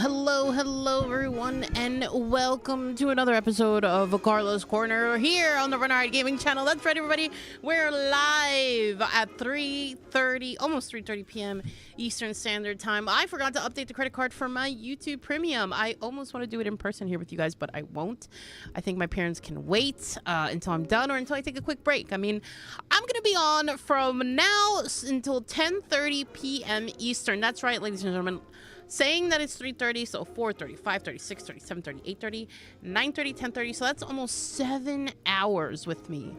Hello everyone, and welcome to another episode of Carlos Corner here on the Renard Gaming channel. That's right, everybody. We're live at 3:30, almost 3:30 p.m. Eastern Standard Time. I forgot to update the credit card for my YouTube Premium. I almost want to do it in person here with you guys, but I won't. I think my parents can wait until I'm done or until I take a quick break. I mean, I'm going to be on from now until 10:30 p.m. Eastern. That's right, ladies and gentlemen. Saying that it's 3:30, so 4:30, 5:30, 6:30, 7:30, 8:30, 9:30, 10:30. So that's almost 7 hours with me.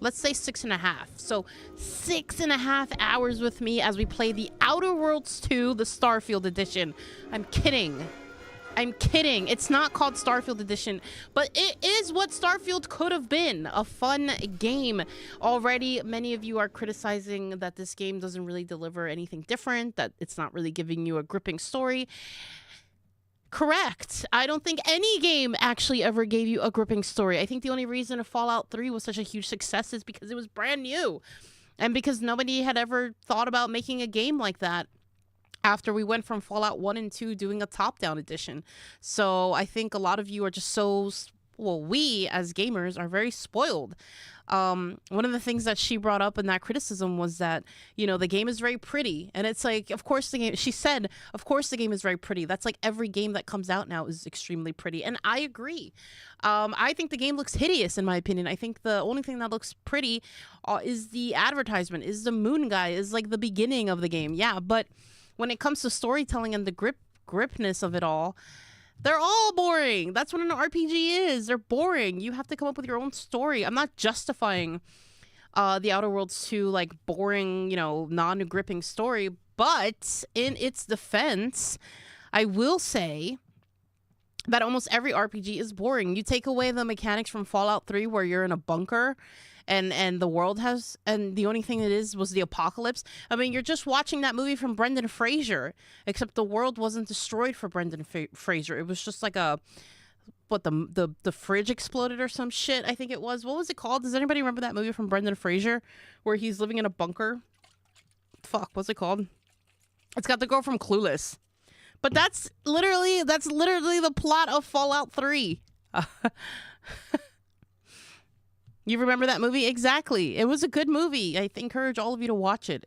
Let's say 6.5. So 6.5 hours with me as we play the Outer Worlds 2, the Starfield Edition. I'm kidding. It's not called Starfield Edition, but it is what Starfield could have been. A fun game. Already, many of you are criticizing that this game doesn't really deliver anything different, that it's not really giving you a gripping story. Correct. I don't think any game actually ever gave you a gripping story. I think the only reason Fallout 3 was such a huge success is because it was brand new. And because nobody had ever thought about making a game like that after we went from Fallout 1 and 2 doing a top-down edition. So I think a lot of you are just so... Well, we as gamers are very spoiled. One of the things that she brought up in that criticism was that, you know, the game is very pretty. And it's like, of course the game... She said, of course the game is very pretty. That's like every game that comes out now is extremely pretty. And I agree. I think the game looks hideous, in my opinion. I think the only thing that looks pretty is the advertisement, is the moon guy, is like the beginning of the game. Yeah, but when it comes to storytelling and the gripness of it all, they're all boring. That's what an RPG is. They're boring. You have to come up with your own story. I'm not justifying the Outer Worlds 2, like, boring, you know, non-gripping story, but in its defense, I will say that almost every RPG is boring. You take away the mechanics from Fallout 3 where you're in a bunker and the world has, and the only thing it is was the apocalypse. I mean, you're just watching that movie from Brendan Fraser, except the world wasn't destroyed for Brendan Fraser. It was just like a, what, the fridge exploded or some shit, I think it was. What was it called? Does anybody remember that movie from Brendan Fraser where he's living in a bunker? Fuck, what's it called? It's got the girl from Clueless. But that's literally the plot of Fallout 3. You remember that movie? Exactly. It was a good movie. I encourage all of you to watch it.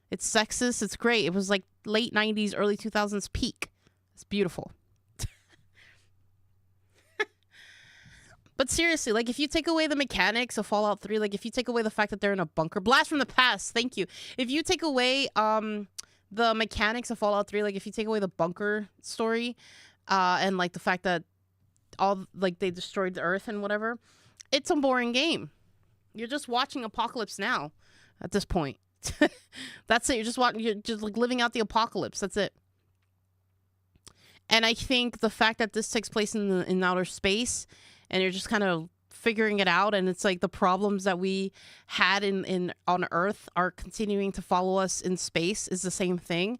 It's sexist. It's great. It was like late 90s, early 2000s peak. It's beautiful. But seriously, like, if you take away the mechanics of Fallout 3, like, if you take away the fact that they're in a bunker, blast from the past, thank you. If you take away the mechanics of Fallout 3, like, if you take away the bunker story and, like, the fact that all, like, they destroyed the Earth and whatever, it's a boring game. You're just watching Apocalypse Now at this point. That's it. You're just like living out the apocalypse. That's it. And I think the fact that this takes place in outer space and you're just kind of figuring it out, and it's like the problems that we had on Earth are continuing to follow us in space is the same thing.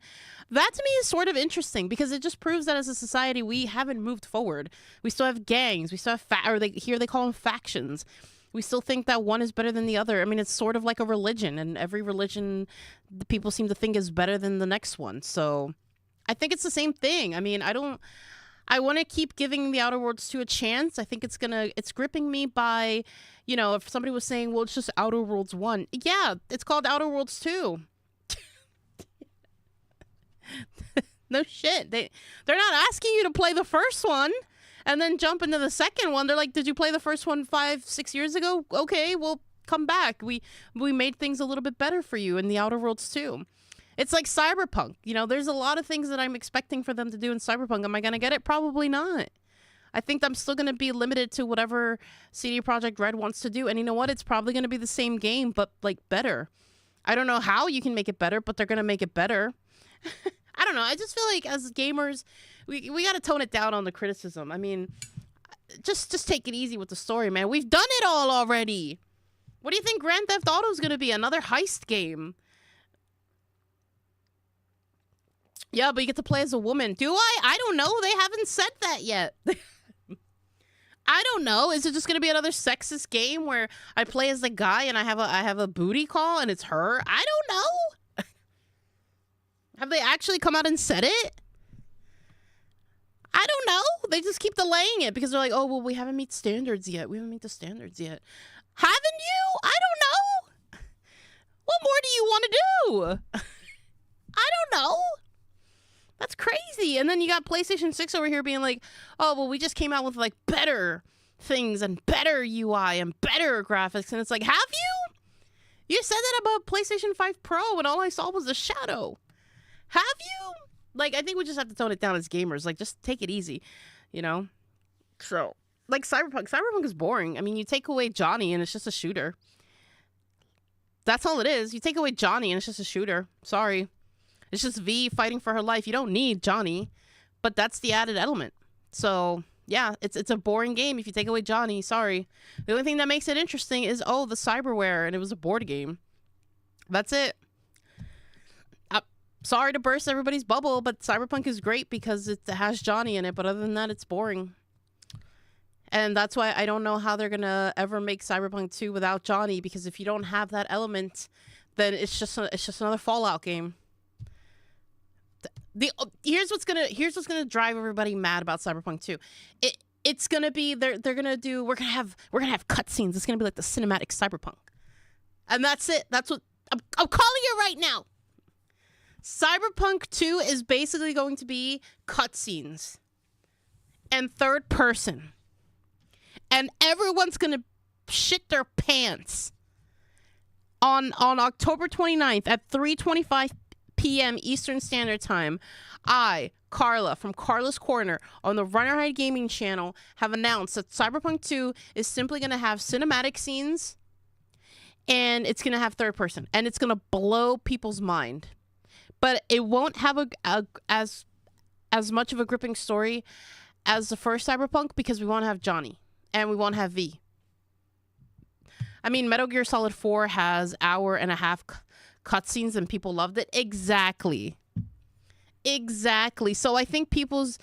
That to me is sort of interesting because it just proves that as a society we haven't moved forward. We still have gangs. We still have here they call them factions. We still think that one is better than the other. I mean, it's sort of like a religion, and every religion the people seem to think is better than the next one. So I think it's the same thing. I mean, I want to keep giving the Outer Worlds 2 a chance. I think it's gripping me by, you know, if somebody was saying, well, it's just Outer Worlds 1. Yeah, it's called Outer Worlds 2. No shit. They're not asking you to play the first one and then jump into the second one. They're like, did you play the first one 5-6 years ago? Okay, well, come back. We made things a little bit better for you in the Outer Worlds 2. It's like Cyberpunk. You know, there's a lot of things that I'm expecting for them to do in Cyberpunk. Am I going to get it? Probably not. I think I'm still going to be limited to whatever CD Projekt Red wants to do. And you know what? It's probably going to be the same game, but, like, better. I don't know how you can make it better, but they're going to make it better. I don't know. I just feel like as gamers, we got to tone it down on the criticism. I mean, just take it easy with the story, man. We've done it all already. What do you think Grand Theft Auto is going to be? Another heist game. Yeah, but you get to play as a woman. Do I? I don't know. They haven't said that yet. I don't know. Is it just going to be another sexist game where I play as the guy and I have a booty call and it's her? I don't know. Have they actually come out and said it? I don't know. They just keep delaying it because they're like, oh, well, we haven't met standards yet. We haven't met the standards yet. Haven't you? I don't know. What more do you want to do? I don't know. That's crazy. And then you got PlayStation 6 over here being like, oh, well, we just came out with like better things and better UI and better graphics. And it's like, have you? You said that about PlayStation 5 Pro and all I saw was a shadow. Have you? Like, I think we just have to tone it down as gamers. Like, just take it easy, you know? So, like Cyberpunk. Cyberpunk is boring. I mean, you take away Johnny and it's just a shooter. That's all it is. You take away Johnny and it's just a shooter. Sorry. It's just V fighting for her life. You don't need Johnny, but that's the added element. So, yeah, it's a boring game if you take away Johnny. Sorry. The only thing that makes it interesting is, oh, the cyberware, and it was a board game. That's it. Sorry to burst everybody's bubble, but Cyberpunk is great because it has Johnny in it, but other than that, it's boring. And that's why I don't know how they're going to ever make Cyberpunk 2 without Johnny, because if you don't have that element, then it's just another Fallout game. Here's what's gonna drive everybody mad about Cyberpunk 2. It's gonna be we're gonna have cutscenes. It's gonna be like the cinematic Cyberpunk, and that's it. That's what I'm calling it right now. Cyberpunk 2 is basically going to be cutscenes and third person, and everyone's gonna shit their pants on October 29th at 3:25 p.m. Eastern Standard Time. I, Carla, from Carla's Corner on the Runner High Gaming channel, have announced that Cyberpunk 2 is simply going to have cinematic scenes, and it's going to have third person, and it's going to blow people's mind. But it won't have as much of a gripping story as the first Cyberpunk, because we won't have Johnny, and we won't have V. I mean, Metal Gear Solid 4 has hour and a half cutscenes and people loved it. Exactly. So I think people's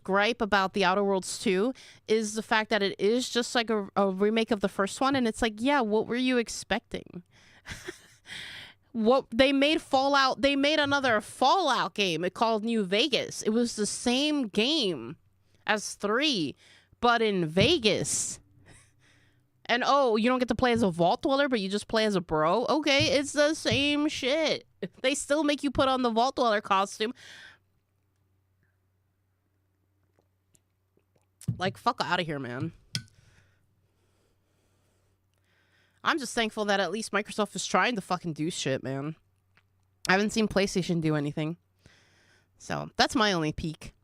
gripe about the Outer Worlds 2 is the fact that it is just like a remake of the first one, and it's like, yeah, what were you expecting? What they made another Fallout game called New Vegas. It was the same game as 3, but in Vegas. And, oh, you don't get to play as a vault dweller, but you just play as a bro? Okay, it's the same shit. They still make you put on the vault dweller costume. Like, fuck out of here, man. I'm just thankful that at least Microsoft is trying to fucking do shit, man. I haven't seen PlayStation do anything. So, that's my only peak.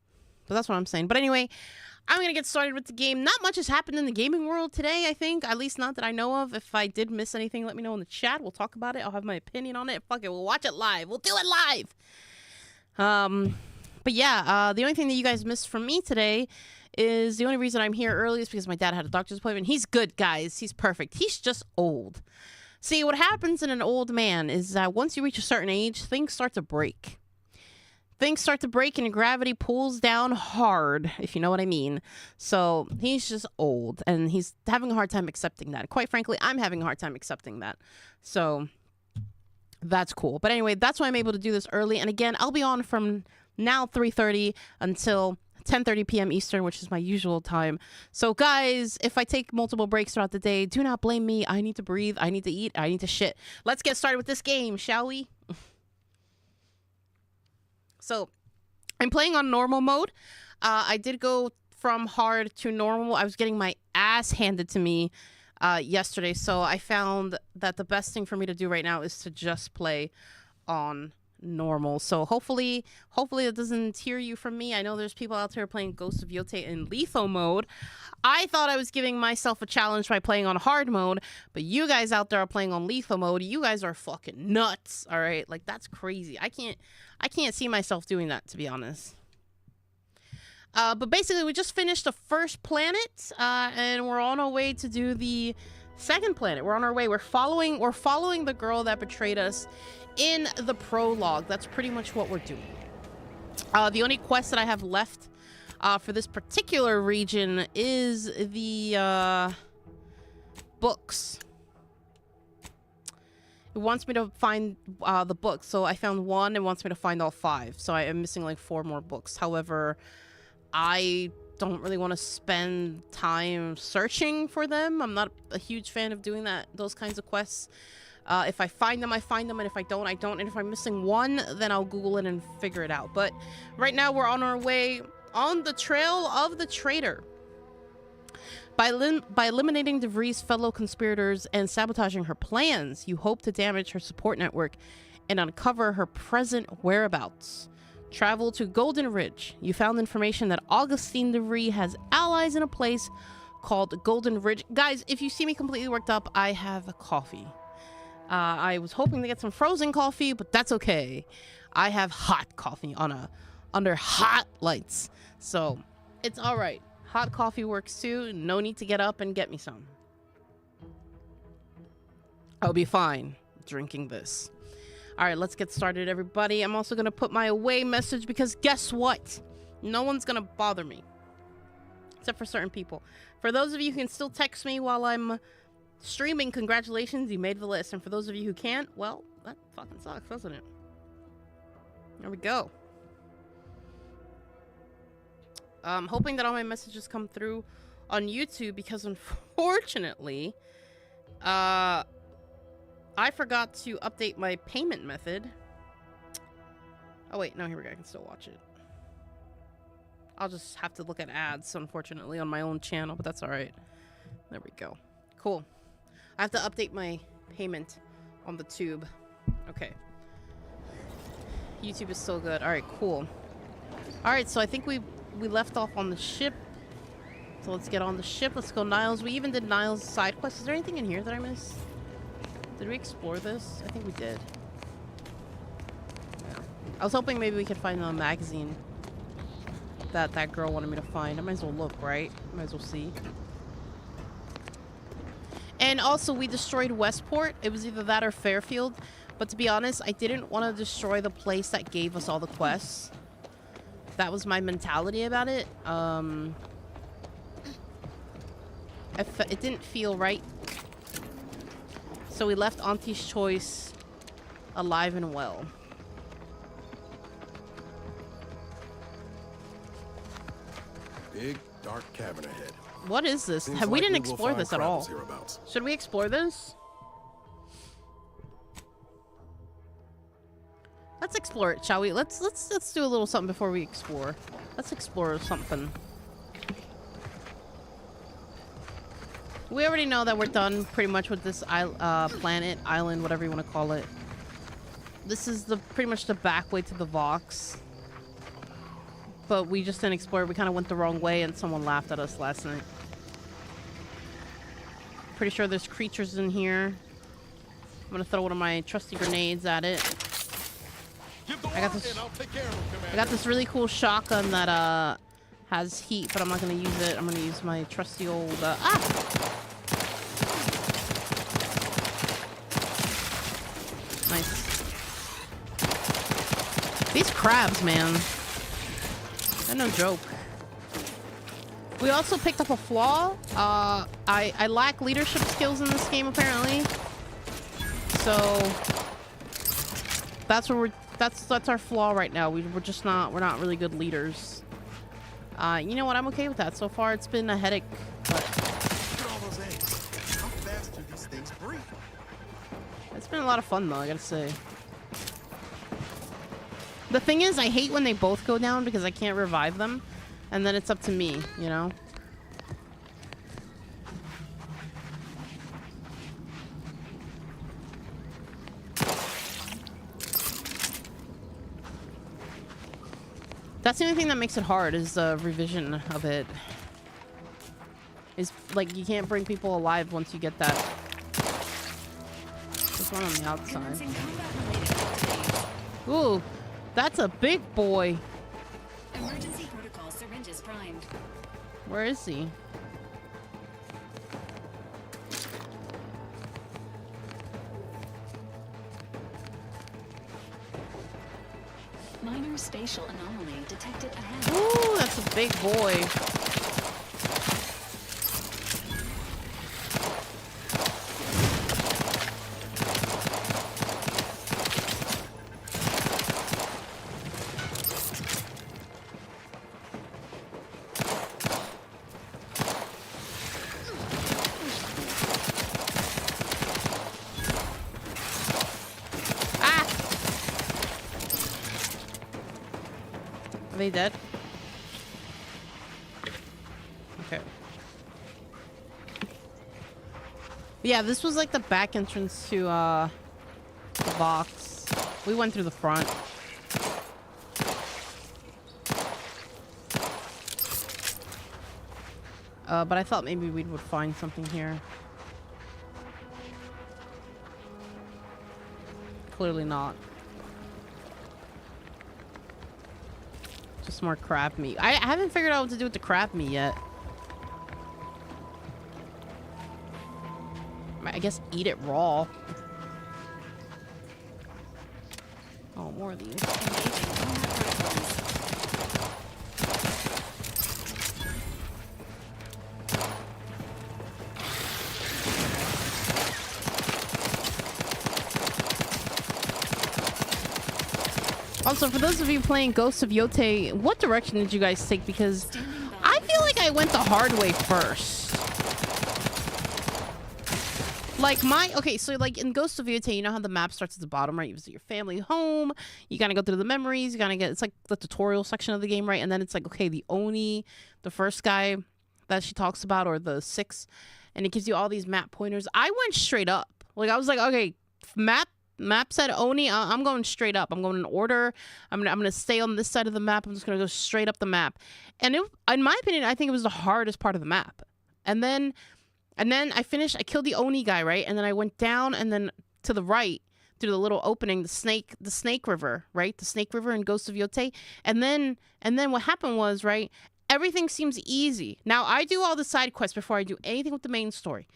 But that's what I'm saying. But anyway, I'm going to get started with the game. Not much has happened in the gaming world today, I think. At least not that I know of. If I did miss anything, let me know in the chat. We'll talk about it. I'll have my opinion on it. Fuck it. We'll watch it live. We'll do it live. But yeah, the only thing that you guys missed from me today is the only reason I'm here early is because my dad had a doctor's appointment. He's good, guys. He's perfect. He's just old. See, what happens in an old man is that once you reach a certain age, things start to break. Things start to break and gravity pulls down hard, if you know what I mean. So he's just old and he's having a hard time accepting that. Quite frankly, I'm having a hard time accepting that. So that's cool. But anyway, that's why I'm able to do this early. And again, I'll be on from now 3:30 until 10:30 p.m. Eastern, which is my usual time. So guys, if I take multiple breaks throughout the day, do not blame me. I need to breathe. I need to eat. I need to shit. Let's get started with this game, shall we? So, I'm playing on normal mode. I did go from hard to normal. I was getting my ass handed to me yesterday, so I found that the best thing for me to do right now is to just play on normal. So hopefully it doesn't tear you from me. I know there's people out there playing Ghost of Yotei in lethal mode. I thought I was giving myself a challenge by playing on hard mode, but you guys out there are playing on lethal mode. You guys are fucking nuts. All right, like that's crazy. I can't see myself doing that, to be honest. But basically, we just finished the first planet, and we're on our way to do the second planet. We're on our way. We're following the girl that betrayed us in the prologue. That's pretty much what we're doing. The only quest that I have left for this particular region is the books. It wants me to find the books, so I found one. It wants me to find all 5, so I am missing like 4 more books. However, I don't really want to spend time searching for them. I'm not a huge fan of doing those kinds of quests. If I find them, I find them, and if I don't, I don't. And if I'm missing one, then I'll Google it and figure it out. But right now, we're on our way on the trail of the traitor. By eliminating DeVries' fellow conspirators and sabotaging her plans, you hope to damage her support network and uncover her present whereabouts. Travel to Golden Ridge. You found information that Augustine DeVries has allies in a place called Golden Ridge. Guys, if you see me completely worked up, I have a coffee. I was hoping to get some frozen coffee, but that's okay. I have hot coffee under hot lights. So it's all right. Hot coffee works too. No need to get up and get me some. I'll be fine drinking this. All right, let's get started, everybody. I'm also going to put my away message because guess what? No one's going to bother me. Except for certain people. For those of you who can still text me while I'm streaming, congratulations, you made the list. And for those of you who can't, well, that fucking sucks, doesn't it? There we go. I'm hoping that all my messages come through on YouTube because unfortunately, I forgot to update my payment method. Oh wait, no, here we go. I can still watch it. I'll just have to look at ads, unfortunately, on my own channel, but that's all right. There we go. Cool. I have to update my payment on the tube. Okay. YouTube is so good. All right, cool. All right, so I think we left off on the ship. So let's get on the ship. Let's go Niles. We even did Niles' side quest. Is there anything in here that I missed? Did we explore this? I think we did. Yeah. I was hoping maybe we could find a magazine that girl wanted me to find. I might as well look, right? Might as well see. And also, we destroyed Westport. It was either that or Fairfield. But to be honest, I didn't want to destroy the place that gave us all the quests. That was my mentality about it. It didn't feel right. So we left Auntie's Choice alive and well. Big, dark cavern ahead. What is this? We didn't explore this at all. Should we explore this? Let's explore it, shall we? Let's do a little something before we explore. Let's explore something. We already know that we're done pretty much with this planet, island, whatever you want to call it. This is pretty much the back way to the Vox. But we just didn't explore. We kind of went the wrong way and someone laughed at us last night. Pretty sure there's creatures in here. I'm gonna throw one of my trusty grenades at it. I got this really cool shotgun that has heat, but I'm not gonna use it. I'm gonna use my trusty old Nice. These crabs, man. They're no joke. We also picked up a flaw. I lack leadership skills in this game, apparently. So that's where that's our flaw right now. We're not really good leaders. You know what? I'm okay with that. So far, it's been a headache. But it's been a lot of fun, though, I gotta say. The thing is, I hate when they both go down because I can't revive them. And then it's up to me, you know? That's the only thing that makes it hard is the revision of it. Is like you can't bring people alive once you get that. There's one on the outside. Ooh, that's a big boy. Emergency protocol syringes primed. Where is he? Minor spatial anomaly detected ahead. Ooh, that's a big boy. they dead? Okay. Yeah, this was like the back entrance to the box. We went through the front. But I thought maybe we would find something here. Clearly not. Just more crab meat. I haven't figured out what to do with the crab meat yet. I guess eat it raw. Oh, more of these. Also, for those of you playing Ghosts of Yote, what direction did you guys take? Because I feel like I went the hard way first. Like okay, so like in Ghosts of Yote, you know how the map starts at the bottom, right? You visit your family home, you gotta go through the memories, you gotta get, it's like the tutorial section of the game, right? And then it's like, okay, the Oni, the first guy that she talks about, or the 6, and it gives you all these map pointers. I went straight up. Like, I was like, okay, map said Oni, I'm going straight up. I'm going in order. I'm gonna stay on this side of the map. I'm just gonna go straight up the map. And in my opinion, I think it was the hardest part of the map. And then I finished. I killed the Oni guy, right? And then I went down and then to the right through the little opening, the snake river, right? The snake river in Ghosts of Yote. And then what happened was, right? Everything seems easy. Now I do all the side quests before I do anything with the main story.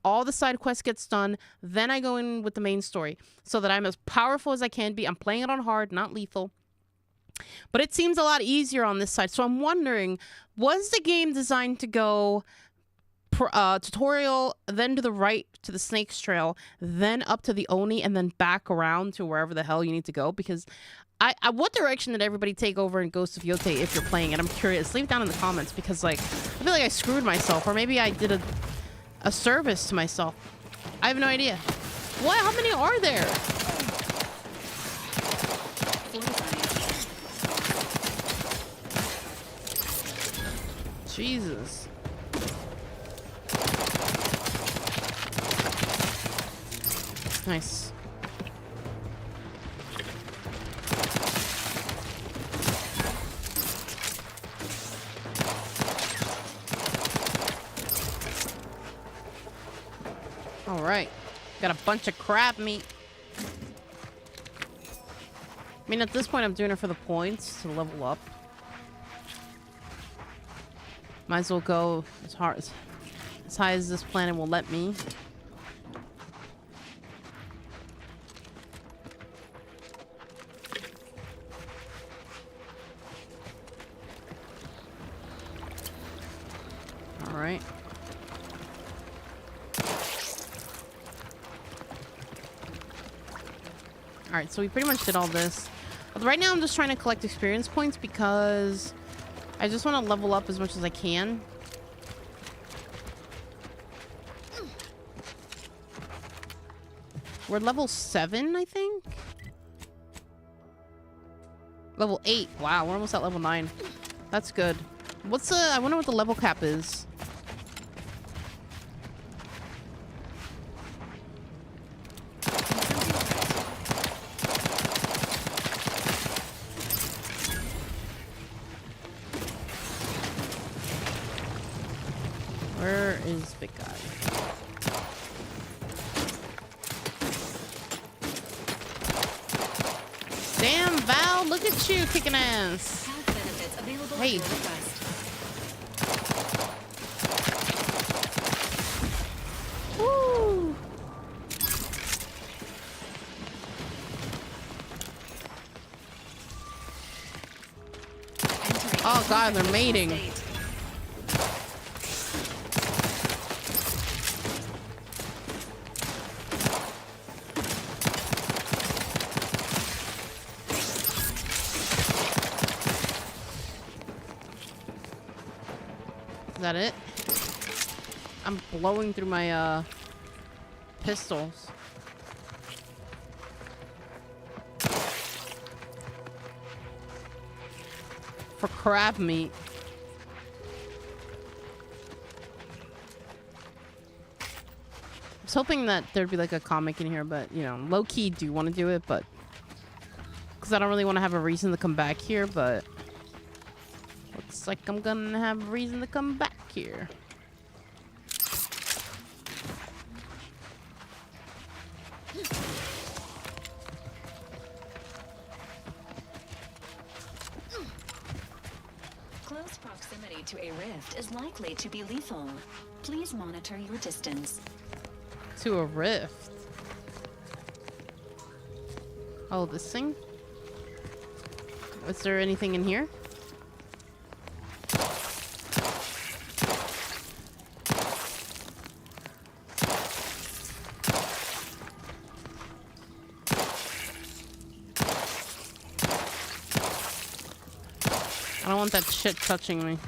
All the side quests gets done, then I go in with the main story so that I'm as powerful as I can be. I'm playing it on hard, not lethal. But it seems a lot easier on this side. So I'm wondering, was the game designed to go tutorial, then to the right to the Snake's Trail, then up to the Oni, and then back around to wherever the hell you need to go? Because what direction did everybody take over in Ghosts of Yote if you're playing it? I'm curious. Leave it down in the comments, because like I feel like I screwed myself, or maybe I did a service to myself. I have no idea. What? How many are there? Jesus. Nice. All right, got a bunch of crab meat. I mean, at this point, I'm doing it for the points to level up. Might as well go as high as this planet will let me. All right. Alright, so we pretty much did all this. But right now I'm just trying to collect experience points because I just want to level up as much as I can. We're level 7, I think? Level 8. Wow, we're almost at level 9. That's good. I wonder what the level cap is. Where is big guy? Damn, Val, look at you kicking ass. Hey. Woo. Oh god, they're mating. Is that it? I'm blowing through my pistols. for crab meat. I was hoping that there'd be like a comic in here, but you know, low key do want to do it, but because I don't really want to have a reason to come back here, but looks like I'm gonna have a reason to come back here. Close proximity to a rift is likely to be lethal. Please monitor your distance. To a rift. Oh, this thing? Is there anything in here? I don't want that shit touching me.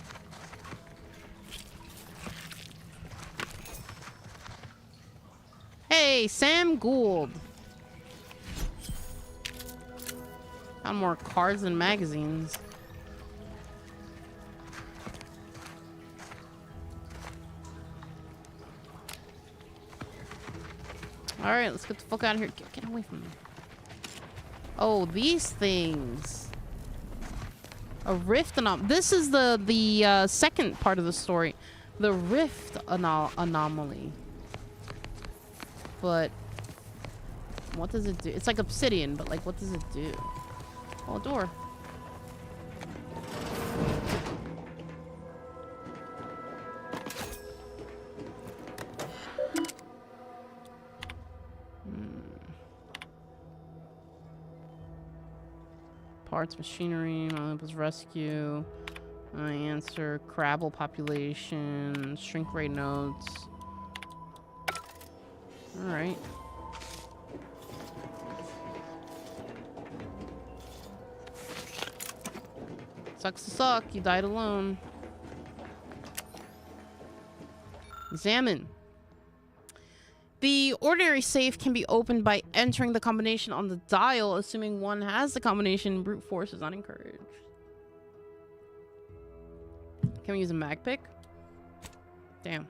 Hey, Sam Gould. Found more cards and magazines. Alright, let's get the fuck out of here. Get away from me. Oh, these things. A rift this is the second part of the story. The rift anomaly. But what does it do? It's like obsidian, but like what does it do? Oh, a door. Parts, machinery, Olympus rescue. My answer, crabble population, shrink rate notes. Alright. Sucks to suck, you died alone. Examine. The ordinary safe can be opened by entering the combination on the dial, assuming one has the combination. Brute force is not encouraged. Can we use a mag pick? Damn.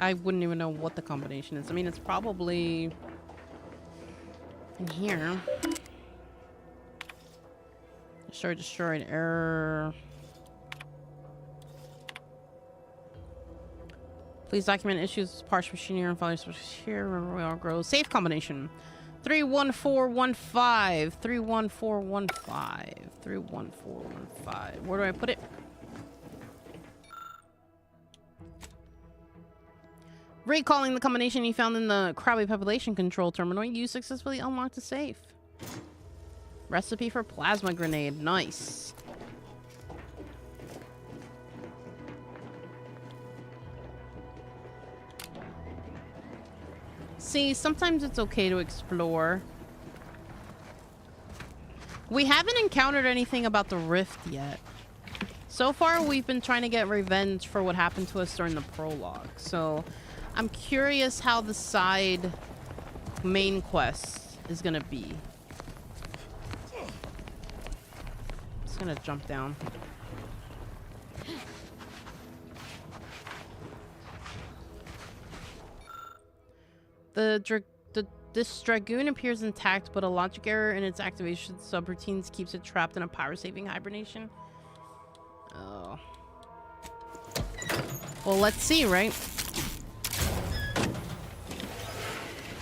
I wouldn't even know what the combination is. I mean, it's probably in here. Destroyed, error. Please document issues, partial machinery, and file here. Royal Grove. Safe combination. 31415. 31415. 31415. Where do I put it? Recalling the combination you found in the Crowley population control terminal, you successfully unlocked the safe. Recipe for plasma grenade. Nice. See, sometimes it's okay to explore. We haven't encountered anything about the rift yet. So far, we've been trying to get revenge for what happened to us during the prologue. So, I'm curious how the side main quest is gonna be. Just gonna jump down. This Dragoon appears intact, but a logic error in its activation subroutines keeps it trapped in a power-saving hibernation. Oh. Well, let's see, right?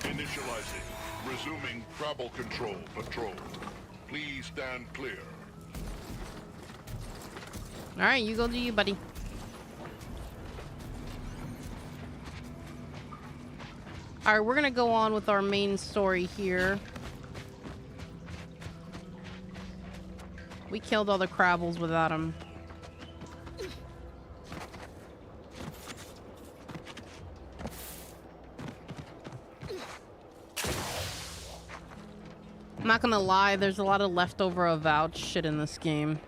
Initializing. Resuming travel control patrol. Please stand clear. Alright, you go do you, buddy. Alright, we're gonna go on with our main story here. We killed all the Crabbles without him. I'm not gonna lie, there's a lot of leftover avowed shit in this game.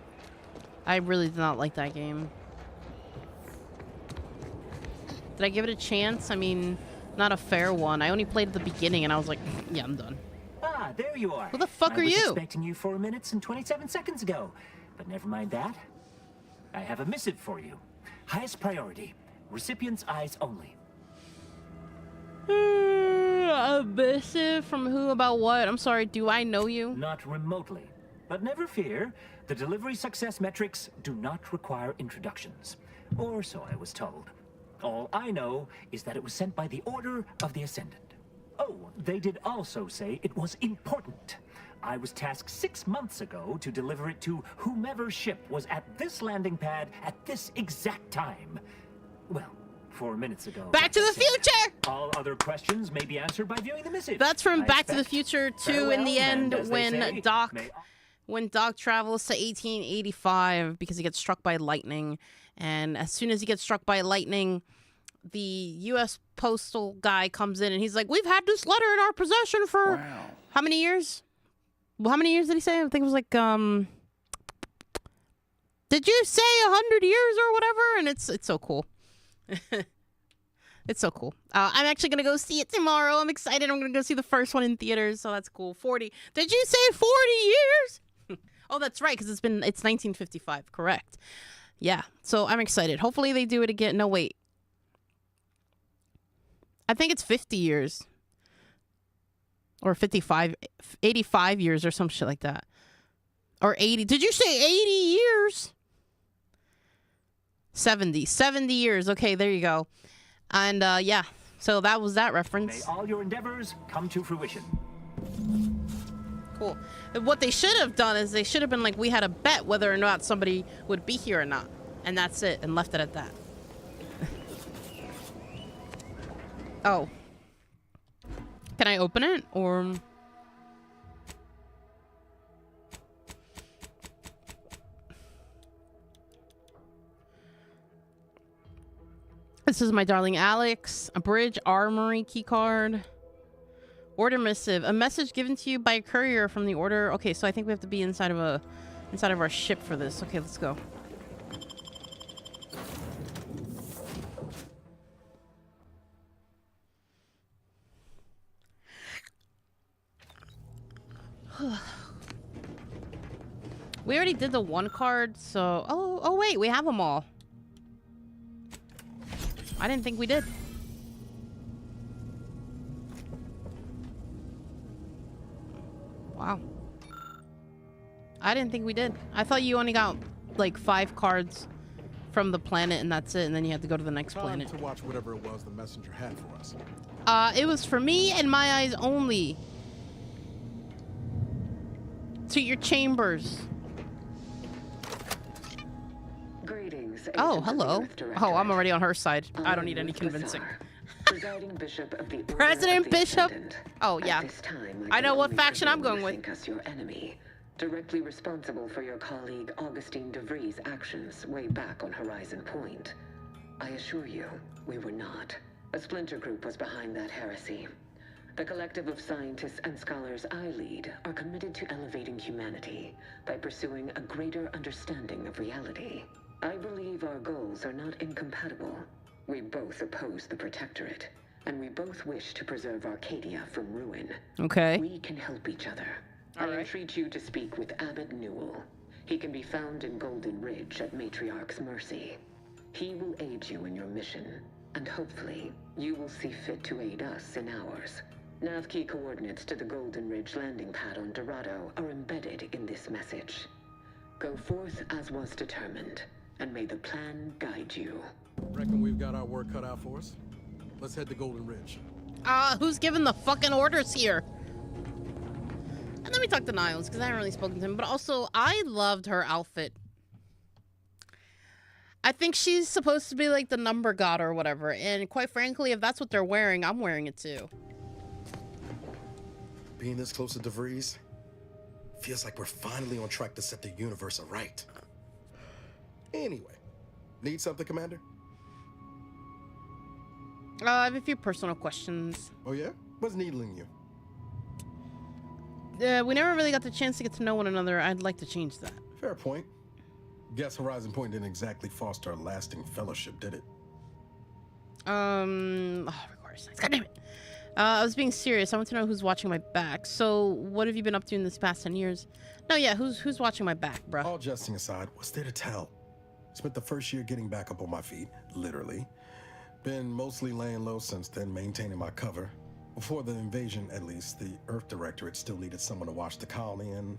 I really did not like that game. Did I give it a chance? I mean, not a fair one. I only played at the beginning and I was like, yeah, I'm done. there you are. Who the fuck are I was you? expecting you 4 minutes and 27 seconds ago. But never mind that. I have a missive for you. Highest priority. Recipient's eyes only. A missive from who about what? I'm sorry, do I know you? Not remotely. But never fear. The delivery success metrics do not require introductions. Or so I was told. All I know is that it was sent by the order of the Ascendant. Oh, they did also say it was important. I was tasked 6 months ago to deliver it to whomever ship was at this landing pad at this exact time. Well, 4 minutes ago. Back to the Future! All other questions may be answered by viewing the missive. That's from I Back to the expect. Future 2 in Farewell, the end and as they when say, Doc may- when Doc travels to 1885 because he gets struck by lightning. And as soon as he gets struck by lightning, the U.S. postal guy comes in and he's like, we've had this letter in our possession for how many years? Well, how many years did he say? I think it was like, did you say 100 years or whatever? And it's so cool. It's so cool. I'm actually going to go see it tomorrow. I'm excited. I'm going to go see the first one in theaters. So that's cool. 40. Did you say 40 years? Oh, that's right. Because it's 1955. Correct. Yeah. So I'm excited. Hopefully they do it again. No, wait. I think it's 50 years. Or 55, 85 years or some shit like that. Or 80. Did you say 80 years? 70 years. Okay, there you go. And yeah, so that was that reference. May all your endeavors come to fruition. Cool. What they should have done is they should have been like, we had a bet whether or not somebody would be here or not. And that's it. And left it at that. Oh. Can I open it? Or... This is my darling Alex. A bridge armory keycard. Order missive. A message given to you by a courier from the order. Okay, so I think we have to be inside of our ship for this. Okay, let's go. We already did the one card, so... Oh, wait, we have them all. I didn't think we did. Wow. I didn't think we did. I thought you only got, like, 5 cards from the planet and that's it, and then you had to go to the next planet. To watch whatever it was the messenger had for us. It was for me and my eyes only. To your chambers. Greetings. Oh, agents of the hello. Earth Oh, I'm Directorate. already on her side. I don't am need any Ruth convincing. Bassar, Presiding Bishop of the Order President of the Bishop? Ascendant. Oh, yeah. At this time, I can know what only faction I'm presume going you with. think us your enemy, directly responsible for your colleague Augustine de Vries' actions way back on Horizon Point. I assure you, we were not. A splinter group was behind that heresy. The collective of scientists and scholars I lead are committed to elevating humanity by pursuing a greater understanding of reality. I believe our goals are not incompatible. We both oppose the Protectorate, and we both wish to preserve Arcadia from ruin. Okay. We can help each other. All I right. entreat you to speak with Abbot Newell. He can be found in Golden Ridge at Matriarch's Mercy. He will aid you in your mission, and hopefully, you will see fit to aid us in ours. Nav key coordinates to the Golden Ridge landing pad on Dorado are embedded in this message. Go forth as was determined, and may the plan guide you. Reckon we've got our work cut out for us. Let's head to Golden Ridge. Who's giving the fucking orders here? And let me talk to Niles, because I haven't really spoken to him. But also, I loved her outfit. I think she's supposed to be like the number god or whatever. And quite frankly, if that's what they're wearing, I'm wearing it too. Being this close to DeVries feels like we're finally on track to set the universe aright. Anyway, need something, Commander? I have a few personal questions. Oh yeah? What's needling you? We never really got the chance to get to know one another. I'd like to change that. Fair point. Guess Horizon Point didn't exactly foster a lasting fellowship, did it? Record signs. God damn it. I was being serious. I want to know who's watching my back. So, what have you been up to in this past 10 years? No, yeah, who's watching my back, bruh? All jesting aside, what's there to tell? Spent the first year getting back up on my feet, literally. Been mostly laying low since then, maintaining my cover. Before the invasion, at least, the Earth Directorate still needed someone to watch the colony, and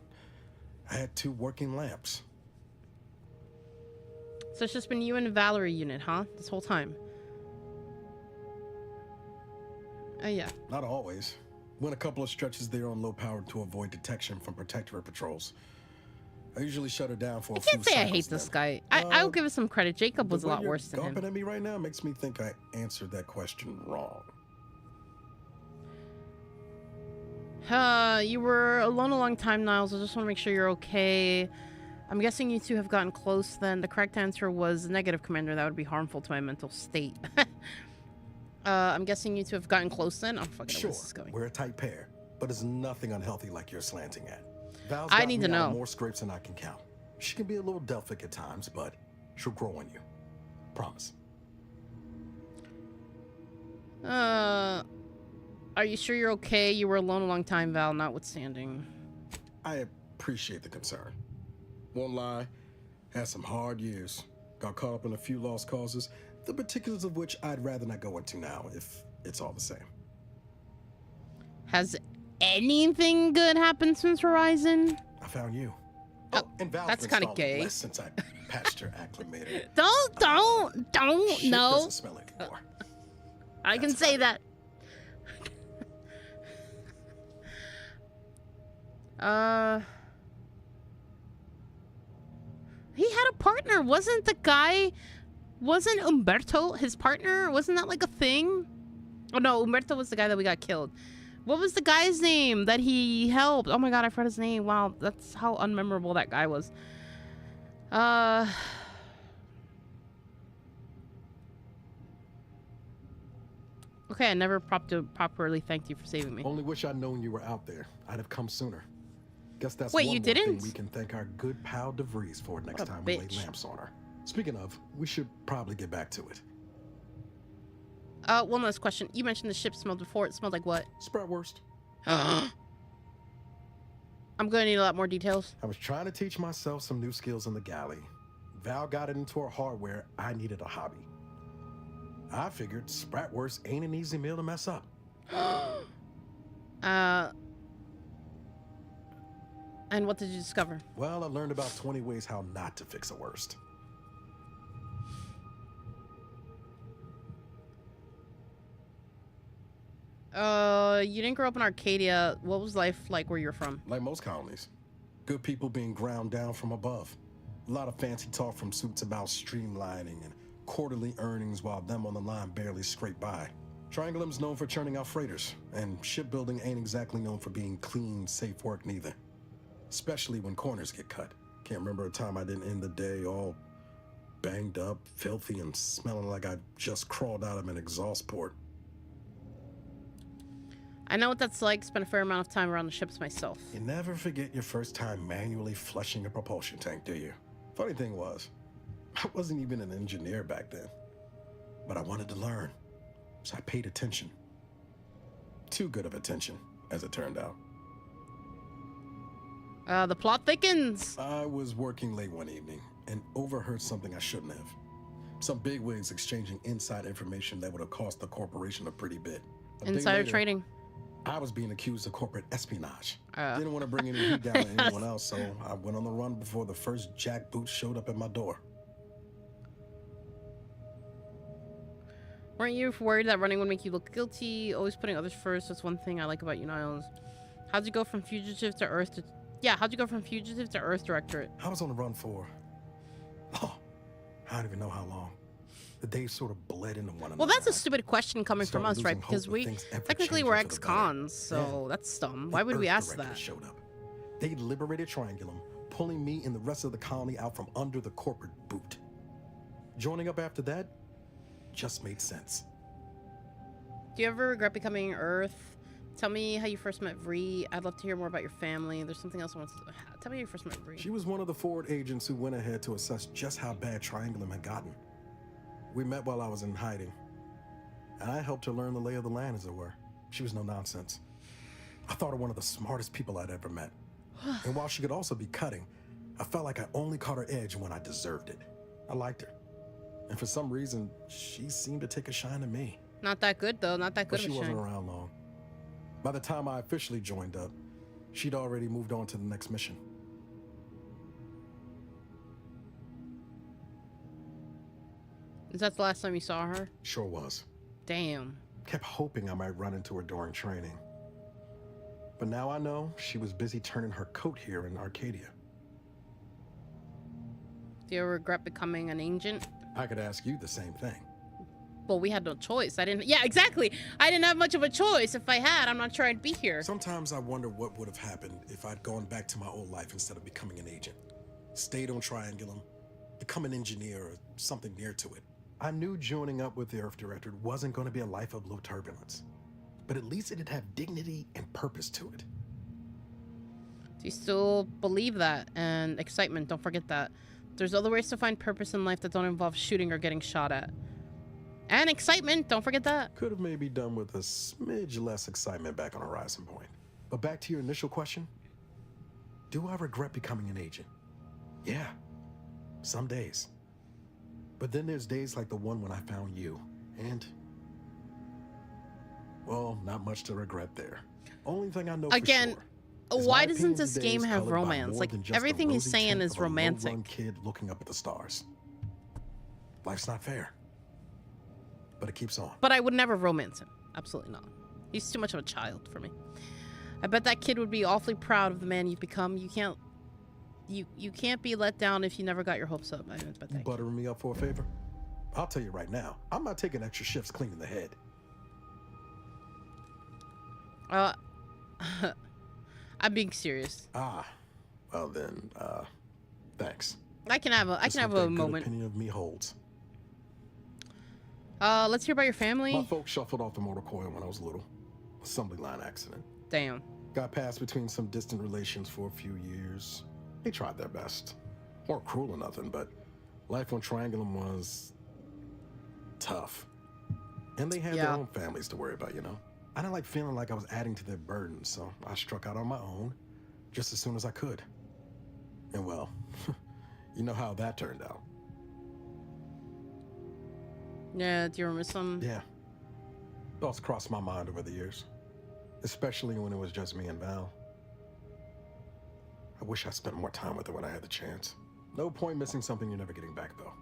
I had 2 working lamps. So it's just been you and Valerie unit, huh? This whole time? Oh, yeah. Not always. Went a couple of stretches there on low power to avoid detection from Protectorate patrols. I usually shut her down for a few I can't say I hate cycles this then. guy. I'll give it some credit. Jacob was a The way lot you're worse than gawping him. at me right now makes me think I answered that question wrong. You were alone a long time, Niles. I just want to make sure you're okay. I'm guessing you two have gotten close then. The correct answer was negative, Commander. That would be harmful to my mental state. I'm guessing you two have gotten close then. I'm fucking Sure, where this is going. we're a tight pair, but it's nothing unhealthy like you're slanting at. Val's I got need me to out of know. more scrapes than I can count. She can be a little Delphic at times, but she'll grow on you. Promise. Are you sure you're okay? You were alone a long time, Val, notwithstanding. I appreciate the concern. Won't lie, had some hard years. Got caught up in a few lost causes, the particulars of which I'd rather not go into now, if it's all the same. Has anything good happened since Horizon? I found you. Oh, and Val's that's been kinda stalling gay. less since I patched her acclimated. Don't, Shit no. doesn't smell anymore. I can That's say fine. that. He had a partner. Wasn't Umberto his partner? Wasn't that like a thing? Oh no, Umberto was the guy that we got killed. What was the guy's name that he helped? Oh my god, I forgot his name. Wow, that's how unmemorable that guy was. Okay, I never properly thanked you for saving me. Only wish I'd known you were out there. I'd have come sooner. Guess that's Wait, one you more didn't? thing we can thank our good pal DeVries for next What a time we lay bitch. lamps on her. Speaking of, we should probably get back to it. One last question. You mentioned the ship smelled before. It smelled like what? Spratwurst. I'm gonna need a lot more details. I was trying to teach myself some new skills in the galley. Val got it into her hardware. I needed a hobby. I figured Spratwurst ain't an easy meal to mess up. And what did you discover? Well, I learned about 20 ways how not to fix a worst. You didn't grow up in Arcadia. What was life like where you're from? Like most colonies. Good people being ground down from above. A lot of fancy talk from suits about streamlining and quarterly earnings while them on the line barely scrape by. Triangulum's known for churning out freighters, and shipbuilding ain't exactly known for being clean, safe work neither. Especially when corners get cut. Can't remember a time I didn't end the day all banged up, filthy, and smelling like I just crawled out of an exhaust port. I know what that's like. Spent a fair amount of time around the ships myself. You never forget your first time manually flushing a propulsion tank, do you? Funny thing was, I wasn't even an engineer back then. But I wanted to learn, so I paid attention. Too good of attention, as it turned out. The plot thickens. I was working late one evening and overheard something I shouldn't have. Some bigwigs exchanging inside information that would have cost the corporation a pretty bit. A day Insider later, trading. I was being accused of corporate espionage. Uh. Didn't want to bring any heat down on anyone else, so I went on the run before the first jackboot showed up at my door. Weren't you worried that running would make you look guilty? Always putting others first. That's one thing I like about you, Niles. How'd you go from fugitive to Earth to... Yeah, how'd you go from fugitive to Earth Directorate? I was on the run for... Oh, I don't even know how long. The days sort of bled into one another. Well, that's a stupid question coming from started us, right? losing hope Because that we things ever technically changing we're for the better. ex-cons, so Yeah. that's dumb. The Why would we Earth ask Directorate that? showed up. They liberated Triangulum, pulling me and the rest of the colony out from under the corporate boot. Joining up after that just made sense. Do you ever regret becoming Earth? Tell me how you first met Vree. I'd love to hear more about your family. There's something else I want to... Tell me how you first met Vree. She was one of the forward agents who went ahead to assess just how bad Triangulum had gotten. We met while I was in hiding, and I helped her learn the lay of the land, as it were. She was no nonsense. I thought her one of the smartest people I'd ever met. And while she could also be cutting, I felt like I only caught her edge when I deserved it. I liked her. And for some reason, she seemed to take a shine to me. Not that good, though. Not that good But she of a wasn't shine. around long. By the time I officially joined up, she'd already moved on to the next mission. Is that the last time you saw her? Sure was. Damn. Kept hoping I might run into her during training. But now I know she was busy turning her coat here in Arcadia. Do you regret becoming an agent? I could ask you the same thing. Well, we had no choice. I didn't. Yeah, exactly. I didn't have much of a choice. If I had, I'm not sure I'd be here. Sometimes I wonder what would have happened if I'd gone back to my old life instead of becoming an agent. Stayed on Triangulum, become an engineer or something near to it. I knew joining up with the Earth Directorate wasn't going to be a life of low turbulence. But at least it'd have dignity and purpose to it. Do you still believe that? And excitement, don't forget that. There's other ways to find purpose in life that don't involve shooting or getting shot at. And excitement, don't forget that. Could have maybe done with a smidge less excitement back on Horizon Point. But back to your initial question. Do I regret becoming an agent? Yeah. Some days. But then there's days like the one when I found you. And... well, not much to regret there. Only thing I know Again, for sure, why doesn't this game have romance? Like, everything everything he's saying is romantic. Low-run kid looking up at the stars. Life's not fair. But it keeps on. But I would never romance him. Absolutely not. He's too much of a child for me. I bet that kid would be awfully proud of the man you've become. You can't be let down if you never got your hopes up. I bet that You kid. buttering me up for a favor? I'll tell you right now, I'm not taking extra shifts cleaning the head. I'm being serious. Ah, well then, thanks. I can have a Just hope a that good moment. opinion of me holds. Let's hear about your family. My folks shuffled off the motor coil when I was little. Assembly line accident. Damn. Got passed between some distant relations for a few years. They tried their best. Weren't cruel or nothing, but life on Triangulum was tough. And they had their Yeah. own families to worry about, you know? I didn't like feeling like I was adding to their burden, so I struck out on my own just as soon as I could. And well, you know how that turned out. Yeah, do you remember some? Yeah. Thoughts crossed my mind over the years, especially when it was just me and Val. I wish I spent more time with her when I had the chance. No point missing something you're never getting back, though.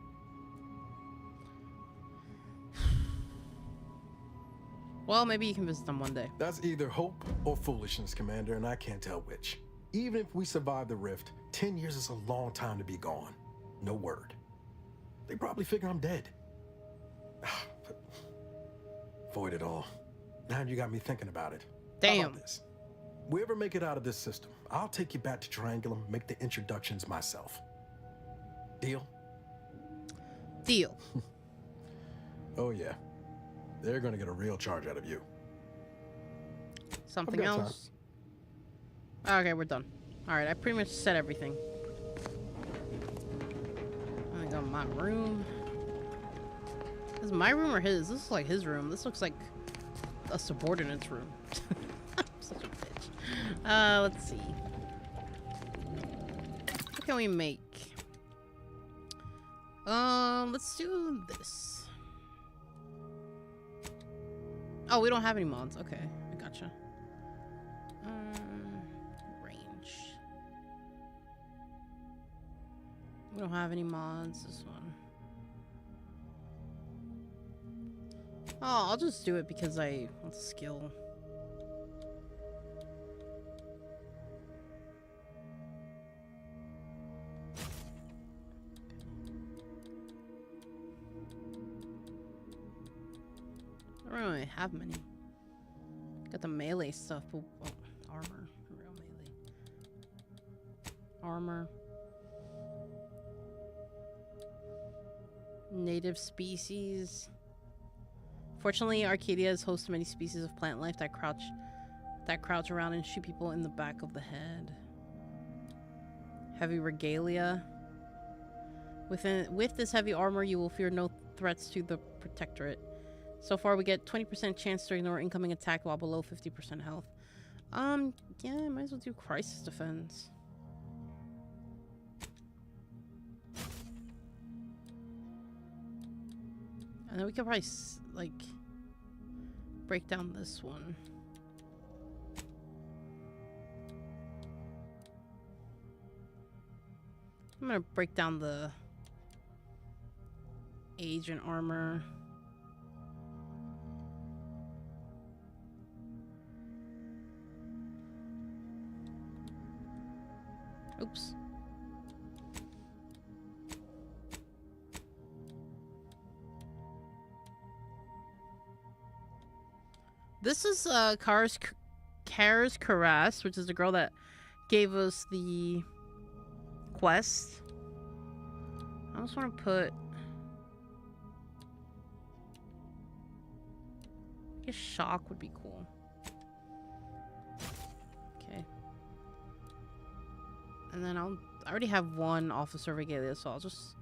Well, maybe you can visit them one day. That's either hope or foolishness, Commander, and I can't tell which. Even if we survive the rift, 10 years is a long time to be gone. No word. They probably figure I'm dead. But void it all. Now you got me thinking about it. How Damn. about this? We ever make it out of this system, I'll take you back to Triangulum, make the introductions myself. Deal? Deal. Oh yeah. They're gonna get a real charge out of you. Something I've got else? Okay, we're done. Alright, I pretty much said everything. I got my room. Is this my room or his? This is like his room. This looks like a subordinate's room. I'm such a bitch. Let's see. What can we make? Let's do this. Oh, we don't have any mods. Okay, I gotcha. Range. We don't have any mods. This one. Oh, I'll just do it because I want skill. I don't really have many. Got the melee stuff, but armor, real melee. Armor. Native species. Fortunately, Arcadia is host to many species of plant life that crouch around and shoot people in the back of the head. Heavy regalia. With this heavy armor, you will fear no threats to the Protectorate. So far, we get 20% chance to ignore incoming attack while below 50% health. Yeah, I might as well do crisis defense. And then we could probably, like, break down this one. I'm gonna break down the agent armor. Oops. This is Kara's Caress, which is the girl that gave us the quest. I just want to put, I guess shock would be cool. Okay. And then I already have one Officer Regalia, so I'll just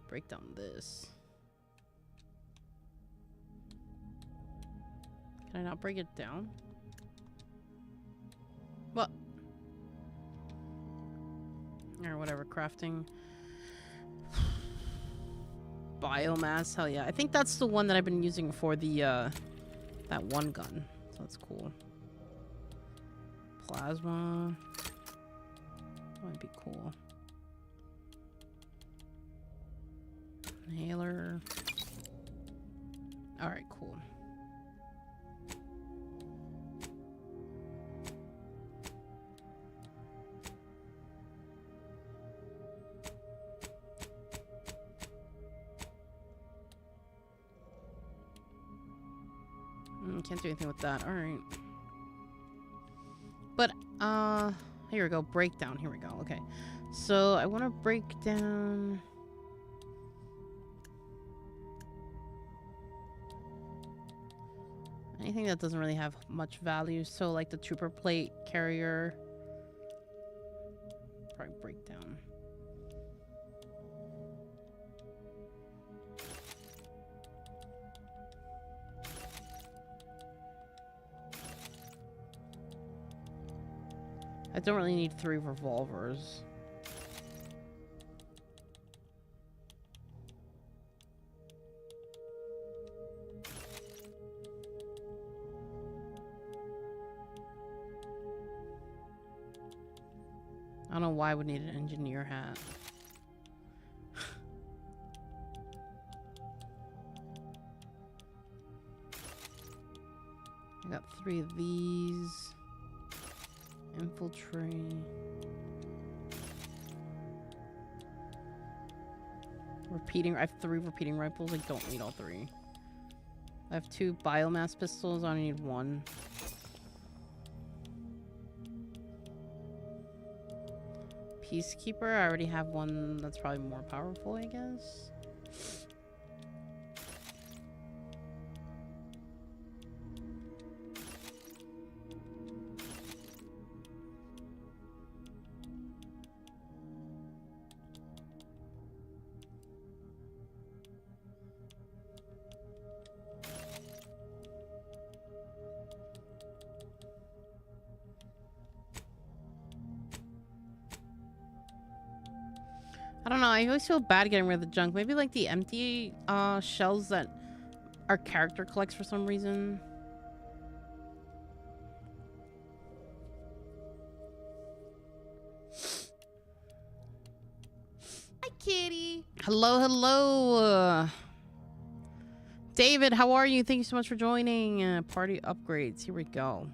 break down this. Can I not break it down? What? Or whatever, crafting. Biomass, hell yeah. I think that's the one that I've been using for the, that one gun. So that's cool. Plasma. That might be cool. Inhaler. Alright, cool. Can't do anything with that. Alright. But, here we go. Breakdown. Here we go. Okay. So, I want to break down... anything that doesn't really have much value. So, like the trooper plate carrier. Probably break down. I don't really need 3 revolvers. I don't know why I would need an engineer hat. I got 3 of these. Infiltrate. Repeating. I have 3 repeating rifles. I don't need all 3. I have 2 biomass pistols. I only need 1. Peacekeeper. I already have one that's probably more powerful, I guess. I don't know, I always feel bad getting rid of the junk. Maybe like the empty shells that our character collects for some reason. Hi, kitty. Hello, hello. David, how are you? Thank you so much for joining. Party upgrades. Here we go.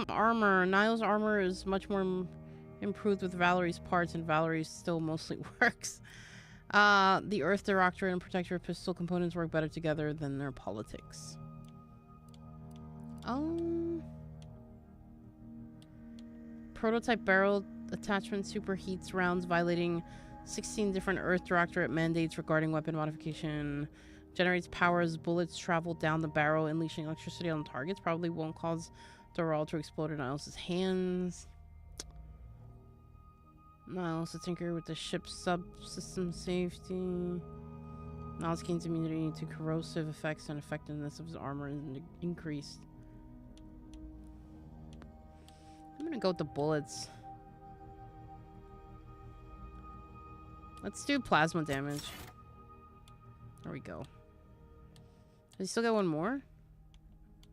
Armor. Niall's armor is much more improved with Valerie's parts, and Valerie still mostly works. The Earth Director and Protector pistol components work better together than their politics. Prototype barrel attachment superheats rounds, violating 16 different Earth Directorate mandates regarding weapon modification. Generates power as bullets travel down the barrel, unleashing electricity on targets. Probably won't cause Doral to explode in Niles' hands. No, also tinker with the ship's subsystem safety. Knowledge gains immunity to corrosive effects and effectiveness of his armor increased. I'm gonna go with the bullets. Let's do plasma damage. There we go. Does he still got one more?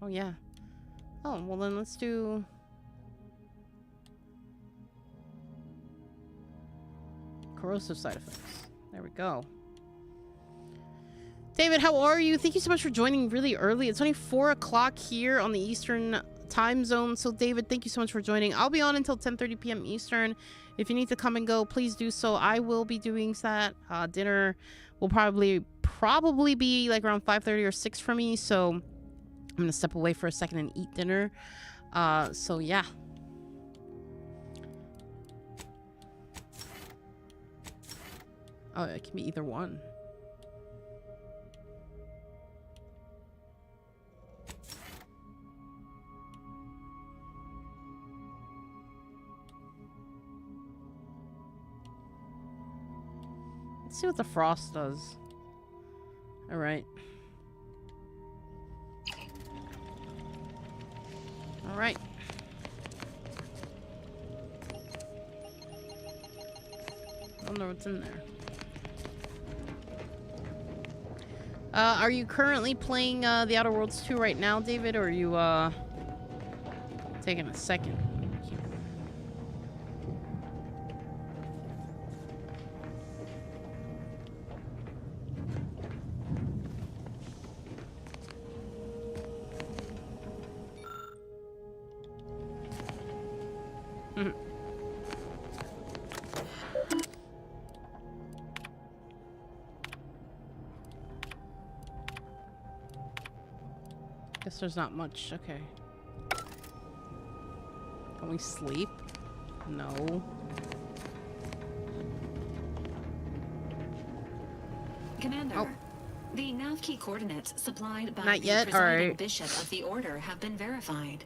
Oh, yeah. Oh, well then let's do... corrosive side effects. There we go. David, how are you? Thank you so much for joining really early. It's only 4 o'clock here on the Eastern time zone. So, David, thank you so much for joining. I'll be on until 10:30 p.m. Eastern. If you need to come and go, please do so. I will be doing that. Dinner will probably be like around 5:30 or 6 for me. So, I'm going to step away for a second and eat dinner. So, yeah. Oh, it can be either one. Let's see what the frost does. All right. All right. I don't know what's in there. Are you currently playing The Outer Worlds 2 right now, David, or are you taking a second? Guess there's not much. Okay. Can we sleep? No. Commander, the nav key coordinates supplied by Not the yet? presiding Alright. bishop of the order have been verified.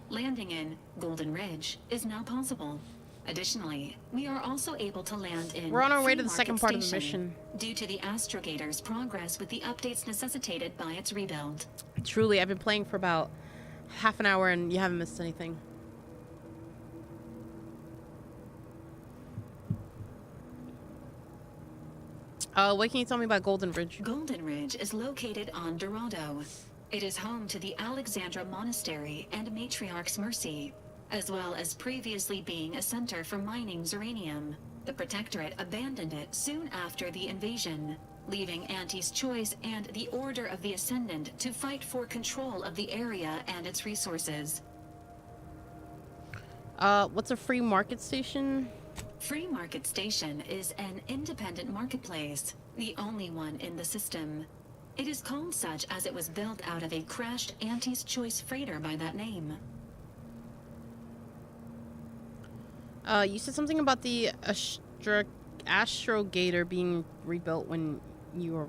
Landing in Golden Ridge is now possible. Additionally, we are also able to land in We're on our way Free to the Market second part of the Station mission. due to the Astrogator's progress with the updates necessitated by its rebuild. Truly, I've been playing for about half an hour and you haven't missed anything. What can you tell me about Golden Ridge? Golden Ridge is located on Dorado. It is home to the Alexandra Monastery and Matriarch's Mercy, as well as previously being a center for mining uranium. The Protectorate abandoned it soon after the invasion, leaving Auntie's Choice and the Order of the Ascendant to fight for control of the area and its resources. What's a free market station? Free Market Station is an independent marketplace, the only one in the system. It is called such as it was built out of a crashed Auntie's Choice freighter by that name. You said something about the Astrogator being rebuilt when you were...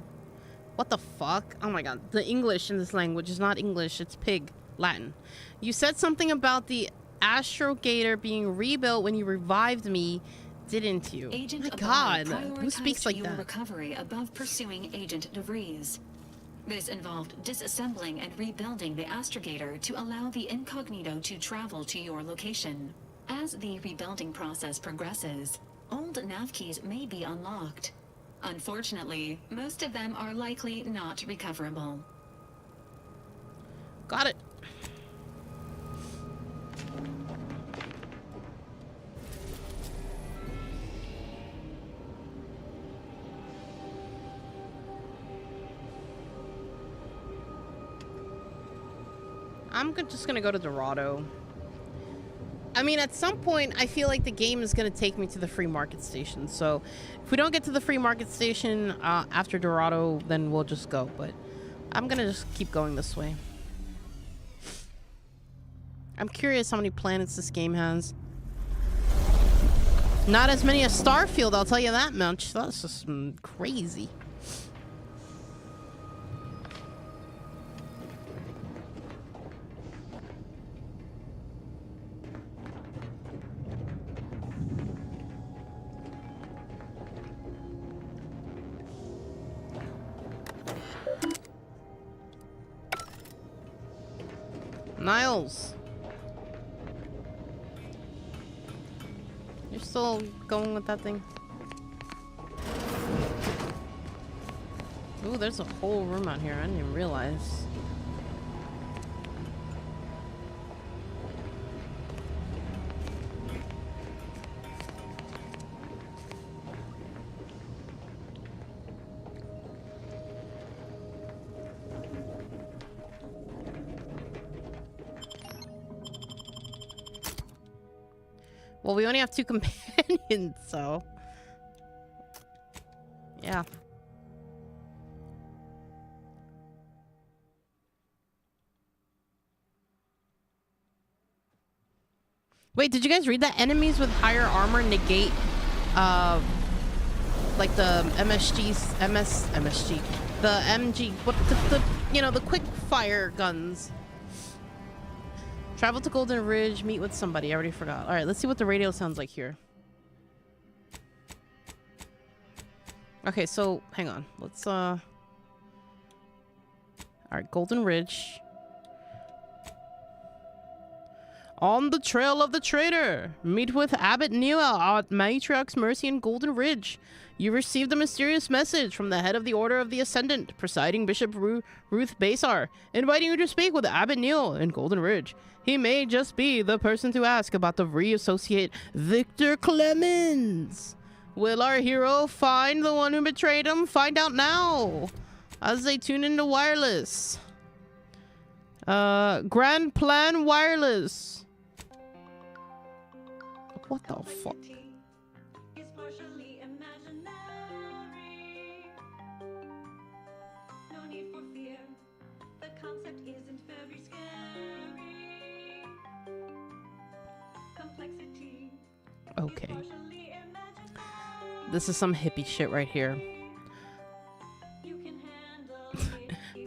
What the fuck? Oh my god. The English in this language is not English, it's pig. Latin. You said something about the Astrogator being rebuilt when you revived me, didn't you? Agent My Abad god. Who speaks prioritized like your that? recovery above pursuing Agent DeVries. This involved disassembling and rebuilding the Astrogator to allow the Incognito to travel to your location. As the rebuilding process progresses, old nav keys may be unlocked. Unfortunately, most of them are likely not recoverable. Got it. I'm just gonna go to Dorado. I mean, at some point, I feel like the game is gonna take me to the free market station. So, if we don't get to the free market station after Dorado, then we'll just go. But I'm gonna just keep going this way. I'm curious how many planets this game has. Not as many as Starfield, I'll tell you that much. That's just crazy. Niles. You're still going with that thing? Ooh, there's a whole room out here. I didn't even realize. Well, we only have 2 companions, so... Yeah. Wait, did you guys read that? Enemies with higher armor negate, like the MSG, the MG, what the you know, the quick fire guns. Travel to Golden Ridge, meet with somebody. I already forgot. All right, let's see what the radio sounds like here. Okay, so hang on. Let's all right, Golden Ridge. On the trail of the traitor, meet with Abbot Newell at Matriarch's Mercy in Golden Ridge. You received a mysterious message from the head of the Order of the Ascendant, presiding Bishop Ruth Basar, inviting you to speak with Abbot Newell in Golden Ridge. He may just be the person to ask about the reassociate Victor Clemens. Will our hero find the one who betrayed him? Find out now as they tune into wireless. Grand Plan Wireless. What the fuck? Okay. This is some hippie shit right here.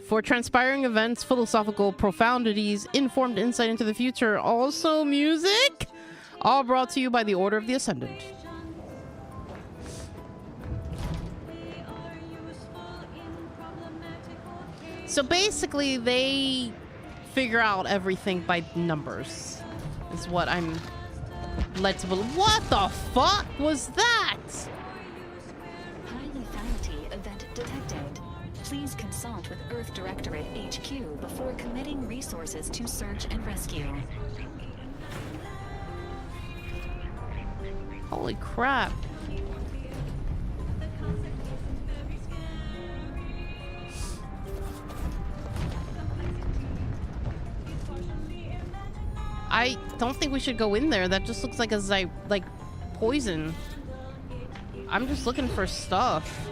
For transpiring events, philosophical profundities, informed insight into the future, also music, all brought to you by the Order of the Ascendant. So basically, they figure out everything by numbers, is what I'm led to believe. What the fuck was that? High lethality event detected. Please consult with Earth Directorate HQ before committing resources to search and rescue. Holy crap. I don't think we should go in there. That just looks like a like poison. I'm just looking for stuff.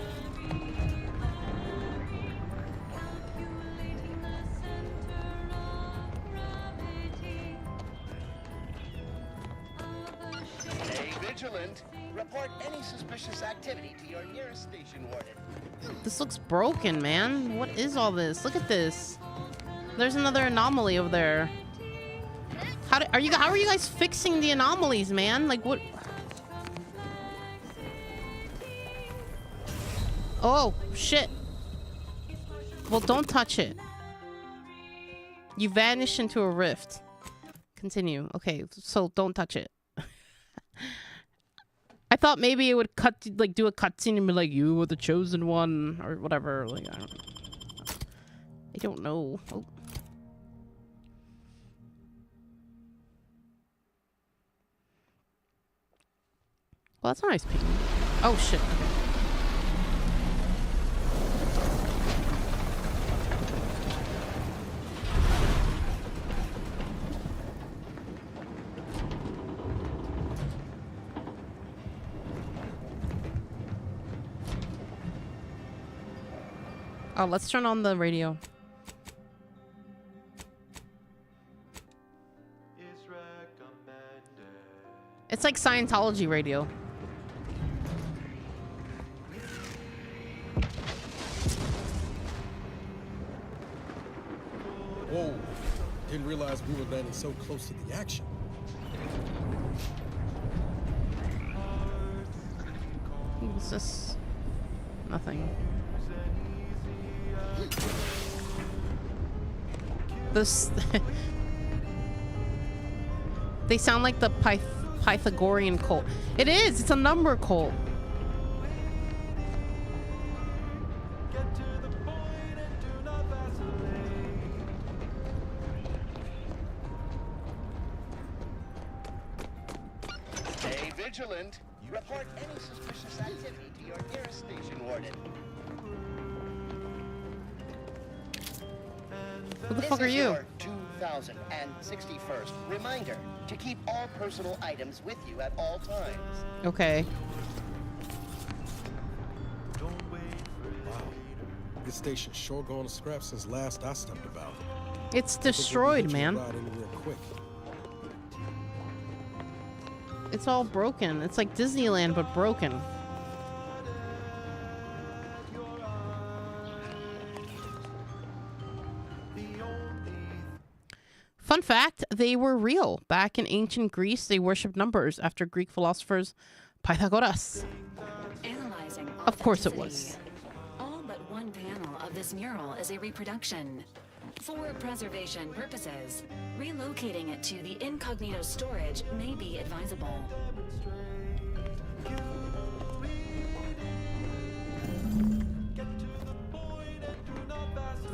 Stay vigilant. Report any suspicious activity to your nearest station warden. This looks broken, man. What is all this? Look at this. There's another anomaly over there. How are you guys fixing the anomalies, man? Like what? Oh shit. Well, don't touch it. You vanish into a rift. Continue. Okay, so don't touch it. I thought maybe it would do a cutscene and be like, you were the chosen one or whatever. Like I don't know. Oh. Well, that's a nice painting. Oh, shit. Oh, let's turn on the radio. It's like Scientology radio. Whoa, didn't realize we were landing so close to the action. What's this? Nothing. This They sound like the Pythagorean cult. It is. It's a number cult. Stay vigilant. Report any suspicious activity to your nearest station warden. Who the fuck are you? This is your 2061st reminder to keep all personal items with you at all times. Okay. Wow. This station's sure gone to scrap since last I stepped about. It's destroyed, man. Ride in real quick. It's all broken. It's like Disneyland, but broken. Fun fact, they were real. Back in ancient Greece, they worshipped numbers after Greek philosophers Pythagoras. Analyzing Of course it authenticity. was. All but one panel of this mural is a reproduction. For preservation purposes, relocating it to the incognito storage may be advisable.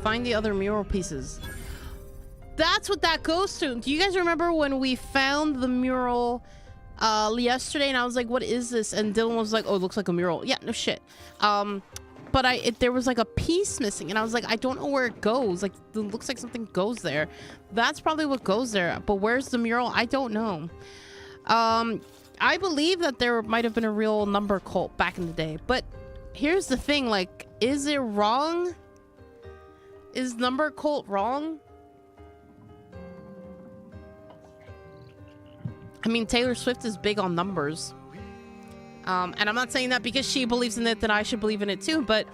Find the other mural pieces. That's what that goes to. Do you guys remember when we found the mural yesterday and I was like, what is this? And Dylan was like, oh, it looks like a mural. Yeah, no shit. But there was like a piece missing and I was like, I don't know where it goes. Like, it looks like something goes there. That's probably what goes there. But where's the mural? I don't know. I believe that there might have been a real number cult back in the day. But here's the thing, like, is it wrong? Is number cult wrong? I mean, Taylor Swift is big on numbers. And I'm not saying that because she believes in it that I should believe in it too. But,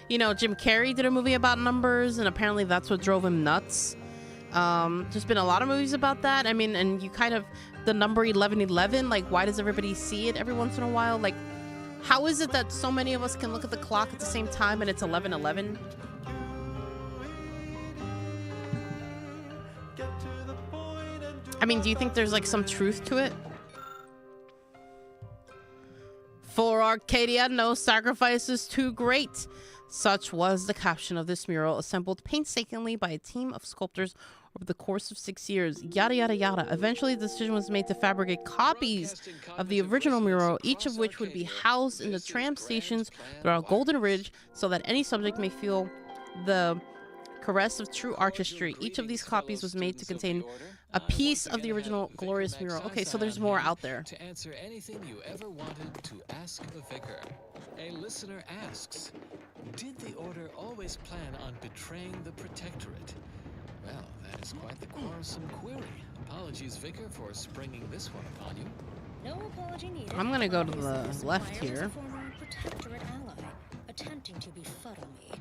you know, Jim Carrey did a movie about numbers and apparently that's what drove him nuts. There's been a lot of movies about that. I mean, and you kind of, the number 1111, like, why does everybody see it every once in a while? Like, how is it that so many of us can look at the clock at the same time and it's 1111? I mean, do you think there's like some truth to it? For Arcadia, no sacrifice is too great. Such was the caption of this mural, assembled painstakingly by a team of sculptors over the course of 6 years. Yada, yada, yada. Eventually, the decision was made to fabricate copies of the original mural, each of which would be housed in the tram stations throughout Golden Ridge so that any subject may feel the caress of true artistry. Each of these copies was made to contain a piece of the original glorious mural. Okay, so there's more out there. To answer anything you ever wanted to ask the vicar. A listener asks, did the order always plan on betraying the protectorate? Well, that is quite the quarrelsome query. Apologies, vicar, for springing this one upon you. No apology needed. I'm gonna go to the left here. Former protectorate ally, attempting to befuddle me.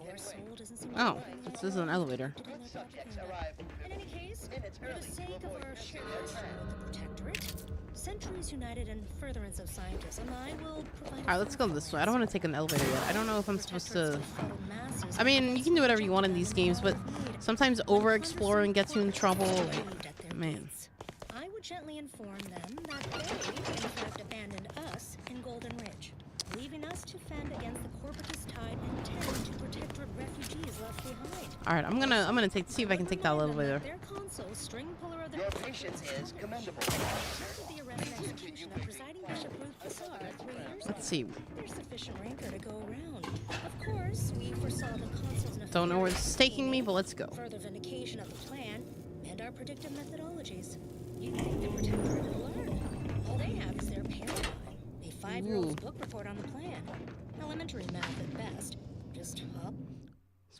Your soul doesn't seem to Oh, be this is an elevator. In any case, for the sake of our shared mission with the protectorate, Centuries United and furtherance of scientists and I will provide. Alright, let's go this way. I don't want to take an elevator yet. I don't know if I'm supposed to... I mean, you can do whatever you want in these games, but sometimes over-exploring gets you in trouble. Like, man. I would gently inform them that they, in fact, abandoned us in Golden Ridge, leaving us to fend against the corporatist tide and tend to protectorate refugees left behind. Alright, I'm gonna see if I can take that elevator. Their consul, string puller of the Your patience is commendable. the arrest and execution of presiding Bishop Ruth Cassar 3 years ago. Let's see. There's sufficient rancor to go around. Of course, we foresaw the consul's Don't know where it's taking me, but let's go. further vindication of the plan and our predictive methodologies. You'd think the protectorate would learn. All they have is their paradigm. A 5-year-old's book report on the plan. Elementary math at best. Just hop.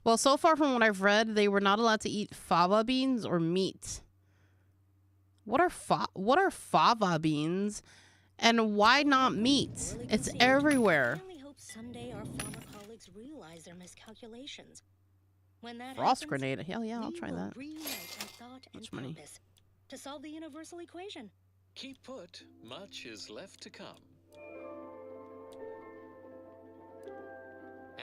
Well, so far from what I've read, they were not allowed to eat fava beans or meat. What are fava beans? And why not meat? It's everywhere. I only hope someday our former colleagues realize their miscalculations. When that Frost happens, grenade. Hell yeah, I'll we try will that. reunite in thought and Much money. purpose to solve the universal equation. Keep put, much is left to come.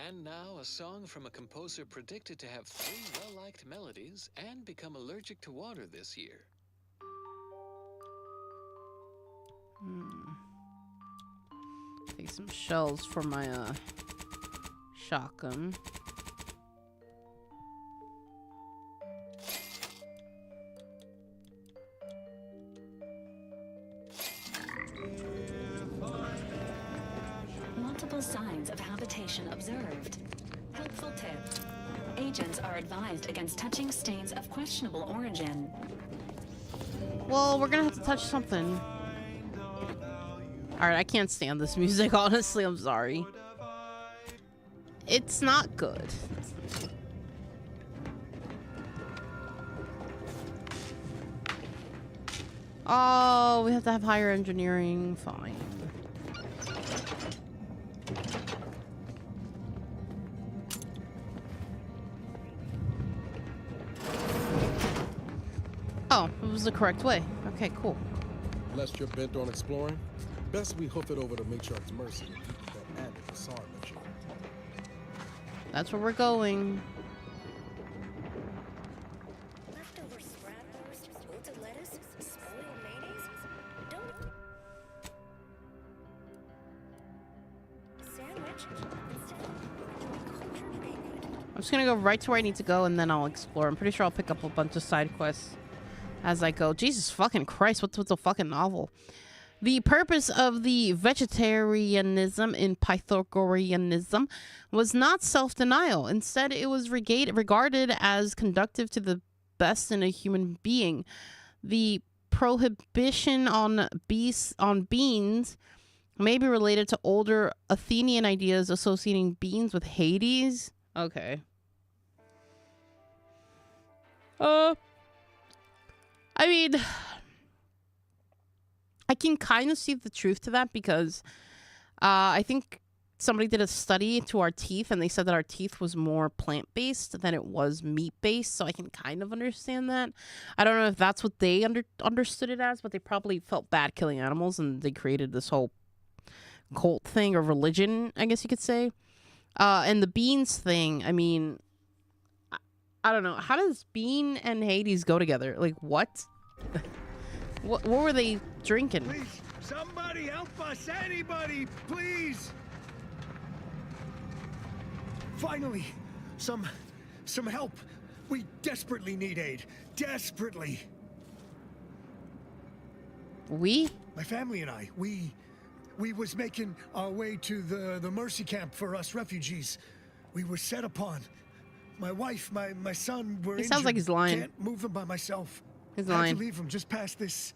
And now a song from a composer predicted to have 3 well-liked melodies and become allergic to water this year. Take some shells for my shotgun. Multiple signs of habitation observed. Helpful tip. Agents are advised against touching stains of questionable origin. Well, we're gonna have to touch something. Alright, I can't stand this music, honestly. I'm sorry. It's not good. Oh, we have to have higher engineering. Fine. Oh, it was the correct way. Okay, cool. Unless you're bent on exploring, best we hoof it over to Matriarch's Mercy and keep that added facade mature. That's where we're going. Leftover sprat wilted lettuce, spoiled mayonnaise. Don't. Sandwich instead. Cultured baked. I'm just gonna go right to where I need to go and then I'll explore. I'm pretty sure I'll pick up a bunch of side quests as I go. Jesus fucking Christ, what's a fucking novel? The purpose of the vegetarianism in Pythagoreanism was not self-denial. Instead, it was regarded as conducive to the best in a human being. The prohibition on beans may be related to older Athenian ideas associating beans with Hades. Okay. I mean, I can kind of see the truth to that because I think somebody did a study to our teeth and they said that our teeth was more plant-based than it was meat-based, so I can kind of understand that. I don't know if that's what they understood it as, but they probably felt bad killing animals and they created this whole cult thing or religion, I guess you could say. And the beans thing, I mean, I don't know. How does bean and Hades go together? Like, what? What were they drinking? Please, somebody help us! Anybody, please! Finally, some help. We desperately need aid. Desperately. We? My family and I, we was making our way to the Mercy camp for us refugees. We were set upon. My wife, my son were injured. He sounds like he's lying. Can't move them by myself. He's I had lying. to leave them just past this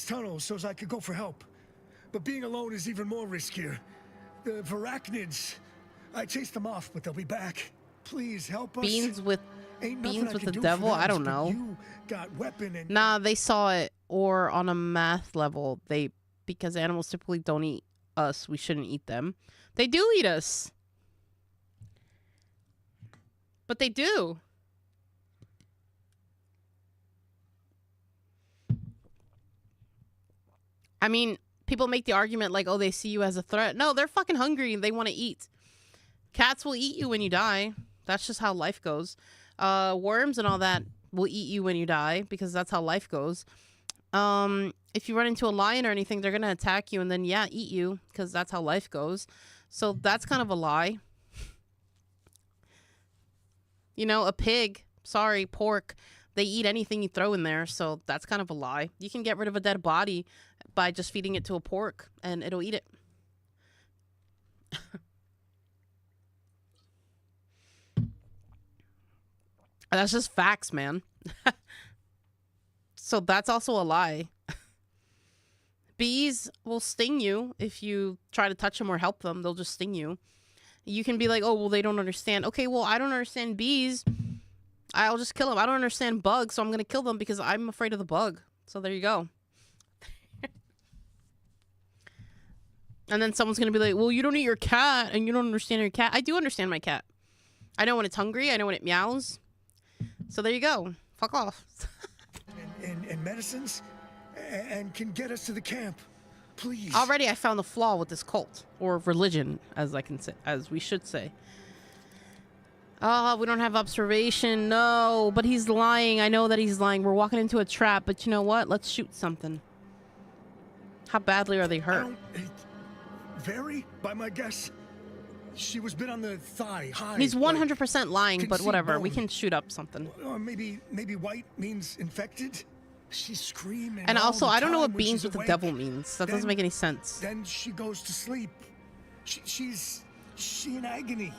tunnel so as I could go for help. But being alone is even more riskier. The Varachnids, I chased them off, but they'll be back. Please help us. Beans with Ain't nothing I the can do devil? for them, I don't but know. You got weapon and Nah, they saw it, or on a math level, because animals typically don't eat us, we shouldn't eat them. They do eat us. But they do. I mean, people make the argument like, oh, they see you as a threat. No, they're fucking hungry and they want to eat. Cats will eat you when you die. That's just how life goes. Worms and all that will eat you when you die because that's how life goes. If you run into a lion or anything, they're going to attack you and then, yeah, eat you because that's how life goes. So that's kind of a lie. You know, a pig, sorry, pork, they eat anything you throw in there. So that's kind of a lie. You can get rid of a dead body by just feeding it to a pork and it'll eat it. That's just facts, man. So that's also a lie. Bees will sting you if you try to touch them or help them. They'll just sting you. You can be like, oh, well, they don't understand. Okay, well, I don't understand bees. I'll just kill them. I don't understand bugs, so I'm going to kill them because I'm afraid of the bug. So there you go. And then someone's going to be like, well, you don't eat your cat and you don't understand your cat. I do understand my cat. I know when it's hungry. I know when it meows. So there you go. Fuck off. and medicines and can get us to the camp. Please. Already I found the flaw with this cult or religion, as I can say, as we should say. Oh, we don't have observation. No, but he's lying. I know that he's lying. We're walking into a trap, but you know what? Let's shoot something. How badly are they hurt? vary by my guess. She was bit on the thigh, high. He's like 100% lying, but conceived whatever. We bone. can shoot up something. Or maybe white means infected. She's screaming. And all also, the I don't know time what when beans she's with the awake. devil means. That doesn't Then- make any sense. Then she goes to sleep. She's in agony.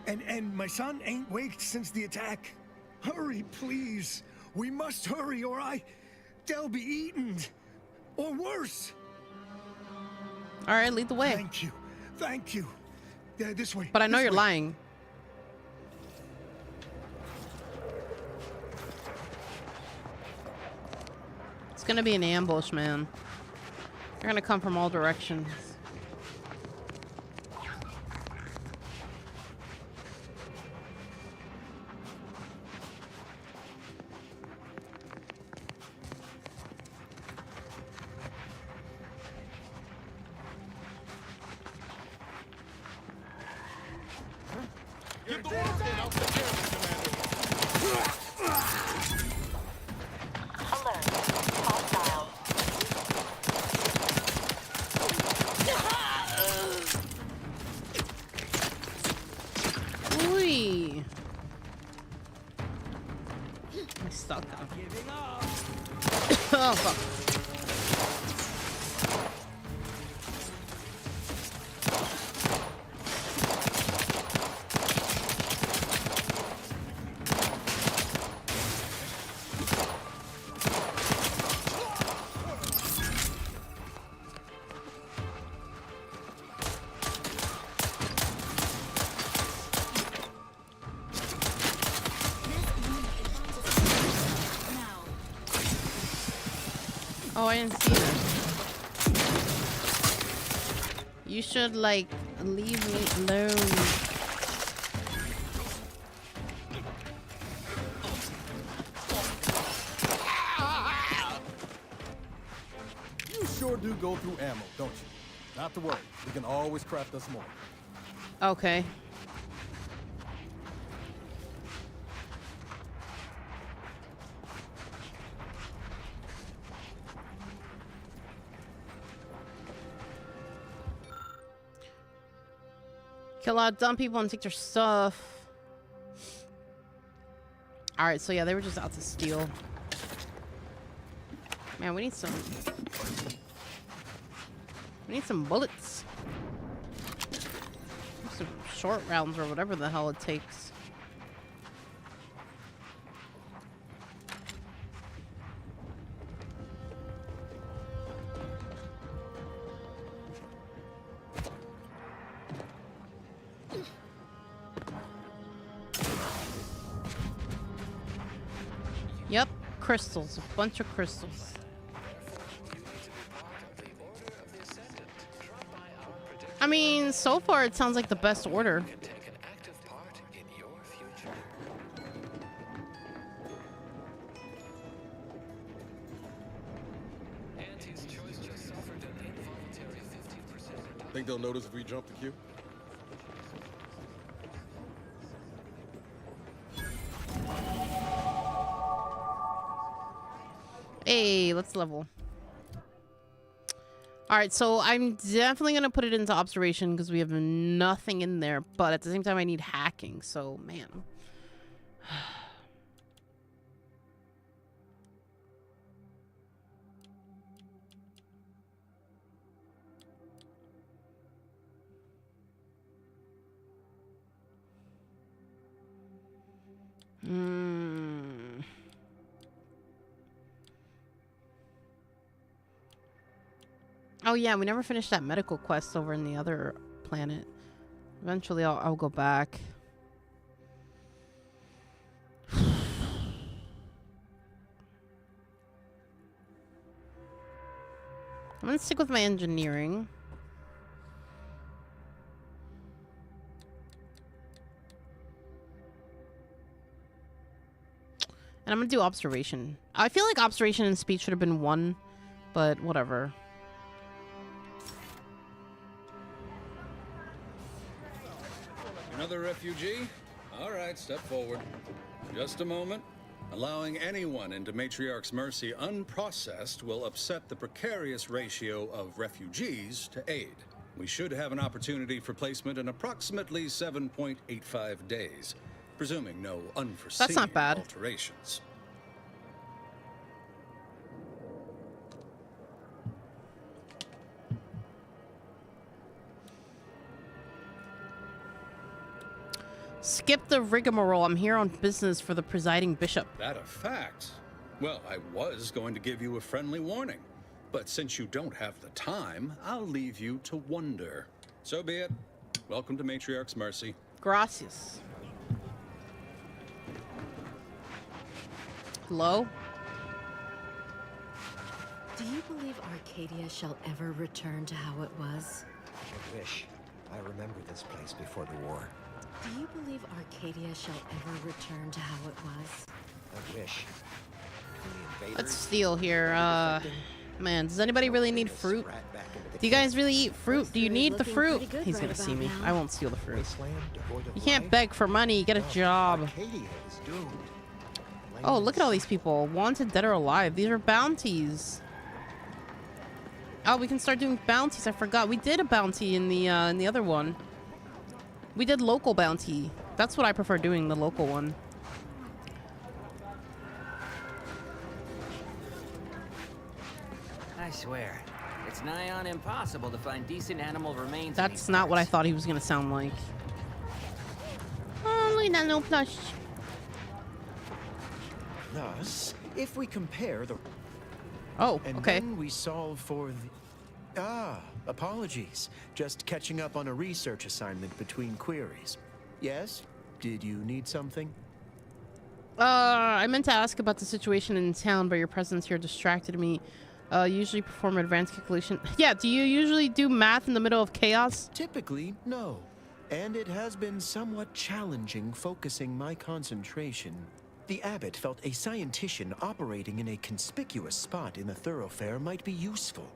And my son ain't waked since the attack. Hurry, please. We must hurry, or they'll be eaten. Or worse. All right, lead the way. Thank you. Thank you. Yeah, this way. But I know this you're way. lying. It's gonna be an ambush, man. They're gonna come from all directions. Get the work in. I'll take care of it, Commander. Alert. Hostile. Ooh. I stuck. Oh fuck. Now, Oh, I didn't see that. You should, like, leave me alone. You sure do go through ammo, don't you? Not to worry. We can always craft us more. Okay. Kill a lot of dumb people and take their stuff. Alright, so yeah, they were just out to steal. Man, we need some... We need some bullets. Some short rounds or whatever the hell it takes. Yep, crystals. A bunch of crystals. I mean, so far it sounds like the best order. Think they'll notice if we jump the queue? Hey, let's level. Alright, so I'm definitely going to put it into observation because we have nothing in there. But at the same time, I need hacking. So, man. Oh yeah, we never finished that medical quest over in the other planet. Eventually I'll go back. I'm gonna stick with my engineering. And I'm gonna do observation. I feel like observation and speed should have been one, but whatever. Another refugee? All right, step forward. Just a moment. Allowing anyone into Matriarch's mercy unprocessed will upset the precarious ratio of refugees to aid. We should have an opportunity for placement in approximately 7.85 days, presuming no unforeseen That's not bad. alterations. Skip the rigmarole. I'm here on business for the presiding bishop. That a fact? Well, I was going to give you a friendly warning, but since you don't have the time, I'll leave you to wonder. So be it. Welcome to Matriarch's Mercy. Gracias. Hello? Do you believe Arcadia shall ever return to how it was? I wish. I remember this place before the war. Do you believe Arcadia shall ever return to how it was? I wish. Let's steal here. Man, does anybody really need fruit? Do you guys really eat fruit? Do you need the fruit? He's gonna see me. I won't steal the fruit. You can't beg for money. You get a job. Oh, look at all these people. Wanted, dead or alive. These are bounties. Oh, we can start doing bounties. I forgot. We did a bounty in the other one. We did local bounty. That's what I prefer doing, the local one. I swear, it's nigh on impossible to find decent animal remains. That's not what I thought he was gonna sound like. Oh, look at that little plush. Thus, if we compare the... Oh, and okay. then we solve for the... apologies. Just catching up on a research assignment between queries. Yes? Did you need something? I meant to ask about the situation in town, but your presence here distracted me. Usually perform advanced calculation. Yeah, do you usually do math in the middle of chaos? Typically, no. And it has been somewhat challenging focusing my concentration. The abbot felt a scientician operating in a conspicuous spot in the thoroughfare might be useful.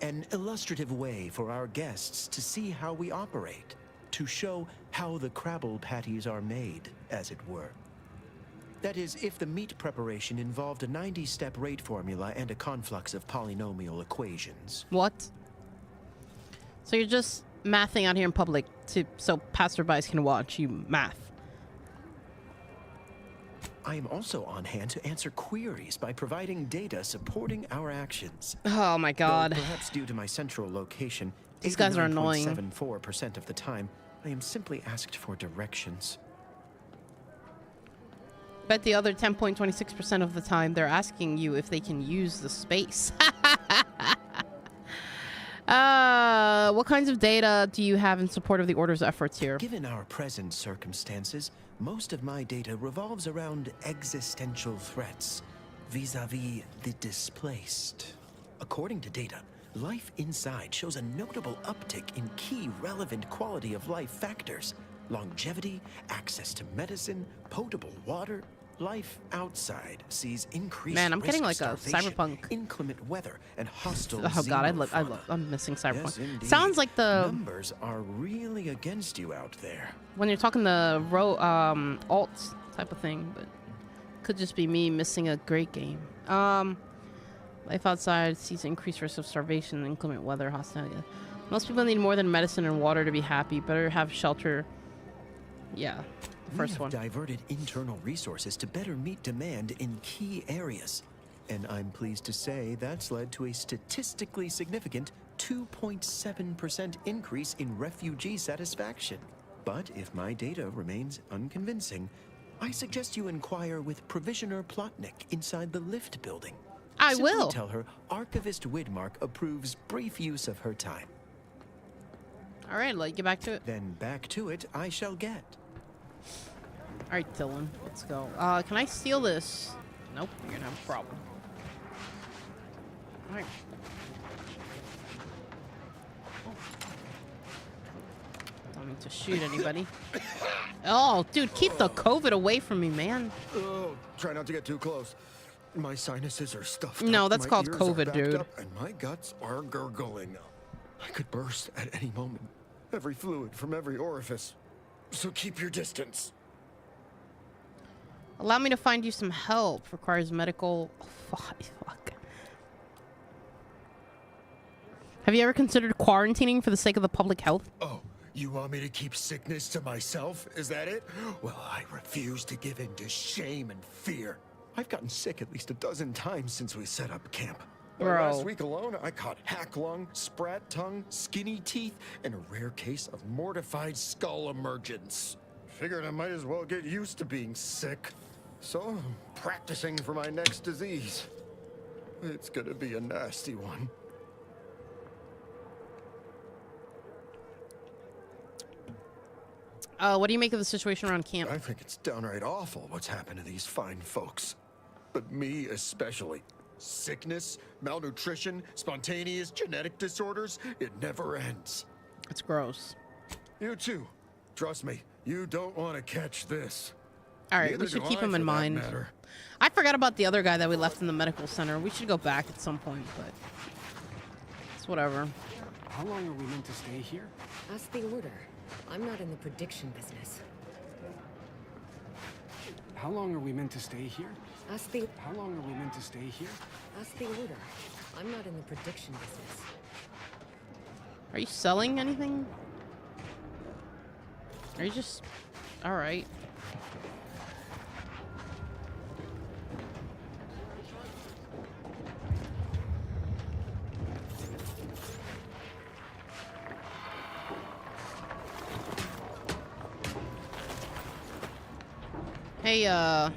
An illustrative way for our guests to see how we operate. To show how the Crabble patties are made, as it were. That is, if the meat preparation involved a 90-step rate formula and a conflux of polynomial equations. What? So you're just mathing out here in public so passerbys can watch you math? I am also on hand to answer queries by providing data supporting our actions. Oh my god. Though perhaps due to my central location, these guys are annoying. 74% of the time, I am simply asked for directions. Bet the other 10.26% of the time they're asking you if they can use the space. What kinds of data do you have in support of the Order's efforts here? Given our present circumstances, most of my data revolves around existential threats vis-a-vis the displaced. According to data, life inside shows a notable uptick in key relevant quality of life factors. Longevity, access to medicine, potable water. Life outside sees increased Man, I'm getting risk like a starvation, cyberpunk. inclement weather, and hostile Oh god, I'm missing cyberpunk. Sounds like the numbers are really against you out there. when you're talking the alt type of thing, but could just be me missing a great game. Life outside sees increased risk of starvation, inclement weather, hostility. Most people need more than medicine and water to be happy. Better have shelter. Yeah, the first one. We have diverted internal resources to better meet demand in key areas. And I'm pleased to say that's led to a statistically significant 2.7% increase in refugee satisfaction. But if my data remains unconvincing, I suggest you inquire with Provisioner Plotnik inside the lift building. I Simply will. tell her Archivist Widmark approves brief use of her time. All right, let you get back to it. Then back to it I shall get. All right, Dylan, let's go. Can I steal this? Nope, you're gonna have a problem. All right. Don't need to shoot anybody. Oh, dude, keep the COVID away from me, man. Oh, try not to get too close. My sinuses are stuffed No, up, that's my called ears COVID, are backed dude. up, and my guts are gurgling. I could burst at any moment. Every fluid from every orifice. So keep your distance. Allow me to find you some help. Requires medical. Oh, fuck. Have you ever considered quarantining for the sake of the public health? Oh, you want me to keep sickness to myself? Is that it? Well, I refuse to give in to shame and fear. I've gotten sick at least a dozen times since we set up camp. Last week alone, I caught hack lung, sprat tongue, skinny teeth, and a rare case of mortified skull emergence. Figured I might as well get used to being sick. So I'm practicing for my next disease. It's gonna be a nasty one. What do you make of the situation around camp? I think it's downright awful what's happened to these fine folks. But me especially. Sickness, malnutrition, spontaneous genetic disorders, it never ends. It's gross. You too. Trust me, you don't want to catch this. All right, we should keep him in mind. I forgot about the other guy that we left in the medical center. We should go back at some point, but it's whatever. How long are we meant to stay here? Ask the order. I'm not in the prediction business. How long are we meant to stay here? Ask the... How long are we meant to stay here? Ask the order. I'm not in the prediction business. Are you selling anything? Are you just... Alright. Hey,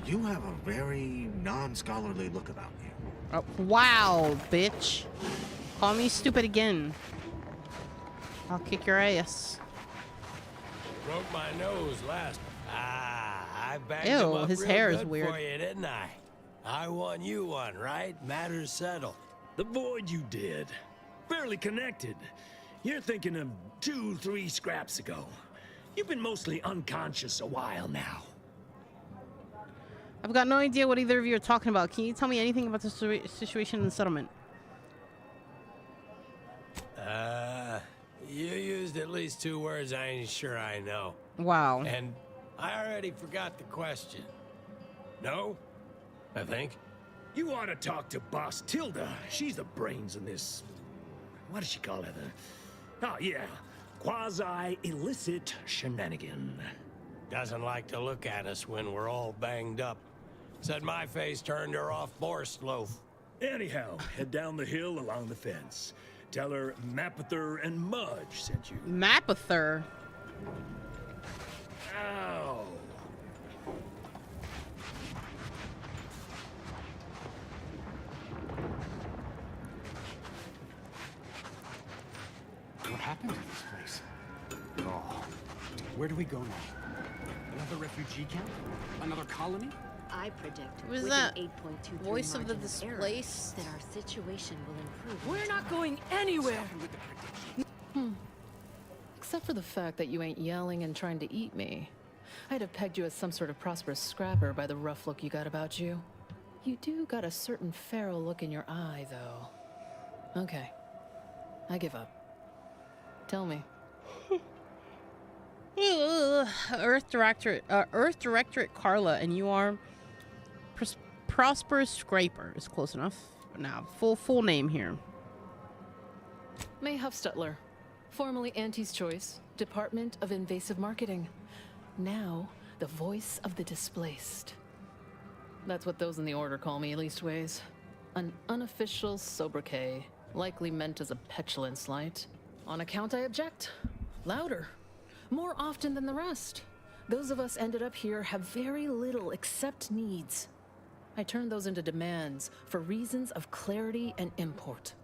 You have a very non-scholarly look about you. oh, wow, bitch. Call me stupid again. I'll kick your ass. Broke my nose last. I bagged Ew, him up his real hair is good weird. for you, didn't I? I won you one, right? Matters settled. The void you did. Barely connected. You're thinking of 2-3 scraps ago. You've been mostly unconscious a while now. I've got no idea what either of you are talking about. Can you tell me anything about the situation in the settlement? You used at least 2 words I ain't sure I know. Wow. And I already forgot the question. No? I think. You ought to talk to Boss Tilda. She's the brains in this... What does she call it? Oh, yeah. Quasi-illicit shenanigan. Doesn't like to look at us when we're all banged up. Said my face turned her off Borscht loaf. Anyhow, head down the hill along the fence. Tell her Mapother and Mudge sent you. Mapother? Ow. What happened to this place? Oh, where do we go now? Another refugee camp? Another colony? I predict Was with that an 8.23 voice of the margin of error displaced? that our situation will improve. We're not going anywhere. Except for the fact that you ain't yelling and trying to eat me. I'd have pegged you as some sort of prosperous scrapper by the rough look you got about you. You do got a certain feral look in your eye, though. Okay. I give up. Tell me. Earth Directorate Carla, and you are Prosperous Scraper is close enough. Now, full name here. May Huffstutler, formerly Auntie's Choice, Department of Invasive Marketing. Now, the voice of the displaced. That's what those in the order call me, leastways. An unofficial sobriquet, likely meant as a petulant slight. On account I object. Louder. More often than the rest. Those of us ended up here have very little except needs. I turn those into demands for reasons of clarity and import.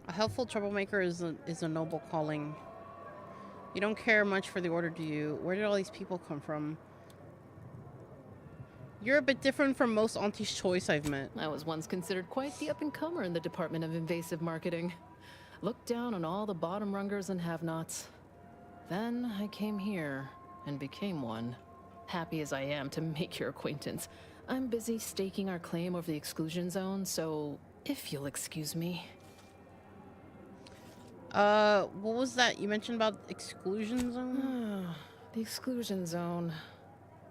A helpful troublemaker is a noble calling. You don't care much for the order, do you? Where did all these people come from? You're a bit different from most Auntie's Choice I've met. I was once considered quite the up-and-comer in the Department of Invasive Marketing. Looked down on all the bottom rungers and have-nots. Then I came here and became one. Happy as I am to make your acquaintance, I'm busy staking our claim over the exclusion zone, so if you'll excuse me. What was that you mentioned about exclusion zone? The exclusion zone.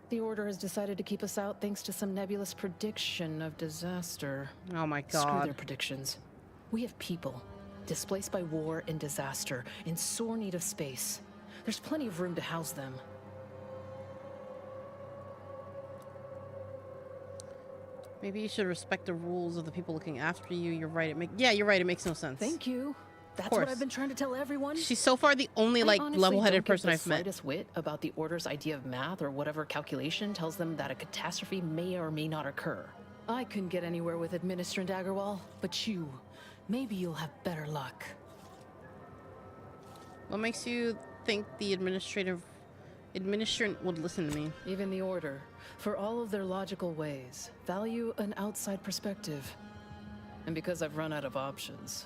The Order has decided to keep us out thanks to some nebulous prediction of disaster. Oh my Screw god. their predictions. We have people. displaced by war and disaster, in sore need of space. There's plenty of room to house them. Maybe you should respect the rules of the people looking after you. You're right. You're right. It makes no sense. Thank you. That's what I've been trying to tell everyone. She's so far the only like level-headed person I've met. I honestly don't give the slightest whit about the Order's idea of math or whatever calculation tells them that a catastrophe may or may not occur. I couldn't get anywhere with Administrant Agarwal, but you, maybe you'll have better luck. What makes you think the administrator would listen to me? Even the Order, for all of their logical ways, value an outside perspective. And because I've run out of options.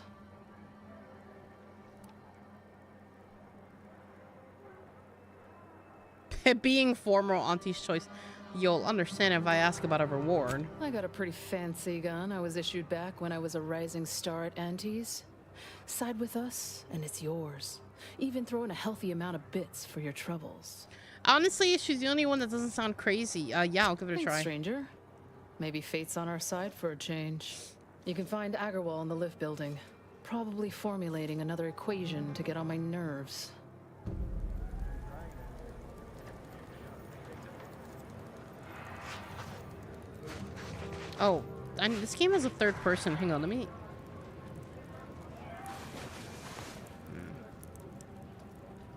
Being former Auntie's choice, you'll understand if I ask about a reward. I got a pretty fancy gun I was issued back when I was a rising star at Auntie's. Side with us, and it's yours. Even throw in a healthy amount of bits for your troubles. Honestly, she's the only one that doesn't sound crazy. Yeah, I'll give it a Thanks, try. stranger. Maybe fate's on our side for a change. You can find Agarwal in the lift building. Probably formulating another equation to get on my nerves. Oh, this game has a third person. Hang on, let me...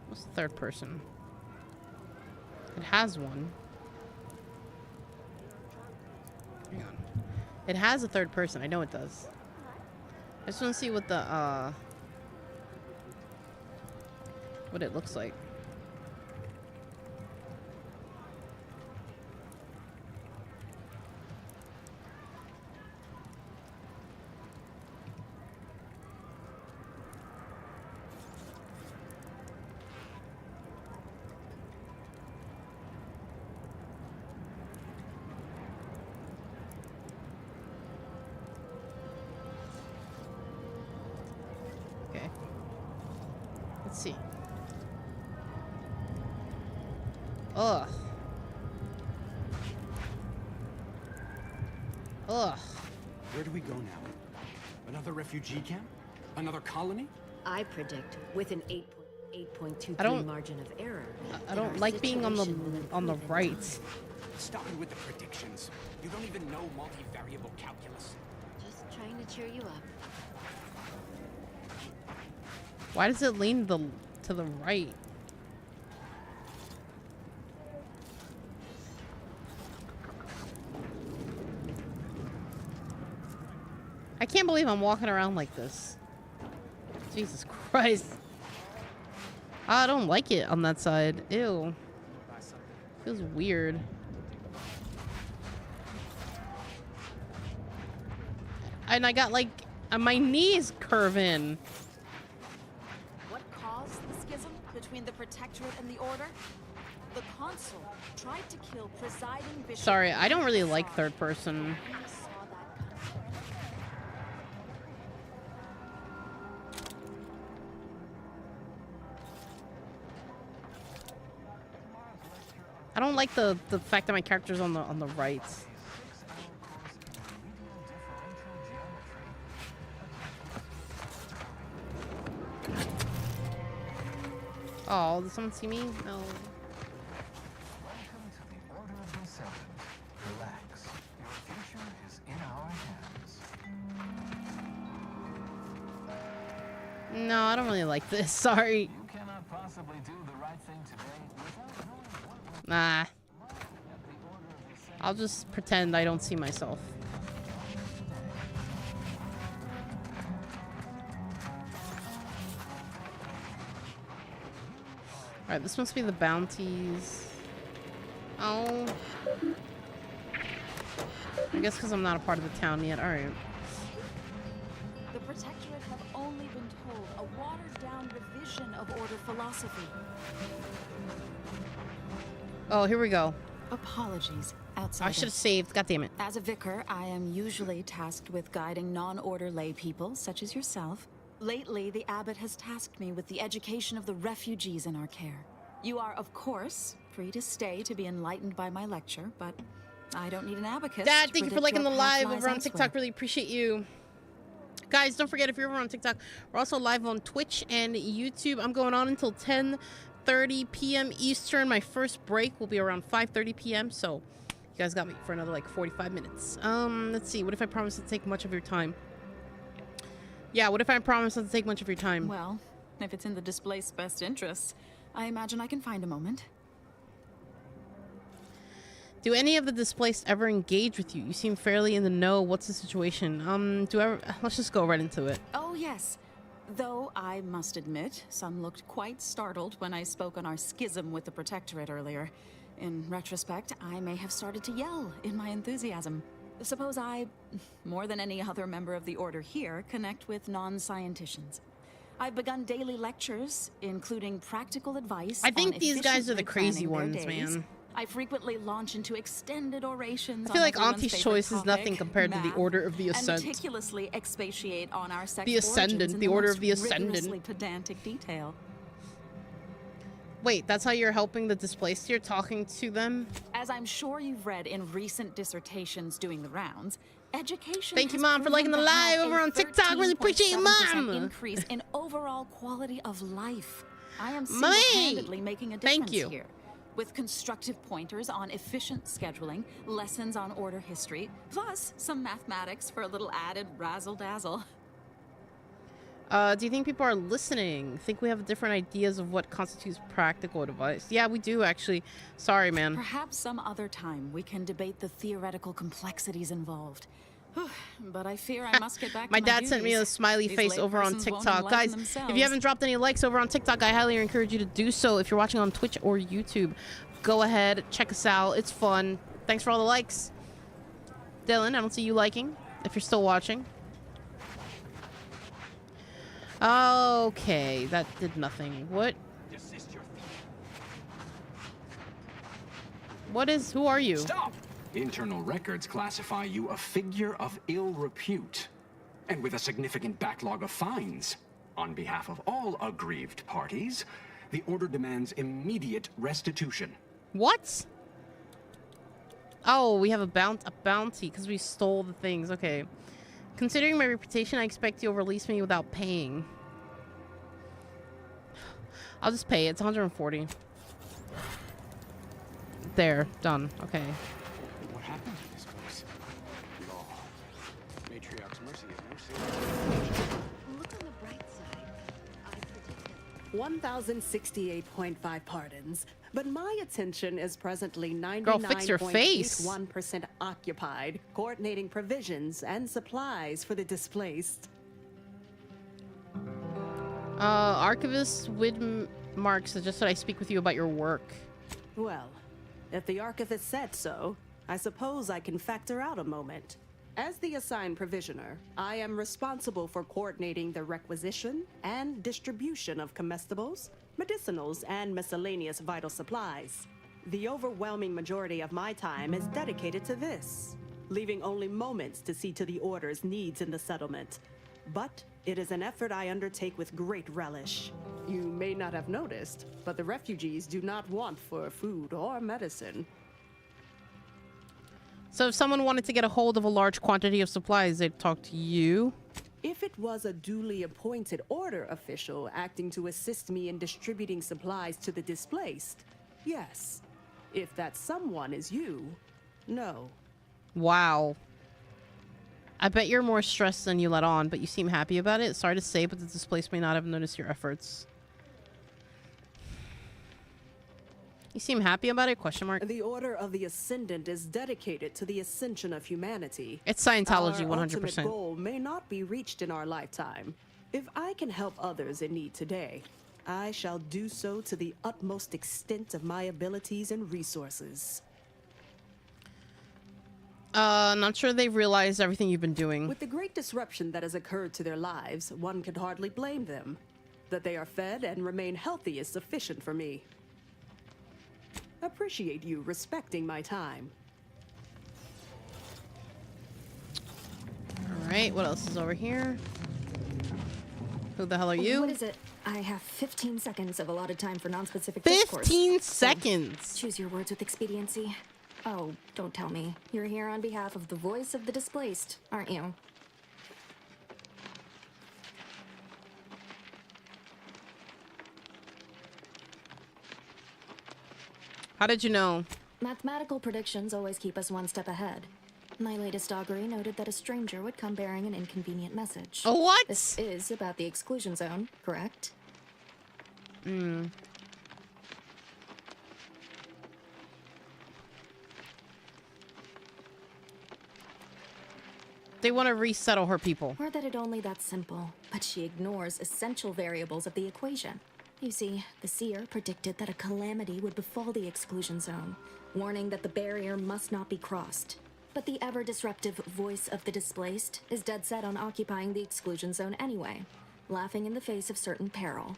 What's the third person? It has one. Hang on. It has a third person. I know it does. I just want to see what the, what it looks like. Let's see. Ugh. Ugh. Where do we go now? Another refugee camp? Another colony? I predict with an 8.23 I don't- margin of error. I don't like being on the right. Stop it with the predictions. You don't even know multivariable calculus. Just trying to cheer you up. Why does it lean to the right? I can't believe I'm walking around like this. Jesus Christ. I don't like it on that side. Ew. Feels weird. And I got like my knees curve in. What caused the schism between the Protectorate and the Order? The Consul tried to kill presiding bishop. Sorry, I don't really like third person. I don't like the fact that my character's on the right. Oh, does someone see me? No. No, I don't really like this. Sorry. Nah. I'll just pretend I don't see myself. Alright, this must be the bounties. Oh. I guess because I'm not a part of the town yet. Alright. The Protectorate have only been told a watered-down revision of Order philosophy. Oh, here we go. Apologies, outside. I should have saved. God damn it. As a vicar, I am usually tasked with guiding non-order lay people, such as yourself. Lately, the abbot has tasked me with the education of the refugees in our care. You are, of course, free to stay to be enlightened by my lecture, but I don't need an abacus. Dad, to thank you for predict liking the what path live lies over on elsewhere. TikTok. Really appreciate you. Guys, don't forget, if you're over on TikTok, we're also live on Twitch and YouTube. I'm going on until 10:30 p.m. Eastern. My first break will be around 5:30 p.m. So you guys got me for another like 45 minutes. Let's see. What if I promise to take much of your time? Yeah, what if I promise not to take much of your time? Well, if it's in the displaced's best interests, I imagine I can find a moment. Do any of the displaced ever engage with you? You seem fairly in the know. What's the situation? Let's just go right into it. Oh, yes. Though I must admit, some looked quite startled when I spoke on our schism with the Protectorate earlier. In retrospect, I may have started to yell in my enthusiasm. Suppose I, more than any other member of the Order here, connect with non-scienticians. I've begun daily lectures, including practical advice. I think these guys are the crazy planning ones, their days. man. I frequently launch into extended orations. I feel on like everyone's Auntie's favorite choice is nothing topic, compared to the math, Order of the and Ascent. meticulously expatiate on our sex The Ascendant, origins in the Order most of the Ascendant. rigorously pedantic detail. Wait, that's how you're helping the displaced here, talking to them? As I'm sure you've read in recent dissertations doing the rounds, education. Thank you, has Mom, for liking proven the to have live over a on TikTok. Really appreciate you, 13.7% Mom. Increase in overall quality of life. I am Mommy! single-handedly making a difference Thank you. here. With constructive pointers on efficient scheduling, lessons on order history, plus some mathematics for a little added razzle-dazzle. Do you think people are listening? Think we have different ideas of what constitutes practical advice? Yeah, we do, actually. Sorry, man. Perhaps some other time we can debate the theoretical complexities involved. But I fear I must get back My to dad sent me a duties. smiley These face over on laypersons won't TikTok. enlighten Guys, if themselves. you haven't dropped any likes over on TikTok, I highly encourage you to do so. If you're watching on Twitch or YouTube, go ahead, check us out. It's fun. Thanks for all the likes. Dylan, I don't see you liking, if you're still watching. Okay, that did nothing. What? Who are you? Stop! Internal records classify you a figure of ill repute, and with a significant backlog of fines. On behalf of all aggrieved parties, the Order demands immediate restitution. What? Oh, we have a bounty because we stole the things. Okay. Considering my reputation, I expect you'll release me without paying. I'll just pay. It's 140. There. Done. Okay. What happened to this place? Law. Matriarch's mercy is no Look on the bright side. I predicted 1,068.5 pardons, but my attention is presently Girl, fix your face. 99.81% occupied, coordinating provisions and supplies for the displaced. Archivist Widmark suggested I speak with you about your work. Well, if the archivist said so, I suppose I can factor out a moment. As the assigned provisioner, I am responsible for coordinating the requisition and distribution of comestibles, medicinals, and miscellaneous vital supplies. The overwhelming majority of my time is dedicated to this, leaving only moments to see to the Order's needs in the settlement. But it is an effort I undertake with great relish. You may not have noticed, but the refugees do not want for food or medicine. So if someone wanted to get a hold of a large quantity of supplies, they'd talk to you? If it was a duly appointed Order official acting to assist me in distributing supplies to the displaced, yes. If that someone is you, no. Wow. I bet you're more stressed than you let on, but you seem happy about it. Sorry to say, but the displaced may not have noticed your efforts. You seem happy about it? Question mark. The Order of the Ascendant is dedicated to the ascension of humanity. It's Scientology, Our 100%. ultimate goal may not be reached in our lifetime. If I can help others in need today, I shall do so to the utmost extent of my abilities and resources. Not sure they've realized everything you've been doing. With the great disruption that has occurred to their lives, one can hardly blame them. That they are fed and remain healthy is sufficient for me. Appreciate you respecting my time. Alright, what else is over here? Who the hell are you? What is it? I have 15 seconds of allotted time for non-specific 15 seconds! Choose your words with expediency. Oh, don't tell me. You're here on behalf of the voice of the displaced, aren't you? How did you know? Mathematical predictions always keep us one step ahead. My latest augury noted that a stranger would come bearing an inconvenient message. Oh, what? This is about the exclusion zone, correct? They want to resettle her people. Or that it only that simple, but she ignores essential variables of the equation. You see, the seer predicted that a calamity would befall the exclusion zone, warning that the barrier must not be crossed. But the ever-disruptive voice of the displaced is dead set on occupying the exclusion zone anyway, laughing in the face of certain peril.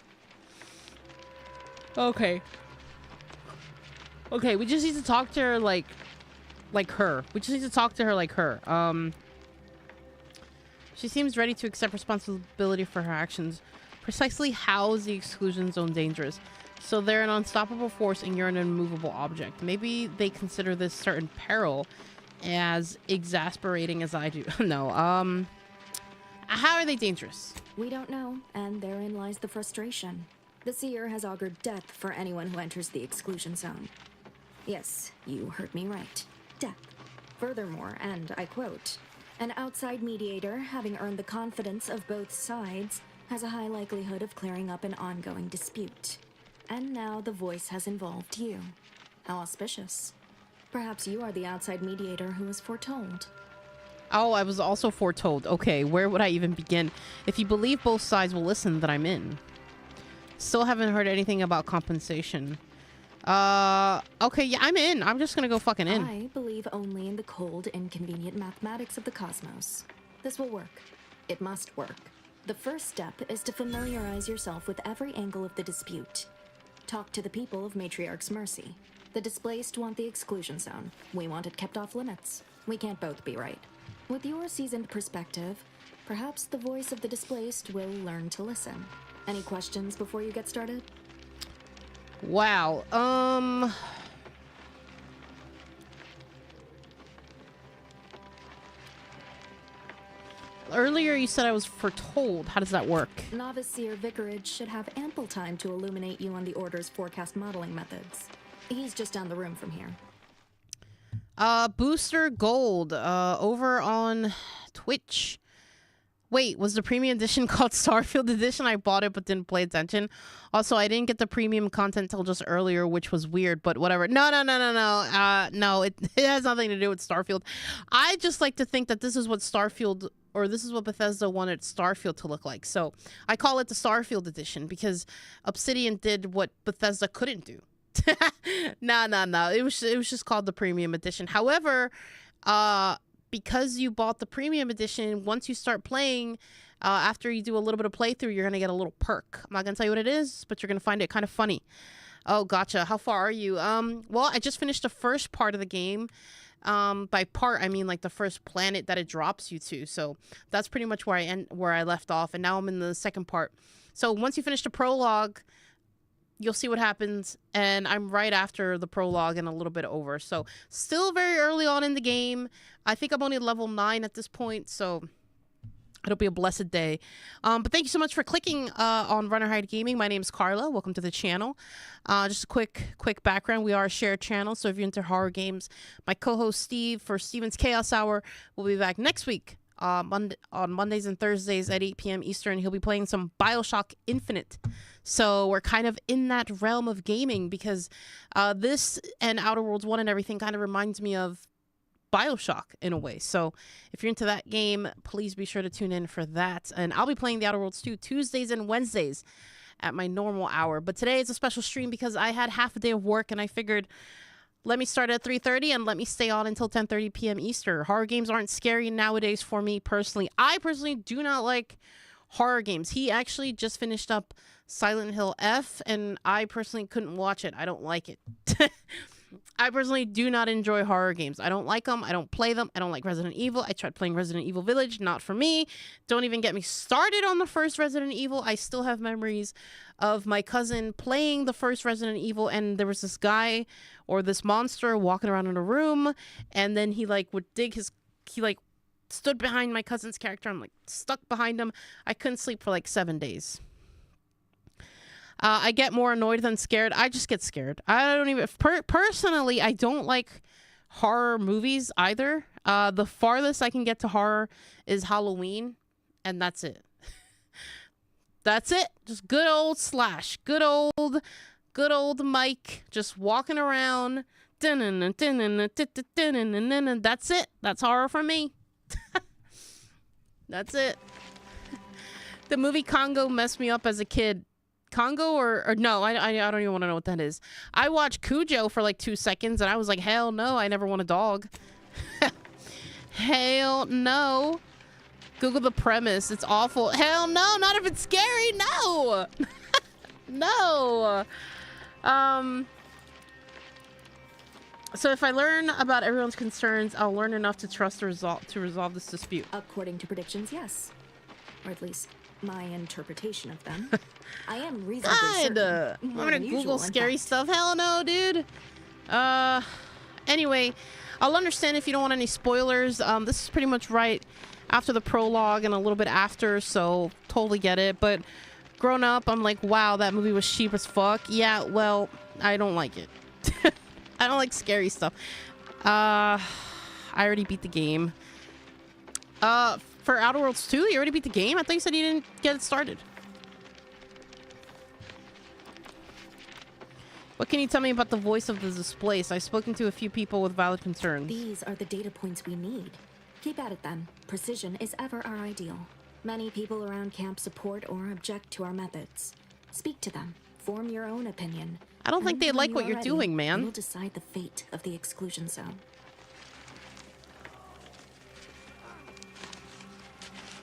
Okay. Okay, we just need to talk to her like her. We just need to talk to her like her. She seems ready to accept responsibility for her actions. Precisely how is the exclusion zone dangerous? So they're an unstoppable force and you're an immovable object. Maybe they consider this certain peril as exasperating as I do. No, how are they dangerous? We don't know, and therein lies the frustration. The seer has augured death for anyone who enters the exclusion zone. Yes, you heard me right. Death. Furthermore, and I quote, an outside mediator, having earned the confidence of both sides, has a high likelihood of clearing up an ongoing dispute. And now the voice has involved you. How auspicious. Perhaps you are the outside mediator who was foretold. Oh, I was also foretold. Okay, where would I even begin? If you believe both sides will listen, then I'm in. Still haven't heard anything about compensation. Okay, yeah, I'm in. I'm just gonna go fucking in. I believe only in the cold, inconvenient mathematics of the cosmos. This will work. It must work. The first step is to familiarize yourself with every angle of the dispute. Talk to the people of Matriarch's Mercy. The displaced want the exclusion zone. We want it kept off limits. We can't both be right. With your seasoned perspective, perhaps the voice of the displaced will learn to listen. Any questions before you get started? Wow. Earlier you said I was foretold. How does that work? Novice Seer Vicarage should have ample time to illuminate you on the Order's forecast modeling methods. He's just down the room from here. Booster Gold, over on Twitch. Wait, was the premium edition called Starfield Edition? I bought it but didn't pay attention. Also, I didn't get the premium content till just earlier, which was weird, but whatever. No. No, it has nothing to do with Starfield. I just like to think that this is what Starfield, or this is what Bethesda wanted Starfield to look like. So I call it the Starfield Edition because Obsidian did what Bethesda couldn't do. No. It was just called the premium edition. However, because you bought the premium edition, once you start playing, after you do a little bit of playthrough, you're going to get a little perk. I'm not going to tell you what it is, but you're going to find it kind of funny. Oh, gotcha. How far are you? Well, I just finished the first part of the game. By part, I mean like the first planet that it drops you to. So that's pretty much where I left off. And now I'm in the second part. So once you finish the prologue, you'll see what happens, and I'm right after the prologue and a little bit over. So still very early on in the game. I think I'm only level 9 at this point, so it'll be a blessed day. But thank you so much for clicking on Runner Hide Gaming. My name's Carla. Welcome to the channel. Just a quick background. We are a shared channel, so if you're into horror games, my co-host Steve for Steven's Chaos Hour will be back next week. On Mondays and Thursdays at 8 p.m. Eastern. He'll be playing some BioShock Infinite. So we're kind of in that realm of gaming because this and Outer Worlds 1 and everything kind of reminds me of BioShock in a way. So if you're into that game, please be sure to tune in for that. And I'll be playing the Outer Worlds 2 Tuesdays and Wednesdays at my normal hour. But today is a special stream because I had half a day of work and I figured, let me start at 3:30 and let me stay on until 10:30 p.m. Eastern. Horror games aren't scary nowadays for me personally. I personally do not like horror games. He actually just finished up Silent Hill F, and I personally couldn't watch it. I don't like it. I personally do not enjoy horror games. I don't like them. I don't play them. I don't like Resident Evil. I tried playing Resident Evil Village. Not for me. Don't even get me started on the first Resident Evil. I still have memories of my cousin playing the first Resident Evil, and there was this guy or this monster walking around in a room, and then he would dig his... He stood behind my cousin's character. I'm stuck behind him. I couldn't sleep for 7 days. I get more annoyed than scared. I just get scared. I don't even... personally, I don't like horror movies either. The farthest I can get to horror is Halloween, and that's it. That's it. Just good old Slash. Good old Mike just walking around. That's it. That's horror for me. That's it. The movie Congo messed me up as a kid. Congo or no, I don't even want to know what that is. I watched Cujo for like 2 seconds and I was like, hell no, I never want a dog. Hell no. Google the premise. It's awful. Hell no, not if it's scary. No. No. So if I learn about everyone's concerns, I'll learn enough to trust to resolve this dispute. According to predictions, yes. Or at least my interpretation of them. I am reasonably certain. I'm gonna Google scary stuff. Hell no, dude. Anyway, I'll understand if you don't want any spoilers. This is pretty much right after the prologue and a little bit after, so totally get it. But grown up, I'm like, wow, that movie was cheap as fuck. Yeah, well, I don't like it. I don't like scary stuff. I already beat the game. For Outer Worlds 2, you already beat the game? I thought you said you didn't get it started. What can you tell me about the voice of the displaced? I've spoken to a few people with valid concerns. These are the data points we need. Keep at it then. Precision is ever our ideal. Many people around camp support or object to our methods. Speak to them. Form your own opinion. I don't think they like what you're doing, man. You'll decide the fate of the exclusion zone.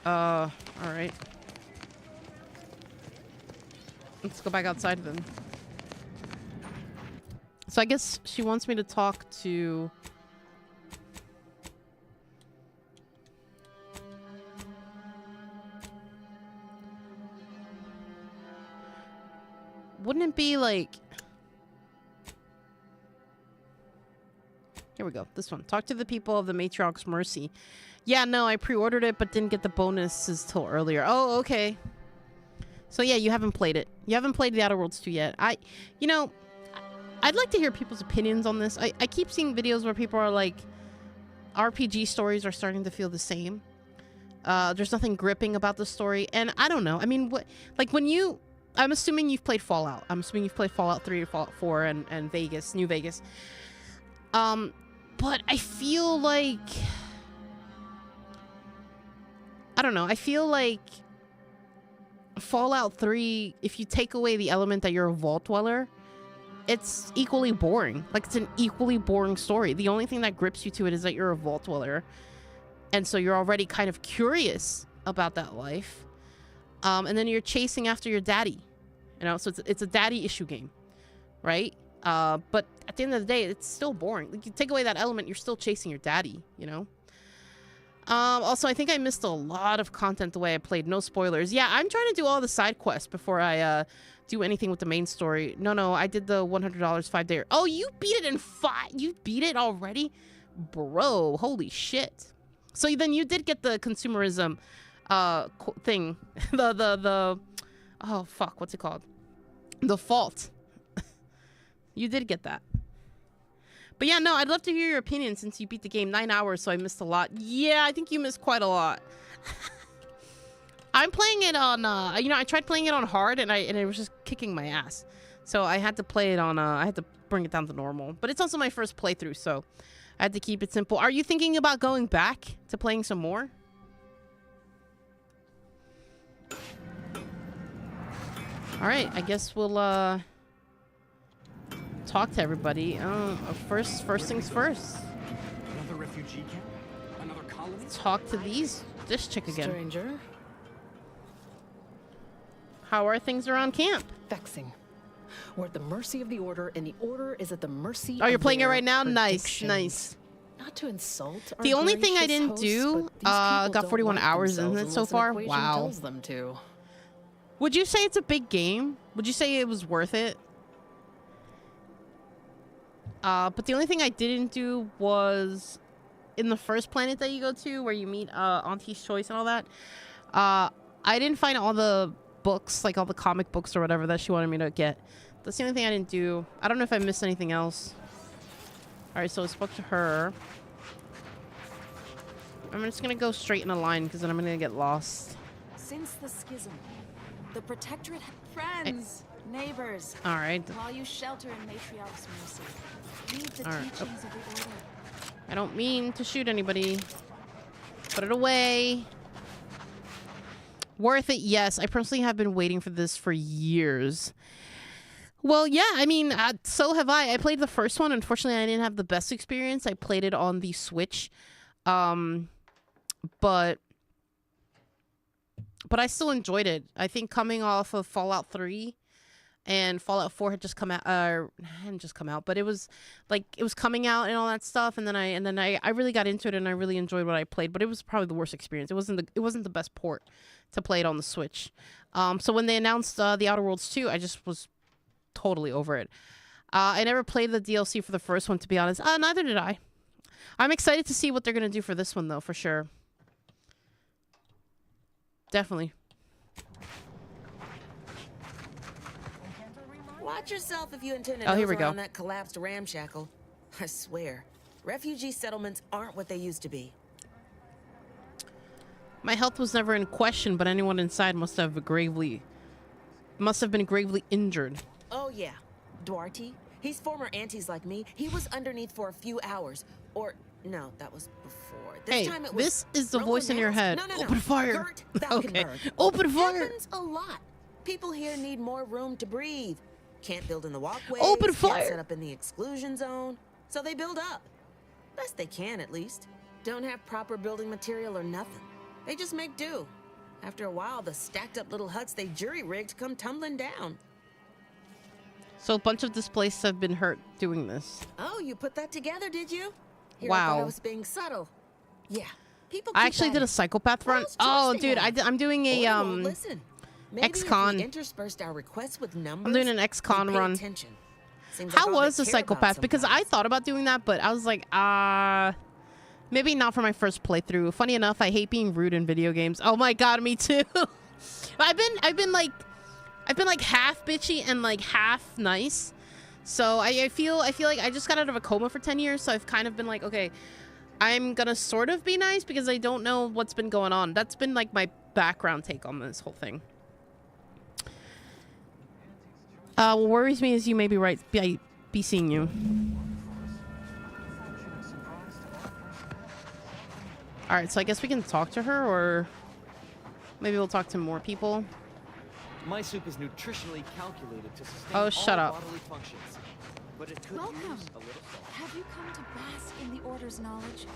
All right. Let's go back outside then. So I guess she wants me to talk to... Wouldn't it be like... Here we go. This one. Talk to the people of the Matriarch's Mercy. Yeah, no, I pre-ordered it, but didn't get the bonuses till earlier. Oh, okay. So yeah, you haven't played it. You haven't played The Outer Worlds 2 yet. You know, I'd like to hear people's opinions on this. I keep seeing videos where people are like, RPG stories are starting to feel the same. There's nothing gripping about the story. And I don't know. I mean, what, like when you... I'm assuming you've played Fallout. I'm assuming you've played Fallout 3 or Fallout 4 and Vegas, New Vegas. But I feel like... I don't know. I feel like Fallout 3, if you take away the element that you're a vault dweller, it's equally boring. Like, it's an equally boring story. The only thing that grips you to it is that you're a vault dweller. And so you're already kind of curious about that life. And then you're chasing after your daddy. You know, so it's a daddy issue game, right? But at the end of the day, it's still boring. Like, you take away that element, you're still chasing your daddy, you know? Also, I think I missed a lot of content the way I played. No spoilers. Yeah, I'm trying to do all the side quests before I do anything with the main story. No, I did the $100 5-day. Oh, you beat it in 5? You beat it already? Bro, holy shit. So then you did get the consumerism thing. the oh, fuck, what's it called? The fault. You did get that. But yeah, no, I'd love to hear your opinion since you beat the game 9 hours, so I missed a lot. Yeah, I think you missed quite a lot. I'm playing it on, you know, I tried playing it on hard and it was just kicking my ass. So I had to play it on, I had to bring it down to normal. But it's also my first playthrough, so I had to keep it simple. Are you thinking about going back to playing some more? All right, I guess we'll, talk to everybody. First things first. Another refugee camp? Another colony? Talk to this chick again. Stranger. How are things around camp? Vexing. We're at the mercy of the Order, and the Order is at the mercy Oh, you're of playing it their right now? Nice, predictions. nice. Not to insult our The only thing I gracious didn't hosts, do, but these people got don't 41 like hours in themselves it so unless an far. equation Wow. tells them to. Would you say it's a big game? Would you say it was worth it? But the only thing I didn't do was in the first planet that you go to where you meet Auntie's Choice and all that. I didn't find all the books, like all the comic books or whatever that she wanted me to get. That's the only thing I didn't do. I don't know if I missed anything else. Alright, so I spoke to her. I'm just gonna go straight in a line because then I'm gonna get lost. Since the schism, the Protectorate friends, neighbors. Alright. While you shelter in Matriarch's mercy, read the Alright. teachings of the Order. I don't mean to shoot anybody. Put it away. Worth it, yes. I personally have been waiting for this for years. Well, yeah, I mean, so have I. I played the first one. Unfortunately, I didn't have the best experience. I played it on the Switch. But I still enjoyed it. I think coming off of Fallout 3 and Fallout 4 had just come out, hadn't just come out, but it was like it was coming out and all that stuff, and then I really got into it and I really enjoyed what I played, but it was probably the worst experience. It wasn't the best port to play it on the Switch. So when they announced The Outer Worlds 2, I just was totally over it. I never played the DLC for the first one, to be honest. Neither did I. I'm excited to see what they're gonna do for this one, though, for sure. Definitely. Watch yourself if you intend to Oh, here nose we go. around that collapsed ramshackle. I swear, refugee settlements aren't what they used to be. My health was never in question, but anyone inside must have been gravely injured. Oh yeah, Duarte. He's former aunties like me. He was underneath for a few hours. Or, no, that was before. This time it was this is the broken voice in your nails. head. No. Open fire. Gert Okay. Valkenburg. Open fire. Happens a lot. People here need more room to breathe. Can't build in the walkways. Open Can't fire. set up in the exclusion zone. So they build up. Best they can, at least. Don't have proper building material or nothing. They just make do. After a while, the stacked up little huts they jury-rigged come tumbling down. So a bunch of displaced have been hurt doing this. Oh, you put that together, did you? Here, Wow. I thought I was being subtle. Yeah. People I keep actually at did a it. psychopath run. What else Oh, choice they dude, have? I'm doing a Or they won't listen. Maybe if ex-con. we interspersed our requests with numbers, I'm doing an ex-con they'd pay run. attention. Seems like How all they was the care about psychopath? Because I thought about doing that, but I was like, maybe not for my first playthrough. Funny enough, I hate being rude in video games. Oh my god, me too. I've been like half bitchy and like half nice. So I feel like I just got out of a coma for 10 years, so I've kind of been like, okay, I'm gonna sort of be nice because I don't know what's been going on. That's been like my background take on this whole thing. What worries me is you may be right. Be seeing you. Alright, so I guess we can talk to her, or maybe we'll talk to more people. My soup is nutritionally calculated to sustain Oh, shut all up. bodily functions. But it could Welcome. use a little salt. Have you come to bask in the Order's knowledge?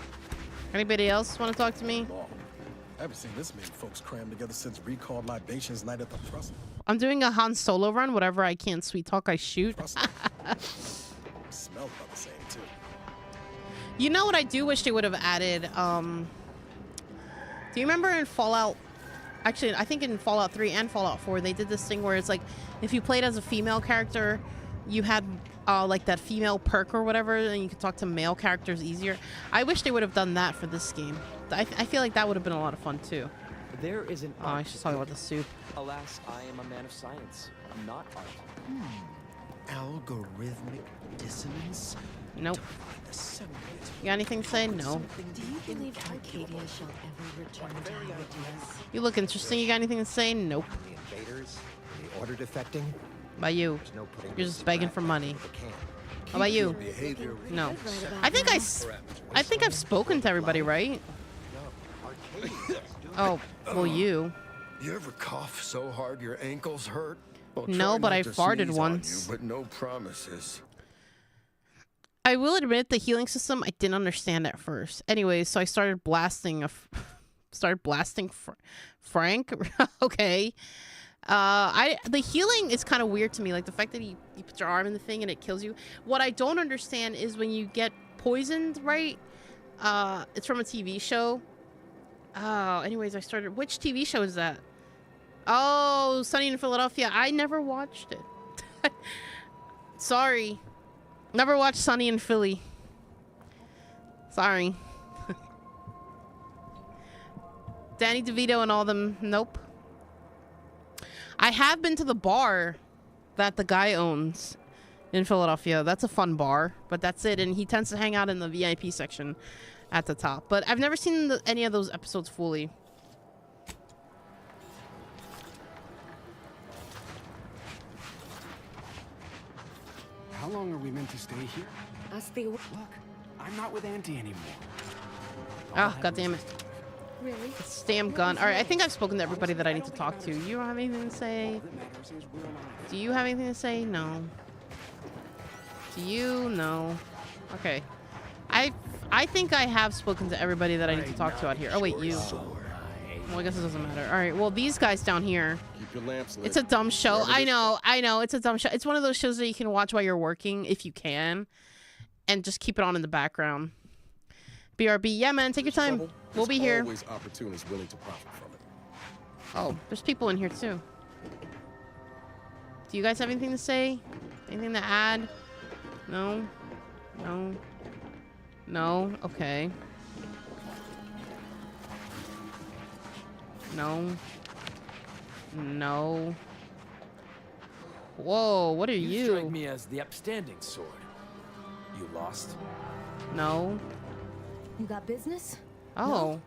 Anybody else want to talk to me? I haven't seen this many folks crammed together since Recalled Libations Night at the Thrust. I'm doing a Han Solo run. Whatever I can't sweet talk, I shoot. Smells about the same, too. You know what I do wish they would have added? Do you remember in Fallout? Actually, I think in Fallout 3 and Fallout 4, they did this thing where it's like, if you played as a female character, you had like that female perk or whatever, and you could talk to male characters easier. I wish they would have done that for this game. I feel like that would have been a lot of fun too. There is an Oh, I should talk about the soup. Alas, I am a man of science, not art. Algorithmic dissonance? Nope. You got anything to say? No. Do you believe Arcadia shall ever return to how it was? You look interesting. You got anything to say? Nope. The invaders, the order defecting. By you. No putting You're just begging for money. Keep How about you? your behavior No. I think I've spoken to everybody, right? Oh, well, you. You ever cough so hard your ankles hurt? Well, No, try but not I to farted sneeze once. on you, but no promises. I will admit the healing system I didn't understand at first. Anyway, so I started blasting Frank. Okay. The healing is kind of weird to me, like the fact that you put your arm in the thing and it kills you. What I don't understand is when you get poisoned, right? It's from a TV show. Oh, anyways, which TV show is that? Oh, Sunny in Philadelphia. I never watched it. Sorry. Never watched Sunny in Philly. Sorry. Danny DeVito and all them. Nope. I have been to the bar that the guy owns in Philadelphia. That's a fun bar, but that's it. And he tends to hang out in the VIP section at the top. But I've never seen any of those episodes fully. How long are we meant to stay here? Look, I'm not with Auntie anymore. Oh, god damn it. Really? This damn gun. Alright, I think I've spoken to everybody that I need to talk to. You don't have anything to say? Do you have anything to say? No. Do you? No. Okay. I think I have spoken to everybody that I need to talk to out here. Oh wait, you. Well, I guess it doesn't matter. Alright, well these guys down here. Keep your lamps lit. It's a dumb show. I know, it's a dumb show. It's one of those shows that you can watch while you're working, if you can. And just keep it on in the background. BRB, yeah man, take your time. We'll be here. Always opportunists willing to profit from it. Oh, there's people in here too. Do you guys have anything to say? Anything to add? No? No? No? Okay. No? No? Whoa, what are you? You strike me as the upstanding sort. You lost? No? You got business? Oh.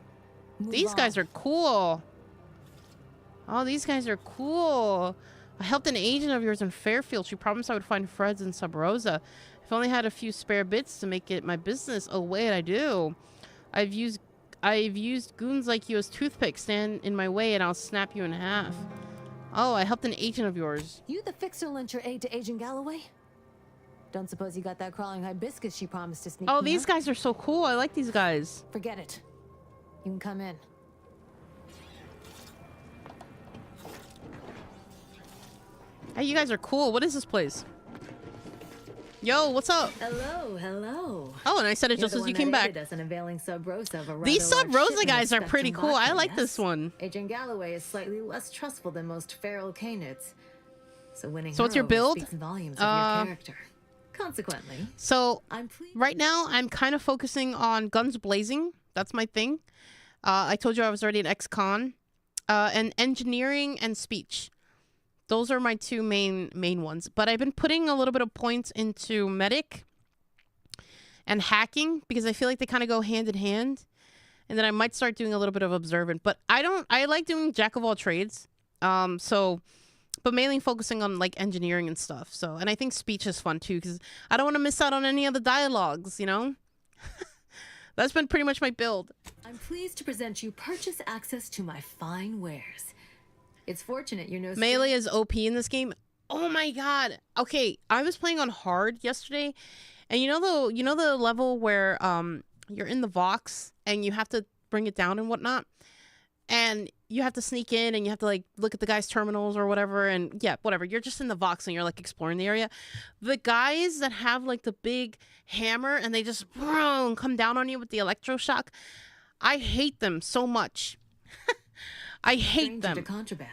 No. These guys are cool. Oh, these guys are cool. I helped an agent of yours in Fairfield. She promised I would find Fred's in Sub Rosa. If I only had a few spare bits to make it my business. Oh, wait, I do. I've used goons like you as toothpicks. Stand in my way and I'll snap you in half. Oh, I helped an agent of yours. You the fixer lent your aid to Agent Galloway? Don't suppose you got that crawling hibiscus she promised to sneak. Oh, these guys are so cool. I like these guys. Forget it. You can come in. Hey, you guys are cool. What is this place? Yo, what's up? Hello, hello. Oh, and I said it just as you came back. These Sub Rosa guys are pretty cool. I like this one. Agent Galloway is slightly less trustful than most feral canids. So winning So what's your build? speaks volumes of your character. Consequently, so right now I'm kind of focusing on guns blazing. That's my thing. I told you I was already an ex-con. And engineering and speech. Those are my two main ones. But I've been putting a little bit of points into medic and hacking because I feel like they kind of go hand in hand. And then I might start doing a little bit of observant. But I like doing jack of all trades. But mainly focusing on like engineering and stuff. So, and I think speech is fun too because I don't want to miss out on any of the dialogues, you know? That's been pretty much my build. I'm pleased to present you purchase access to my fine wares. It's fortunate you're no Melee is OP in this game. Oh my god. Okay, I was playing on hard yesterday, and you know the level where you're in the Vox and you have to bring it down and whatnot, and you have to sneak in and you have to like look at the guy's terminals or whatever, and yeah, whatever. You're just in the Vox and you're like exploring the area. The guys that have like the big hammer and they just come down on you with the electroshock, I hate them so much. I hate them. Contraband.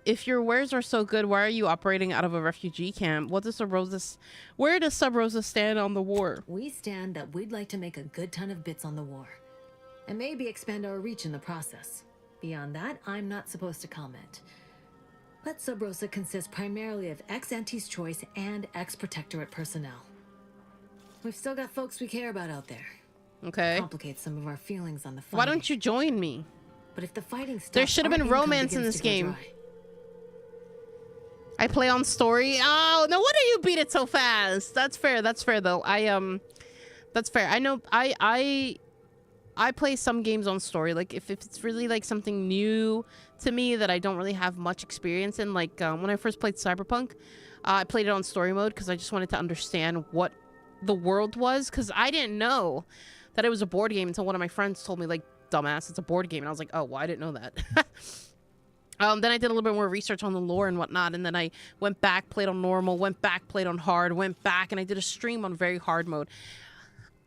If your wares are so good, why are you operating out of a refugee camp? Where does Sub Rosa stand on the war? We stand that we'd like to make a good ton of bits on the war. And maybe expand our reach in the process. Beyond that, I'm not supposed to comment. But Sub Rosa consists primarily of ex-Auntie's Choice and ex-Protectorate personnel. We've still got folks we care about out there. Okay. Complicates some of our feelings on the fighting. Why don't you join me? But if the fighting stops, there should have been romance in this game. I play on story. Oh, no wonder you beat it so fast. That's fair. That's fair though. That's fair. I know I play some games on story. Like if it's really like something new to me that I don't really have much experience in, like when I first played Cyberpunk, I played it on story mode because I just wanted to understand what the world was, because I didn't know that it was a board game until one of my friends told me, like, dumbass, it's a board game. And I was like, oh, well, I didn't know that. Then I did a little bit more research on the lore and whatnot, and then I went back, played on normal, went back, played on hard, went back, and I did a stream on very hard mode.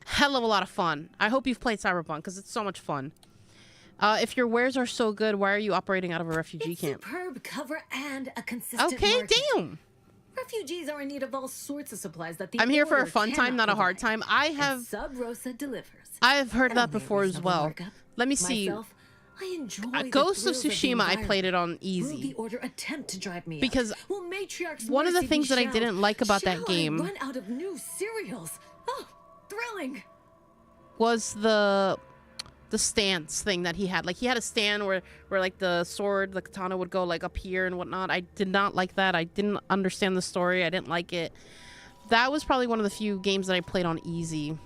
Hell of a lot of fun. I hope you've played Cyberpunk, because it's so much fun. If your wares are so good, why are you operating out of a refugee camp? Superb cover and a consistent Okay, market. damn. Refugees are in need of all sorts of supplies that the I'm here for a Order fun time, cannot not a hard provide. time. And Sub Rosa delivers. I have heard that before as well. Let me see. Myself, I enjoy Ghost the of thrills the Tsushima, I played it on Will the easy. Order attempt to drive me Because out? Will Matriarch's one of the mercy things be that I shelled? didn't like about Shall that game I run out of new cereals? Oh, thrilling! was the stance thing that he had. Like, he had a stand where like the sword, the katana would go like up here and whatnot. I did not like that. I didn't understand the story. I didn't like it. That was probably one of the few games that I played on easy.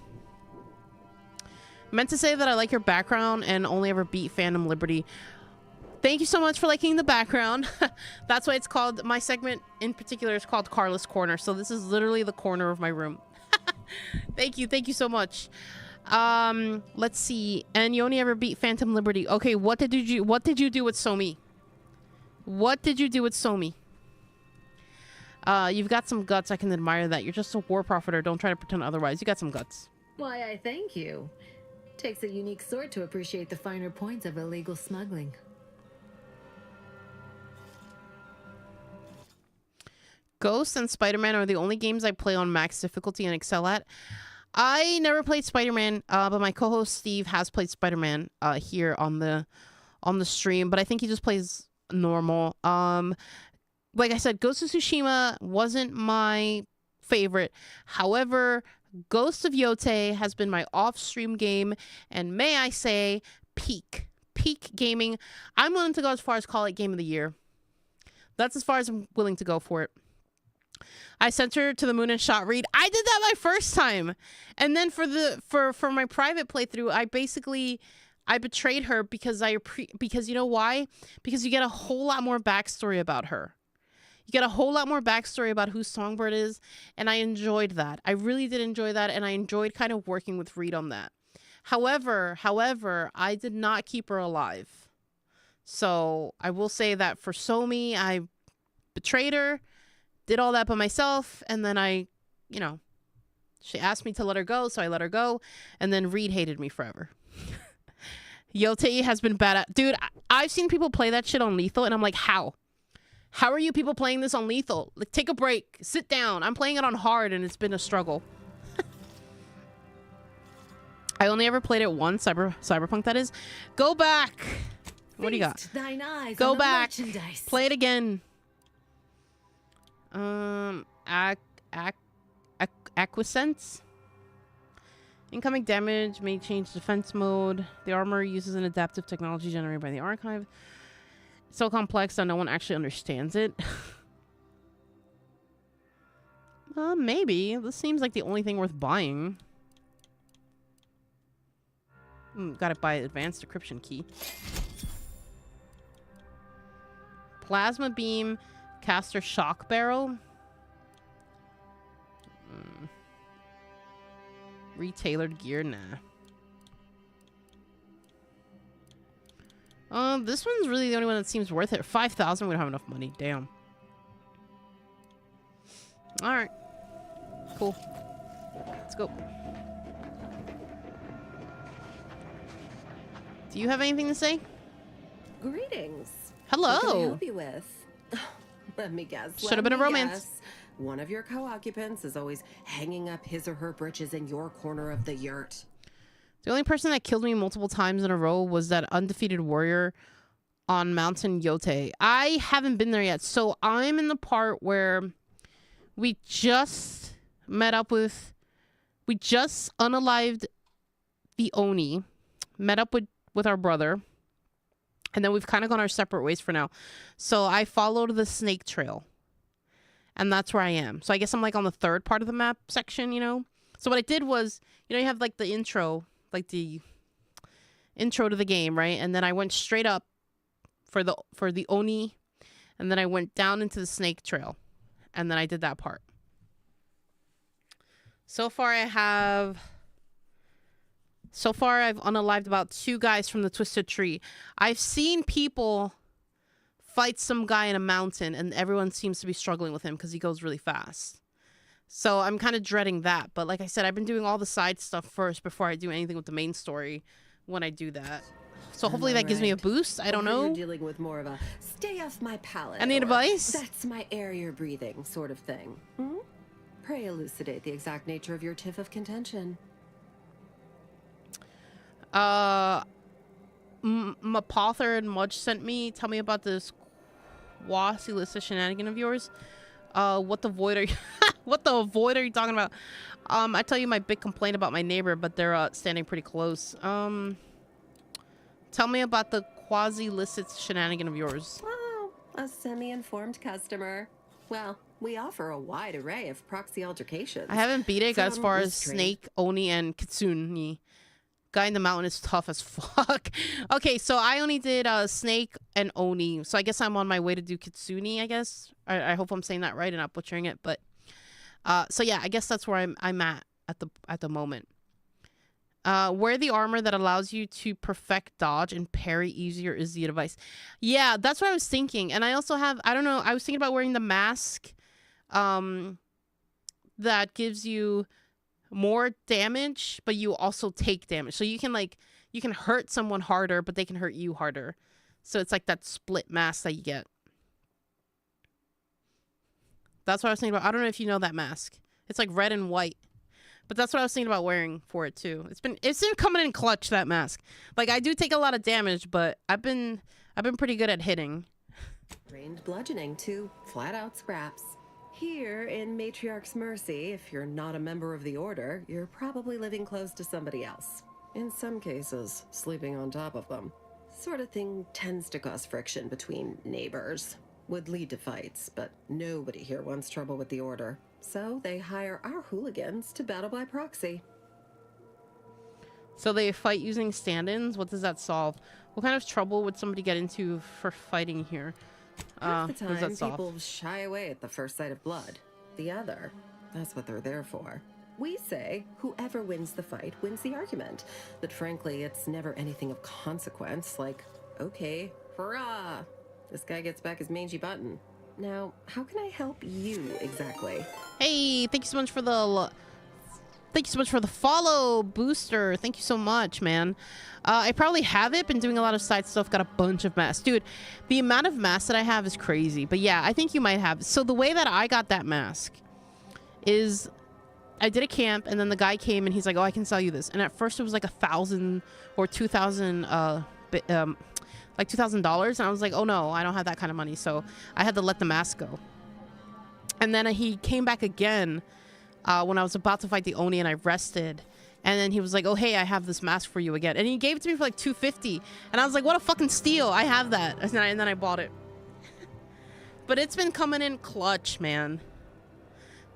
Meant to say that I like your background and only ever beat Phantom Liberty. Thank you so much for liking the background. That's why it's called, my segment in particular is called Carla's Corner. So this is literally the corner of my room. Thank you so much. Let's see. And you only ever beat Phantom Liberty. Okay, what did you do with Somi? What did you do with Somi? You've got some guts. I can admire that. You're just a war profiter. Don't try to pretend otherwise. You got some guts. Why, I thank you. Takes a unique sword to appreciate the finer points of illegal smuggling. Ghost and Spider-Man are the only games I play on max difficulty and excel at. I never played Spider-Man, but my co-host Steve has played Spider-Man here on the stream, but I think he just plays normal. Like I said, Ghost of Tsushima wasn't my favorite. However, Ghost of Yote has been my off-stream game, and may I say, peak gaming. I'm willing to go as far as call it Game of the Year. That's as far as I'm willing to go for it. I sent her to the moon and shot Reed. I did that my first time. And then for my private playthrough, I betrayed her because because you know why? Because you get a whole lot more backstory about her. You get a whole lot more backstory about who Songbird is, and I enjoyed that. I really did enjoy that, and I enjoyed kind of working with Reed on that. However, I did not keep her alive. So I will say that for Somi, I betrayed her, did all that by myself, and then she asked me to let her go, so I let her go, and then Reed hated me forever. Yote has been bad at... Dude, I've seen people play that shit on Lethal, and I'm like, how? How are you people playing this on Lethal? Like, take a break. Sit down. I'm playing it on hard, and it's been a struggle. I only ever played it once, Cyberpunk that is. Go back. What do you got? Thine eyes Go on the back. merchandise. Play it again. Acquiescence. Incoming damage may change defense mode. The armor uses an adaptive technology generated by the archive. It's so complex that no one actually understands it. Maybe. This seems like the only thing worth buying. Gotta buy advanced decryption key. Plasma beam, caster shock barrel. Retailored gear, nah. This one's really the only one that seems worth it. 5,000, we don't have enough money. Damn. Alright. Cool. Let's go. Do you have anything to say? Greetings. Hello. What can I help you with? Let me guess. Should have been a romance. Guess. One of your co-occupants is always hanging up his or her britches in your corner of the yurt. The only person that killed me multiple times in a row was that undefeated warrior on Mountain Yote. I haven't been there yet. So I'm in the part where we just unalived the Oni, met up with our brother, and then we've kind of gone our separate ways for now. So I followed the snake trail, and that's where I am. So I guess I'm like on the third part of the map section, So what I did was, you have like the intro, like the intro to the game, right? And then I went straight up for the Oni, and then I went down into the snake trail, and then I did that part. So far I've unalived about 2 guys from the Twisted Tree. I've seen people fight some guy in a mountain, and everyone seems to be struggling with him because he goes really fast. So I'm kind of dreading that. But like I said, I've been doing all the side stuff first before I do anything with the main story when I do that. So hopefully that gives me a boost. I don't know. You're dealing with more of a stay off my palate. Any advice? That's my air you're breathing sort of thing. Pray elucidate the exact nature of your tiff of contention. Mapother and Mudge sent me. Tell me about this quasi-illicit shenanigan of yours. What the void are you what the void are you talking about? I tell you my big complaint about my neighbor, but they're standing pretty close. Tell me about the quasi-illicit shenanigan of yours. Oh, a semi-informed customer. Well, we offer a wide array of proxy altercations. I haven't beat it. Got as far as mystery. Snake, Oni, and Kitsune. Guy in the mountain is tough as fuck. Okay, so I only did Snake and Oni. So I guess I'm on my way to do Kitsune, I guess. I hope I'm saying that right and not butchering it. But so yeah, I guess that's where I'm at the moment. Wear the armor that allows you to perfect dodge and parry easier is the advice. Yeah, that's what I was thinking. And I also have, I don't know, I was thinking about wearing the mask that gives you more damage, but you also take damage. So you can hurt someone harder, but they can hurt you harder. So it's like that split mask that you get. That's what I was thinking about. I don't know if you know that mask. It's like red and white. But that's what I was thinking about wearing for it too. It's been coming in clutch, that mask. Like I do take a lot of damage, but I've been pretty good at hitting. Trained bludgeoning to flat out scraps. Here in Matriarch's Mercy, if you're not a member of the Order, you're probably living close to somebody else. In some cases, sleeping on top of them. Sort of thing tends to cause friction between neighbors. Would lead to fights, but nobody here wants trouble with the Order. So they hire our hooligans to battle by proxy. So they fight using stand-ins? What does that solve? What kind of trouble would somebody get into for fighting here? Half the What does that time, solve? people shy away at the first sight of blood. The other, that's what they're there for. We say whoever wins the fight wins the argument. But frankly, it's never anything of consequence, like, okay, hurrah! This guy gets back his mangy button. Now, how can I help you exactly? Hey, thank you so much for the follow, Booster. Thank you so much, man. I probably have it. Been doing a lot of side stuff. Got a bunch of masks. Dude, the amount of masks that I have is crazy. But yeah, I think you might have. So the way that I got that mask is I did a camp and then the guy came and he's like, oh, I can sell you this. And at first it was like 1,000 or 2,000 like $2,000. And I was like, oh no, I don't have that kind of money. So I had to let the mask go. And then he came back again when I was about to fight the Oni and I rested. And then he was like, oh, hey, I have this mask for you again. And he gave it to me for like $250. And I was like, what a fucking steal. I have that. And then I bought it. But it's been coming in clutch, man.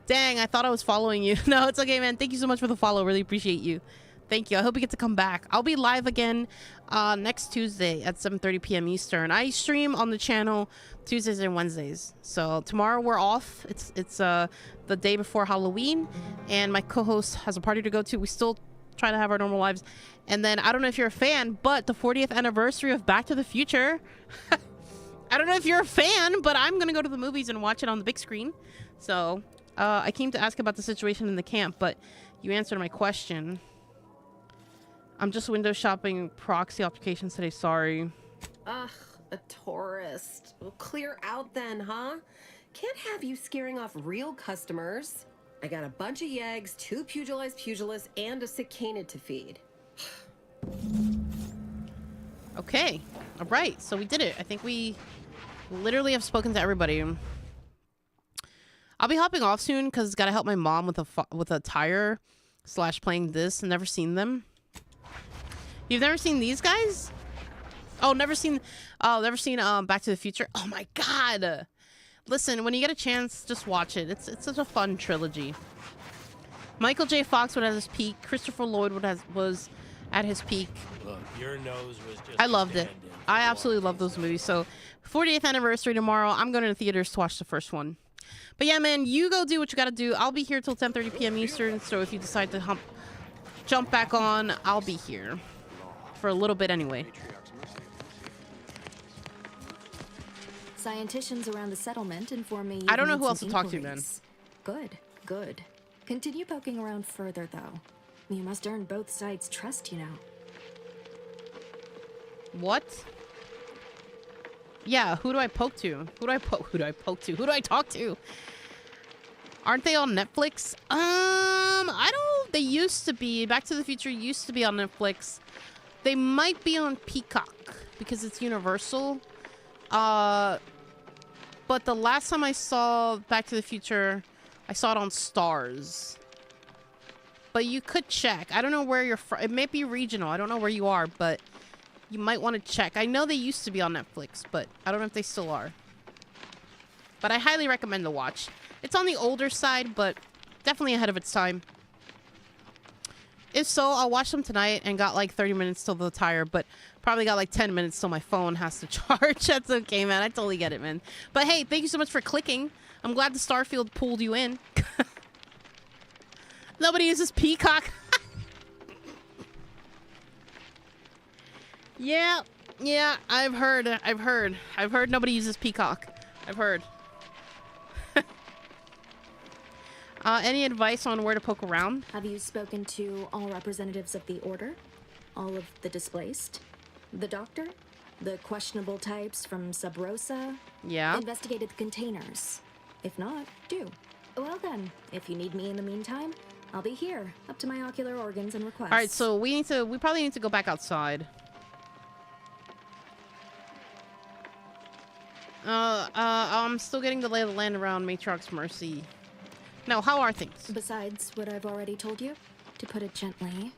Dang, I thought I was following you. No, it's okay, man. Thank you so much for the follow. Really appreciate you. Thank you. I hope you get to come back. I'll be live again next Tuesday at 7:30 p.m. Eastern. I stream on the channel Tuesdays and Wednesdays. So tomorrow we're off. It's the day before Halloween, and my co-host has a party to go to. We still try to have our normal lives. And then I don't know if you're a fan, but the 40th anniversary of Back to the Future. I don't know if you're a fan, but I'm gonna go to the movies and watch it on the big screen. So I came to ask about the situation in the camp, but you answered my question. I'm just window shopping proxy applications today. Sorry. Ugh, a tourist. Well, clear out then, huh? Can't have you scaring off real customers. I got a bunch of yeggs, 2 pugilists, and a cicanid to feed. Okay. All right. So we did it. I think we literally have spoken to everybody. I'll be hopping off soon because got to help my mom with a tire / playing this. Never seen them. You've never seen these guys? Oh, never seen Back to the Future. Oh my god. Listen, when you get a chance, just watch it. It's such a fun trilogy. Michael J. Fox was at his peak. Christopher Lloyd was at his peak. Look, your nose was just I loved it. I absolutely love those movies. So 40th anniversary tomorrow. I'm going to the theaters to watch the first one. But yeah, man, you go do what you got to do. I'll be here till 10:30 p.m. Eastern. So if you decide to jump back on, I'll be here. For a little bit anyway. Scienticians around the settlement inform me. I don't know who else to talk to, then. Good. Continue poking around further, though. You must earn both sides' trust, you know. What? Yeah, who do I poke to? Who do I poke to? Who do I talk to? Aren't they on Netflix? I don't. They used to be. Back to the Future used to be on Netflix. They might be on Peacock because it's Universal. But the last time I saw Back to the Future, I saw it on Stars. But you could check. I don't know where you're from. It may be regional. I don't know where you are, but you might want to check. I know they used to be on Netflix, but I don't know if they still are. But I highly recommend the watch. It's on the older side, but definitely ahead of its time. If so, I'll watch them tonight and got like 30 minutes till the tire, but probably got like 10 minutes till my phone has to charge. That's okay, man. I totally get it, man. But hey, thank you so much for clicking. I'm glad the Starfield pulled you in. Nobody uses Peacock. Yeah, I've heard nobody uses Peacock. I've heard. Any advice on where to poke around? Have you spoken to all representatives of the Order? All of the displaced? The Doctor? The questionable types from Sub Rosa? Yeah. Investigated the containers? If not, do. Well then, if you need me in the meantime, I'll be here, up to my ocular organs and requests. Alright, so we probably need to go back outside. I'm still getting the lay of the land around Matriarch's Mercy. Now, how are things? Besides what I've already told you, to put it gently,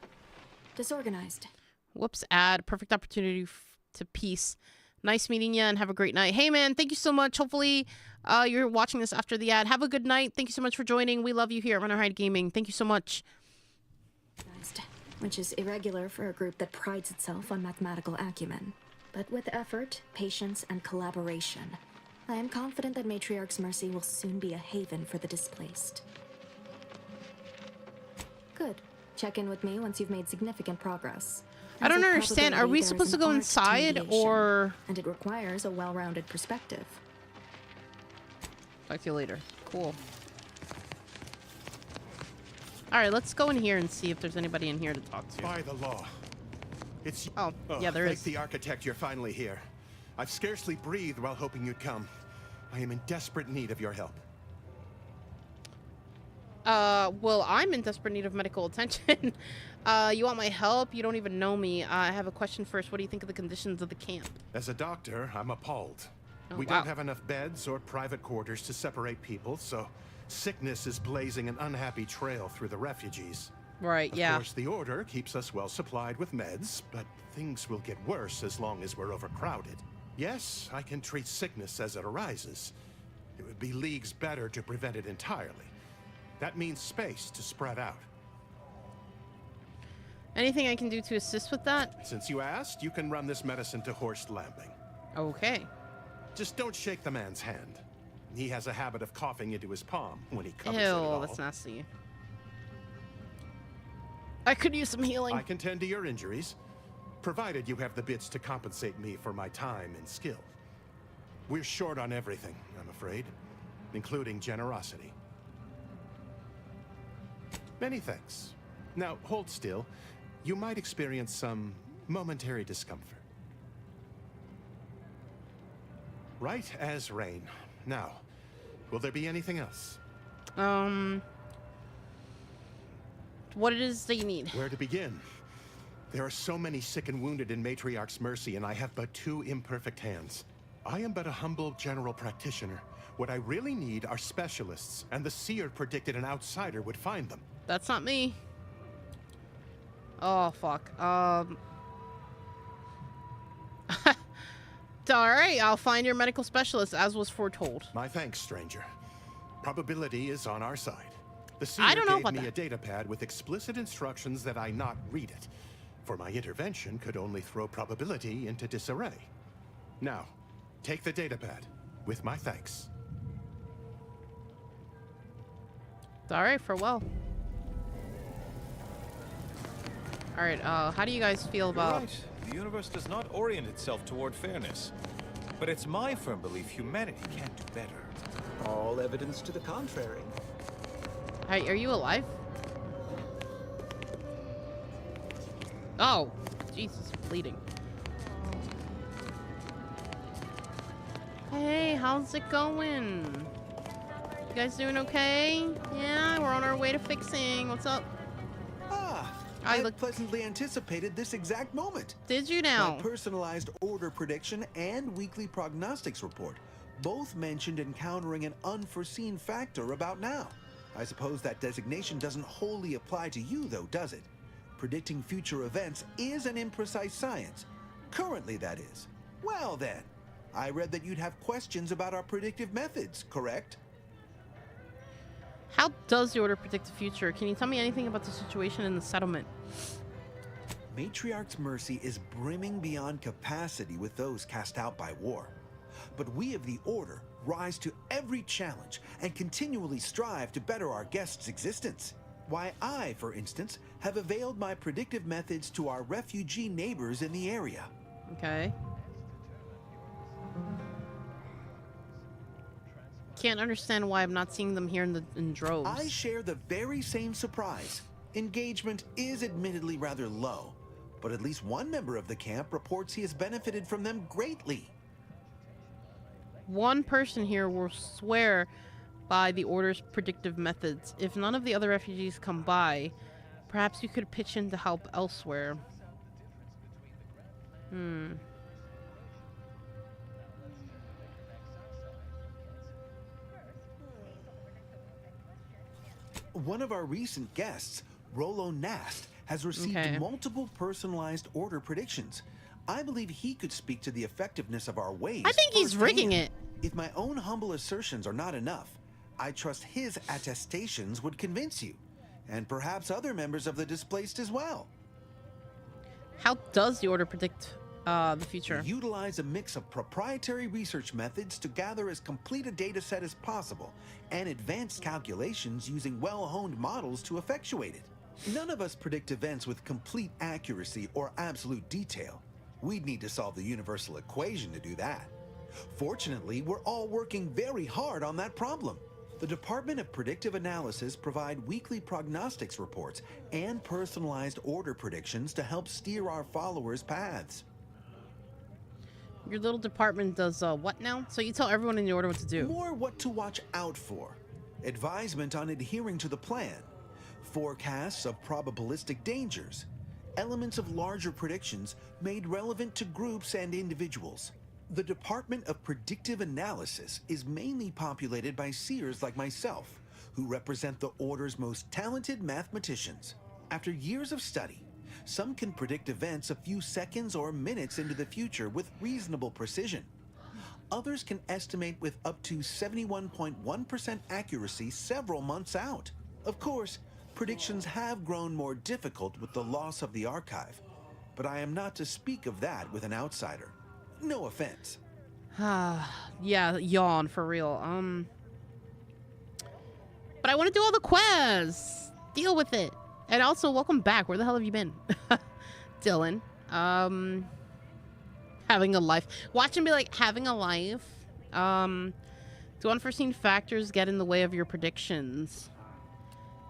disorganized. Whoops, ad. Perfect opportunity to peace. Nice meeting you and have a great night. Hey, man, thank you so much. Hopefully, you're watching this after the ad. Have a good night. Thank you so much for joining. We love you here at Runner Hide Gaming. Thank you so much. Which is irregular for a group that prides itself on mathematical acumen. But with effort, patience, and collaboration, I am confident that Matriarch's Mercy will soon be a haven for the displaced. Good. Check in with me once you've made significant progress. I don't understand. Are we supposed to go inside or... And it requires a well-rounded perspective. Talk to you later. Cool. Alright, let's go in here and see if there's anybody in here to talk to. By the law. It's... Oh, yeah, there thank is. the architect you're finally here. I've scarcely breathed while hoping you'd come. I am in desperate need of your help. Well, I'm in desperate need of medical attention. You want my help? You don't even know me. I have a question first. What do you think of the conditions of the camp? As a doctor, I'm appalled. Oh, We wow. don't have enough beds or private quarters to separate people, so sickness is blazing an unhappy trail through the refugees. Right, Of course, the Order keeps us well supplied with meds, but things will get worse as long as we're overcrowded. Yes, I can treat sickness as it arises. It would be leagues better to prevent it entirely. That means space to spread out. Anything I can do to assist with that? Since you asked, you can run this medicine to Horst Lambing. Okay. Just don't shake the man's hand. He has a habit of coughing into his palm when he covers it at all. Ew, that's nasty. I could use some healing. I can tend to your injuries, provided you have the bits to compensate me for my time and skill. We're short on everything, I'm afraid, including generosity. Many thanks. Now, hold still. You might experience some momentary discomfort. Right as rain. Now, will there be anything else? What it is that you need? Where to begin? There are so many sick and wounded in Matriarch's Mercy, and I have but 2 imperfect hands. I am but a humble general practitioner. What I really need are specialists, and the seer predicted an outsider would find them. That's not me. Oh, fuck. Alright, I'll find your medical specialist, as was foretold. My thanks, stranger. Probability is on our side. The seer I don't know gave about me that. a data pad with explicit instructions that I not read it, for my intervention could only throw probability into disarray. Now, take the data pad, with my thanks. Alright, farewell. Alright, how do you guys feel about... Right. The universe does not orient itself toward fairness. But it's my firm belief humanity can do better. All evidence to the contrary. Hi, are you alive? Oh, Jesus, bleeding. Hey, how's it going? You guys doing okay? Yeah, we're on our way to fixing. What's up? I pleasantly anticipated this exact moment. Did you now? My personalized order prediction and weekly prognostics report both mentioned encountering an unforeseen factor about now. I suppose that designation doesn't wholly apply to you, though, does it? Predicting future events is an imprecise science. Currently, that is. Well, then. I read that you'd have questions about our predictive methods, correct? How does the order predict the future? Can you tell me anything about the situation in the settlement? Matriarch's mercy is brimming beyond capacity with those cast out by war. But we of the Order rise to every challenge and continually strive to better our guests' existence. Why, I, for instance, have availed my predictive methods to our refugee neighbors in the area. Okay. Can't understand why I'm not seeing them here in droves. I share the very same surprise. Engagement is admittedly rather low, but at least one member of the camp reports he has benefited from them greatly. One person here will swear by the Order's predictive methods. If none of the other refugees come by, perhaps you could pitch in to help elsewhere. One of our recent guests, Rollo Nast, has received multiple personalized order predictions. I believe he could speak to the effectiveness of our ways. I think he's rigging it. If my own humble assertions are not enough, I trust his attestations would convince you, and perhaps other members of the displaced as well. How does the Order predict the future? We utilize a mix of proprietary research methods to gather as complete a data set as possible, and advanced calculations using well-honed models to effectuate it. None of us predict events with complete accuracy or absolute detail. We'd need to solve the universal equation to do that. Fortunately, we're all working very hard on that problem. The Department of Predictive Analysis provide weekly prognostics reports and personalized order predictions to help steer our followers' paths. Your little department does what now? So you tell everyone in the Order what to do. More what to watch out for. Advisement on adhering to the plan. Forecasts of probabilistic dangers. Elements of larger predictions made relevant to groups and individuals. The Department of Predictive Analysis is mainly populated by seers like myself, who represent the Order's most talented mathematicians. After years of study, some can predict events a few seconds or minutes into the future with reasonable precision. Others can estimate with up to 71.1% accuracy several months out. Of course, predictions have grown more difficult with the loss of the archive, but I am not to speak of that with an outsider. No offense. Yeah, yawn for real. But I want to do all the quests. Deal with it. And also, welcome back. Where the hell have you been? Dylan. Having a life. Watch him be like, having a life. Do unforeseen factors get in the way of your predictions?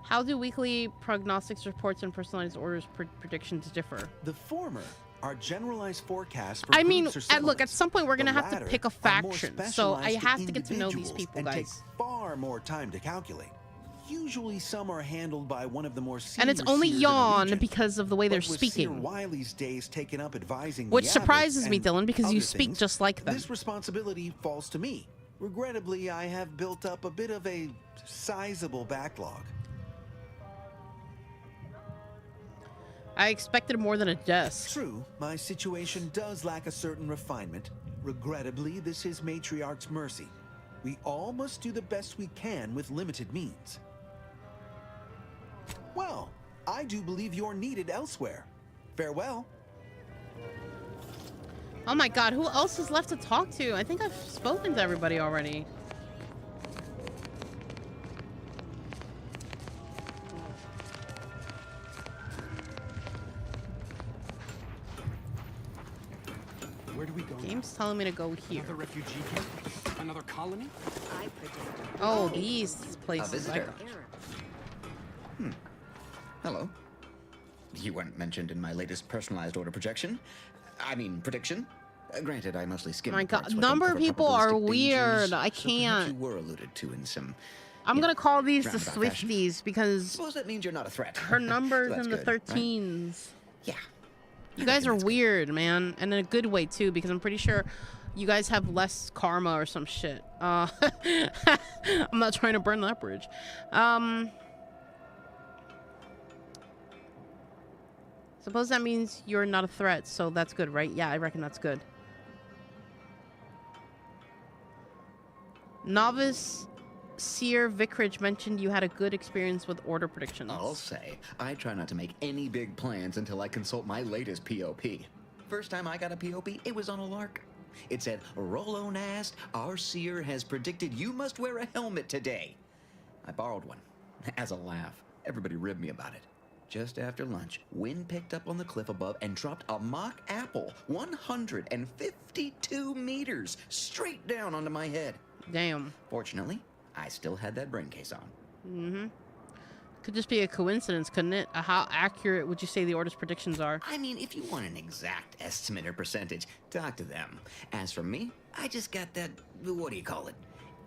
How do weekly prognostics reports and personalized orders predictions differ? The former are generalized forecasts for I mean, groups or look, at some point we're going to have to latter pick a are more faction. So I specialized have to get to know these individuals people, and guys. take far more time to calculate. Usually some are handled by one of the more senior And it's only seers in the yawn region. because of the way they're But with Seer speaking. Wiley's days taken up advising Which the surprises abbots me, and Dylan, because you other speak things, just like them. This responsibility falls to me. Regrettably, I have built up a bit of a sizable backlog. I expected more than a desk. True, my situation does lack a certain refinement. Regrettably, this is Matriarch's mercy. We all must do the best we can with limited means. Well, I do believe you're needed elsewhere. Farewell. Oh my god, who else is left to talk to? I think I've spoken to everybody already. Where do we go? Game's telling me to go here. Another refugee camp? Another colony? I predict. Oh, these places. visitor. Hello. You weren't mentioned in my latest personalized order projection. I mean, prediction. Granted, I mostly skimmed My god, parts what number don't of cover people are probabilistic weird. dangers, I so perhaps can't. you were alluded to in some I'm gonna call these the roundabout fashion. Swifties because Suppose that means you're not a threat. her number's So that's in the good, right? 13s. Yeah. You guys are weird, man, and in a good way too, because I'm pretty sure you guys have less karma or some shit. I'm not trying to burn that bridge. Suppose that means you're not a threat, so that's good, right? Yeah, I reckon that's good. Novice Seer Vicarage mentioned you had a good experience with order predictions. I'll say, I try not to make any big plans until I consult my latest POP. First time I got a POP, it was on a lark. It said, Rolo Nast, our seer has predicted you must wear a helmet today. I borrowed one. As a laugh, everybody ribbed me about it. Just after lunch, wind picked up on the cliff above and dropped a mock apple 152 meters straight down onto my head. Damn. Fortunately, I still had that brain case on. Mm-hmm. Could just be a coincidence, couldn't it? How accurate would you say the order's predictions are? I mean, if you want an exact estimate or percentage, talk to them. As for me, I just got that, what do you call it?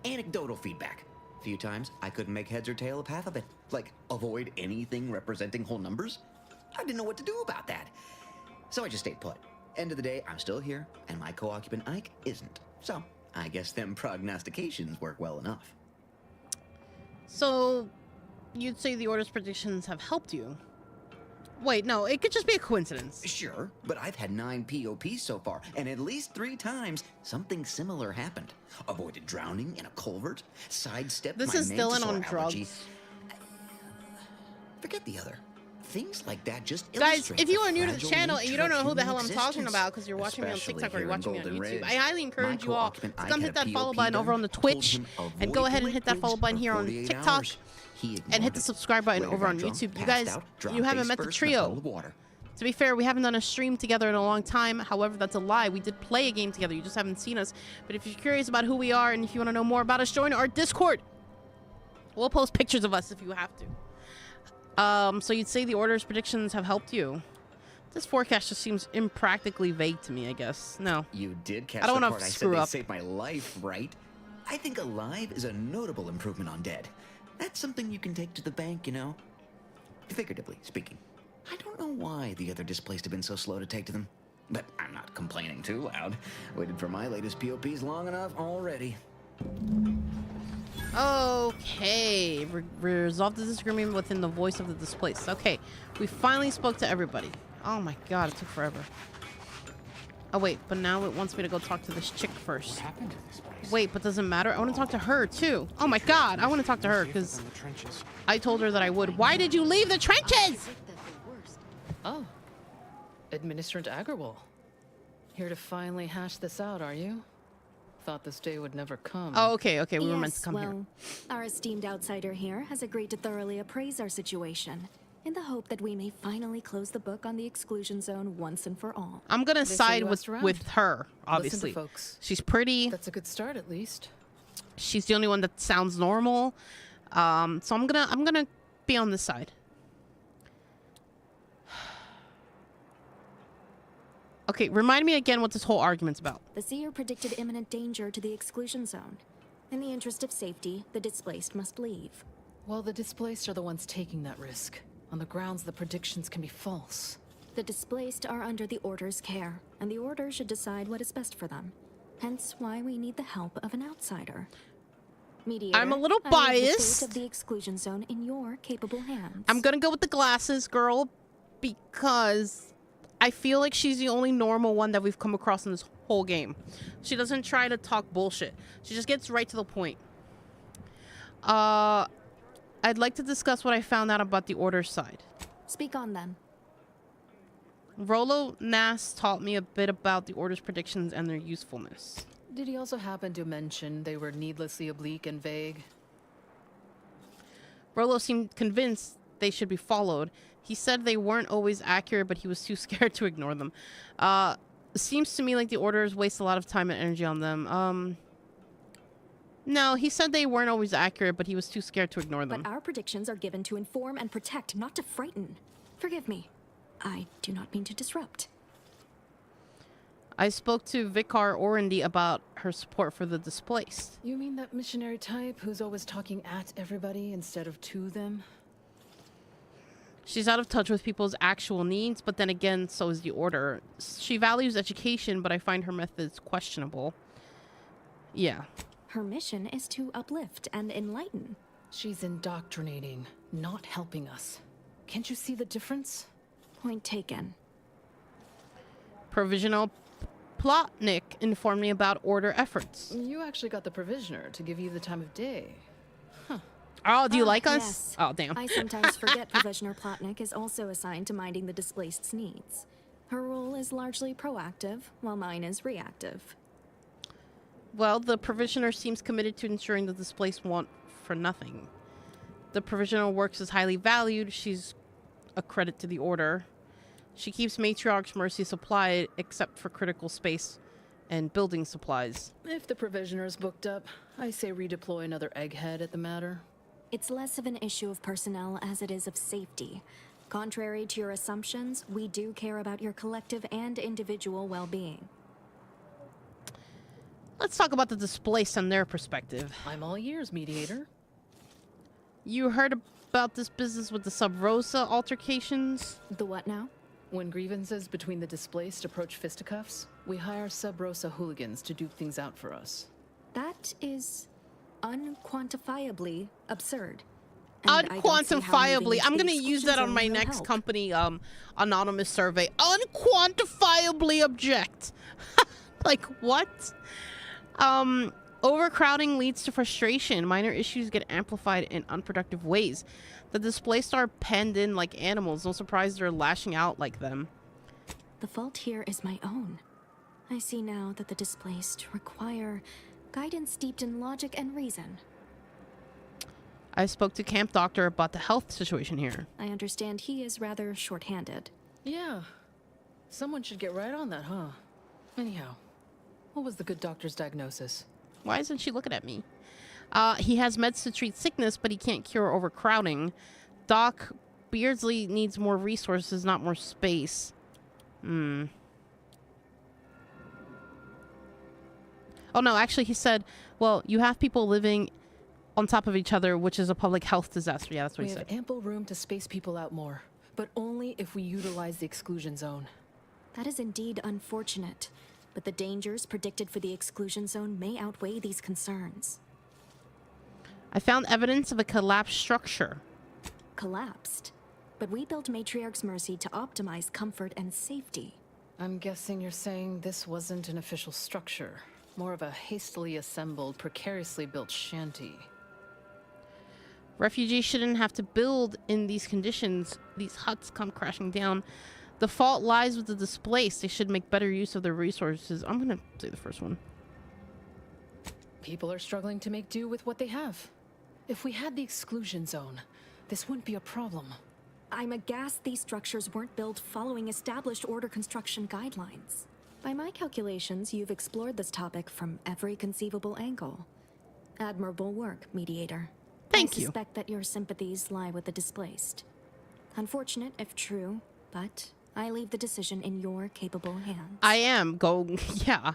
Anecdotal feedback. A few times, I couldn't make heads or tail of half of it. Like, avoid anything representing whole numbers? I didn't know what to do about that. So I just stayed put. End of the day, I'm still here, and my co-occupant Ike isn't. So, I guess them prognostications work well enough. So, you'd say the order's predictions have helped you? Wait, no, it could just be a coincidence. Sure, but I've had 9 POPs so far, and at least 3 times, something similar happened. Avoided drowning in a culvert, sidestepped This my is Dylan on mantisaur allergy. drugs. Forget the other. Things like that just Guys, illustrate if you the are new to the fragile channel and you nature don't know of who the human hell I'm talking existence, about because you're watching me on especially TikTok or here you're in watching me on Golden YouTube, Ridge. I highly encourage you all to co-occupant Ike come had hit that a follow POP button over on the told Twitch him and go avoid ahead and hit that liquids follow button for here on 48 TikTok hours. He and ignored hit the it. subscribe button Later over got on drunk, YouTube. You passed guys, out, dropped you haven't face met the first in a trio. puddle of water. To be fair, we haven't done a stream together in a long time. However, that's a lie. We did play a game together. You just haven't seen us. But if you're curious about who we are and if you want to know more about us, join our Discord. We'll post pictures of us if you have to. So you'd say the order's predictions have helped you. This forecast just seems impractically vague to me, I guess. No. You did catch I don't the want part to I said screw they up. saved my life, right? I think alive is a notable improvement on dead. That's something you can take to the bank, you know? Figuratively speaking. I don't know why the other displaced have been so slow to take to them. But I'm not complaining too loud. Waited for my latest POPs long enough already. Okay. Resolve the disagreement within the voice of the displaced. Okay. We finally spoke to everybody. Oh my god, it took forever. Oh wait, but now it wants me to go talk to this chick first. What happened to this place? Wait, but doesn't matter. I want to talk to her too. Oh my god, I want to talk to her because I told her that I would. Why did you leave the trenches? Oh. Administrator Agarwal. Here to finally hash this out, are you? Thought this day would never come. Oh, okay, we were yes, meant to come well, here. Our esteemed outsider here has agreed to thoroughly appraise our situation, in the hope that we may finally close the book on the exclusion zone once and for all. I'm gonna They say side you with asked around. her, Listen obviously. to folks. She's pretty. That's a good start, at least. She's the only one that sounds normal. So I'm gonna be on this side. Okay, remind me again what this whole argument's about. The seer predicted imminent danger to the exclusion zone. In the interest of safety, the displaced must leave. Well, the displaced are the ones taking that risk, on the grounds the predictions can be false. The displaced are under the Order's care, and the Order should decide what is best for them. Hence why we need the help of an outsider. Mediator, I'm a little I leave the biased. fate of the exclusion zone in your capable hands. I'm gonna go with the glasses girl because I feel like she's the only normal one that we've come across in this whole game. She doesn't try to talk bullshit. She just gets right to the point. I'd like to discuss what I found out about the Order's side. Speak on then. Rolo Nass taught me a bit about the Order's predictions and their usefulness. Did he also happen to mention they were needlessly oblique and vague? Rolo seemed convinced they should be followed. He said they weren't always accurate, but he was too scared to ignore them. Seems to me like the Orders waste a lot of time and energy on them. No, he said they weren't always accurate, but he was too scared to ignore them. But our predictions are given to inform and protect, not to frighten. Forgive me. I do not mean to disrupt. I spoke to Vicar Orandy about her support for the displaced. You mean that missionary type who's always talking at everybody instead of to them? She's out of touch with people's actual needs, but then again, so is the Order. She values education, but I find her methods questionable. Yeah. Her mission is to uplift and enlighten. She's indoctrinating, not helping us. Can't you see the difference? Point taken. Provisional Plotnik informed me about Order efforts. You actually got the Provisioner to give you the time of day. Huh. Oh, do you like us? Yes. Oh, damn. I sometimes forget Provisioner Plotnik is also assigned to minding the displaced's needs. Her role is largely proactive, while mine is reactive. Well, the Provisioner seems committed to ensuring the displaced want for nothing. The Provisioner works is highly valued. She's a credit to the Order. She keeps Matriarch's Mercy supplied, except for critical space and building supplies. If the Provisioner's booked up, I say redeploy another egghead at the matter. It's less of an issue of personnel as it is of safety. Contrary to your assumptions, we do care about your collective and individual well-being. Let's talk about the displaced and their perspective. I'm all ears, Mediator. You heard about this business with the Sub Rosa altercations? The what now? When grievances between the displaced approach fisticuffs, we hire Sub Rosa hooligans to duke things out for us. That is unquantifiably absurd. And Unquantifiably. I'm going to use that on my exclusion zone will next help. company anonymous survey. Unquantifiably object. Like, what? Overcrowding leads to frustration. Minor issues get amplified in unproductive ways. The displaced are penned in like animals. No surprise they're lashing out like them. The fault here is my own. I see now that the displaced require guidance steeped in logic and reason. I spoke to Camp Doctor about the health situation here. I understand he is rather short-handed. Yeah. Someone should get right on that, huh? Anyhow, what was the good doctor's diagnosis? Why isn't she looking at me? He has meds to treat sickness, but he can't cure overcrowding. Doc Beardsley needs more resources, not more space. Oh, no, actually, he said, well, you have people living on top of each other, which is a public health disaster. Yeah, that's what he said. We have ample room to space people out more, but only if we utilize the exclusion zone. That is indeed unfortunate, but the dangers predicted for the exclusion zone may outweigh these concerns. I found evidence of a collapsed structure. Collapsed? But we built Matriarch's Mercy to optimize comfort and safety. I'm guessing you're saying this wasn't an official structure, more of a hastily assembled, precariously built shanty. Refugees shouldn't have to build in these conditions. These huts come crashing down. The fault lies with the displaced. They should make better use of their resources. I'm going to say the first one. People are struggling to make do with what they have. If we had the exclusion zone, this wouldn't be a problem. I'm aghast these structures weren't built following established Order construction guidelines. By my calculations, you've explored this topic from every conceivable angle. Admirable work, Mediator. Thank you. I suspect that your sympathies lie with the displaced. Unfortunate if true, but I leave the decision in your capable hands. I am going, yeah.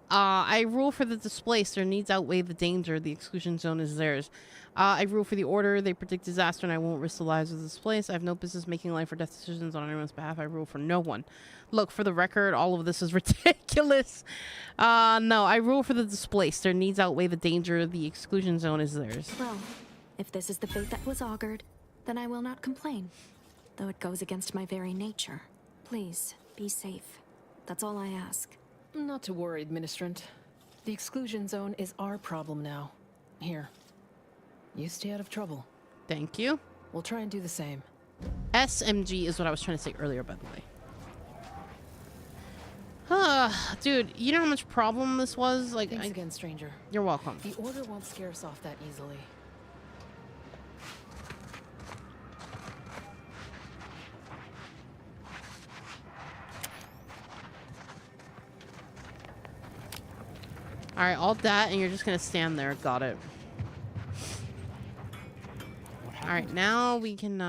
I rule for the displaced. Their needs outweigh the danger. The exclusion zone is theirs. I rule for the Order. They predict disaster, and I won't risk the lives of the displaced. I have no business making life or death decisions on anyone's behalf. I rule for no one. Look, for the record, all of this is ridiculous. No, I rule for the displaced. Their needs outweigh the danger. The exclusion zone is theirs. Well, if this is the fate that was augured, then I will not complain. Though it goes against my very nature. Please, be safe. That's all I ask. Not to worry, Administrant. The exclusion zone is our problem now. Here. You stay out of trouble. Thank you. We'll try and do the same. SMG is what I was trying to say earlier, by the way. Dude, you know how much problem this was? Like, Thanks again, stranger. You're welcome. The Order won't scare us off that easily. Alright, all that, and you're just gonna stand there. Got it. Alright, now we can,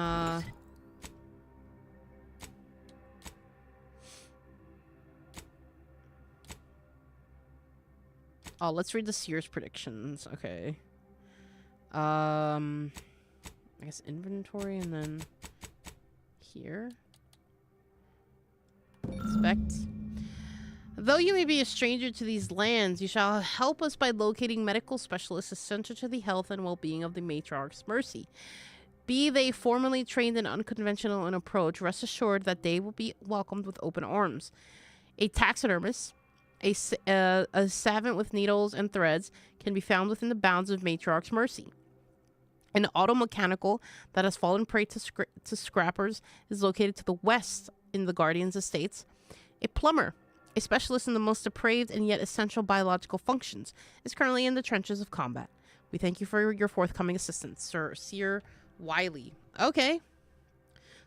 Oh, let's read the Sears predictions. Okay. I guess inventory and then here. Inspect. Though you may be a stranger to these lands, you shall help us by locating medical specialists essential to the health and well-being of the Matriarch's Mercy. Be they formally trained and unconventional in approach, rest assured that they will be welcomed with open arms. A taxidermist, a savant with needles and threads, can be found within the bounds of Matriarch's Mercy. An automechanical that has fallen prey to scrappers is located to the west in the Guardian's estates. A plumber, a specialist in the most depraved and yet essential biological functions, is currently in the trenches of combat. We thank you for your forthcoming assistance, Sir Seer Wiley. Okay.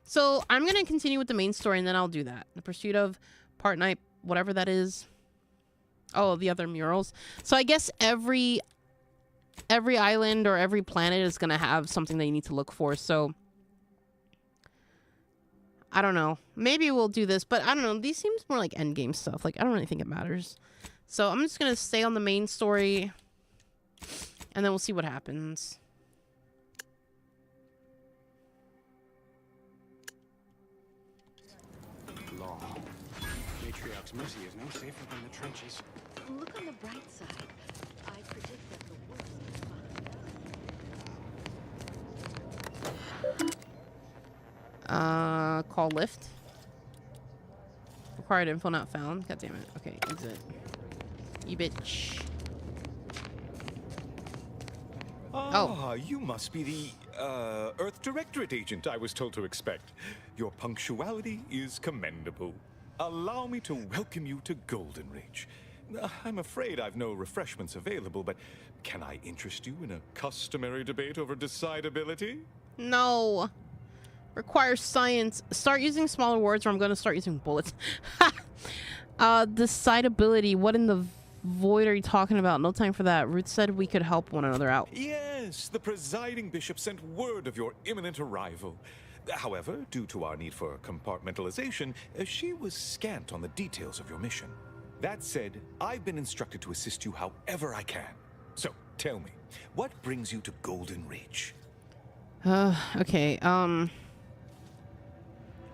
So I'm going to continue with the main story and then I'll do that. The pursuit of part night, whatever that is. Oh, the other murals. So I guess every island or every planet is going to have something that you need to look for. So I don't know. Maybe we'll do this, but I don't know. These seems more like endgame stuff. Like, I don't really think it matters. So I'm just going to stay on the main story and then we'll see what happens. Law. Matriarch's Mercy is no safer than the trenches. Look on the bright side. I predict that the worst is behind us. Call lift. Required info not found. God damn it. Okay, exit. You bitch. Ah, you must be the, Earth Directorate agent I was told to expect. Your punctuality is commendable. Allow me to welcome you to Golden Ridge. I'm afraid I've no refreshments available, but can I interest you in a customary debate over decidability? No. Requires science. Start using smaller words or I'm going to start using bullets. Decidability. What in the void are you talking about? No time for that. Ruth said we could help one another out. Yes, the presiding bishop sent word of your imminent arrival. However, due to our need for compartmentalization, she was scant on the details of your mission. That said, I've been instructed to assist you however I can. So, tell me, what brings you to Golden Ridge? Okay,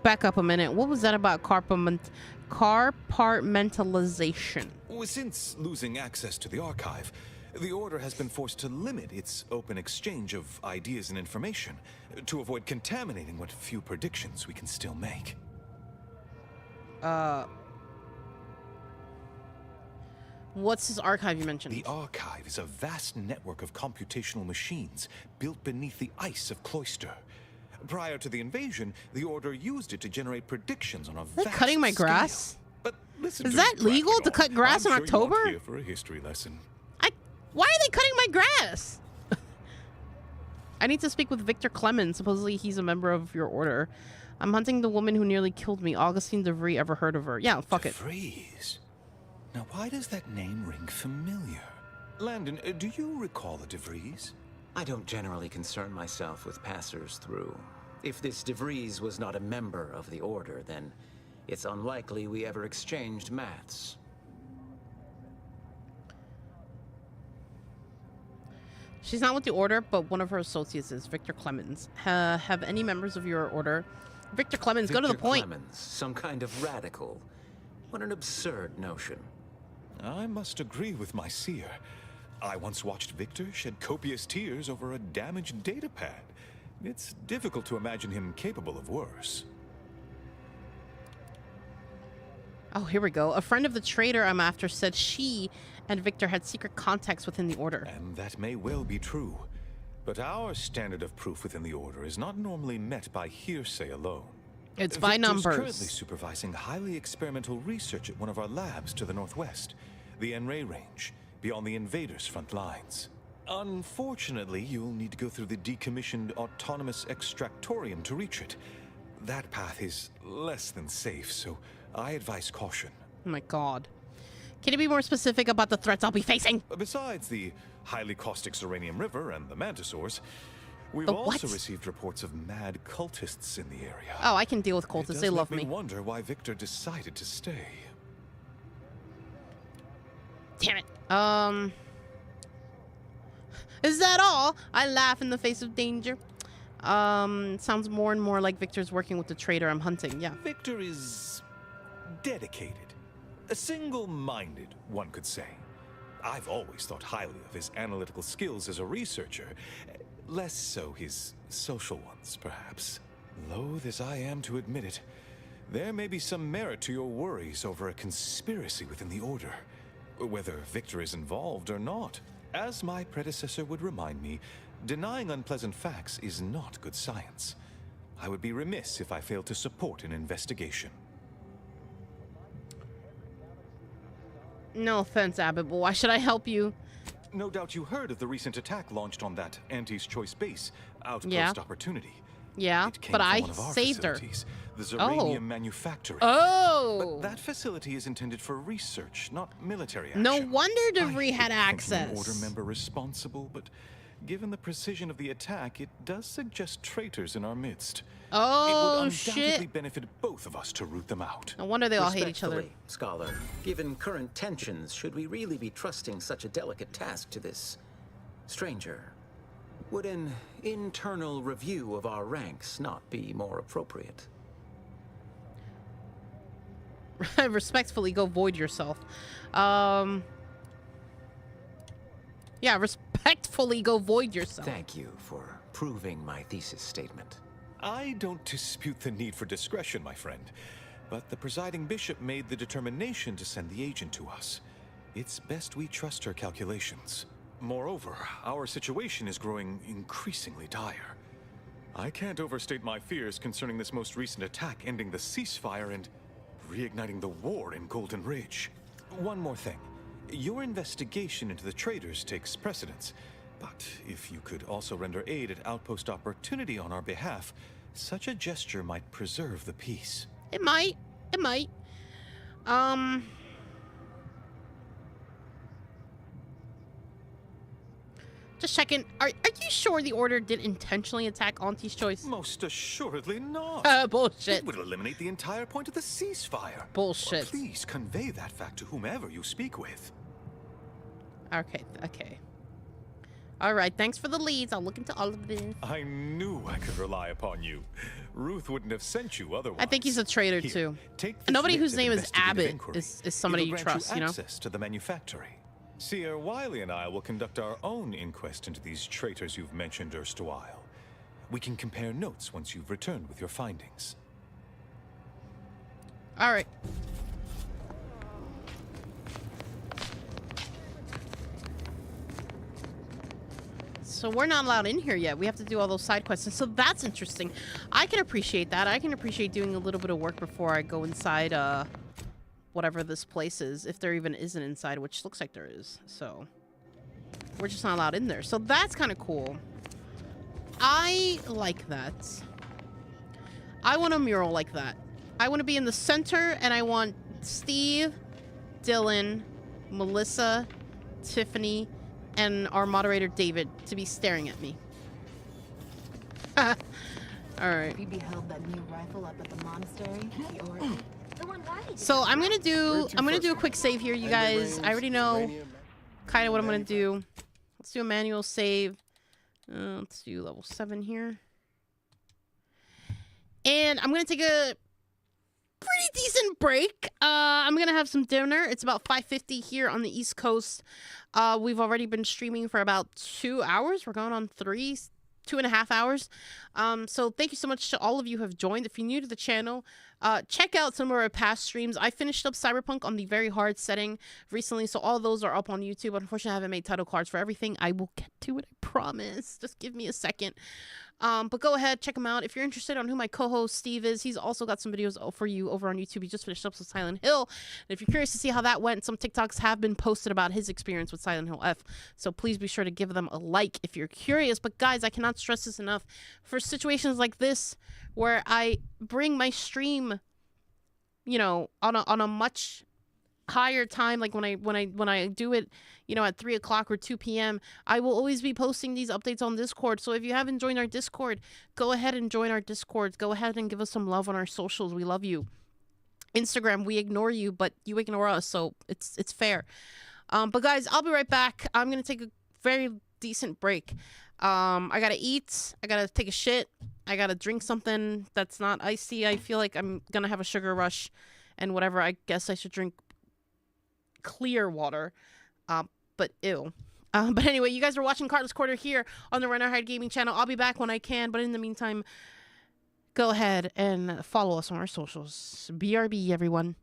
back up a minute. What was that about compartmentalization? Well, since losing access to the archive, the Order has been forced to limit its open exchange of ideas and information to avoid contaminating what few predictions we can still make. What's this archive you mentioned? The archive is a vast network of computational machines built beneath the ice of Cloister. Prior to the invasion, the Order used it to generate predictions on a vast cutting my scale. grass? But listen, is that legal to cut grass in October? I'm here for a history lesson. Why are they cutting my grass? I need to speak with Victor Clemens. Supposedly he's a member of your order. I'm hunting the woman who nearly killed me. Augustine DeVries. Ever heard of her? Yeah, fuck it. DeVries? Now, why does that name ring familiar? Landon, do you recall a DeVries? I don't generally concern myself with passers through. If this DeVries was not a member of the Order, then it's unlikely we ever exchanged mats. She's not with the Order, but one of her associates is Victor Clemens. Have any members of your Order? Victor Clemens, go to the point. Clemens, some kind of radical. What an absurd notion. I must agree with my seer. I once watched Victor shed copious tears over a damaged datapad. It's difficult to imagine him capable of worse. Oh, here we go. A friend of the traitor I'm after said she and Victor had secret contacts within the Order. And that may well be true. But our standard of proof within the Order is not normally met by hearsay alone. It's by numbers. Victor's currently supervising highly experimental research at one of our labs to the northwest, the Enray Range, beyond the invaders' front lines. Unfortunately, you'll need to go through the decommissioned autonomous extractorium to reach it. That path is less than safe, so I advise caution. Oh my god. Can you be more specific about the threats I'll be facing? Besides the highly caustic Serenium River and the Mantisaurs, we've also received reports of mad cultists in the area. Oh, I can deal with cultists. They love me. I wonder why Victor decided to stay. Damn it. Is that all? I laugh in the face of danger. Sounds more and more like Victor's working with the traitor I'm hunting. Yeah. Victor is dedicated. Single-minded, one could say. I've always thought highly of his analytical skills as a researcher. Less so his social ones, perhaps. Loath as I am to admit it, there may be some merit to your worries over a conspiracy within the Order. Whether Victor is involved or not. As my predecessor would remind me, denying unpleasant facts is not good science. I would be remiss if I failed to support an investigation. No offense, Abbott, but why should I help you? No doubt you heard of the recent attack launched on that Auntie's Choice base, Outpost Yeah. Opportunity. Yeah, It came but from I one of our saved her. facilities, the Zeranium manufactory. Oh! But that facility is intended for research, not military action. No wonder DeVry I had hate thinking an access. Order member responsible, but given the precision of the attack, it does suggest traitors in our midst. Oh, it would undoubtedly shit. benefit both of us to root them out. No wonder they all hate each other. Respectfully, Scholar, given current tensions, should we really be trusting such a delicate task to this stranger? Would an internal review of our ranks not be more appropriate? Respectfully, go void yourself. Yeah, respectfully go void yourself. Thank you for proving my thesis statement. I don't dispute the need for discretion, my friend, but the presiding bishop made the determination to send the agent to us. It's best we trust her calculations. Moreover, our situation is growing increasingly dire. I can't overstate my fears concerning this most recent attack ending the ceasefire and reigniting the war in Golden Ridge. One more thing. Your investigation into the traitors takes precedence, but if you could also render aid at Outpost Opportunity on our behalf, such a gesture might preserve the peace. It might. It might. Just checking. Are you sure the Order did intentionally attack Auntie's Choice? Most assuredly not. Bullshit. It would eliminate the entire point of the ceasefire. Bullshit. Please convey that fact to whomever you speak with. Okay, okay. All right, thanks for the leads. I'll look into all of this. I knew I could rely upon you. Ruth wouldn't have sent you otherwise. I think he's a traitor, Here, too. Take And nobody this whose bit name of is investigative Abbott inquiry. is somebody It'll you grant trust, you know? access to the manufactory. Seer Wiley and I will conduct our own inquest into these traitors you've mentioned erstwhile. We can compare notes once you've returned with your findings. All right. So we're not allowed in here yet. We have to do all those side quests. And so that's interesting. I can appreciate that. I can appreciate doing a little bit of work before I go inside whatever this place is. If there even is an inside, which looks like there is. So we're just not allowed in there. So that's kind of cool. I like that. I want a mural like that. I want to be in the center, and I want Steve, Dylan, Melissa, Tiffany, and our moderator David to be staring at me. All right. We beheld that new rifle up at the monastery. So I'm gonna do a quick save here, you guys. I already know kind of what I'm gonna do. Let's do a manual save. Let's do level 7 here. And I'm gonna take a pretty decent break. I'm gonna have some dinner. It's about 5:50 here on the East Coast. We've already been streaming for about 2 hours. We're going on 2.5 hours. So thank you so much to all of you who have joined. If you're new to the channel, check out some of our past streams. I finished up Cyberpunk on the very hard setting recently, so all those are up on YouTube. Unfortunately, I haven't made title cards for everything. I will get to it, I promise. Just give me a second. But go ahead, check him out. If you're interested on who my co-host Steve is, he's also got some videos for you over on YouTube. He just finished up with Silent Hill. And if you're curious to see how that went, some TikToks have been posted about his experience with Silent Hill F. So please be sure to give them a like if you're curious. But guys, I cannot stress this enough. For situations like this, where I bring my stream, you know, on a much higher time, like when I do it, you know, at 3 o'clock or 2 p.m., I will always be posting these updates on Discord. So if you haven't joined our Discord, go ahead and join our Discord. Go ahead and give us some love on our socials. We love you. Instagram, we ignore you, but you ignore us, so it's fair. But guys, I'll be right back. I'm gonna take a very decent break. I gotta eat. I gotta take a shit. I gotta drink something that's not icy. I feel like I'm gonna have a sugar rush, and whatever. I guess I should drink clear water. But ew. But anyway, you guys are watching Carlos Quarter here on the Renner Hide Gaming channel. I'll be back when I can, but in the meantime, go ahead and follow us on our socials. BRB, everyone.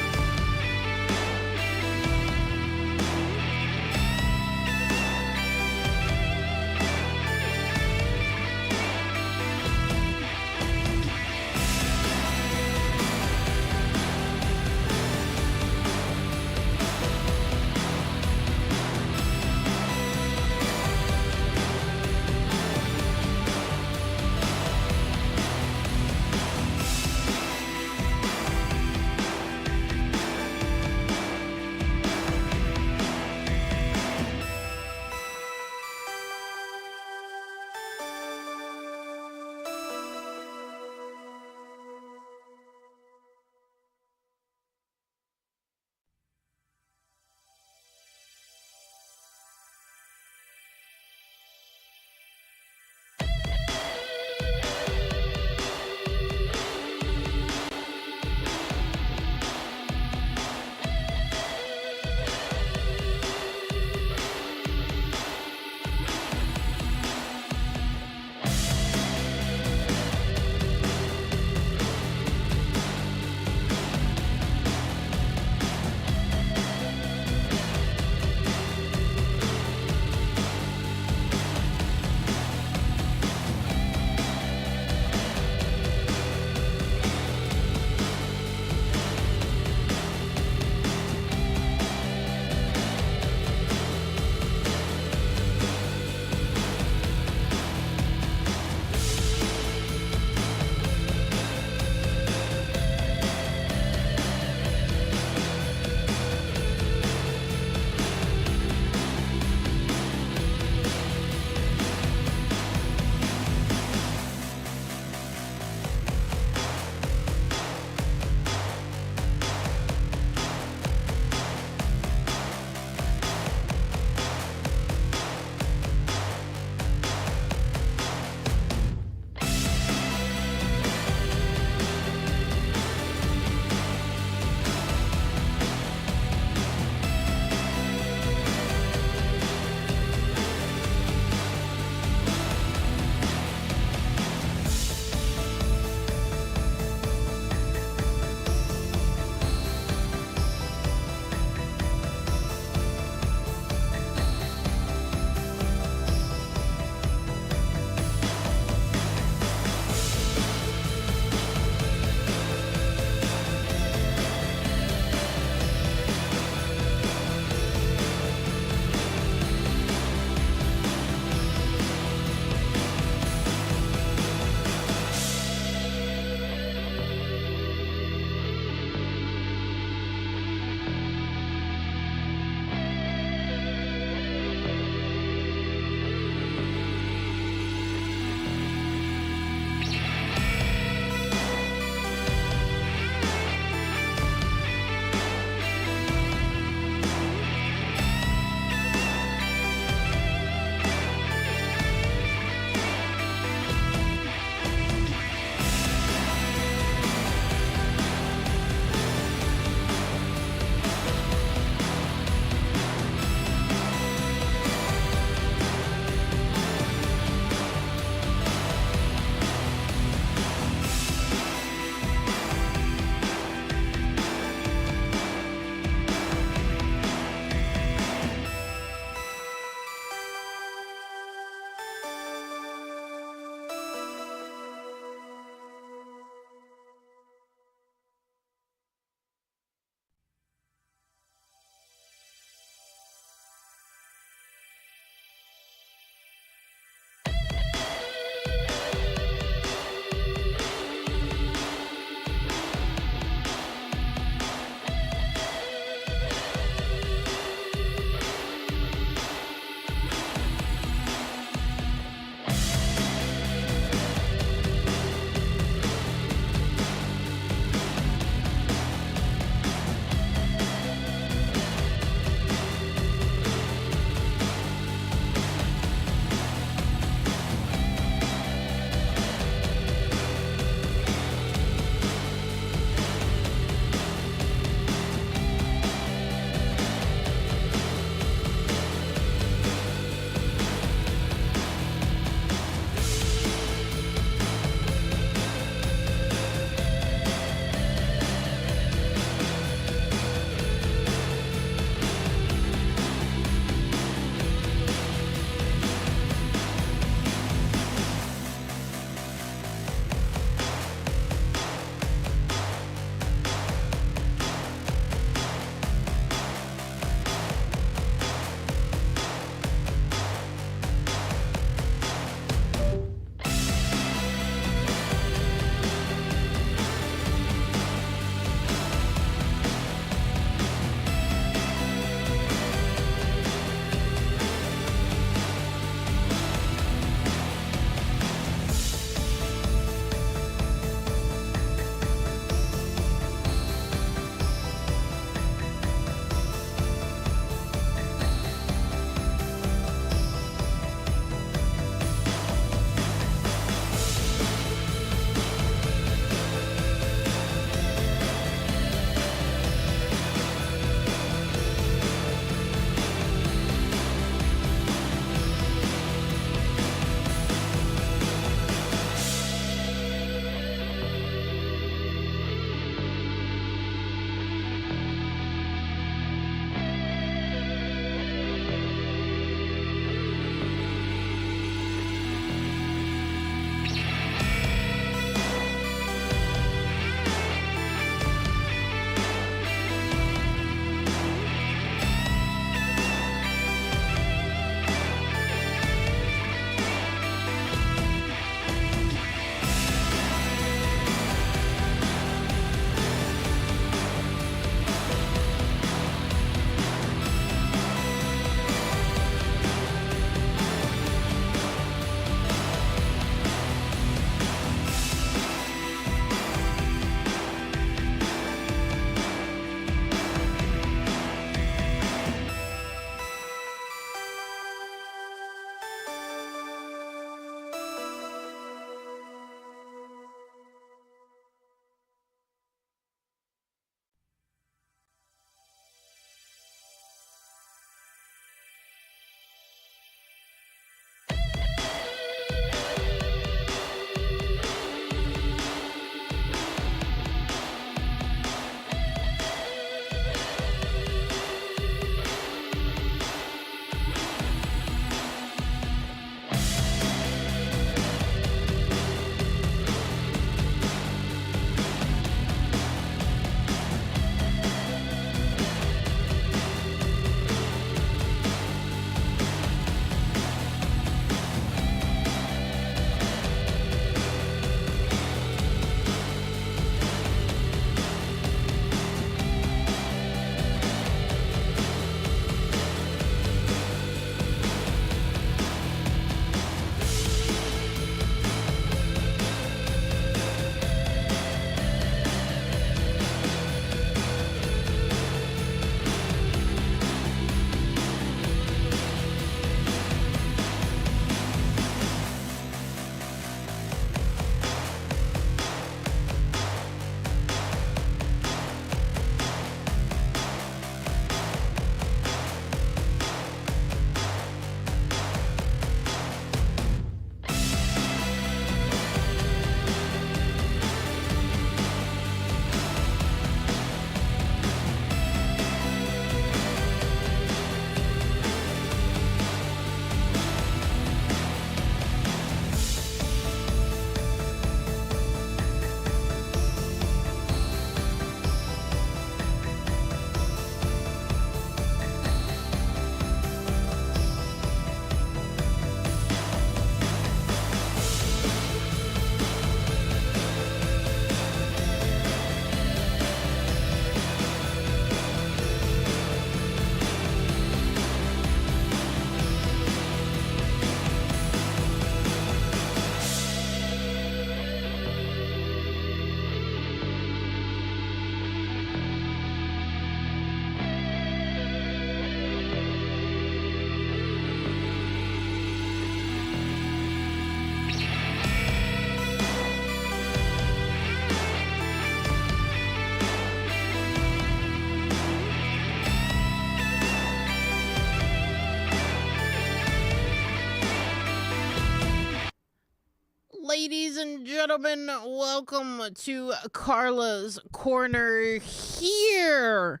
Ladies and gentlemen, welcome to Carla's Corner here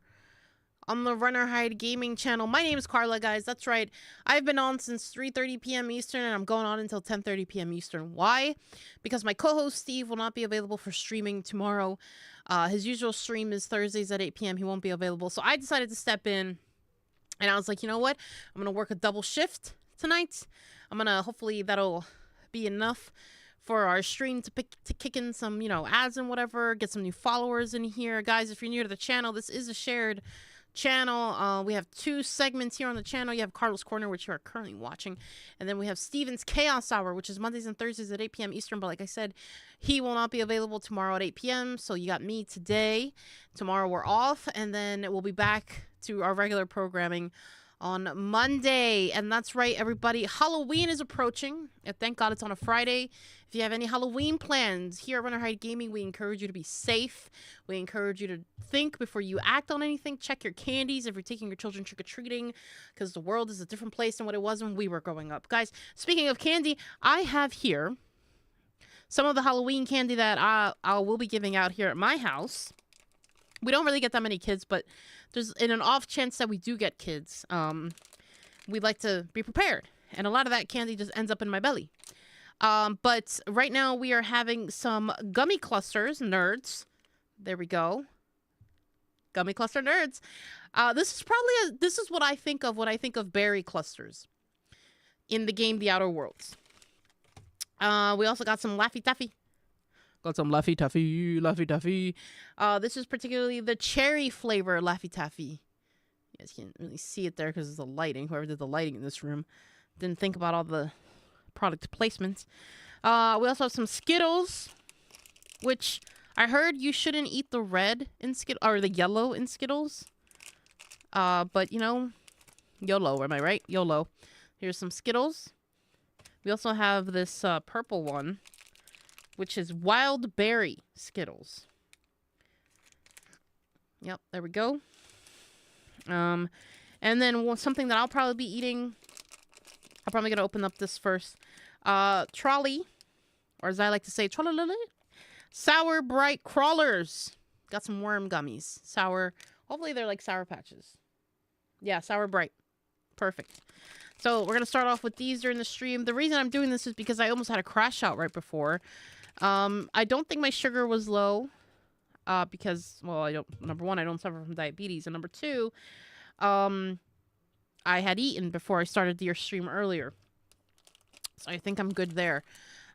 on the Runner Hide Gaming channel. My name is Carla, guys. That's right. I've been on since 3:30 p.m. Eastern, and I'm going on until 10:30 p.m. Eastern. Why? Because my co-host Steve will not be available for streaming tomorrow. His usual stream is Thursdays at 8 p.m. He won't be available. So I decided to step in, and I was like, you know what? I'm going to work a double shift tonight. Hopefully that'll be enough for our stream to kick in some, ads and whatever, get some new followers in here. Guys, if you're new to the channel, this is a shared channel. We have two segments here on the channel. You have Carla's Corner, which you are currently watching, and then we have Steven's Chaos Hour, which is Mondays and Thursdays at 8 p.m. Eastern. But like I said, he will not be available tomorrow at 8 p.m. So you got me today. Tomorrow we're off, and then we'll be back to our regular programming on Monday. And that's right, everybody. Halloween is approaching. And thank God it's on a Friday. If you have any Halloween plans here at Runner Hide Gaming, we encourage you to be safe. We encourage you to think before you act on anything. Check your candies if you're taking your children trick-or-treating, because the world is a different place than what it was when we were growing up. Guys, speaking of candy, I have here some of the Halloween candy that I will be giving out here at my house. We don't really get that many kids, but there's in an off chance that we do get kids, we like to be prepared. And a lot of that candy just ends up in my belly. But right now we are having some gummy clusters, nerds. There we go. Gummy cluster nerds. This is what I think of when I think of berry clusters in the game The Outer Worlds. We also got some Laffy Taffy. Got some Laffy Taffy, Laffy Taffy. This is particularly the cherry flavor Laffy Taffy. You guys can't really see it there because of the lighting. Whoever did the lighting in this room didn't think about all the product placements. We also have some Skittles, which I heard you shouldn't eat the red in Skittles or the yellow in Skittles. But YOLO, am I right? YOLO. Here's some Skittles. We also have this purple one, which is wild berry Skittles. Yep, there we go. And then something that I'll probably be eating. I'm probably going to open up this first. Trolley, or as I like to say, trolley. Sour Bright Crawlers. Got some worm gummies. Sour. Hopefully they're like Sour Patches. Yeah, Sour Bright. Perfect. So we're going to start off with these during the stream. The reason I'm doing this is because I almost had a crash out right before. I don't think my sugar was low. Because, well, number one, I don't suffer from diabetes. And number two, I had eaten before I started your stream earlier. So I think I'm good there.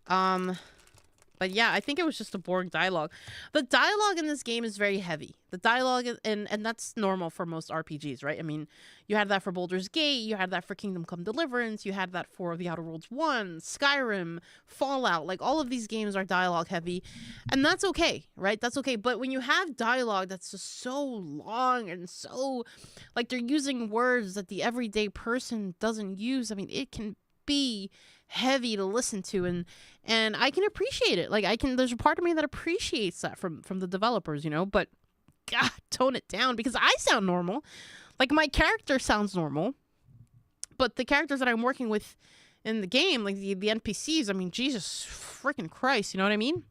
But yeah, I think it was just a boring dialogue. The dialogue in this game is very heavy. The dialogue, and that's normal for most RPGs, right? I mean, you had that for Baldur's Gate, you had that for Kingdom Come Deliverance, you had that for The Outer Worlds 1, Skyrim, Fallout. Like, all of these games are dialogue heavy. And that's okay, right? That's okay. But when you have dialogue that's just so long and so, like, they're using words that the everyday person doesn't use, I mean, it can be heavy to listen to, and I can appreciate it. Like, there's a part of me that appreciates that from the developers, but God, tone it down, because I sound normal. Like, my character sounds normal, but the characters that I'm working with in the game, like the NPCs, I mean, Jesus freaking Christ, you know what I mean?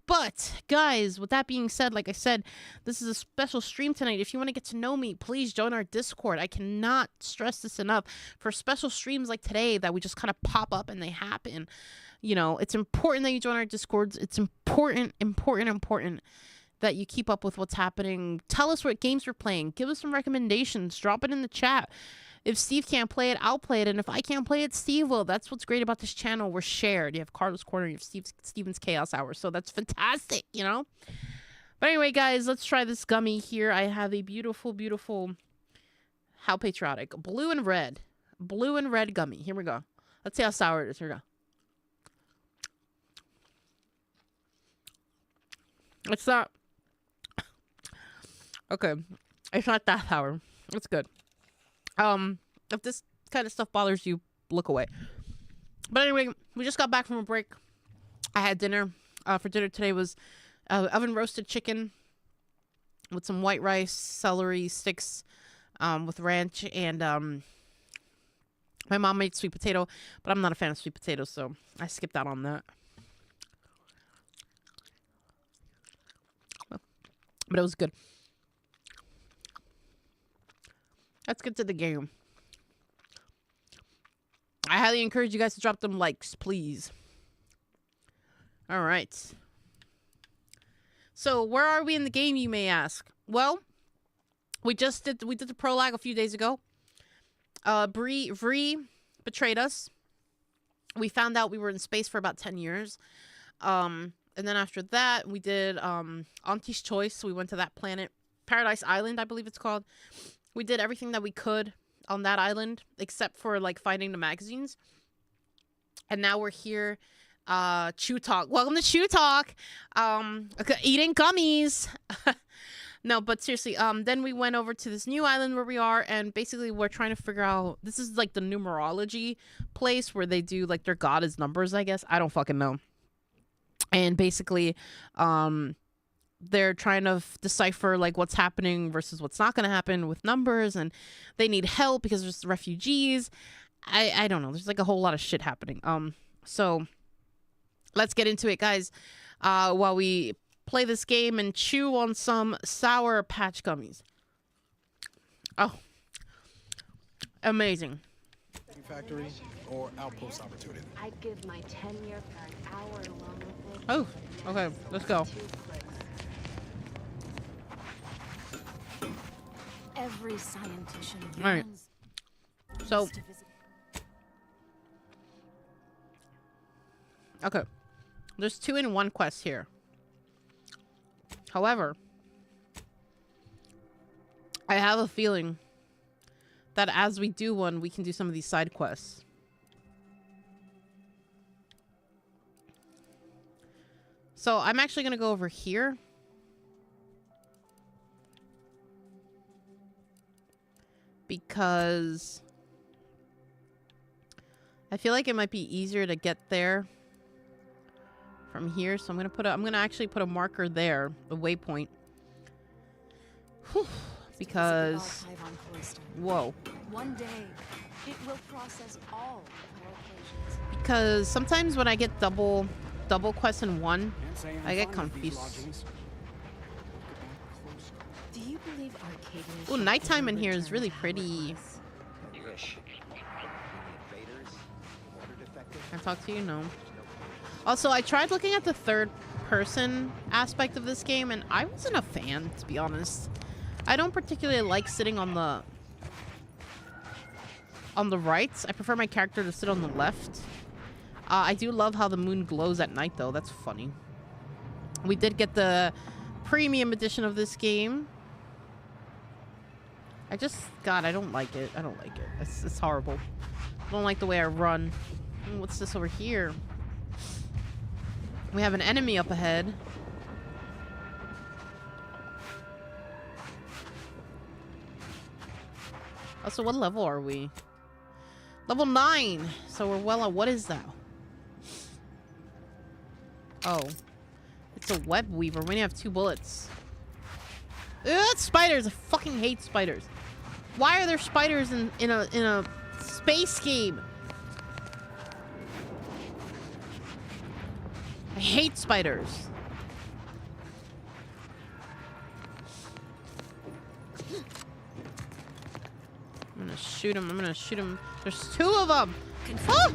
But guys, with that being said, like I said, this is a special stream tonight. If you want to get to know me, please join our Discord. I cannot stress this enough. For special streams like today that we just kind of pop up and they happen, it's important that you join our Discords. It's important that you keep up with what's happening. Tell us what games we're playing. Give us some recommendations. Drop it in the chat. If Steve can't play it, I'll play it. And if I can't play it, Steve will. That's what's great about this channel. We're shared. You have Carla's Corner, you have Steven's Chaos Hour. So that's fantastic, But anyway, guys, let's try this gummy here. I have a beautiful, beautiful, how patriotic, blue and red gummy. Here we go. Let's see how sour it is. Here we go. It's not. Okay. It's not that sour. It's good. If this kind of stuff bothers you, look away. But anyway, we just got back from a break. I had dinner. For dinner today was oven roasted chicken with some white rice, celery sticks, with ranch, and My mom made sweet potato, but I'm not a fan of sweet potatoes, so I skipped out on that. But it was good. Let's get to the game. I highly encourage you guys to drop them likes, please. All right. So where are we in the game, you may ask? Well, we did the prologue a few days ago. Bree betrayed us. We found out we were in space for about 10 years. And then after that, we did Auntie's Choice. We went to that planet, Paradise Island, I believe it's called. We did everything that we could on that island, except for like finding the magazines. And now we're here. Chew Talk. Welcome to Chew Talk. Eating gummies. No, but seriously, then we went over to this new island where we are, and basically we're trying to figure out, this is like the numerology place where they do like their god is numbers, I guess. I don't fucking know. And basically, they're trying to decipher like what's happening versus what's not going to happen with numbers, and they need help because there's refugees. I don't know. There's like a whole lot of shit happening. So let's get into it, guys. While we play this game and chew on some Sour Patch gummies. Oh, amazing. Factory or outpost opportunity. I'd give my tenure for an hour along with it. Oh, okay, let's go. Every scientist. All right. So, okay, there's 2-in-1 quests here. However, I have a feeling that as we do one, we can do some of these side quests. So I'm actually going to go over here. Because I feel like it might be easier to get there from here. So I'm going to actually put a marker there, a waypoint. Whew. Because whoa. One day, it will process all power equations. Because sometimes when I get double quests in one, I get confused. Do you believe Arcadia? Oh, nighttime in here is really pretty. Can I talk to you? No. Also, I tried looking at the third person aspect of this game, and I wasn't a fan, to be honest. I don't particularly like sitting on the right. I prefer my character to sit on the left. I do love how the moon glows at night, though. That's funny. We did get the premium edition of this game. God, I don't like it. I don't like it. It's horrible. I don't like the way I run. What's this over here? We have an enemy up ahead. Also, what level are we? Level 9. So we're well on. What is that? Oh. It's a web weaver. We only have 2 bullets. Ugh, spiders. I fucking hate spiders. Why are there spiders in a space game? I hate spiders. I'm gonna shoot him. I'm gonna shoot him. There's 2 of them. Oh!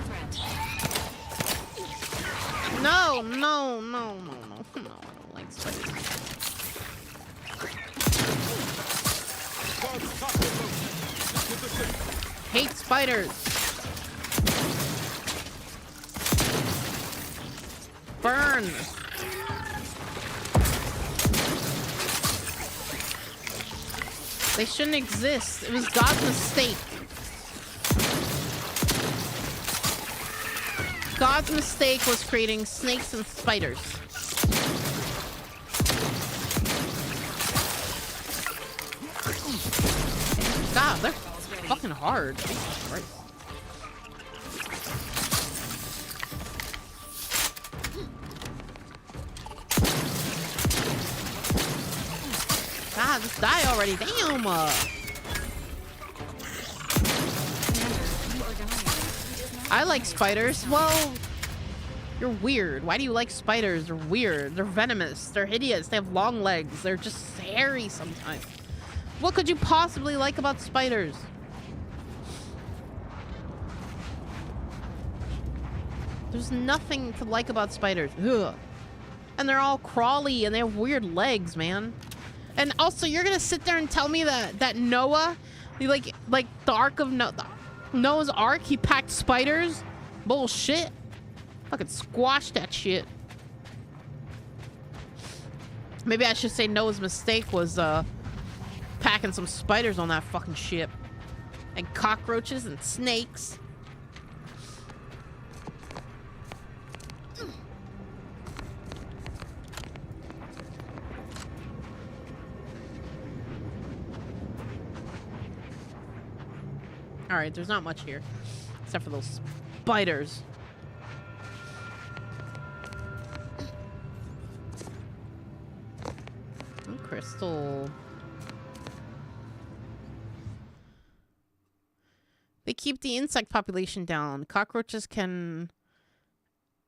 No, no, no, no, no, no. I don't like spiders. Hate spiders. Burn. They shouldn't exist. It was God's mistake. God's mistake was creating snakes and spiders. God, they're fucking hard. Jesus Christ. God, just die already. Damn. You are dying. I like spiders. Well, you're weird. Why do you like spiders? They're weird. They're venomous. They're hideous. They have long legs. They're just hairy sometimes. What could you possibly like about spiders? There's nothing to like about spiders. Ugh. And they're all crawly and they have weird legs, man. And also, you're gonna sit there and tell me that Noah, like the Ark of Noah's Ark, he packed spiders? Bullshit. Fucking squash that shit. Maybe I should say Noah's mistake was packing some spiders on that fucking ship. And cockroaches and snakes. Alright, there's not much here. Except for those spiders. Ooh, crystal. They keep the insect population down. Cockroaches can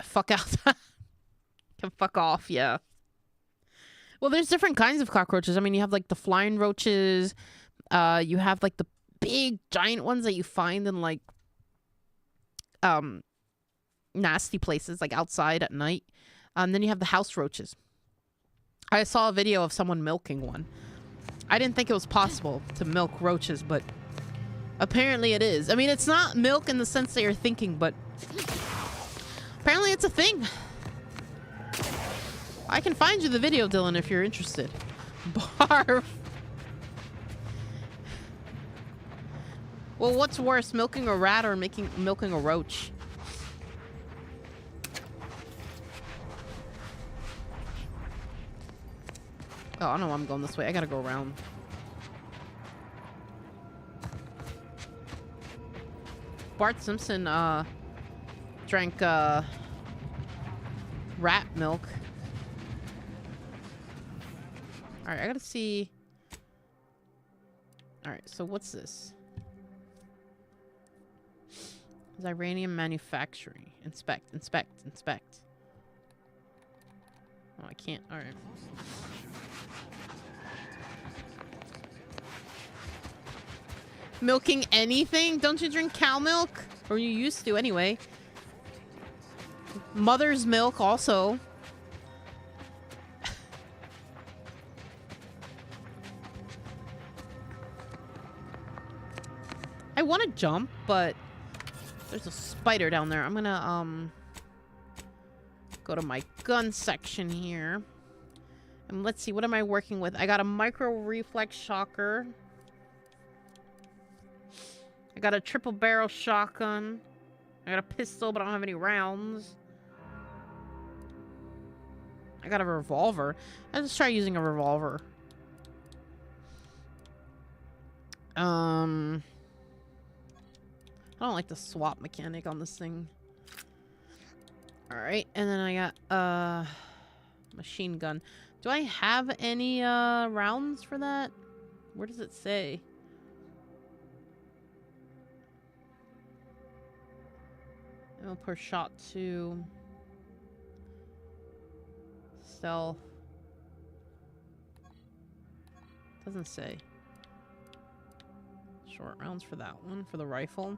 fuck out. Can fuck off, yeah. Well, there's different kinds of cockroaches. I mean, you have like the flying roaches. You have like the big giant ones that you find in like nasty places like outside at night. Then you have the house roaches. I saw a video of someone milking one. I didn't think it was possible to milk roaches, but apparently it is. I mean, it's not milk in the sense that you're thinking, but apparently it's a thing. I can find you the video, Dylan, if you're interested. Barf. Well, what's worse, milking a rat or milking a roach? Oh, I know I'm going this way. I gotta go around. Bart Simpson, drank, rat milk. Alright, I gotta see... Alright, so what's this? Iranian manufacturing. Inspect. Oh, I can't. All right. Milking anything? Don't you drink cow milk? Or you used to anyway. Mother's milk also. I want to jump, but there's a spider down there. I'm gonna go to my gun section here. And let's see, what am I working with? I got a micro reflex shocker. I got a triple barrel shotgun. I got a pistol, but I don't have any rounds. I got a revolver. Let's try using a revolver. I don't like the swap mechanic on this thing. Alright, and then I got machine gun. Do I have any rounds for that? Where does it say? Ammo per shot 2. Stealth. Doesn't say. Short rounds for that one, for the rifle.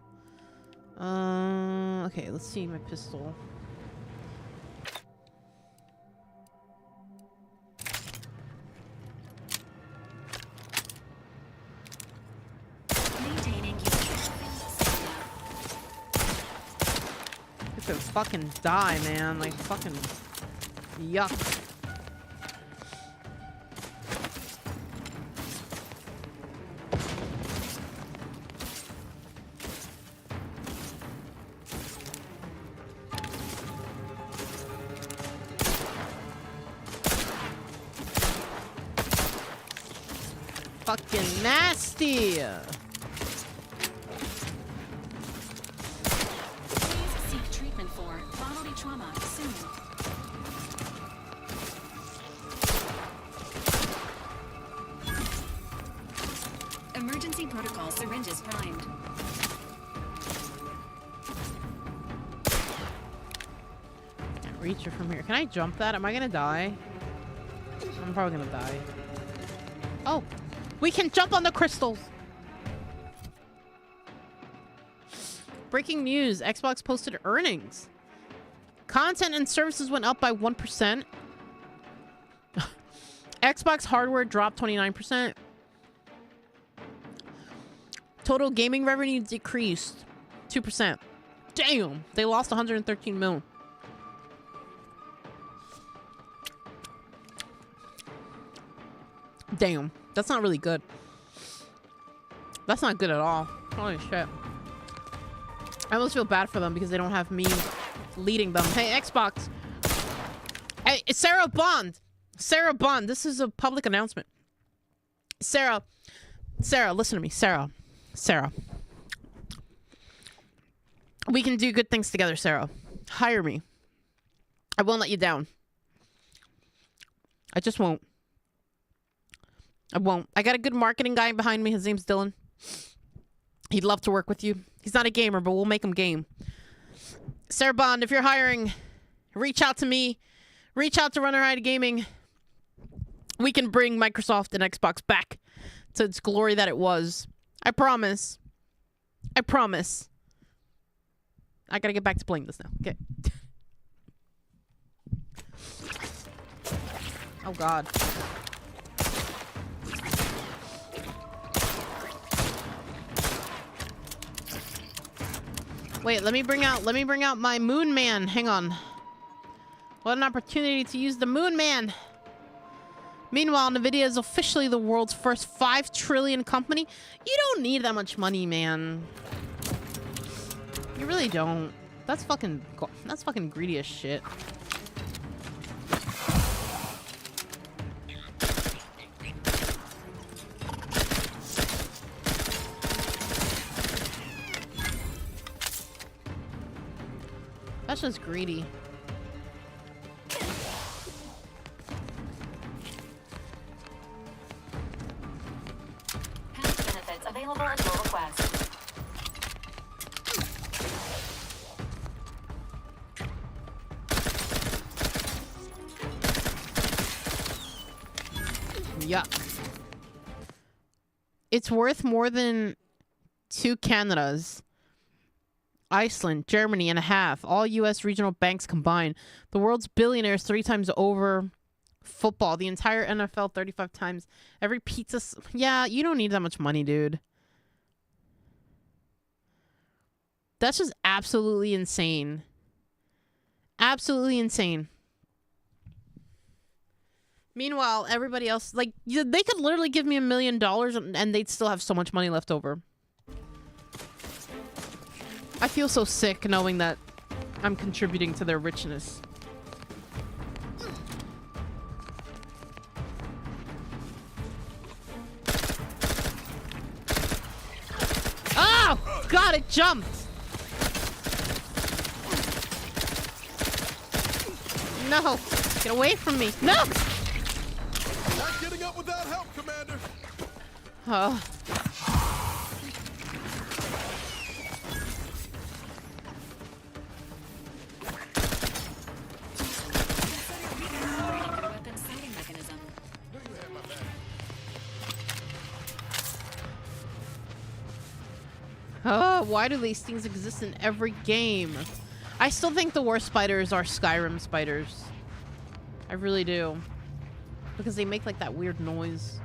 Okay, let's see my pistol. You could fucking die, man. Like, fucking yuck. Fucking nasty. Please seek treatment for bodily trauma soon. Emergency protocol syringes primed. reach it from here. Can I jump that? Am I gonna die? I'm probably gonna die. Oh, we can jump on the crystals. Breaking news, Xbox posted earnings. Content and services went up by 1%. Xbox hardware dropped 29%. Total gaming revenue decreased 2%. Damn, they lost 113 mil. Damn, that's not really good. That's not good at all. Holy shit. I almost feel bad for them because they don't have me leading them. Hey, Xbox. Hey, it's Sarah Bond. Sarah Bond. This is a public announcement. Sarah, listen to me. Sarah. We can do good things together, Sarah. Hire me. I won't let you down. I just won't. I won't. I got a good marketing guy behind me. His name's Dylan. He'd love to work with you. He's not a gamer, but we'll make him game. Sarah Bond, if you're hiring, reach out to me. Reach out to Runner Hide Gaming. We can bring Microsoft and Xbox back to its glory that it was. I promise. I promise. I gotta get back to playing this now. Okay. Oh, God. Wait, let me bring out my Moon Man. Hang on. What an opportunity to use the Moon Man. Meanwhile, Nvidia is officially the world's first 5 trillion company. You don't need that much money, man. You really don't. That's fucking greedy as shit. That's just greedy. Past benefits available at your request. Yuck. It's worth more than 2 Canadas. Iceland, Germany, and a half. All U.S. regional banks combined. The world's billionaires 3 times over. Football, the entire NFL 35 times. Every pizza... Yeah, you don't need that much money, dude. That's just absolutely insane. Absolutely insane. Meanwhile, everybody else... Like, they could literally give me $1 million and they'd still have so much money left over. I feel so sick knowing that I'm contributing to their richness. Oh! God, it jumped! No! Get away from me! No! Not getting up without help, Commander! Oh. Oh, why do these things exist in every game? I still think the worst spiders are Skyrim spiders. I really do. Because they make like that weird noise.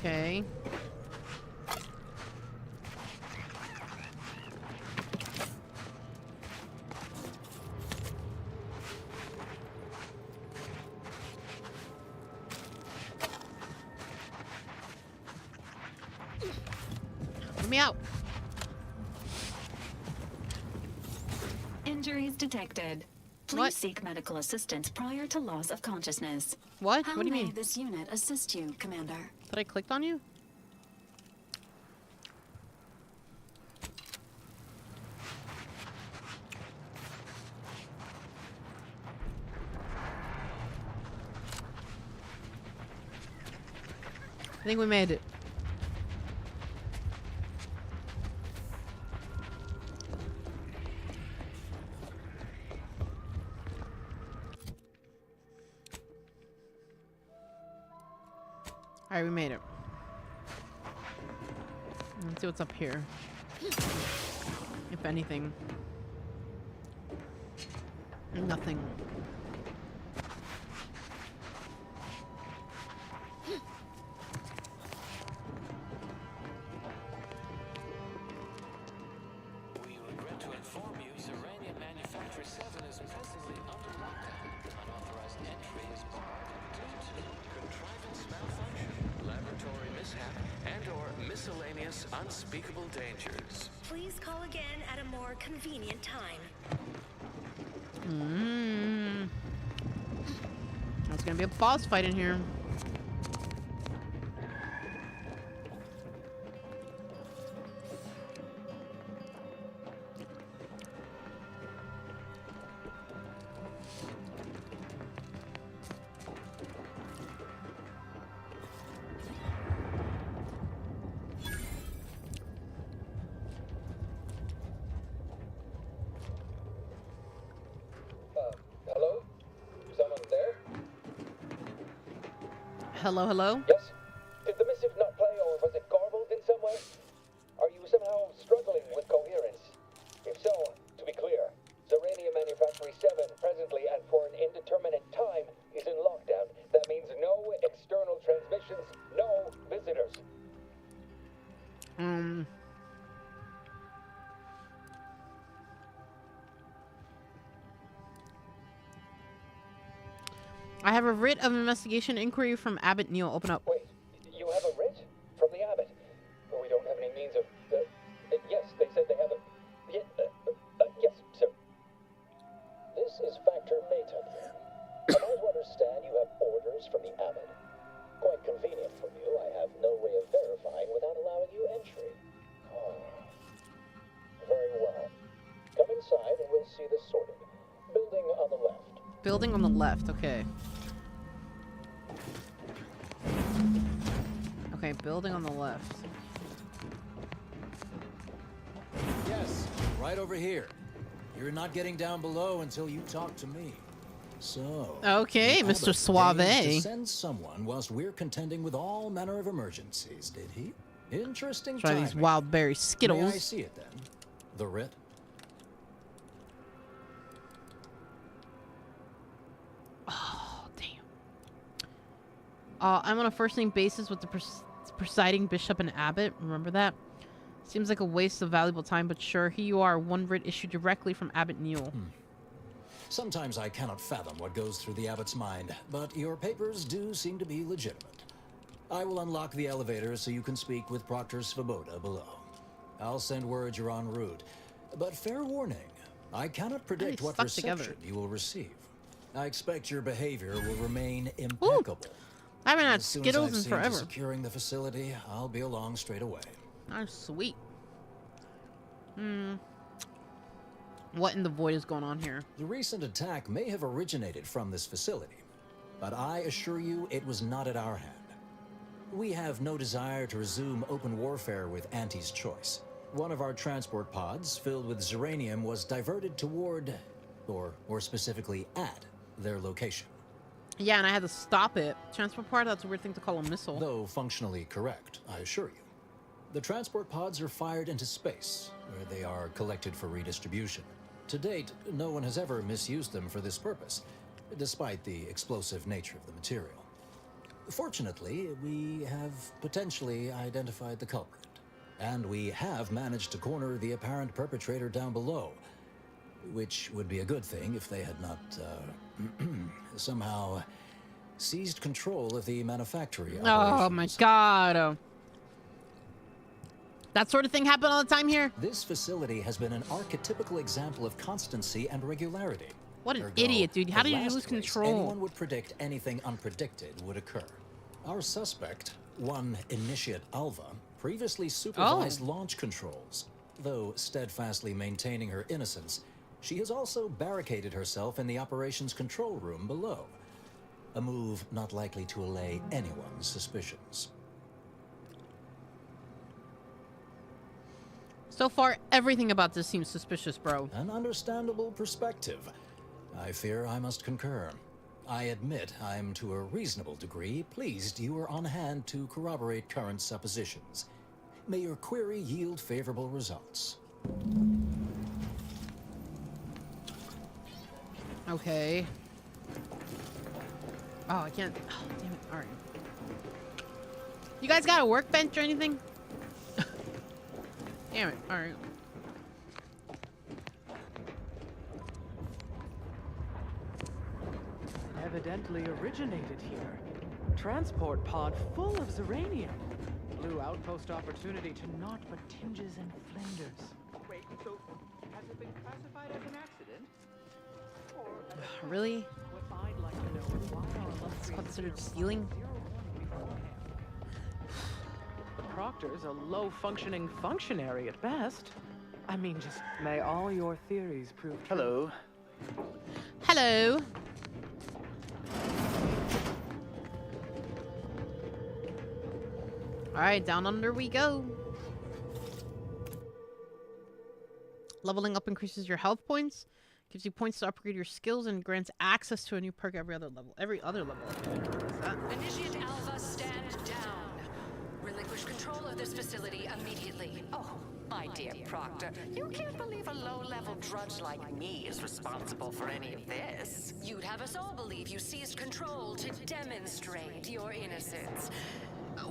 Okay. Let me out. Injuries detected. Please seek medical assistance prior to loss of consciousness. What? How What do you may mean? this unit assist you, Commander? But I clicked on you? I think we made it. Alright, we made it. Let's see what's up here. If anything. Nothing. We regret to inform you, Zeranium Manufactory 7 is presently under lockdown. Unauthorized entry is barred due to contrivance malfunction, laboratory mishap, and/or miscellaneous unspeakable dangers. Please call again at a more convenient time. There's gonna be a boss fight in here. Hello? Someone there? Hello, hello? Yes? Did the missive not play, or was it garbled in some way? Are you somehow struggling with coherence? If so, to be clear, Zeranium Manufactory 7 presently and for an indeterminate time is in lockdown. That means no external transmissions, no visitors. I have a writ of investigation inquiry from Abbott Neal. Open up. Wait, you have a writ? From the abbot? We don't have any means of... yes, they said they have a... yes, sir. This is Factor Mayton here. Am I to understand you have orders from the abbot? Quite convenient for you. I have no way of verifying without allowing you entry. Oh. Very well. Come inside and we'll see this sorted. Building on the left. Building on the left, okay. Okay, building on the left. Yes, right over here. You're not getting down below until you talk to me. So. Okay, the Mr. abbot Suave. arranged to send someone whilst we're contending with all manner of emergencies, did he? Interesting Try timing. these wild berry Skittles. May I see it then? The writ? Oh, damn. I'm on a first-name basis with the presiding bishop and abbot. Remember that? Seems like a waste of valuable time, but sure, here you are. One writ issued directly from Abbot Neal. Sometimes I cannot fathom what goes through the abbot's mind, but your papers do seem to be legitimate. I will unlock the elevator so you can speak with Proctor Svoboda below. I'll send word you're en route, but fair warning, I cannot predict what reception you will receive. I expect your behavior will remain impeccable. I haven't had As soon Skittles as in I've seen to forever. securing the facility, I'll be along straight away. Oh, sweet. What in the void is going on here? The recent attack may have originated from this facility, but I assure you it was not at our hand. We have no desire to resume open warfare with Auntie's choice. One of our transport pods, filled with Zeranium, was diverted toward, or more specifically at, their location. Yeah, and I had to stop it. Transport part, that's a weird thing to call a missile. Though functionally correct, I assure you. The transport pods are fired into space, where they are collected for redistribution. To date, no one has ever misused them for this purpose, despite the explosive nature of the material. Fortunately, we have potentially identified the culprit, and we have managed to corner the apparent perpetrator down below, which would be a good thing if they had not, somehow seized control of the manufactory Oh my god. That sort of thing happen all the time here? This facility has been an archetypical example of constancy and regularity. What an Ergo, idiot, dude. How at do you last lose place, control? Anyone would predict anything unpredicted would occur. Our suspect, one Initiate Alva, previously supervised launch controls. Though steadfastly maintaining her innocence, she has also barricaded herself in the operations control room below. A move not likely to allay anyone's suspicions. So far, everything about this seems suspicious, bro. An understandable perspective. I fear I must concur. I admit I'm to a reasonable degree pleased you are on hand to corroborate current suppositions. May your query yield favorable results. Okay. Oh, I can't. Oh, damn it. All right. You guys got a workbench or anything? Damn it. All right. Evidently originated here. Transport pod full of Zeranium. Blue outpost opportunity to naught but tinges and flinders. Wait, so has it been classified as an accident? Really? What I'd like to know is why our It's illustrious considered stealing? The Proctor's a low-functioning functionary at best. I mean, just may all your theories prove true. Hello. Hello. All right, down under we go. Leveling up increases your health points, gives you points to upgrade your skills, and grants access to a new perk every other level. Initiate Alpha, stand down. Relinquish control of this facility immediately. Oh, my dear Proctor, you can't believe a low-level drudge like me is responsible for any of this. You'd have us all believe you seized control to demonstrate your innocence.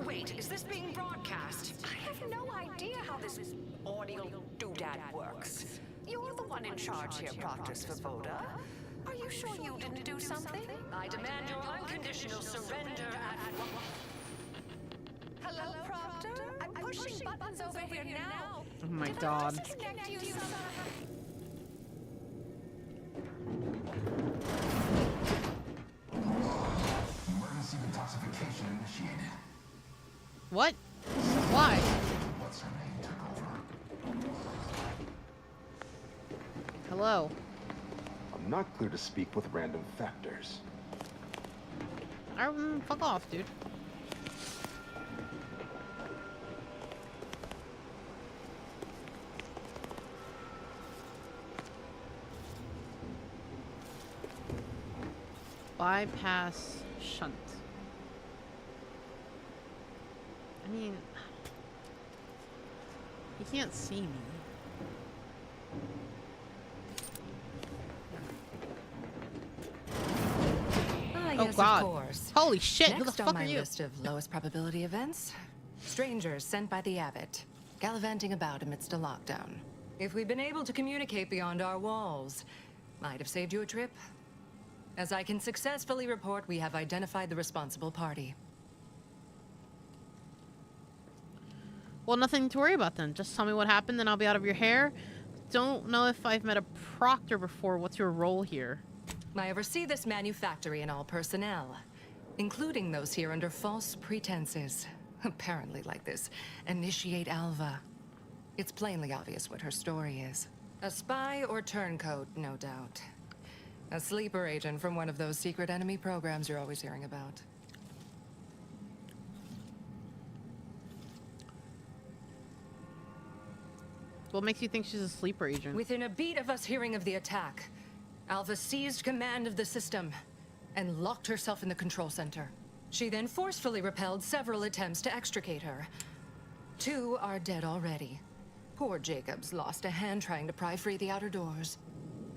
Wait, is this being broadcast? I have no idea how this audio doodad works. You're the one in charge here, Proctor Svoboda. Are you sure you didn't do something? I demand your unconditional surrender at once. Hello, Proctor? I'm pushing buttons over here now. Oh my god. Disconnect you somehow. Emergency detoxification initiated. What? Why? What's her name took over? Hello. I'm not clear to speak with random factors. Fuck off, dude. Bypass shunt. I mean, he can't see me. Oh Yes, god. of course. Holy shit, who the Next fuck on my are you? list of lowest probability events, strangers sent by the Abbot, gallivanting about amidst a lockdown. If we'd been able to communicate beyond our walls, might have saved you a trip. As I can successfully report, we have identified the responsible party. Well, nothing to worry about then. Just tell me what happened, then I'll be out of your hair. Don't know if I've met a proctor before. What's your role here? I oversee this manufactory and all personnel, including those here under false pretenses. Apparently like this Initiate Alva. It's plainly obvious what her story is. A spy or turncoat, no doubt. A sleeper agent from one of those secret enemy programs you're always hearing about. What makes you think she's a sleeper agent? Within a beat of us hearing of the attack, Alva seized command of the system and locked herself in the control center. She then forcefully repelled several attempts to extricate her. 2 are dead already. Poor Jacobs lost a hand trying to pry free the outer doors.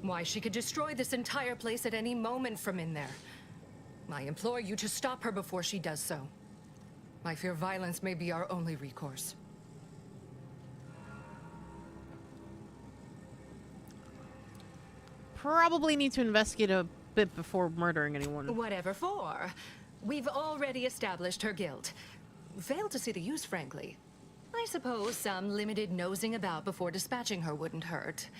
Why, she could destroy this entire place at any moment from in there. I implore you to stop her before she does so. I fear violence may be our only recourse. Probably need to investigate a bit before murdering anyone. Whatever for. We've already established her guilt. Failed to see the use, frankly. I suppose some limited nosing about before dispatching her wouldn't hurt.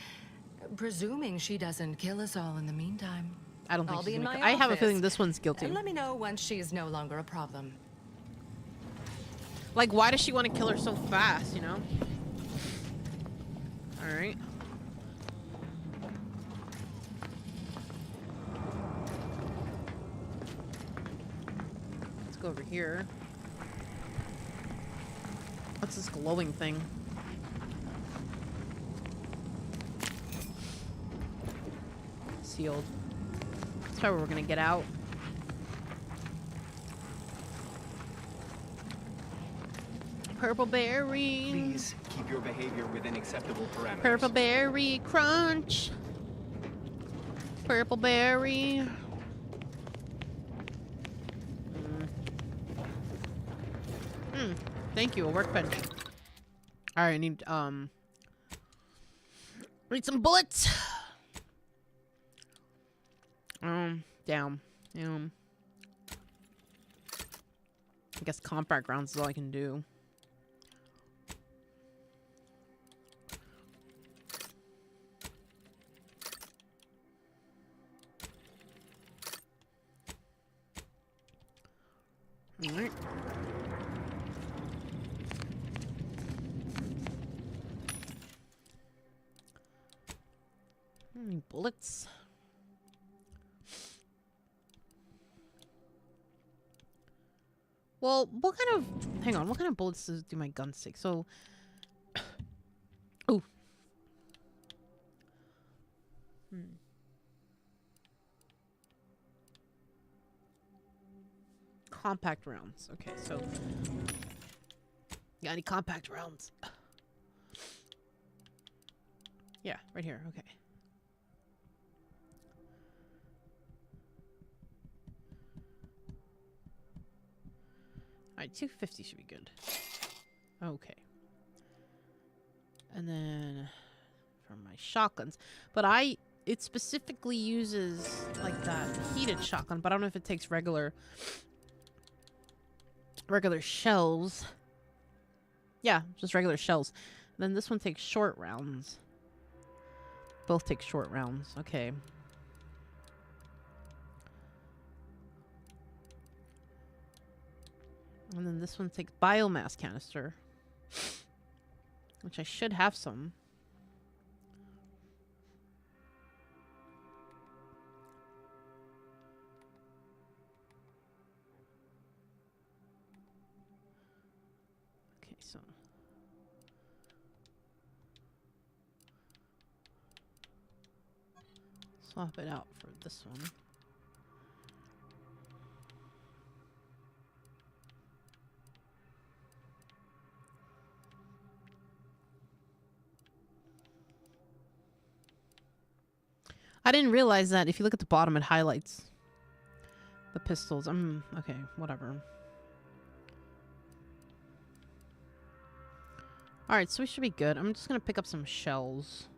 Presuming she doesn't kill us all in the meantime. I don't think I'll she's be in gonna my I have a office. feeling this one's guilty. And let me know once she is no longer a problem. Like, why does she want to kill her so fast, you know? Alright. Let's go over here. What's this glowing thing? Sealed. That's probably where we're gonna get out. Purple berry. Please keep your behavior within acceptable parameters. Purple berry crunch. Purple berry. Thank you, a workbench. Alright, I need some bullets. Down. I guess compact rounds is all I can do. Alright. Bullets. Well, what kind of... Hang on, what kind of bullets does do my guns take? So... Ooh. Compact rounds. Okay, so... Got any compact rounds? Yeah, right here. Okay. Alright, 250 should be good. Okay. And then for my shotguns. But it specifically uses like that heated shotgun, but I don't know if it takes regular shells. Yeah, just regular shells. Then this one takes short rounds. Both take short rounds. Okay. And then this one takes biomass canister. Which I should have some. Okay, so... swap it out for this one. I didn't realize that if you look at the bottom, it highlights the pistols. Okay, whatever. Alright, so we should be good. I'm just gonna pick up some shells.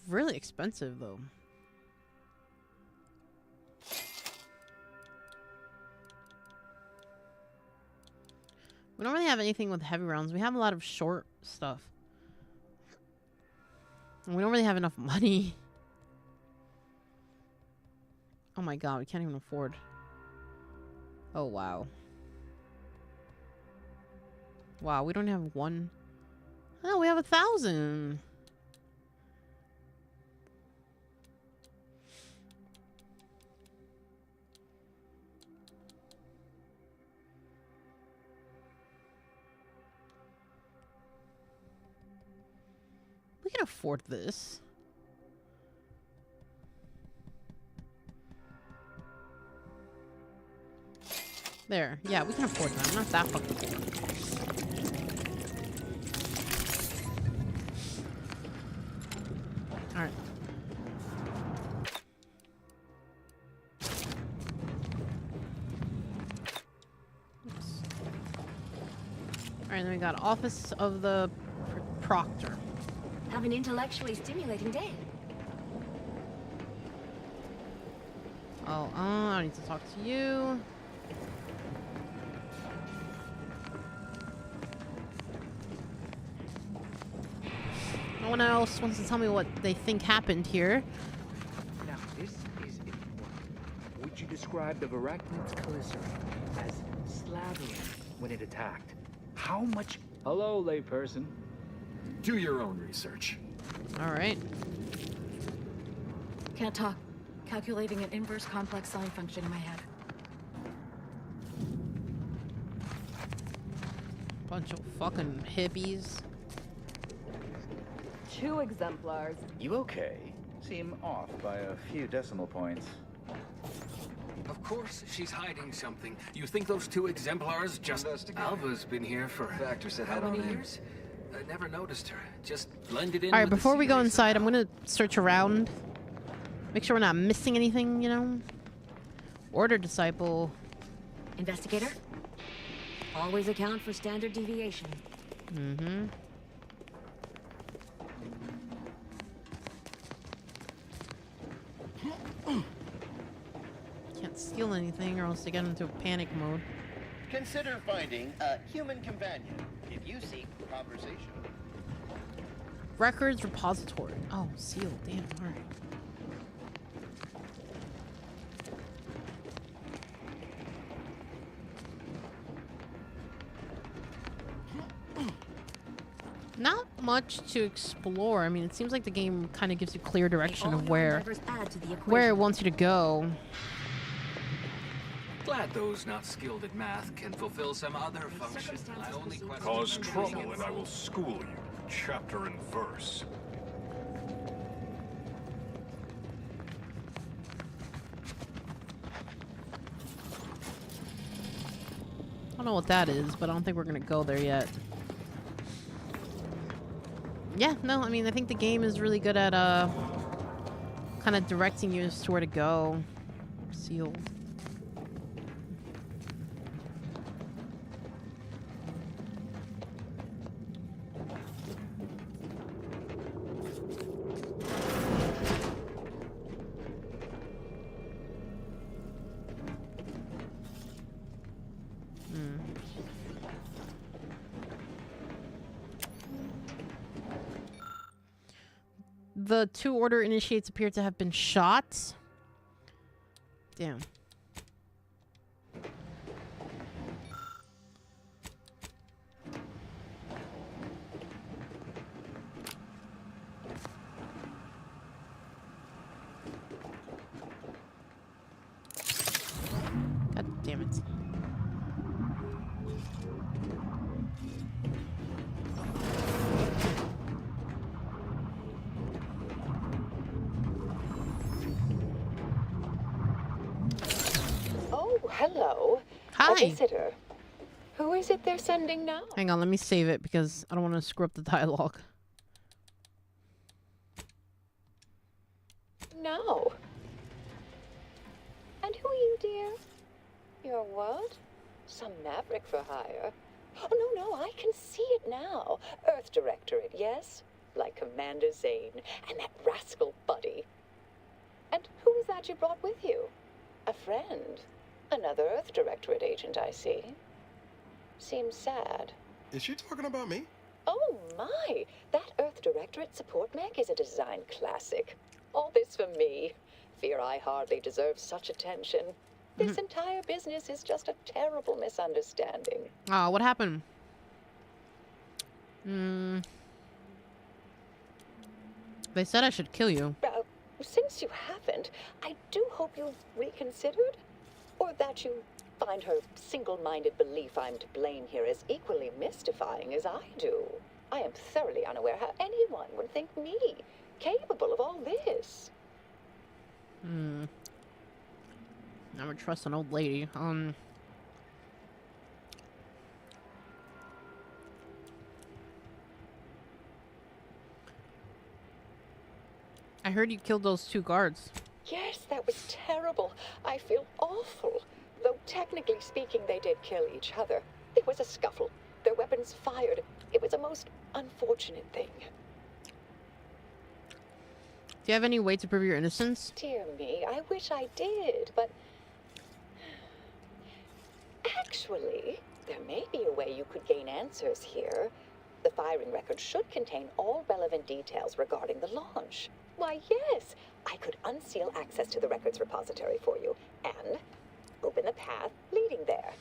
Really expensive, though. We don't really have anything with heavy rounds. We have a lot of short stuff. And we don't really have enough money. Oh my god, we can't even afford. Oh, wow. Wow, we don't have one. Oh, we have 1,000. We can afford this. There. Yeah, we can afford that. I'm not that fucking poor. Alright. Alright, then we got Office of the Proctor. Have an intellectually stimulating day. I need to talk to you. No one else wants to tell me what they think happened here. Now, this is important. Would you describe the Varachid's commissary as slavering when it attacked? How much... Hello, layperson. Do your own research. All right. Can't talk. Calculating an inverse complex sine function in my head. Bunch of fucking hippies. 2 exemplars. You okay? Seem off by a few decimal points. Of course she's hiding something. You think those 2 exemplars just... Alva's been here for... Factor said how hello many then. years? I never noticed her. Just blended in All right, with the before we go scenery inside, I'm gonna search around. Make sure we're not missing anything, you know? Order disciple. Investigator? Always account for standard deviation. Mm-hmm. Can't steal anything or else they get into panic mode. Consider finding a human companion if you seek conversation. Records repository. Oh, sealed. Damn, alright. Not much to explore. I mean, it seems like the game kind of gives you clear direction of where it wants you to go. Glad those not skilled at math can fulfill some other function. My only question... Cause trouble and I will school you, chapter and verse. I don't know what that is, but I don't think we're gonna go there yet. Yeah, no, I mean, I think the game is really good at kind of directing you as to where to go. Sealed. The 2 order initiates appear to have been shot. Damn. God damn it. Hello. Hi. A visitor. Who is it they're sending now? Hang on, let me save it because I don't want to screw up the dialogue. No. And who are you, dear? You're what? Some maverick for hire? Oh, no, I can see it now. Earth Directorate, yes? Like Commander Zane and that rascal Buddy. And who is that you brought with you? A friend? Another Earth Directorate agent, I see. Seems sad. Is she talking about me? Oh my! That Earth Directorate support mech is a design classic. All this for me. Fear I hardly deserve such attention. This entire business is just a terrible misunderstanding. What happened? They said I should kill you. Since you haven't, I do hope you've reconsidered. Or that you find her single-minded belief I'm to blame here as equally mystifying as I do. I am thoroughly unaware how anyone would think me capable of all this. I'm gonna trust an old lady. I heard you killed those 2 guards. Yes, that was terrible. I feel awful. Though technically speaking, they did kill each other. There was a scuffle. Their weapons fired. It was a most unfortunate thing. Do you have any way to prove your innocence? Dear me, I wish I did, but... Actually, there may be a way you could gain answers here. The firing record should contain all relevant details regarding the launch. Why, yes, I could unseal access to the records repository for you and open the path leading there.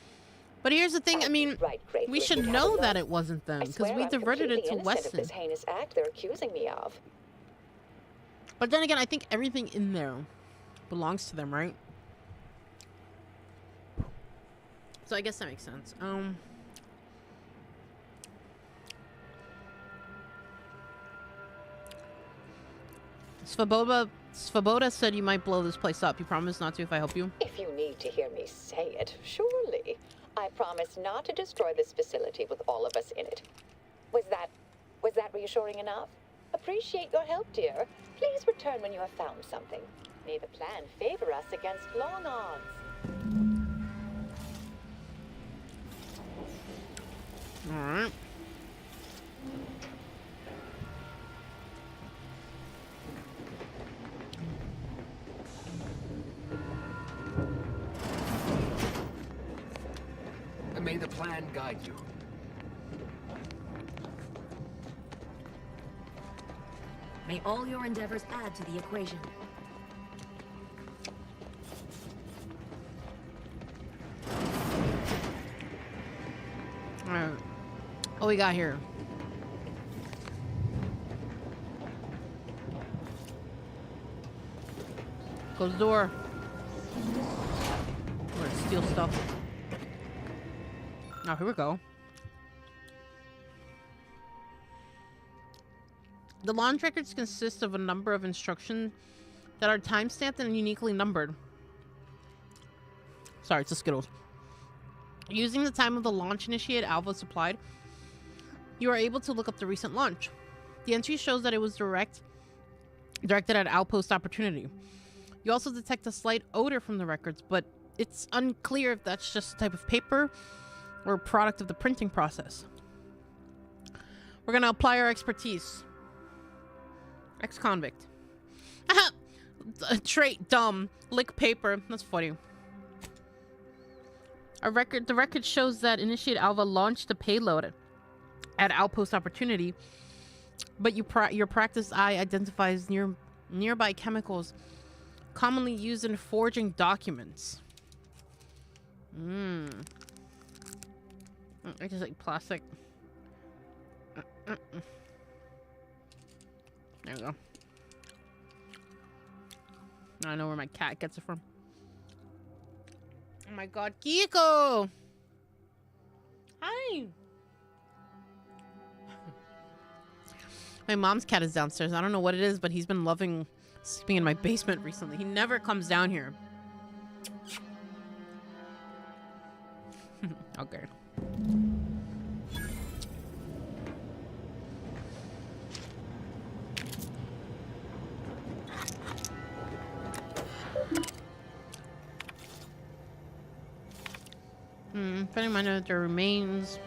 But here's the thing, I mean, we should know that it wasn't them, because we diverted it to Weston. This heinous act they're accusing me of. But then again, I think everything in there belongs to them, right? So I guess that makes sense. Svoboda said you might blow this place up. You promise not to if I help you? If you need to hear me say it, surely. I promise not to destroy this facility with all of us in it. Was that reassuring enough? Appreciate your help, dear. Please return when you have found something. May the plan favor us against long odds. Alright. May the plan guide you. May all your endeavors add to the equation. Alright. What we got here? Close the door. We're gonna steal stuff. Oh, here we go. The launch records consist of a number of instructions that are time-stamped and uniquely numbered. Sorry, it's the Skittles. Using the time of the launch initiate Alpha supplied, you are able to look up the recent launch. The entry shows that it was directed at Outpost Opportunity. You also detect a slight odor from the records, but it's unclear if that's just a type of paper or a product of the printing process. We're gonna apply our expertise. Ex-convict. Trait, dumb. Lick paper. That's funny. The record shows that Initiate Alpha launched a payload at Outpost Opportunity, but your practiced eye identifies nearby chemicals commonly used in forging documents. It's just like plastic. There we go. Now I know where my cat gets it from. Oh my god, Kiko! Hi! My mom's cat is downstairs. I don't know what it is, but he's been loving sleeping in my basement recently. He never comes down here. Okay. Finding my note, there remains.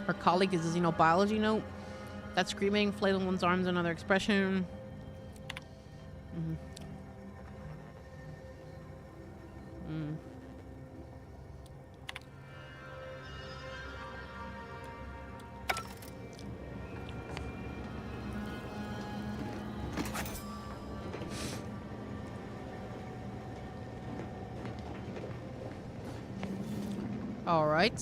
Her colleague is a xenobiology note. That's screaming, flailing one's arms, another expression. All right.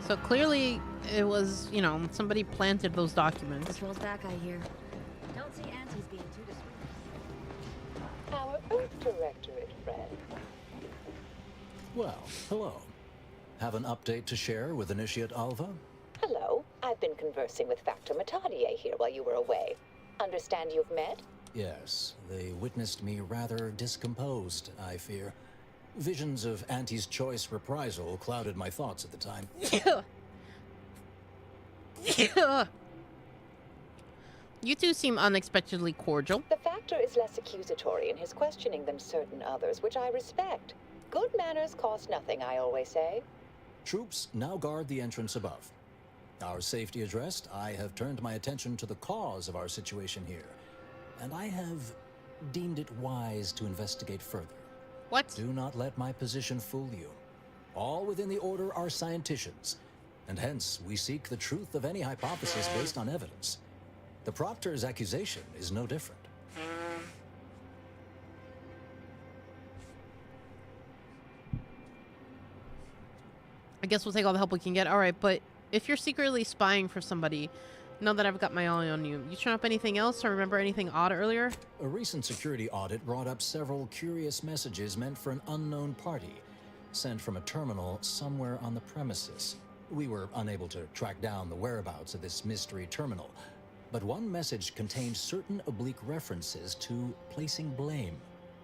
So clearly it was, you know, somebody planted those documents. Patrol's back, I hear. Don't see Auntie's being too discreet. Our Earth Directorate friend. Well, hello. Have an update to share with Initiate Alva? Hello. I've been conversing with Factor Matadier here while you were away. Understand you've met? Yes. They witnessed me rather discomposed, I fear. Visions of Auntie's choice reprisal clouded my thoughts at the time. You two seem unexpectedly cordial. The Factor is less accusatory in his questioning than certain others, which I respect. Good manners cost nothing, I always say. Troops now guard the entrance above. Our safety addressed, I have turned my attention to the cause of our situation here, and I have deemed it wise to investigate further. What? Do not let my position fool you. All within the Order are scienticians, and hence we seek the truth of any hypothesis based on evidence. The Proctor's accusation is no different. I guess we'll take all the help we can get. All right, but if you're secretly spying for somebody, know that I've got my eye on you. You turn up anything else or remember anything odd earlier? A recent security audit brought up several curious messages meant for an unknown party, sent from a terminal somewhere on the premises. We were unable to track down the whereabouts of this mystery terminal, but one message contained certain oblique references to placing blame.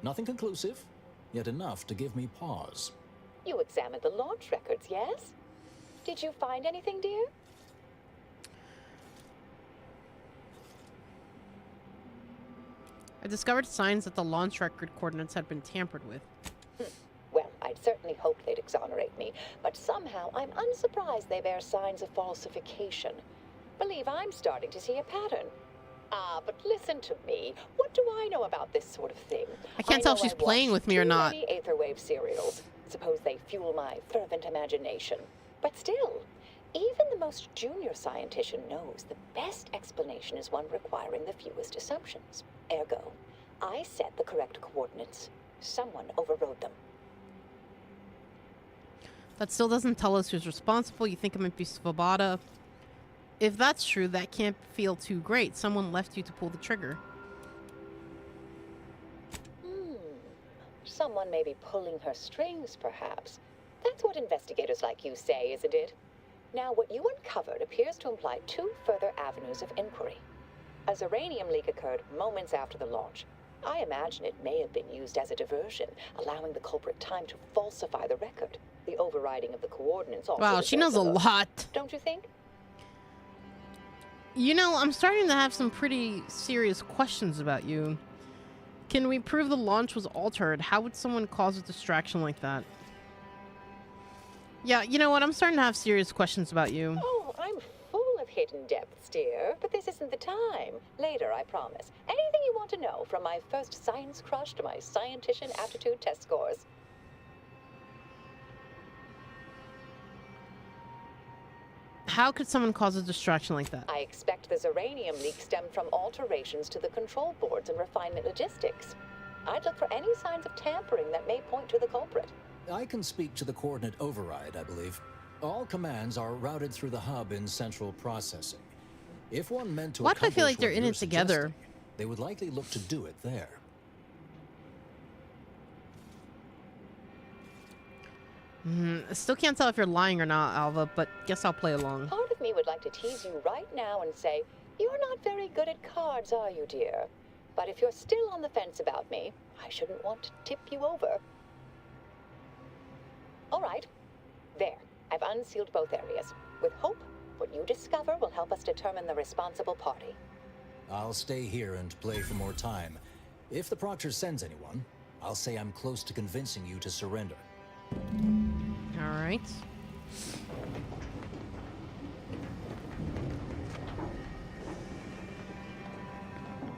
Nothing conclusive, yet enough to give me pause. You examined the launch records, yes? Did you find anything, dear? I discovered signs that the launch record coordinates had been tampered with. Well, I'd certainly hoped they'd exonerate me, but somehow I'm unsurprised they bear signs of falsification. Believe I'm starting to see a pattern. But listen to me. What do I know about this sort of thing? I can't tell if she's playing with me or not. Too many Aetherwave serials. Suppose they fuel my fervent imagination. But still, even the most junior scientician knows the best explanation is one requiring the fewest assumptions. Ergo, I set the correct coordinates. Someone overrode them. That still doesn't tell us who's responsible. You think it might be Svoboda. If that's true, that can't feel too great. Someone left you to pull the trigger. Someone may be pulling her strings, perhaps. That's what investigators like you say, isn't it? Now, what you uncovered appears to imply two further avenues of inquiry. A Zeranium leak occurred moments after the launch. I imagine it may have been used as a diversion, allowing the culprit time to falsify the record. The overriding of the coordinates also... Wow, she knows a lot. Don't you think? You know, I'm starting to have some pretty serious questions about you. Can we prove the launch was altered? How would someone cause a distraction like that? Yeah, you know what? I'm starting to have serious questions about you. Oh, I'm full of hidden depths, dear. But this isn't the time. Later, I promise. Anything you want to know, from my first science crush to my scientician aptitude test scores. How could someone cause a distraction like that? I expect the Zeranium leak stemmed from alterations to the control boards and refinement logistics. I'd look for any signs of tampering that may point to the culprit. I can speak to the coordinate override, I believe. All commands are routed through the hub in central processing. If one meant to Why do I feel like they're what in you're it together? suggesting, they would likely look to do it there. I still can't tell if you're lying or not, Alva, but guess I'll play along. Part of me would like to tease you right now and say, you're not very good at cards, are you, dear? But if you're still on the fence about me, I shouldn't want to tip you over. All right. There. I've unsealed both areas. With hope, what you discover will help us determine the responsible party. I'll stay here and play for more time. If the Proctor sends anyone, I'll say I'm close to convincing you to surrender. All right.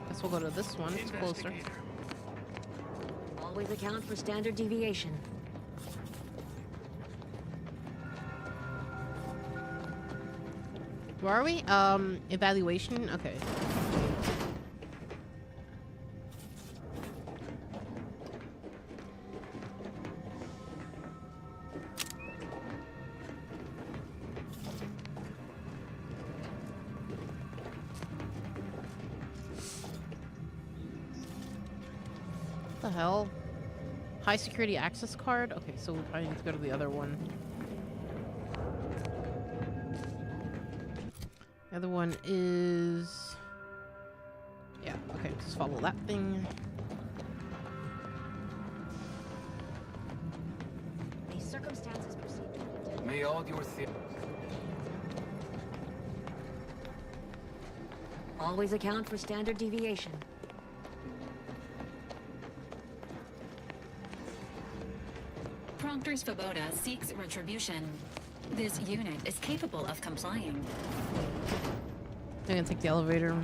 Guess we'll go to this one. It's closer. Always account for standard deviation. Where are we? Evaluation? Okay. What the hell? High security access card? Okay, so we probably need to go to the other one. The other one is... Yeah, okay, just follow that thing. These circumstances proceed. May all your Always account for standard deviation. Proctor Svoboda seeks retribution. This unit is capable of complying. I'm gonna take the elevator.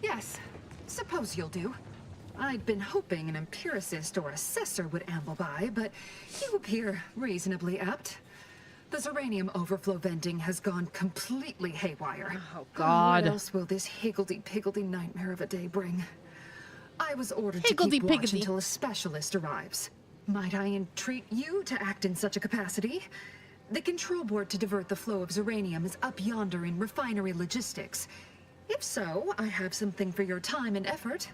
Yes, suppose you'll do. I'd been hoping an empiricist or assessor would amble by, but you appear reasonably apt. The Zeranium overflow venting has gone completely haywire. Oh, God. What else will this higgledy-piggledy nightmare of a day bring? I was ordered to keep Higgledy-piggledy. watch until a specialist arrives. Might I entreat you to act in such a capacity? The control board to divert the flow of Zeranium is up yonder in refinery logistics. If so, I have something for your time and effort.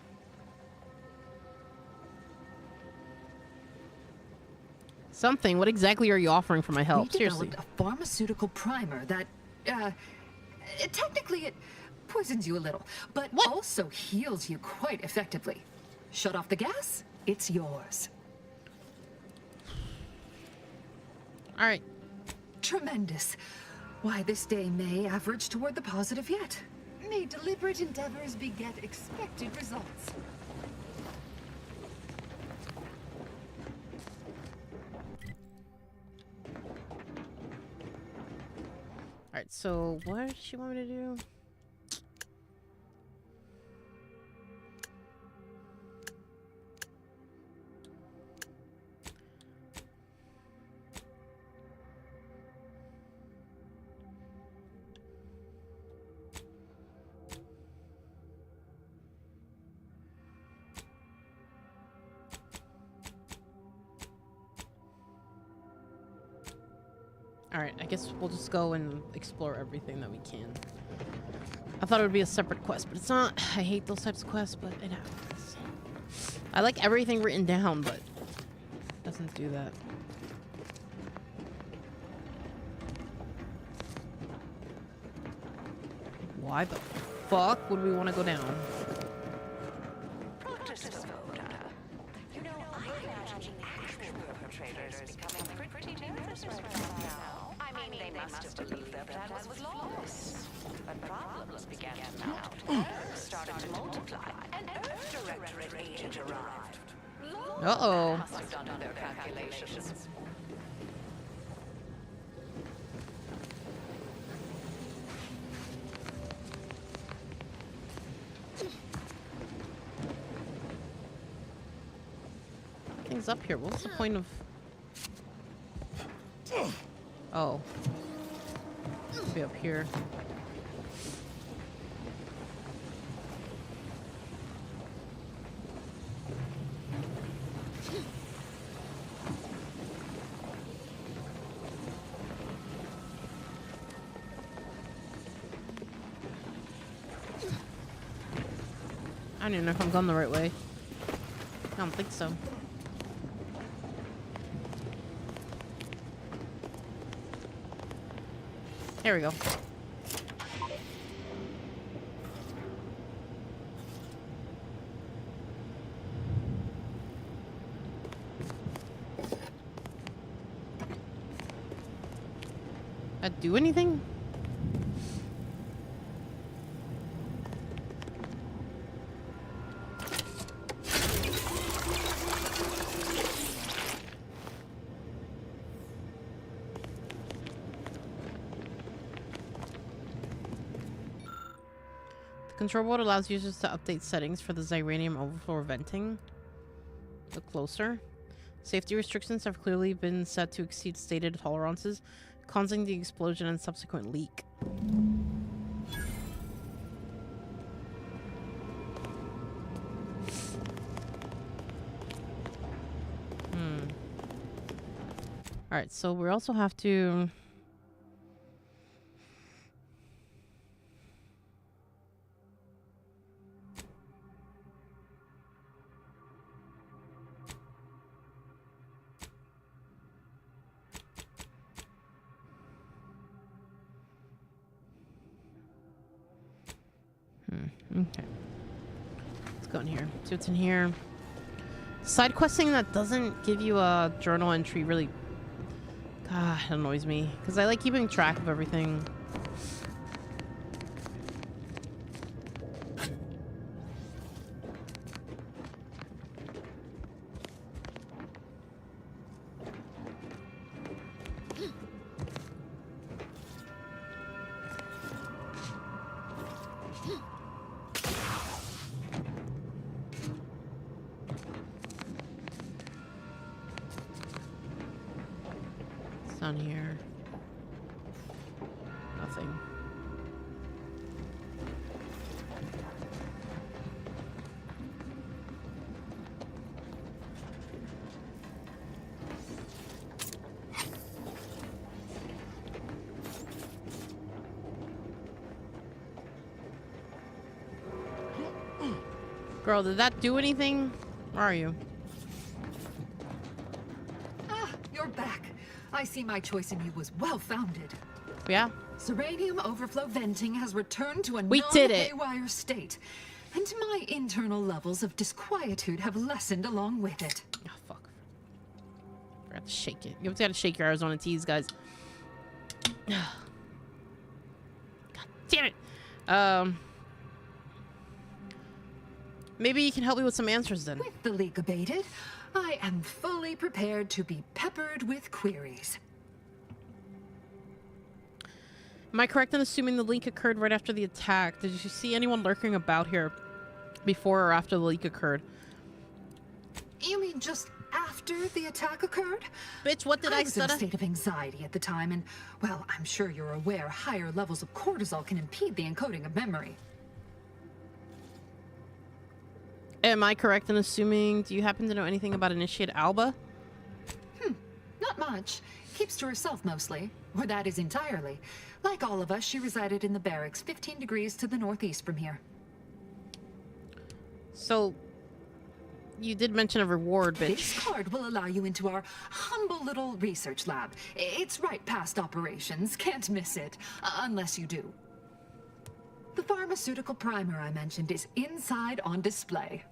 Something? What exactly are you offering for my help? We Seriously. developed a pharmaceutical primer that, technically it poisons you a little, but also heals you quite effectively. Shut off the gas, it's yours. All right. Tremendous. Why, this day may average toward the positive yet. May deliberate endeavors beget expected results. All right, so what does she want me to do? Alright, I guess we'll just go and explore everything that we can. I thought it would be a separate quest, but it's not. I hate those types of quests, but it happens. I like everything written down, but it doesn't do that. Why the fuck would we want to go down? You know, I imagine the actual perpetrators becoming pretty nervous right now. I mean, they must have believed their plan was flawless. But problems began to mount. Errors started to multiply. An Earth Directorate agent arrived. Uh-oh. Must have done their calculations. Things up here. What's the point of... Oh. Be up here. I don't even know if I'm going the right way. I don't think so. There we go. That do anything? The control board allows users to update settings for the Zeranium overflow venting. Look closer. Safety restrictions have clearly been set to exceed stated tolerances, causing the explosion and subsequent leak. Alright, so we also have to... Okay. Let's go in here. See what's in here. Side questing that doesn't give you a journal entry really, God, it annoys me because I like keeping track of everything. Down here. Nothing. Girl, did that do anything? Where are you? Ah, you're back. I see my choice in you was well-founded. Yeah. Serenium overflow venting has returned to a We did it. non-haywire state, and my internal levels of disquietude have lessened along with it. Oh, fuck. Forgot to shake it. You have to shake your Arizona teas, guys. God damn it. Maybe you can help me with some answers then. With the leak abated, I am fully prepared to be peppered with queries. Am I correct in assuming the leak occurred right after the attack? Did you see anyone lurking about here before or after the leak occurred? You mean just after the attack occurred? Bitch, what did I was in a stutter? state of anxiety at the time, and, well, I'm sure you're aware higher levels of cortisol can impede the encoding of memory. Am I correct in assuming, do you happen to know anything about Initiate Alba? Not much. Keeps to herself mostly, or that is entirely. Like all of us, she resided in the barracks 15 degrees to the northeast from here. So, you did mention a reward, bitch. This card will allow you into our humble little research lab. It's right past operations, can't miss it, unless you do. The pharmaceutical primer I mentioned is inside on display.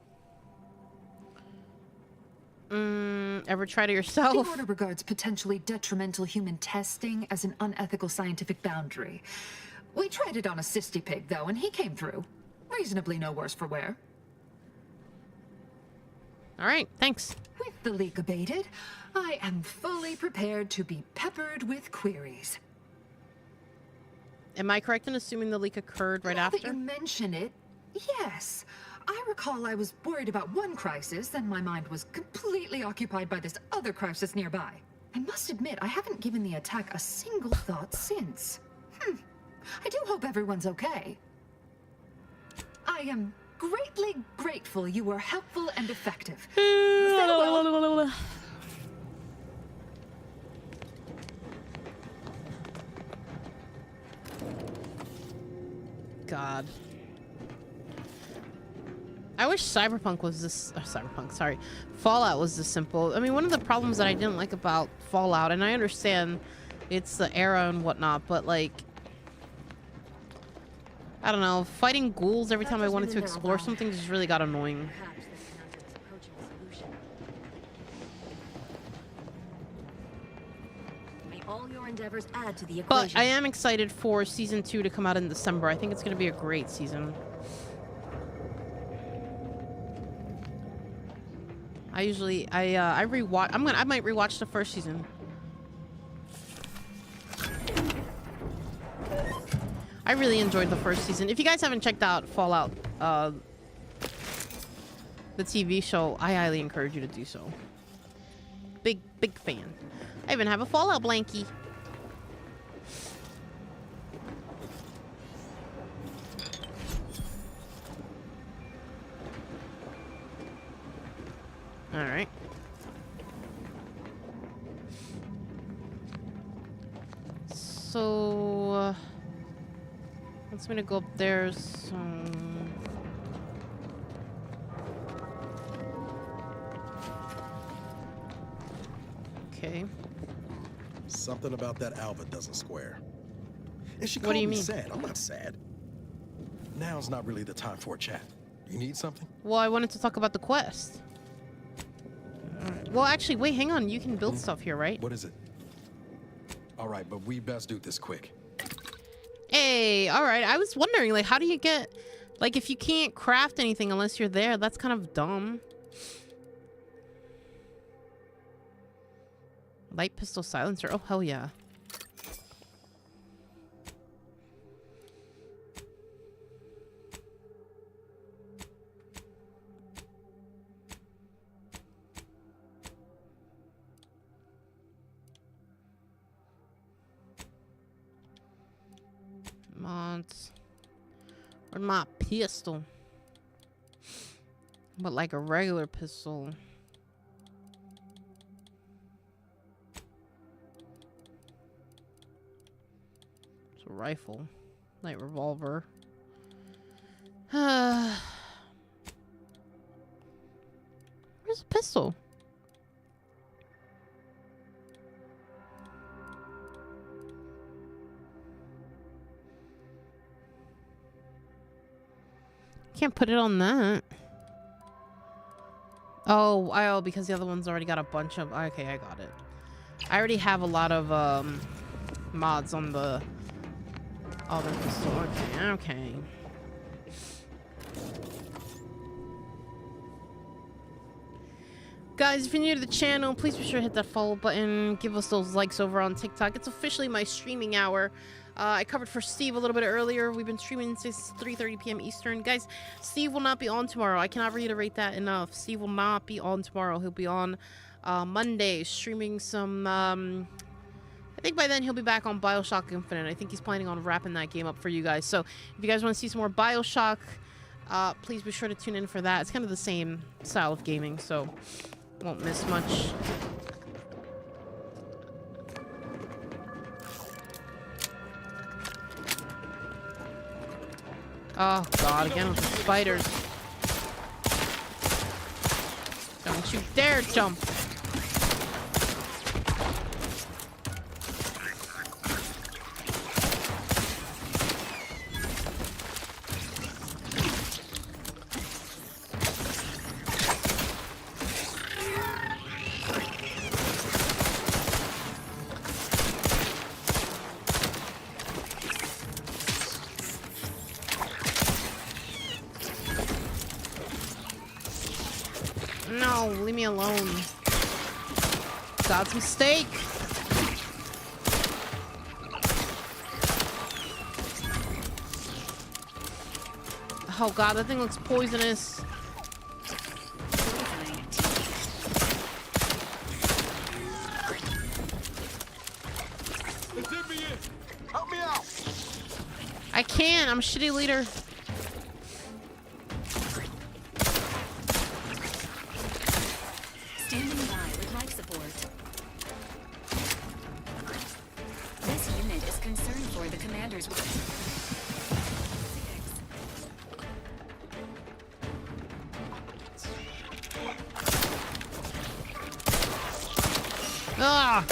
Ever tried it yourself? The Order regards potentially detrimental human testing as an unethical scientific boundary. We tried it on a cysty pig, though, and he came through. Reasonably no worse for wear. All right, thanks. With the leak abated, I am fully prepared to be peppered with queries. Am I correct in assuming the leak occurred right after? Now that you mention it, yes. I recall I was worried about one crisis, and my mind was completely occupied by this other crisis nearby. I must admit, I haven't given the attack a single thought since. I do hope everyone's okay. I am greatly grateful you were helpful and effective. Farewell. God. I wish Cyberpunk was this... Fallout was this simple. I mean, one of the problems that I didn't like about Fallout, and I understand it's the era and whatnot, but, like... I don't know, fighting ghouls every time I wanted to explore something just really got annoying. May all your endeavors add to the But equation. I am excited for Season 2 to come out in December. I think it's going to be a great season. I rewatch. I might rewatch the first season. I really enjoyed the first season. If you guys haven't checked out Fallout, the TV show, I highly encourage you to do so. Big fan. I even have a Fallout blankie. All right. So, wants me to go up there. So, okay. Something about that Alva doesn't square. And she What called do you me mean? sad. I'm not sad. Now's not really the time for a chat. You need something? Well, I wanted to talk about the quest. Well, actually, wait, hang on. You can build stuff here, right? What is it? All right, but we best do this quick. Hey, all right. I was wondering, like, how do you get... Like, if you can't craft anything unless you're there, that's kind of dumb. Light pistol silencer. Oh, hell yeah. Mods. Or my pistol. But like a regular pistol. It's a rifle. Light revolver. Where's the pistol? Can't put it on that. Oh, because the other one's already got a bunch of... Okay, I got it. I already have a lot of mods on the other pistol. Okay. Guys, if you're new to the channel, please be sure to hit that follow button. Give us those likes over on TikTok. It's officially my streaming hour. I covered for Steve a little bit earlier. We've been streaming since 3:30 p.m. Eastern. Guys, Steve will not be on tomorrow. I cannot reiterate that enough. Steve will not be on tomorrow. He'll be on Monday streaming some... I think by then he'll be back on BioShock Infinite. I think he's planning on wrapping that game up for you guys. So if you guys want to see some more BioShock, please be sure to tune in for that. It's kind of the same style of gaming, so won't miss much. Oh god, again with the spiders. Don't you dare jump. No, leave me alone. God's mistake. Oh god, that thing looks poisonous. Help me out. I can't. I'm a shitty leader. Standing by with life support. This unit is concerned for the commander's... Ah!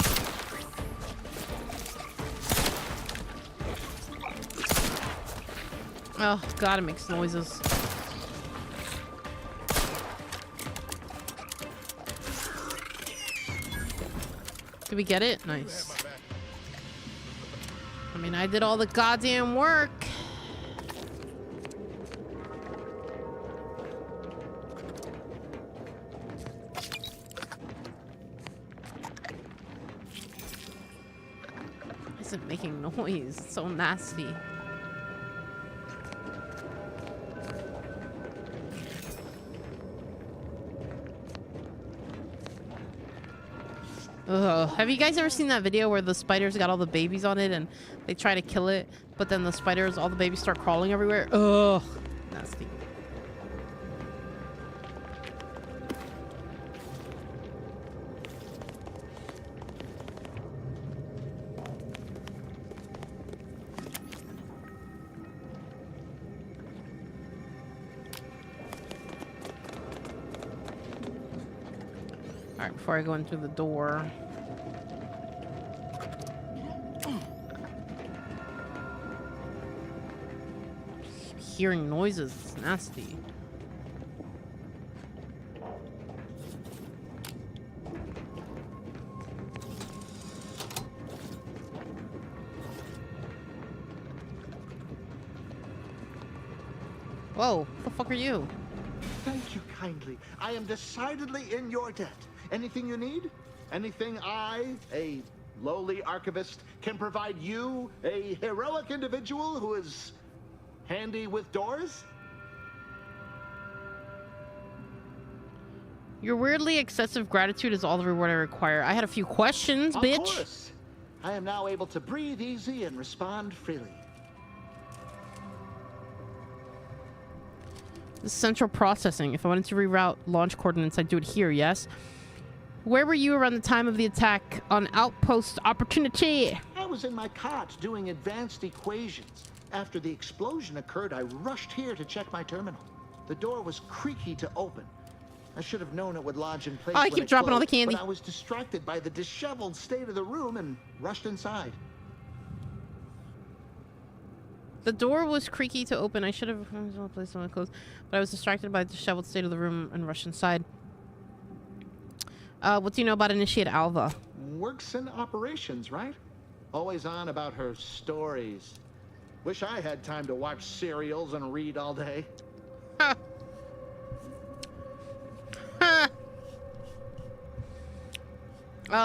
Oh god, it makes noises. Did we get it? Nice. I mean, I did all the goddamn work. Isn't making noise. It's so nasty. Ugh. Have you guys ever seen that video where the spiders got all the babies on it and they try to kill it, but then the spiders, all the babies start crawling everywhere? Ugh. Nasty. Alright, before I go in through the door. Hearing noises, it's nasty. Whoa, what the fuck are you? Thank you kindly. I am decidedly in your debt. Anything you need? Anything I, a lowly archivist, can provide you, a heroic individual who is handy with doors? Your weirdly excessive gratitude is all the reward I require. I had a few questions, bitch. Of course. I am now able to breathe easy and respond freely. This is central processing. If I wanted to reroute launch coordinates, I'd do it here, yes? Where were you around the time of the attack on Outpost Opportunity? I was in my cot doing advanced equations. After the explosion occurred, I rushed here to check my terminal. The door was creaky to open. I should have known it would lodge in place. Oh, I when keep it dropping all the closed, candy. But I was distracted by the disheveled state of the room and rushed inside. The door was creaky to open. I should have placed on closed, but I was distracted by the disheveled state of the room and rushed inside. What do you know about Initiate Alva? Works in operations, right? Always on about her stories. Wish I had time to watch serials and read all day. Ha! Ha!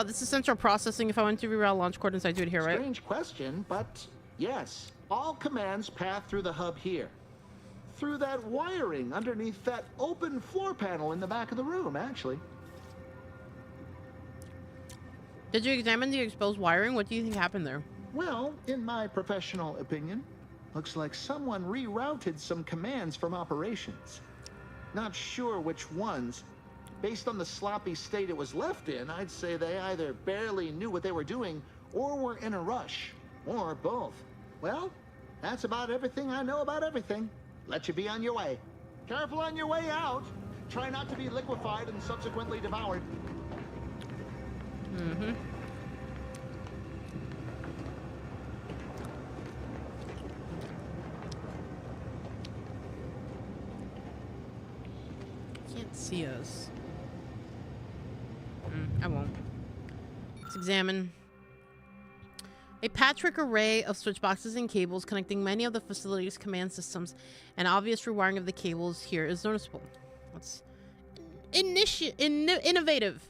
This is central processing. If I went to reroute launch coordinates, I'd do it here, right? Strange question, but yes. All commands path through the hub here. Through that wiring underneath that open floor panel in the back of the room, actually. Did you examine the exposed wiring? What do you think happened there? Well, in my professional opinion, looks like someone rerouted some commands from operations. Not sure which ones. Based on the sloppy state it was left in, I'd say they either barely knew what they were doing or were in a rush. Or both. Well, that's about everything I know about everything. Let you be on your way. Careful on your way out. Try not to be liquefied and subsequently devoured. Mm-hmm. Can't see us. I won't. Let's examine. A patchwork array of switch boxes and cables connecting many of the facility's command systems, and obvious rewiring of the cables here is noticeable. That's innovative.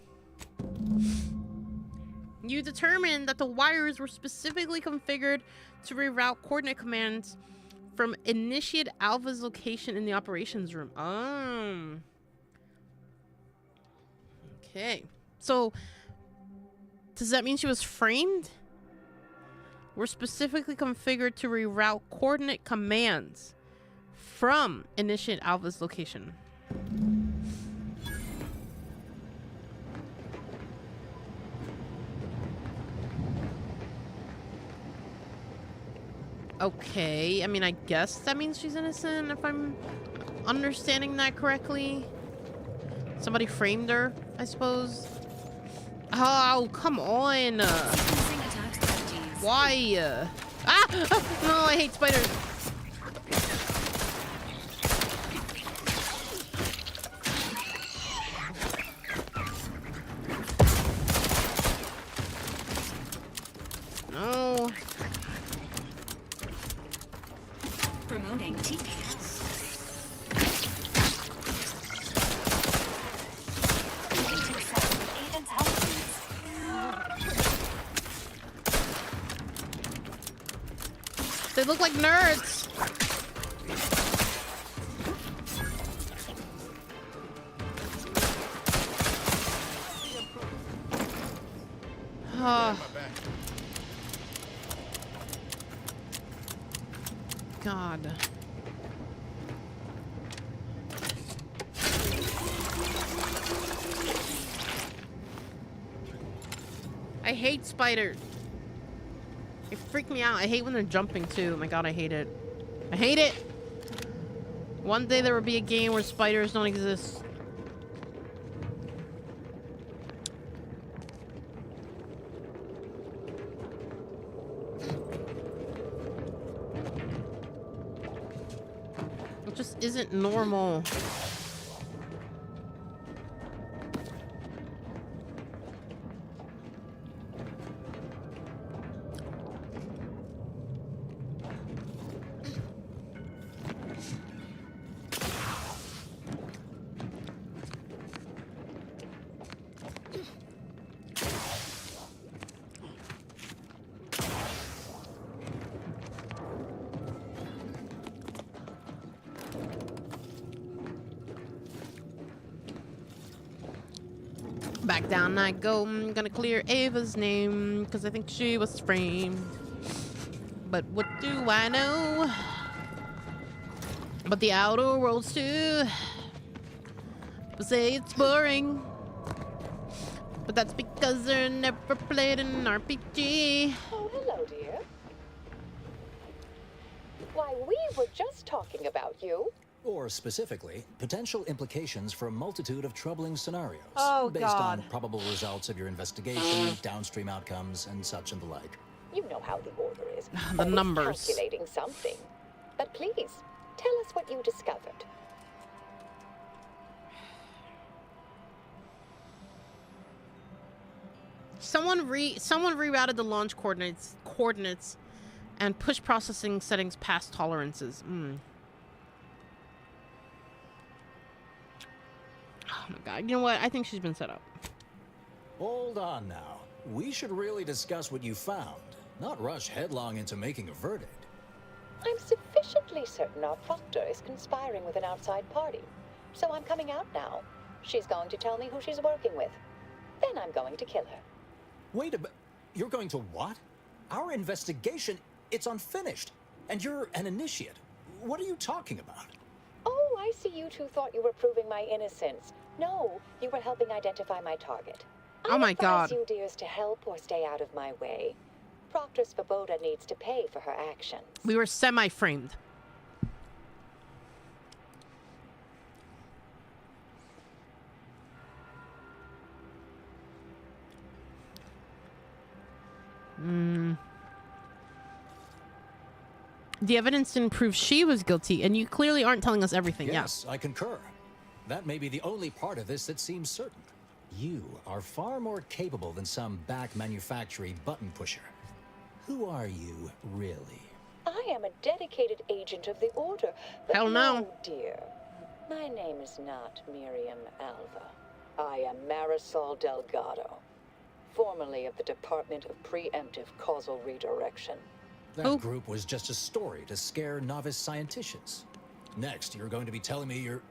You determined that the wires were specifically configured to reroute coordinate commands from Initiate Alpha's location in the operations room. Oh. Okay. So, does that mean she was framed? Were specifically configured to reroute coordinate commands from Initiate Alpha's location. Okay, I mean, I guess that means she's innocent if I'm understanding that correctly. Somebody framed her, I suppose. Oh, come on. Why? Ah! No, I hate spiders. No. Promoting TPS. They look like nerds. God. I hate spiders. They freak me out. I hate when they're jumping too. Oh my god, I hate it. I hate it! One day there will be a game where spiders don't exist. It just isn't normal. Back down I go. I'm gonna clear Ava's name because I think she was framed. But what do I know? But the outer worlds too. People say it's boring. But that's because they're never played an RPG. Oh, hello, dear. Why, we were just talking about you. Or specifically, potential implications for a multitude of troubling scenarios. Oh, based God. on probable results of your investigation, downstream outcomes, and such and the like. You know how the order is. The Always numbers. Calculating something. But please, tell us what you discovered. Someone rerouted the launch coordinates and pushed processing settings past tolerances. Oh my god. You know what? I think she's been set up. Hold on now. We should really discuss what you found, not rush headlong into making a verdict. I'm sufficiently certain our proctor is conspiring with an outside party. So I'm coming out now. She's going to tell me who she's working with. Then I'm going to kill her. Wait a minute. You're going to what? Our investigation, it's unfinished. And you're an initiate. What are you talking about? Oh, I see you two thought you were proving my innocence. No, you were helping identify my target. Oh my god. I advise you dears to help or stay out of my way. Proctor Svoboda needs to pay for her actions. We were semi-framed. The evidence didn't prove she was guilty, and you clearly aren't telling us everything. Yes, I concur. That may be the only part of this that seems certain. You are far more capable than some back manufacturing button pusher. Who are you, really? I am a dedicated agent of the Order. But Hell no. Dear. My name is not Miriam Alva. I am Marisol Delgado, formerly of the Department of Preemptive Causal Redirection. That group was just a story to scare novice scienticians. Next, you're going to be telling me you're...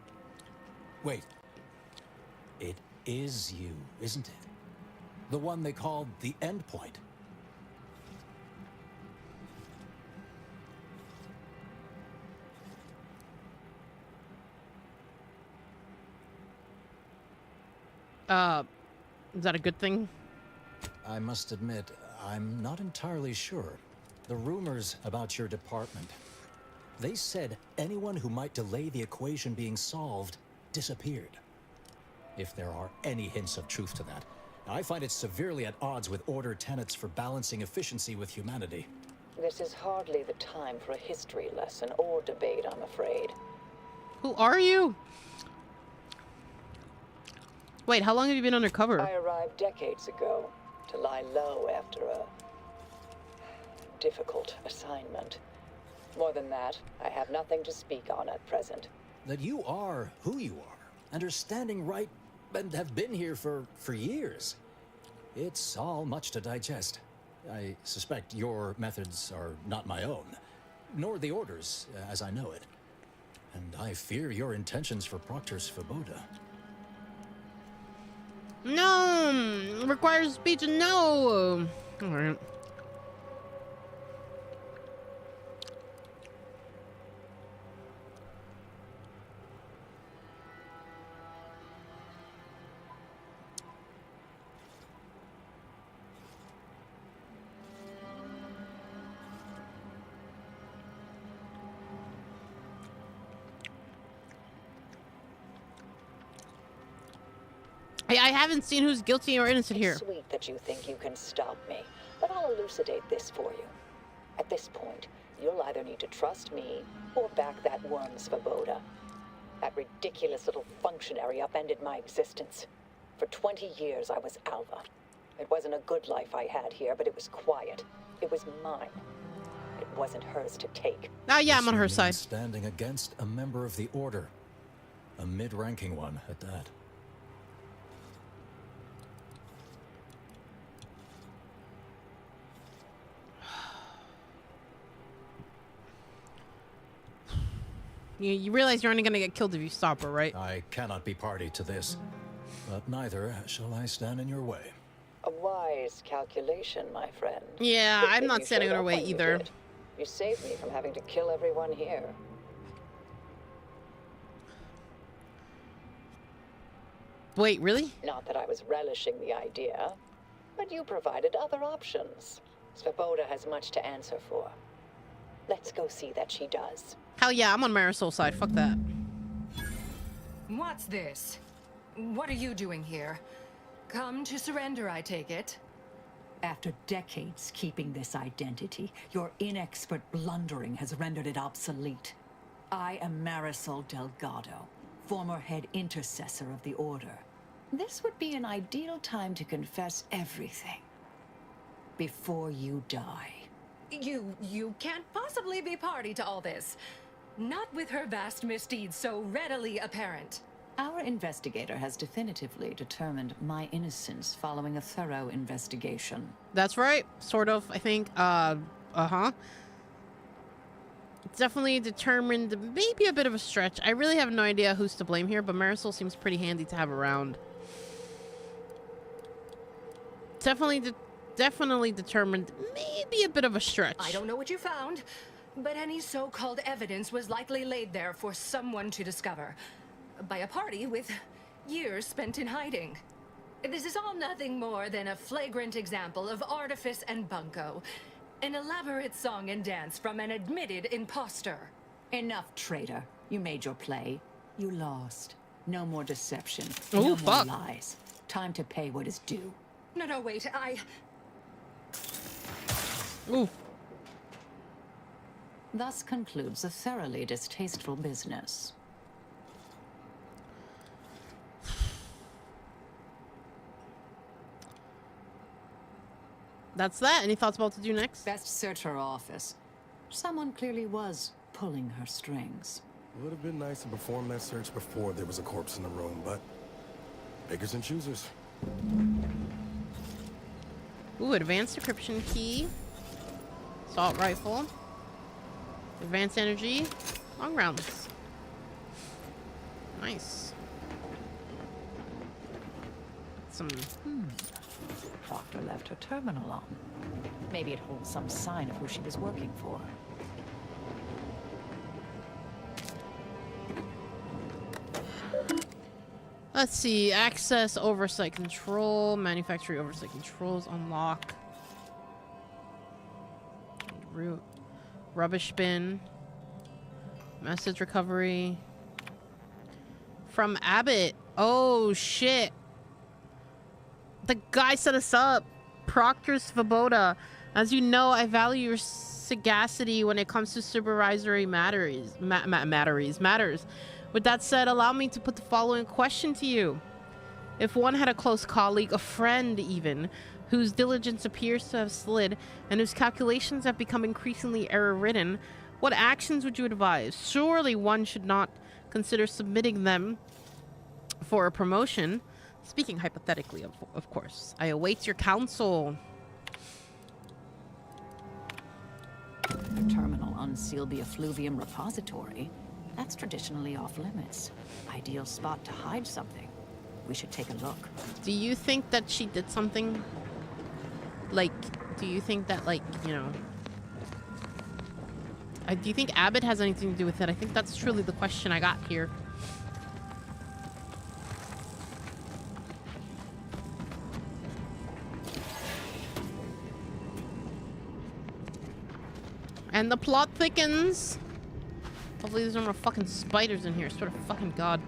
Wait. It is you, isn't it? The one they called the Endpoint. Is that a good thing? I must admit, I'm not entirely sure. The rumors about your department. They said anyone who might delay the equation being solved disappeared. If there are any hints of truth to that, I find it severely at odds with Order tenets for balancing efficiency with humanity. This is hardly the time for a history lesson or debate, I'm afraid. Who are you? Wait, how long have you been undercover? I arrived decades ago to lie low after a difficult assignment. More than that, I have nothing to speak on at present. That you are who you are, and are standing right, and have been here for years. It's all much to digest. I suspect your methods are not my own, nor the Order's, as I know it. And I fear your intentions for Proctor Svoboda. No! Requires speech, no! Alright. I haven't seen who's guilty or innocent here. It's sweet that you think you can stop me, but I'll elucidate this for you. At this point, you'll either need to trust me or back that worm Svoboda. That ridiculous little functionary upended my existence. For 20 years, I was Alva. It wasn't a good life I had here, but it was quiet. It was mine. It wasn't hers to take. Ah, yeah, I'm on her side. Standing against a member of the Order. A mid-ranking one, at that. You realize you're only gonna get killed if you stop her, right? I cannot be party to this. But neither shall I stand in your way. A wise calculation, my friend. Yeah, Good I'm thing not you standing showed in her up way when you either. did. You saved me from having to kill everyone here. Wait, really? Not that I was relishing the idea, but you provided other options. Svoboda has much to answer for. Let's go see that she does. Hell yeah, I'm on Marisol's side. Fuck that. What's this? What are you doing here? Come to surrender, I take it? After decades keeping this identity, your inexpert blundering has rendered it obsolete. I am Marisol Delgado, former head intercessor of the Order. This would be an ideal time to confess everything. Before you die. You can't possibly be party to all this. Not with her vast misdeeds so readily apparent. Our investigator has definitively determined my innocence following a thorough investigation. That's right. Sort of, I think. It's definitely determined, maybe a bit of a stretch. I really have no idea who's to blame here, but Marisol seems pretty handy to have around. Definitely determined, maybe a bit of a stretch. I don't know what you found, but any so-called evidence was likely laid there for someone to discover. By a party with years spent in hiding. This is all nothing more than a flagrant example of artifice and bunco. An elaborate song and dance from an admitted imposter. Enough, traitor. You made your play. You lost. No more deception. Ooh, no fuck. more lies. Time to pay what is due. No, wait, Ooh. Thus concludes a thoroughly distasteful business. That's that. Any thoughts about what to do next? Best search her office. Someone clearly was pulling her strings. Would have been nice to perform that search before there was a corpse in the room, but pickers and choosers. Ooh, advanced decryption key. Assault rifle. Advanced energy. Long rounds. Nice. Some... Doctor left her terminal on. Maybe it holds some sign of who she was working for. Let's see. Access, oversight, control. Manufacturing, oversight, controls. Unlock. Root. Rubbish bin. Message recovery. From Abbott. Oh, shit. The guy set us up. Proctor Svoboda. As you know, I value your sagacity when it comes to supervisory matters. Matters. With that said, allow me to put the following question to you. If one had a close colleague, a friend even, whose diligence appears to have slid and whose calculations have become increasingly error-ridden, what actions would you advise? Surely one should not consider submitting them for a promotion. Speaking hypothetically, of course. I await your counsel. The terminal unsealed the effluvium repository. That's traditionally off limits. Ideal spot to hide something. We should take a look. Do you think that she did something? Like, do you think that, like, you know... do you think Abbott has anything to do with it? I think that's truly the question I got here. And the plot thickens. Hopefully there's no more fucking spiders in here. Swear to fucking God.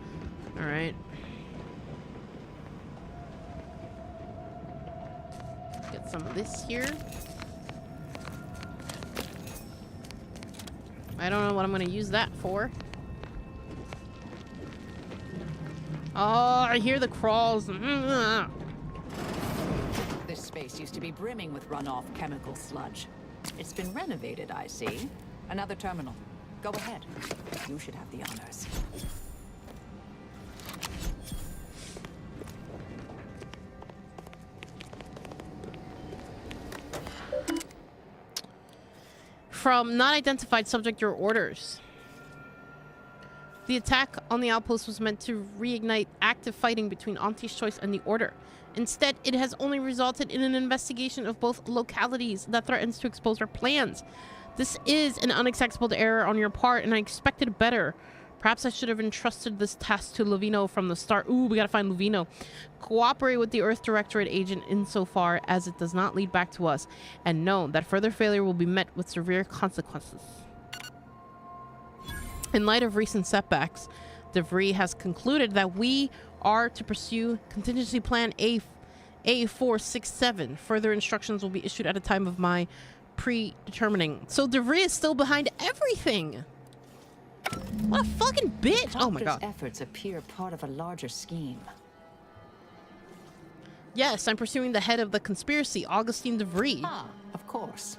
Alright. Get some of this here. I don't know what I'm gonna use that for. Oh, I hear the crawls. This space used to be brimming with runoff chemical sludge. It's been renovated, I see. Another terminal. Go ahead. You should have the honors. From not identified subject, your orders. The attack on the outpost was meant to reignite active fighting between Auntie's Choice and the Order. Instead, it has only resulted in an investigation of both localities that threatens to expose our plans. This is an unacceptable error on your part, and I expected better. Perhaps I should have entrusted this task to Lovino from the start. Ooh, we gotta find Lovino. Cooperate with the Earth Directorate agent insofar as it does not lead back to us, and know that further failure will be met with severe consequences. In light of recent setbacks, DeVries has concluded that we are to pursue contingency plan A467. Further instructions will be issued at a time of my predetermining. So DeVries is still behind everything. What a fucking bitch! Oh my god. Efforts appear part of a larger scheme. Yes, I'm pursuing the head of the conspiracy, Augustine DeVries. Ah, of course.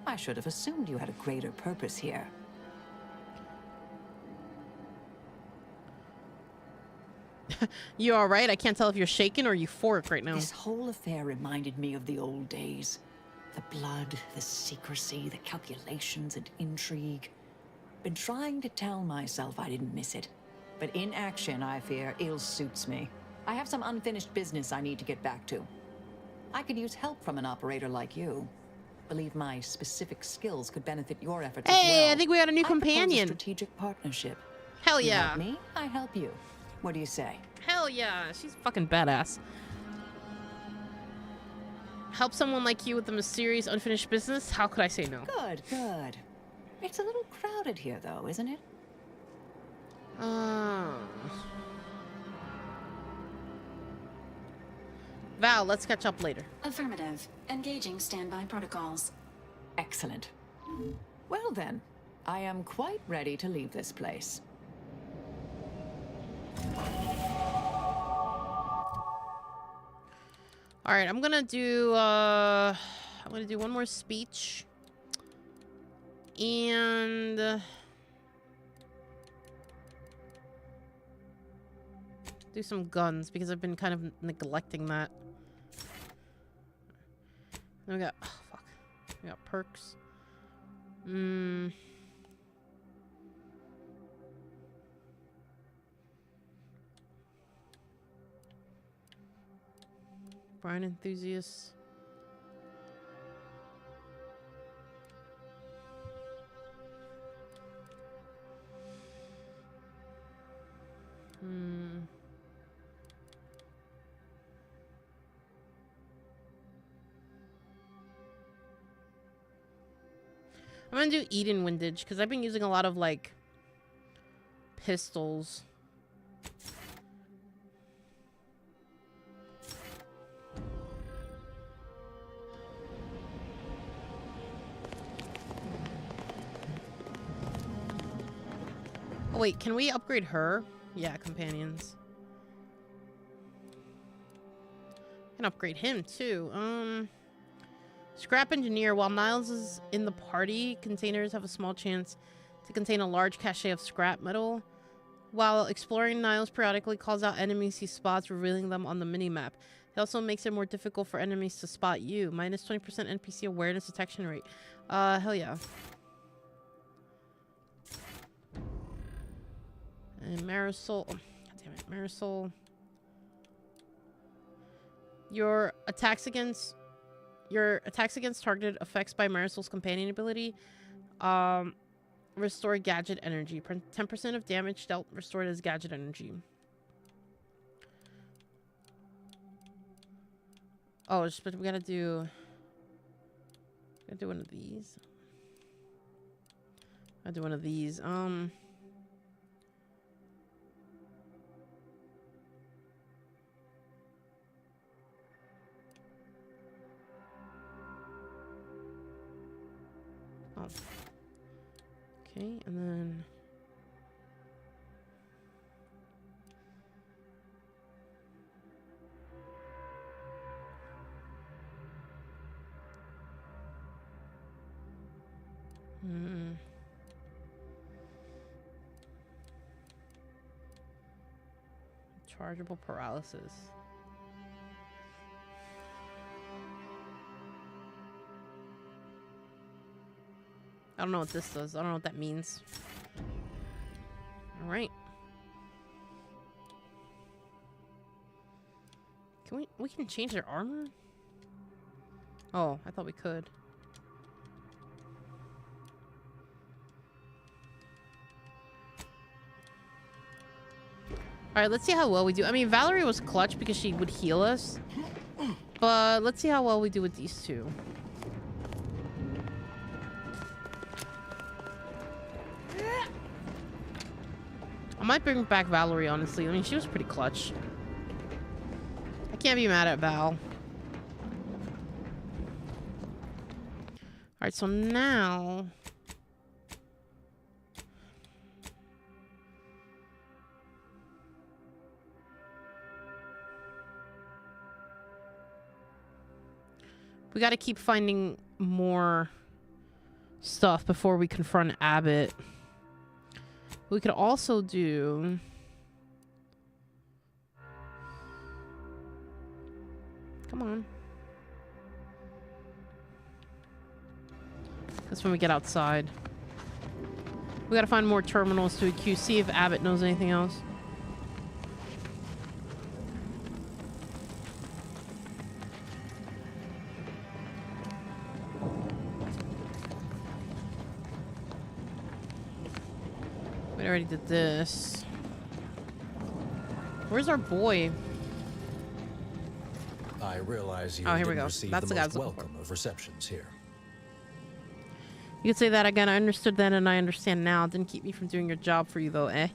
I should have assumed you had a greater purpose here. You alright? I can't tell if you're shaken or euphoric right now. This whole affair reminded me of the old days. The blood, the secrecy, the calculations and intrigue. Been trying to tell myself I didn't miss it. But in action, I fear, ill suits me. I have some unfinished business I need to get back to. I could use help from an operator like you. Believe my specific skills could benefit your efforts as well. Hey, I think we got a new I propose companion. a strategic partnership. Hell You yeah. help me, I help you. What do you say? Hell yeah. She's fucking badass. Help someone like you with the mysterious unfinished business? How could I say no? Good, good. It's a little crowded here, though, isn't it? Val, let's catch up later. Affirmative. Engaging standby protocols. Excellent. Well then, I am quite ready to leave this place. All right, I'm gonna do one more speech, and do some guns because I've been kind of neglecting that. Then we got we got perks. Brine enthusiasts. I'm gonna do Eden Windage because I've been using a lot of like pistols. Oh, wait, can we upgrade her? Yeah, companions. Can upgrade him too. Scrap engineer. While Niles is in the party, containers have a small chance to contain a large cache of scrap metal. While exploring, Niles periodically calls out enemies he spots, revealing them on the minimap. It also makes it more difficult for enemies to spot you. Minus 20% NPC awareness detection rate. Hell yeah. And Marisol. Oh, God damn it. Marisol. Your attacks against targeted effects by Marisol's companion ability restore gadget energy. 10% of damage dealt restored as gadget energy. Oh, but we gotta do one of these. I'll do one of these. Oh. Okay, and then chargeable paralysis. I don't know what this does. I don't know what that means. All right. Can we can change their armor? Oh, I thought we could. Alright, let's see how well we do. I mean, Valerie was clutch because she would heal us. But let's see how well we do with these two. I might bring back Valerie, honestly. I mean, she was pretty clutch. I can't be mad at Val. Alright, so now... we gotta keep finding more stuff before we confront Abbott. We could also do... come on. That's when we get outside. We gotta find more terminals to accuse. See if Abbott knows anything else. We already did this. Where's our boy? I realize you Oh, here we didn't go. receive That's the the guy I most was looking welcome of receptions here. You could say that again. I understood then and I understand now. Didn't keep me from doing your job for you though, eh?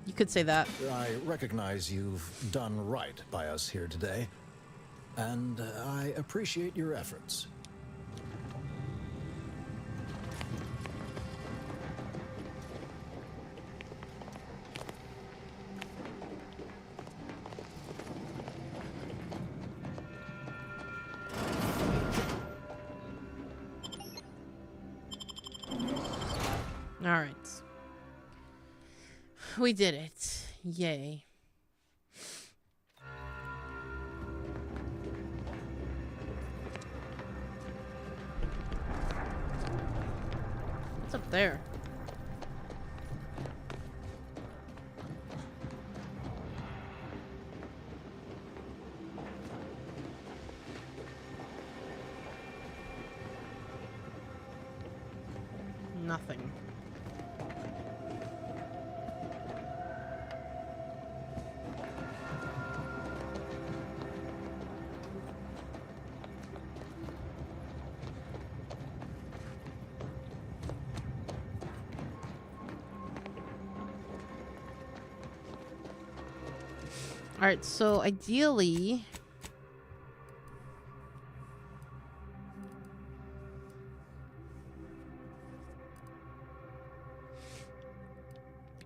You could say that. I recognize you've done right by us here today, and I appreciate your efforts. All right. We did it. Yay. What's up there? Nothing. All right, so ideally,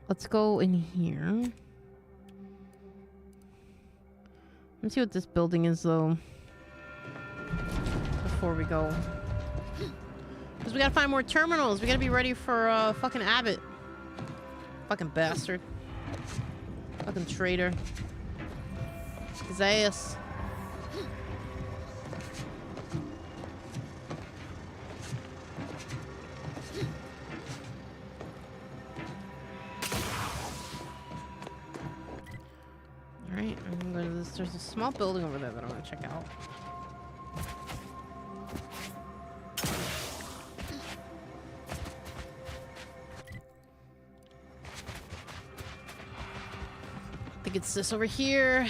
let's go in here. Let's see what this building is, though, before we go. Because we gotta find more terminals. We gotta be ready for fucking Abbott. Fucking bastard. Fucking traitor. His ass. Alright, I'm gonna go to this. There's a small building over there that I want to check out. I think it's this over here.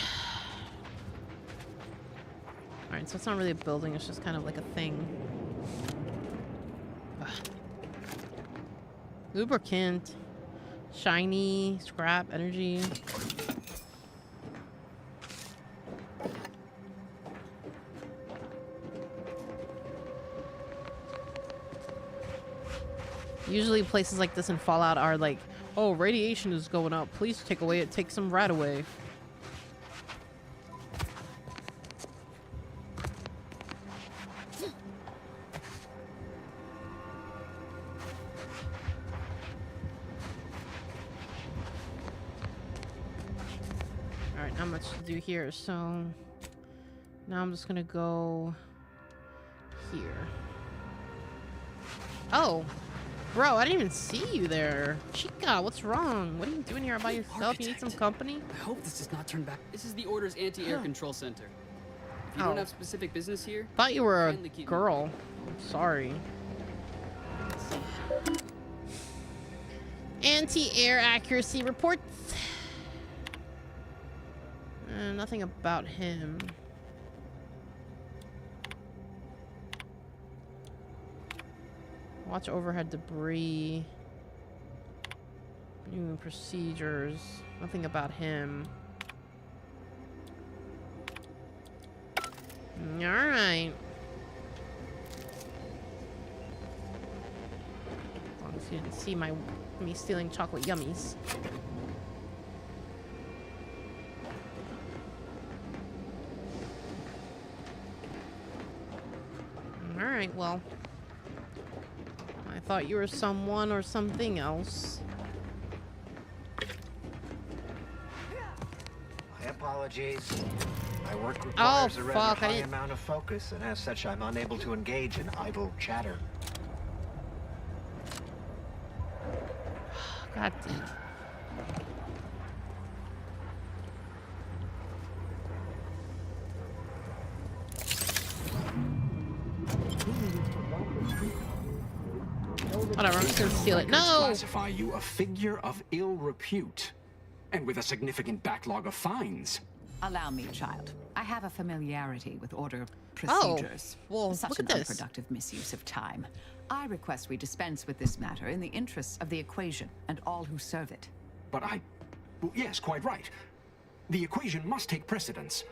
Alright, so it's not really a building, it's just kind of like a thing. Ugh. Lubricant. Shiny. Scrap. Energy. Usually places like this in Fallout are like, oh, radiation is going up. Please take some rat away. Alright, not much to do here, so now I'm just gonna go here. Oh! Bro, I didn't even see you there. Chica, what's wrong? What are you doing here by yourself? You need some company? I hope this does not turn back. This is the Order's anti-air control center. If you don't have specific business here, Thought you were a kindly keep girl. Sorry. Anti-air accuracy reports. Nothing about him. Watch overhead debris. New procedures. Nothing about him. Alright. As long as you didn't see me stealing chocolate yummies. Alright, well. I thought you were someone or something else. My apologies. My work requires a rather fuck, high amount of focus, and as such, I'm unable to engage in idle chatter. God damn. Whatever, I'm just gonna steal it. No! Classify you a figure of ill repute, and with a significant backlog of fines. Allow me, child. I have a familiarity with order procedures. Well, Such look an at this. unproductive misuse of time. I request we dispense with this matter in the interests of the equation and all who serve it. But well, yes, quite right. The equation must take precedence.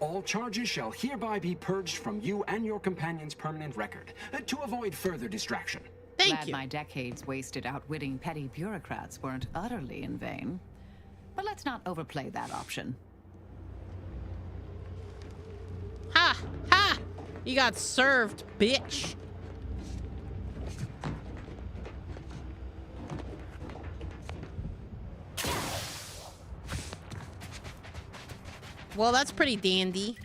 All charges shall hereby be purged from you and your companion's permanent record, to avoid further distraction. Glad my decades wasted outwitting petty bureaucrats weren't utterly in vain. But let's not overplay that option. Ha! Ha! You got served, bitch. Well, that's pretty dandy.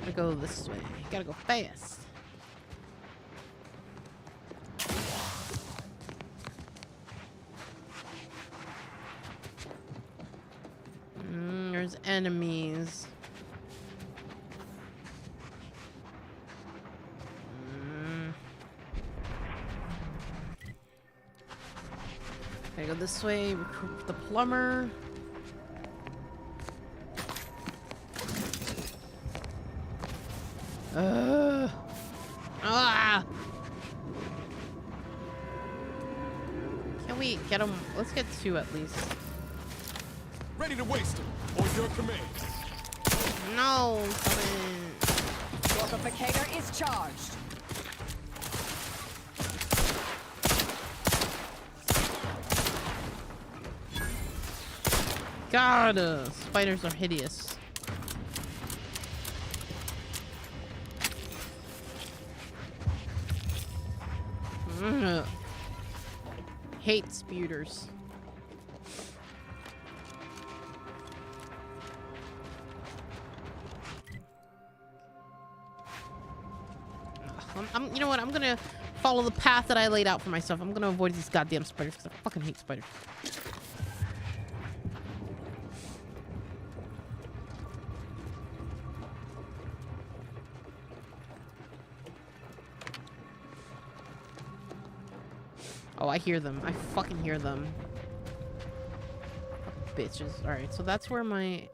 Gotta go this way. Gotta go fast. There's enemies. Gotta go this way. Recruit the plumber. Ah! Can we get him? Let's get two at least. Ready to waste them, or your command. No! Fortificator is charged. God, spiders are hideous. Hate sputers. You know what? I'm gonna follow the path that I laid out for myself. I'm gonna avoid these goddamn spiders because I fucking hate spiders. Oh, I hear them. I fucking hear them. Bitches. Alright, so that's where my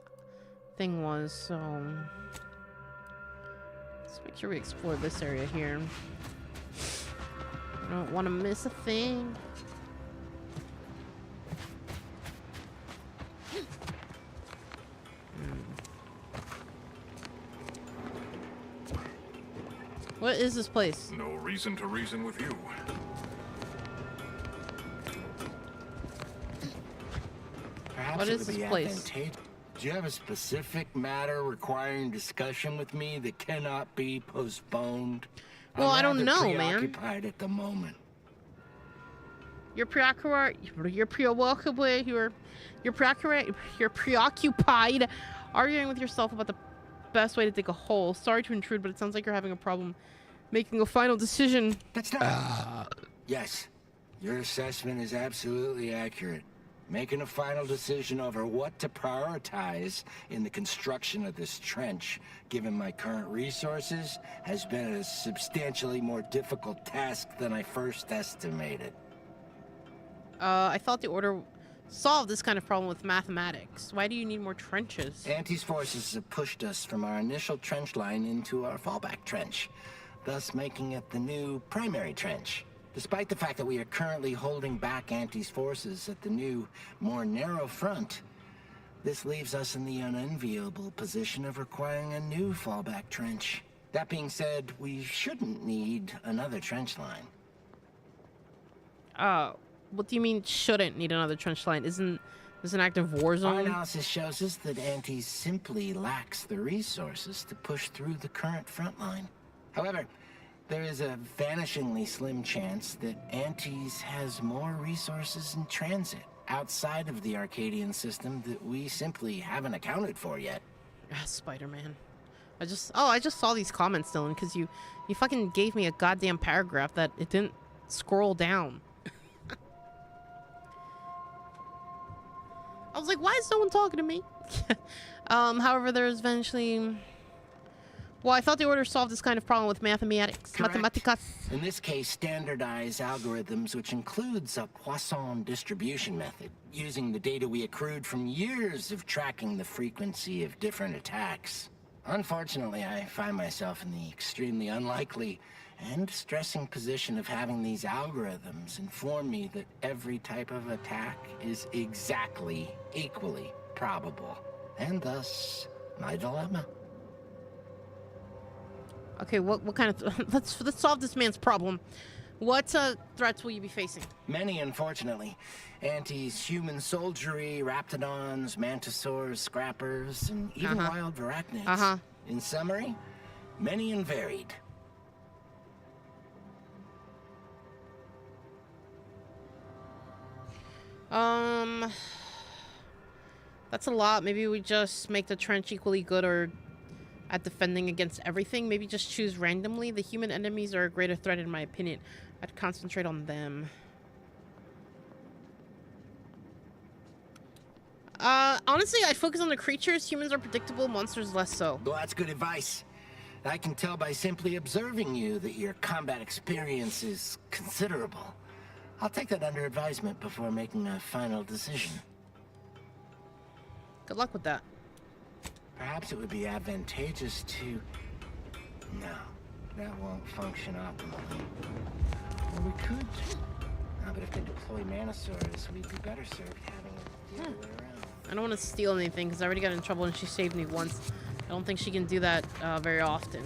thing was, so... Let's make sure we explore this area here. I don't want to miss a thing. What is this place? No reason to reason with you. Perhaps What it is would be this place? advantageous. Do you have a specific matter requiring discussion with me that cannot be postponed? Well, I don't I'm know, rather man. preoccupied at the moment. You're preoccupied arguing with yourself about the best way to dig a hole. Sorry to intrude, but it sounds like you're having a problem making a final decision. That's not... Yes, your assessment is absolutely accurate. Making a final decision over what to prioritize in the construction of this trench, given my current resources, has been a substantially more difficult task than I first estimated. I thought the Order solved this kind of problem with mathematics. Why do you need more trenches? Auntie's forces have pushed us from our initial trench line into our fallback trench, thus making it the new primary trench. Despite the fact that we are currently holding back Auntie's forces at the new, more narrow front, this leaves us in the unenviable position of requiring a new fallback trench. That being said, we shouldn't need another trench line. What do you mean shouldn't need another trench line? Isn't this an active war zone? Our analysis shows us that Auntie simply lacks the resources to push through the current front line. However, there is a vanishingly slim chance that Auntie's has more resources in transit outside of the Arcadian system that we simply haven't accounted for yet. Spider-Man. I just saw these comments, Dylan, because you fucking gave me a goddamn paragraph that it didn't scroll down. I was like, why is no one talking to me? However, there's eventually... Well, I thought the Order solved this kind of problem with mathematics. Correct. Mathematicas. In this case, standardized algorithms, which includes a Poisson distribution method, using the data we accrued from years of tracking the frequency of different attacks. Unfortunately, I find myself in the extremely unlikely and stressing position of having these algorithms inform me that every type of attack is exactly equally probable, and thus my dilemma. Okay, what kind of let's solve this man's problem. What threats will you be facing? Many, unfortunately. Auntie's human soldiery, raptidons, mantisaurs, scrappers, and even wild varachnids. In summary, many and varied. That's a lot. Maybe we just make the trench equally good or at defending against everything. Maybe just choose randomly. The human enemies are a greater threat in my opinion. I'd concentrate on them. Honestly, I'd focus on the creatures. Humans are predictable, monsters less so. Well, that's good advice. I can tell by simply observing you that your combat experience is considerable. I'll take that under advisement before making a final decision. Good luck with that. Perhaps it would be advantageous to... No, that won't function optimally. Or we could... No, but if they deploy Manosaurs, we'd be better served having it the other way around. I don't want to steal anything because I already got in trouble and she saved me once. I don't think she can do that very often.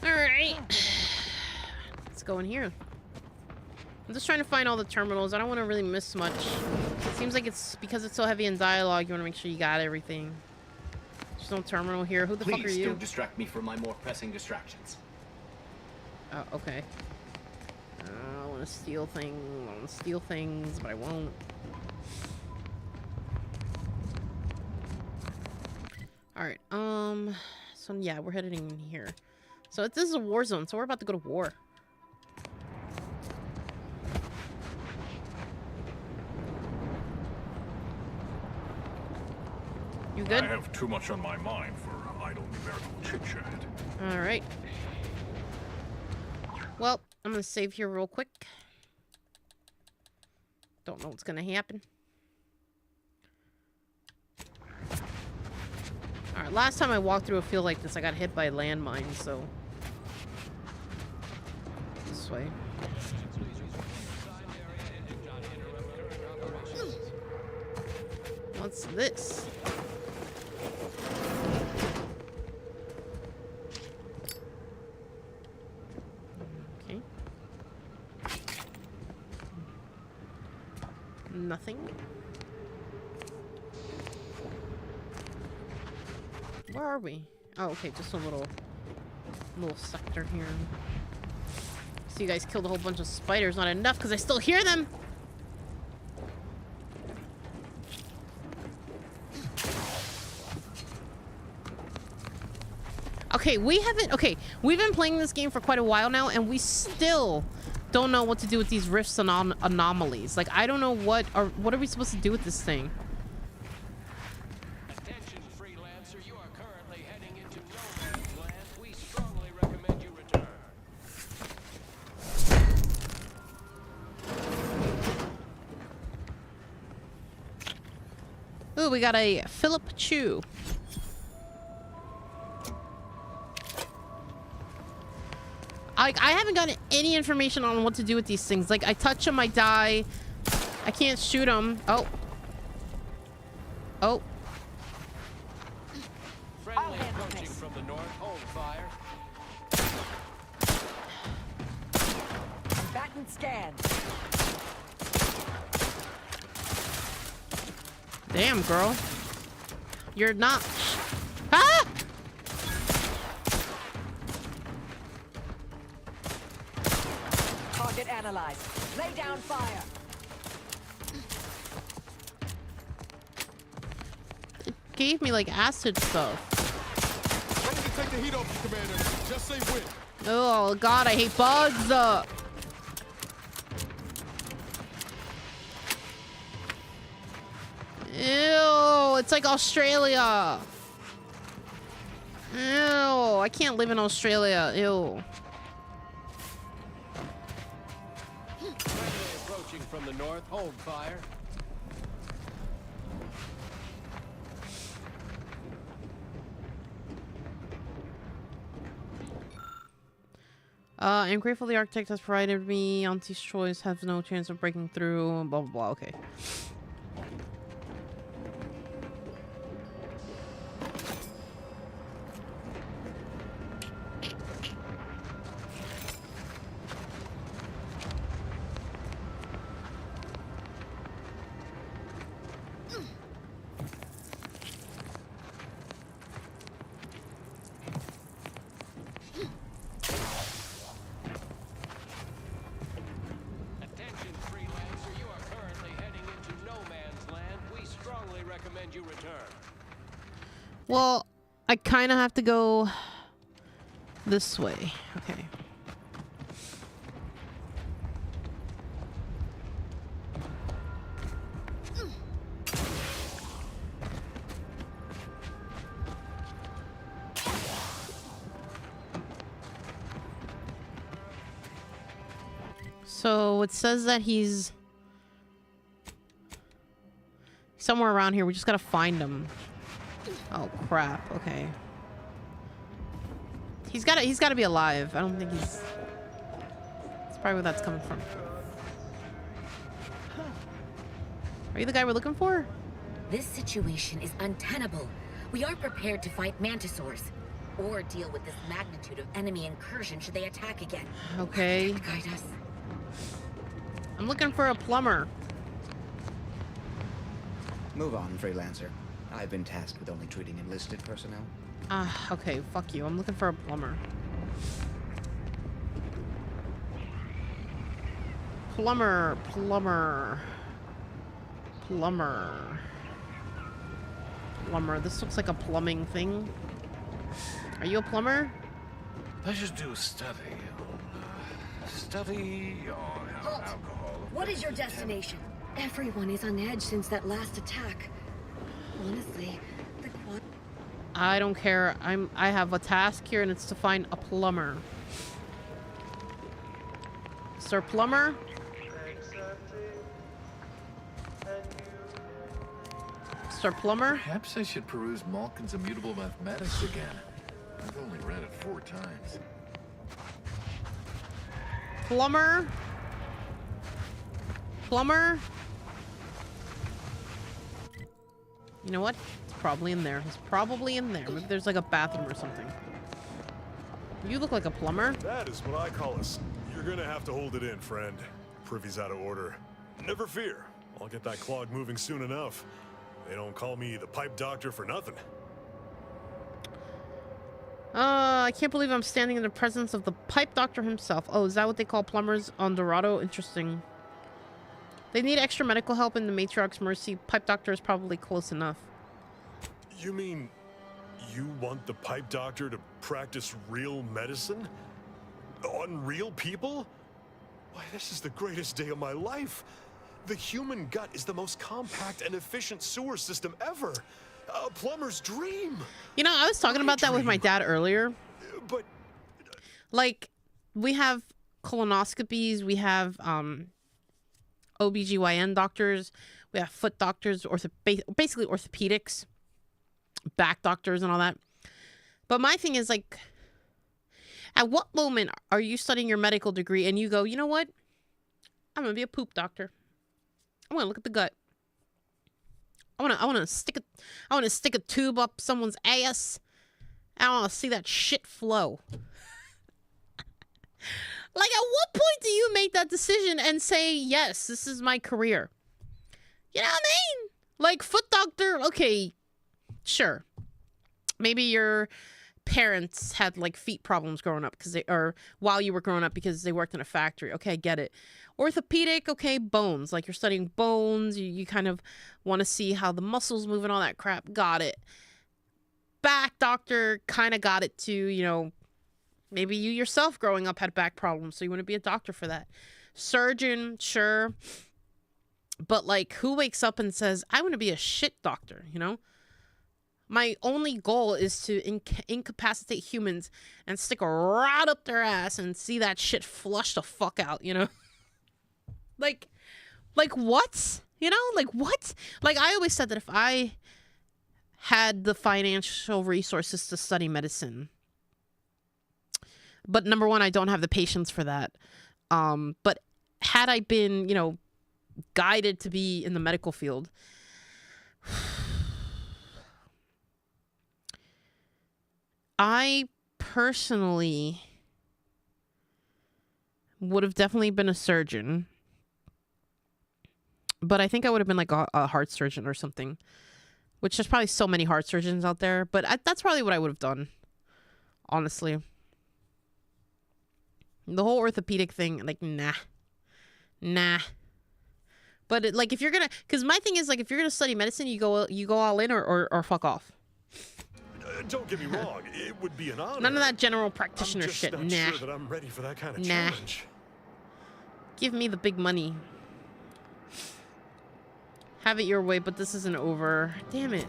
Alright. Let's go in here. I'm just trying to find all the terminals. I don't want to really miss much. It seems like it's because it's so heavy in dialogue, you want to make sure you got everything. There's no terminal here. Who the fuck are you? Please don't distract me from my more pressing distractions. Oh, okay. I want to steal things. I want to steal things, but I won't. Alright, so yeah, we're heading in here. So this is a war zone, so we're about to go to war. You good? I have too much on my mind for idle numerical chit-chat. Alright. Well, I'm gonna save here real quick. Don't know what's gonna happen. Alright, last time I walked through a field like this, I got hit by a landmine, so... This way. What's this? Okay. Nothing. Where are we? Oh, okay, just a little sector here. So you guys killed a whole bunch of spiders. Not enough, because I still hear them! Okay, okay, we've been playing this game for quite a while now, and we still don't know what to do with these rifts and anomalies. Like, I don't know what are we supposed to do with this thing. Attention, freelancer, you are currently heading into no man's land. We strongly recommend you return. Ooh, we got a Philip Chew. I haven't gotten any information on what to do with these things. Like, I touch them, I die. I can't shoot them. Oh. Oh. Friendly approaching from the north. Hold fire. Batten scan. Damn, girl. You're not... Ah! Target analyzed. Lay down fire. It gave me, like, acid stuff. Ready to take the heat off you, Commander. Just say when. Oh, God, I hate bugs. Ew, it's like Australia. Ew, I can't live in Australia. Ew. Friendly approaching from the north. Hold fire. I'm grateful the architect has provided me. Auntie's choice has no chance of breaking through. Blah, blah, blah. Okay. Attention, freelancer, you are currently heading into no man's land. We strongly recommend you return. Well, I kind of have to go this way. Okay. So it says that he's somewhere around here. We just gotta find him. Oh crap. Okay. He's gotta be alive. I don't think he's. That's probably where that's coming from. Are you the guy we're looking for? This situation is untenable. We are prepared to fight mantisaurs, or deal with this magnitude of enemy incursion should they attack again. Okay. Guide us. I'm looking for a plumber. Move on, freelancer. I've been tasked with only treating enlisted personnel. Ah, okay. Fuck you. I'm looking for a plumber. Plumber. This looks like a plumbing thing. Are you a plumber? I should do a study on Halt! alcohol. What is your destination? Everyone is on edge since that last attack. Honestly, the quad... I don't care. I have a task here, and it's to find a plumber. Sir Plumber? Sir Plumber? Perhaps I should peruse Malkin's Immutable Mathematics again. I've only read it 4 times. Plumber? You know what? It's probably in there. It's probably in there. Maybe there's like a bathroom or something. You look like a plumber. That is what I call us. You're gonna have to hold it in, friend. Privy's out of order. Never fear. I'll get that clog moving soon enough. They don't call me the pipe doctor for nothing. I can't believe I'm standing in the presence of the pipe doctor himself. Oh, is that what they call plumbers on Dorado? Interesting. They need extra medical help in the Matriarch's mercy. Pipe doctor is probably close enough. You mean You want the pipe doctor to practice real medicine? On real people? Why, this is the greatest day of my life. The human gut is the most compact and efficient sewer system ever. A plumber's dream. You know, I was talking about that with my dad earlier. But like, we have colonoscopies, we have OBGYN doctors, we have foot doctors, basically orthopedics, back doctors and all that. But my thing is, like, at what moment are you studying your medical degree and you go, you know what? I'm gonna be a poop doctor. I want to look at the gut. I want to stick a tube up someone's ass. I want to see that shit flow. Like, at what point do you make that decision and say, yes, this is my career? You know what I mean? Like, foot doctor, okay, sure. Maybe your parents had, like, feet problems growing up or while you were growing up because they worked in a factory. Okay, I get it. Orthopedic, okay, bones. Like, you're studying bones. You kind of want to see how the muscles move and all that crap. Got it. Back doctor, kind of got it too, you know. Maybe you yourself growing up had back problems, so you want to be a doctor for that. Surgeon, sure. But, like, who wakes up and says, I want to be a shit doctor, you know? My only goal is to incapacitate humans and stick a rod up their ass and see that shit flush the fuck out, you know? Like what? You know? Like, what? Like, I always said that if I had the financial resources to study medicine, but number one, I don't have the patience for that. But had I been, you know, guided to be in the medical field, I personally would have definitely been a surgeon. But I think I would have been like a heart surgeon or something. Which there's probably so many heart surgeons out there. But that's probably what I would have done. Honestly. The whole orthopedic thing, like, nah. But like, if you're gonna, because my thing is, like, if you're gonna study medicine, you go all in or fuck off. Don't get me wrong, it would be an honor. None of that general practitioner I'm just shit. Not Nah. sure that I'm ready for that kind of challenge. Give me the big money. Have it your way, but this isn't over. Damn it.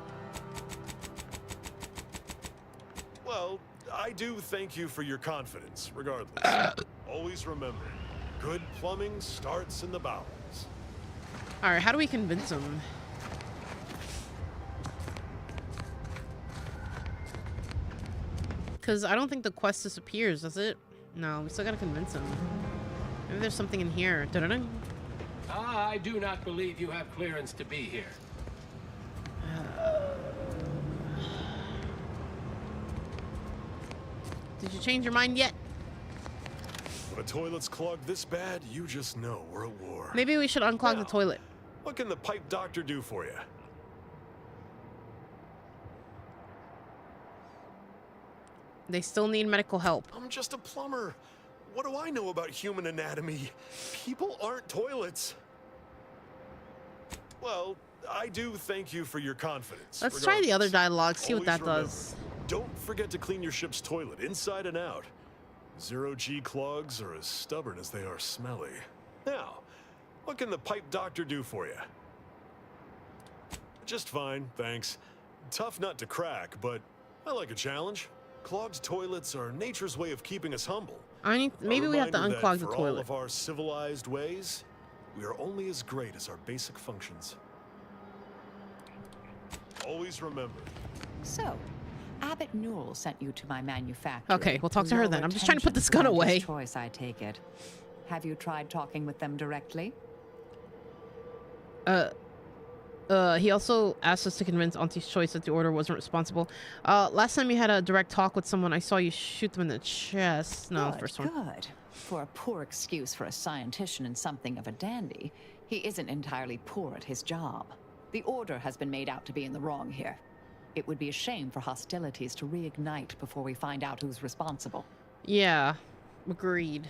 Well, I do thank you for your confidence, regardless. Always remember, good plumbing starts in the bowels. All right, how do we convince him? Because I don't think the quest disappears, does it? No, we still gotta convince him. Maybe there's something in here. Da-da-da. I do not believe you have clearance to be here. Did you change your mind yet? When a toilet's clogged this bad, you just know we're at war. Maybe we should unclog the toilet. What can the pipe doctor do for you? They still need medical help. I'm just a plumber. What do I know about human anatomy? People aren't toilets. Well, I do thank you for your confidence. Let's try the other dialogue, see what that does. Don't forget to clean your ship's toilet inside and out. Zero-G clogs are as stubborn as they are smelly. Now, what can the pipe doctor do for you? Just fine, thanks. Tough nut to crack, but I like a challenge. Clogged toilets are nature's way of keeping us humble. Maybe we have to unclog the For all toilet. of our civilized ways, we are only as great as our basic functions. Always remember. So, Abbott Newell sent you to my manufacturer. Okay, we'll talk to her then. I'm just trying to put this gun away. Choice, I take it. Have you tried talking with them directly? He also asked us to convince Auntie's Choice that the order wasn't responsible. Last time you had a direct talk with someone, I saw you shoot them in the chest. No, Good, first one. Good. For a poor excuse for a scientician and something of a dandy, he isn't entirely poor at his job. The order has been made out to be in the wrong here. It would be a shame for hostilities to reignite before we find out who's responsible. Yeah, agreed.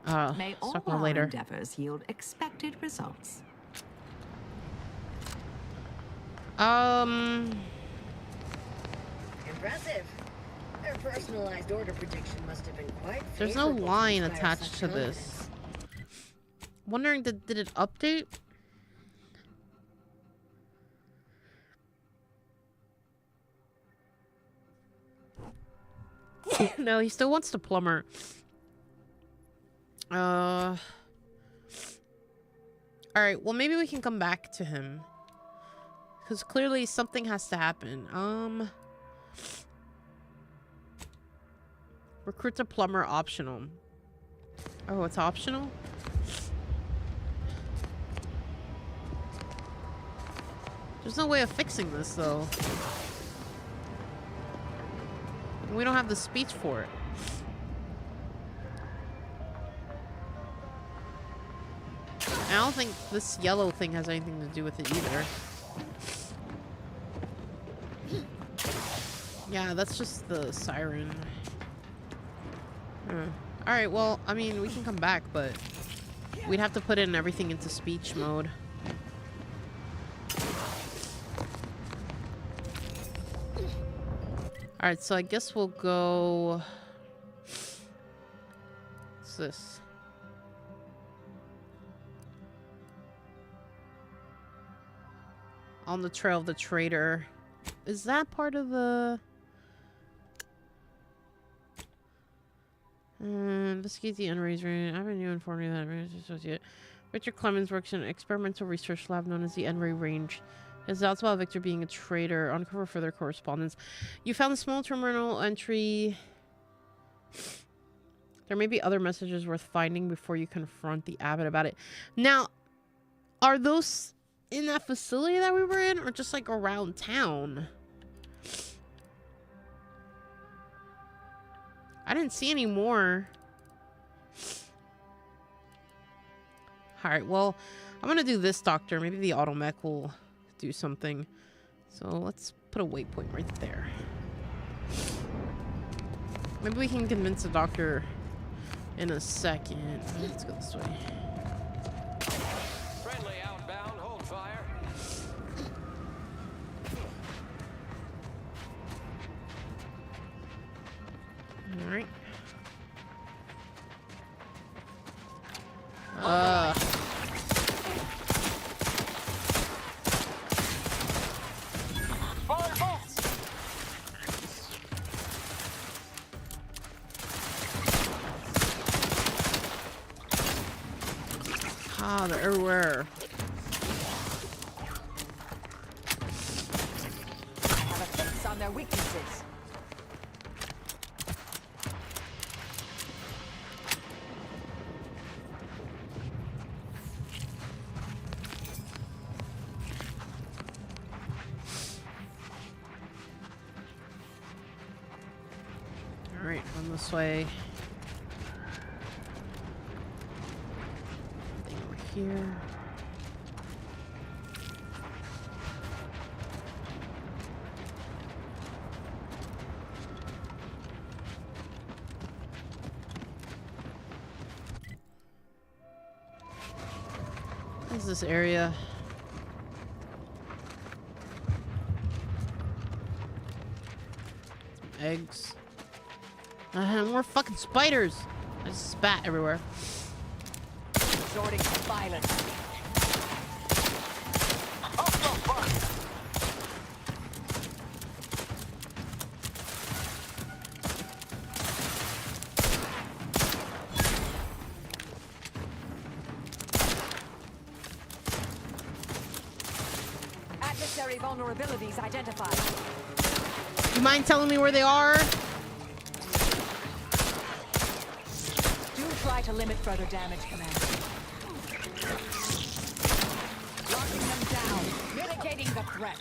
May all talk more our later. endeavors yield expected results. Impressive. Their personalized order prediction must have been quite There's no favorable line inspire attached such to this. Wondering, did it update? No, he still wants the plumber. Alright, well maybe we can come back to him. Because clearly something has to happen. Recruit a plumber optional. Oh, it's optional? There's no way of fixing this, though. We don't have the speech for it. I don't think this yellow thing has anything to do with it either. Yeah, that's just the siren. Alright, well, I mean, we can come back, but we'd have to put in everything into speech mode. Alright, so I guess we'll go... What's this? On the trail of the traitor. Is that part of the... investigate the unraised range. I haven't you informed me that associate Richard Clemens works in an experimental research lab known as the Enray Range. His doubts about Victor being a traitor. Uncover further correspondence. You found a small terminal entry. There may be other messages worth finding before you confront the abbot about it. Now, are those in that facility that we were in, or just like around town? I didn't see any more. Alright, well, I'm gonna do this, Doctor. Maybe the automech will do something. So let's put a waypoint right there. Maybe we can convince the doctor in a second. Let's go this way. Friendly outbound, hold fire. Alright. Ah, they're everywhere. Have a fix on their weaknesses. Alright, on this way. Thing over here. What is this area? Eggs. More fucking spiders. I just spat everywhere. Resorting to violence. Adversary vulnerabilities identified. You mind telling me where they are? Try to limit further damage, Commander. Locking them down. Mitigating the threat.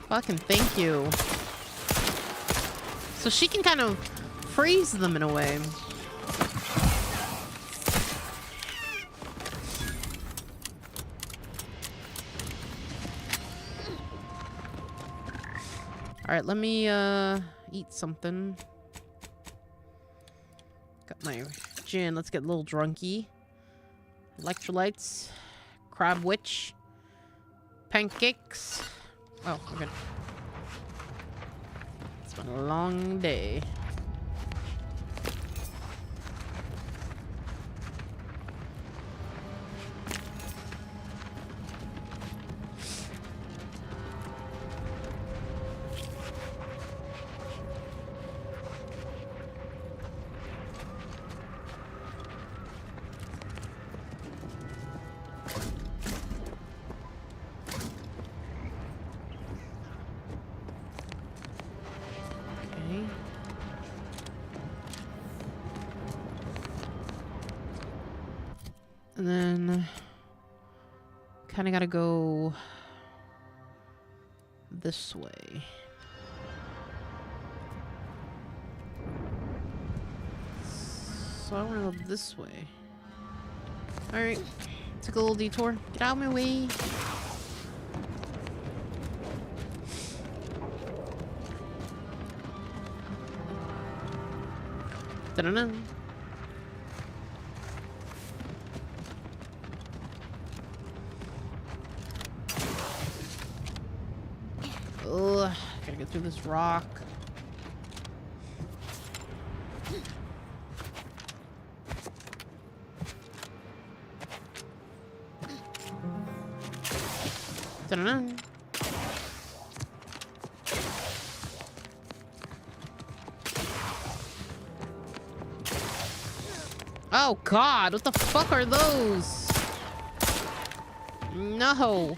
Fucking thank you. So she can kind of freeze them in a way. Alright, let me eat something. Got my gin. Let's get a little drunky. Electrolytes. Crab witch. Pancakes. Oh, okay. It's been a long day. And then kind of got to go this way. So I want to go this way. All right, took a little detour. Get out of my way. Da-da-da. Ugh, gotta get through this rock. Da-da-da. Oh God, what the fuck are those? No.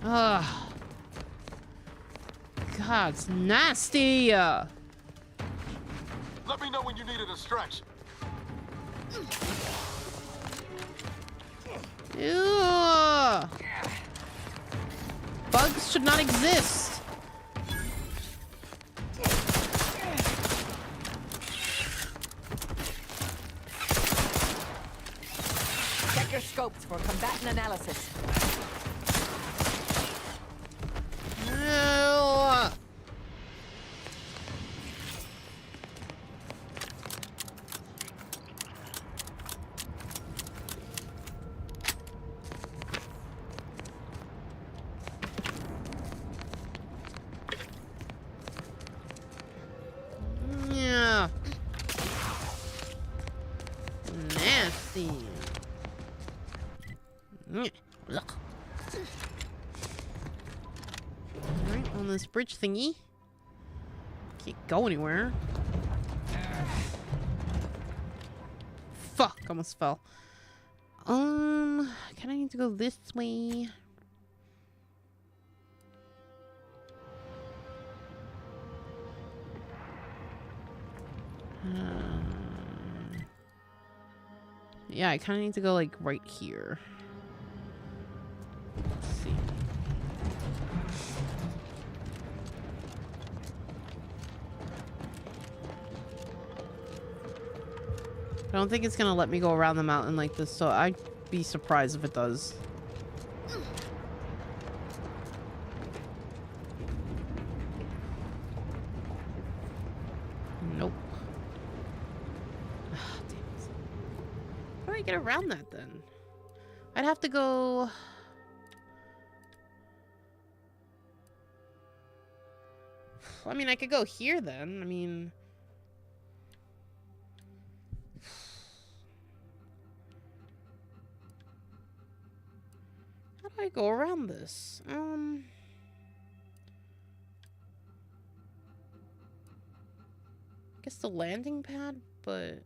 Ugh. God, it's nasty. Let me know when you need a distraction. Ew. Bugs should not exist. Check your scopes for combatant analysis. Ew. Yeah. Nasty. Look. Alright, on this bridge thingy. Can't go anywhere. Fuck, almost fell. Can I need to go this way? Yeah, I kind of need to go like right here. Let's see. I don't think it's gonna let me go around the mountain like this, so I'd be surprised if it does. Nope. Damn it. How do I get around that then? I'd have to go... I mean, I could go here then. I mean... How do I go around this? I guess the landing pad, but...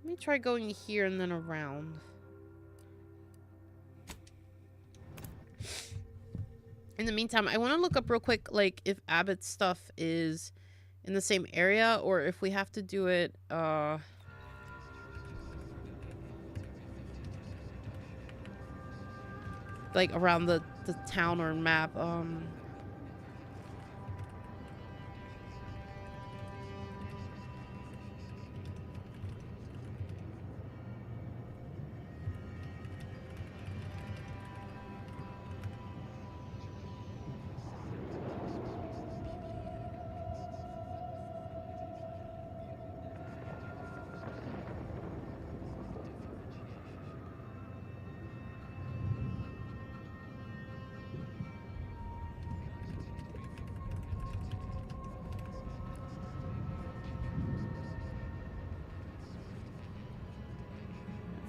Let me try going here and then around. In the meantime, I want to look up real quick, like, if Abbott's stuff is in the same area, or if we have to do it, like, around the town or map,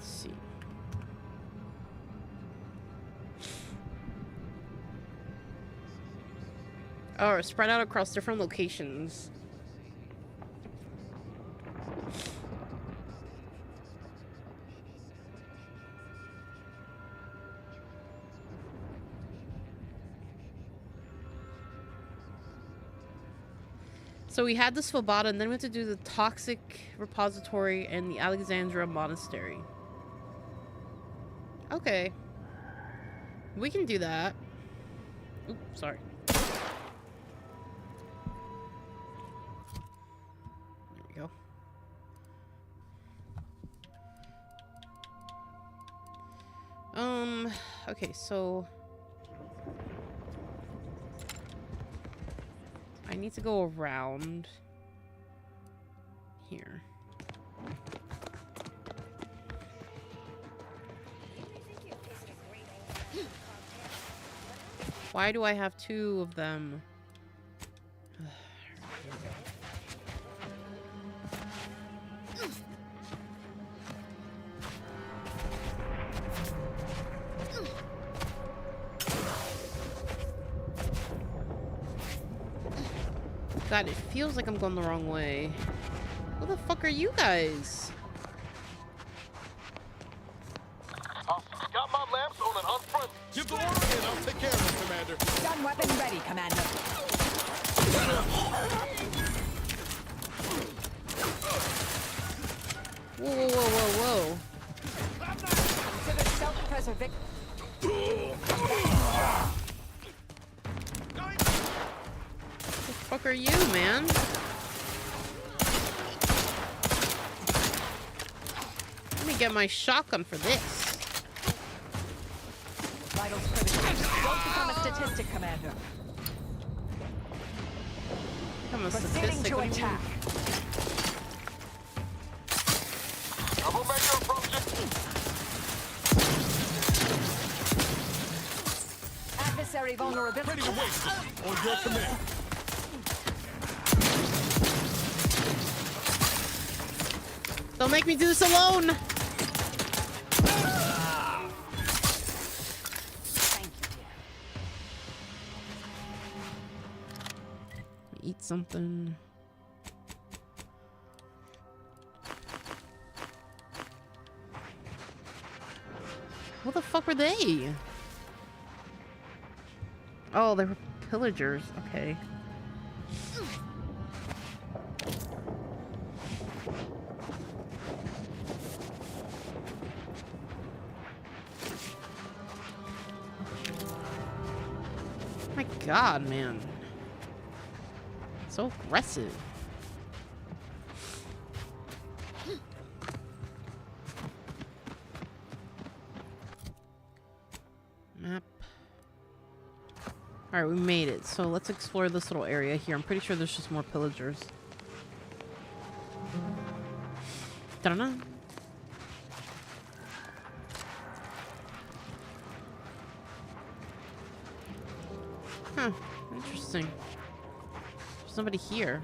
Let's see. Oh, spread out across different locations. So we had the Svoboda, and then we have to do the Toxic Repository and the Alexandria Monastery. Okay. We can do that. Oops, sorry. There we go. Okay, so I need to go around here. Why do I have two of them? God, it feels like I'm going the wrong way. Who the fuck are you guys? Got my lamps on an unfront. Give the order and I'll take care of it, Commander. Stun weapon ready, Commander. Whoa, whoa, whoa, whoa, whoa. Consider self-preservation. What the fuck are you, man? Let me get my shotgun for this. Vitals privileged. Don't become a statistic, Commander. Become a Proceeding statistic. to What do you mean? attack. Troublemaker approaching. Adversary vulnerability. Ready to waste it. On your command. Don't make me do this alone. Eat something. What the fuck were they? Oh, they were pillagers. Okay. My God, man. So aggressive. Map. Alright, we made it. So let's explore this little area here. I'm pretty sure there's just more pillagers. Da-da-da. Huh. Interesting. There's nobody here.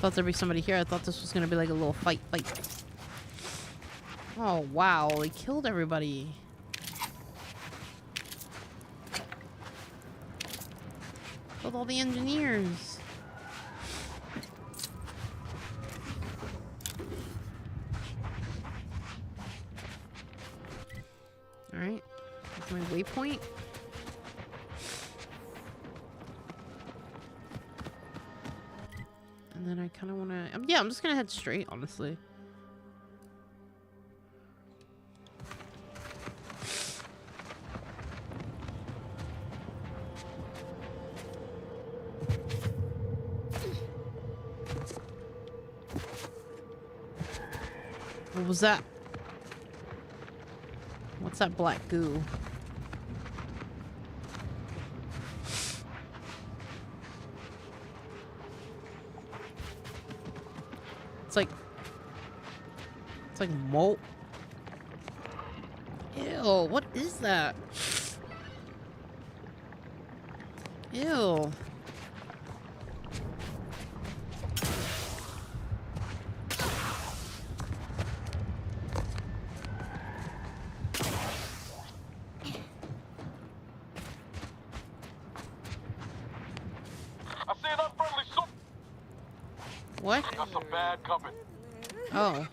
Thought there'd be somebody here. I thought this was gonna be like a little fight. Oh wow, they killed everybody. Killed all the engineers. Alright. That's my waypoint. And then I kind of want to... yeah, I'm just going to head straight, honestly. What was that? What's that black goo? It's like molt. Ew, what is that? Ew. What? Got some bad company. Oh.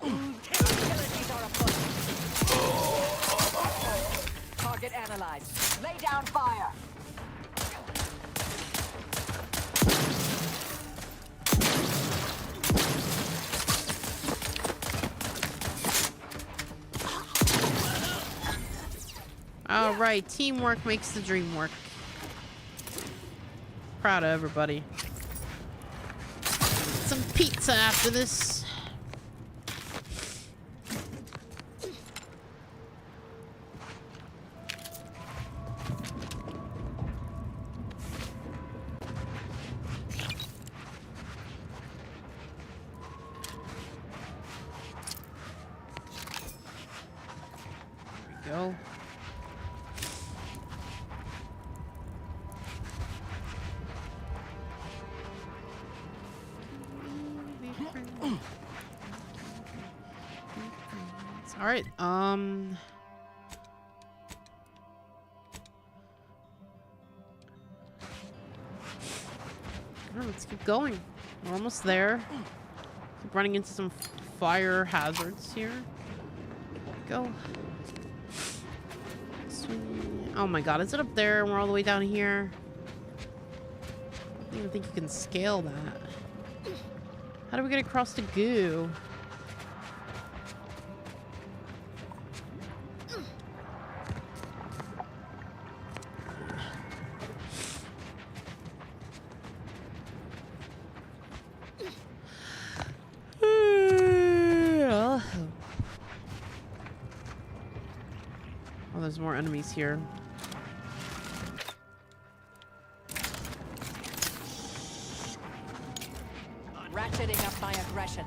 Target analyzed. Lay down fire. All right, teamwork makes the dream work. Proud of everybody. Some pizza after this. There we go. All right. Let's keep going. We're almost there. Keep running into some fire hazards here. Go. Swing. Oh my god, is it up there and we're all the way down here? I don't even think you can scale that. How do we get across the goo? Oh, there's more enemies here. Ratcheting up my aggression.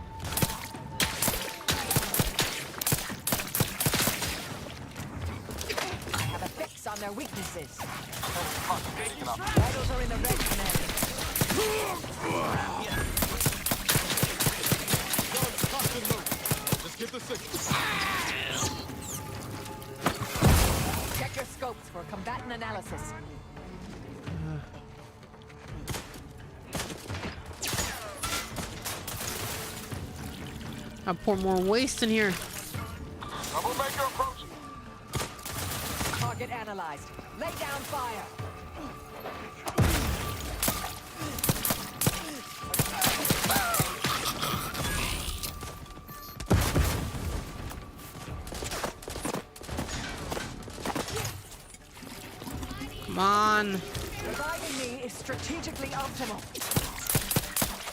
I have a fix on their weaknesses. Vitals are in the red, Commander. Just get the signal. Check your scopes for combatant analysis. I'll pour more waste in here. Troublemaker approaching. Target analyzed. Lay down fire. Come on. Reviving me is strategically optimal.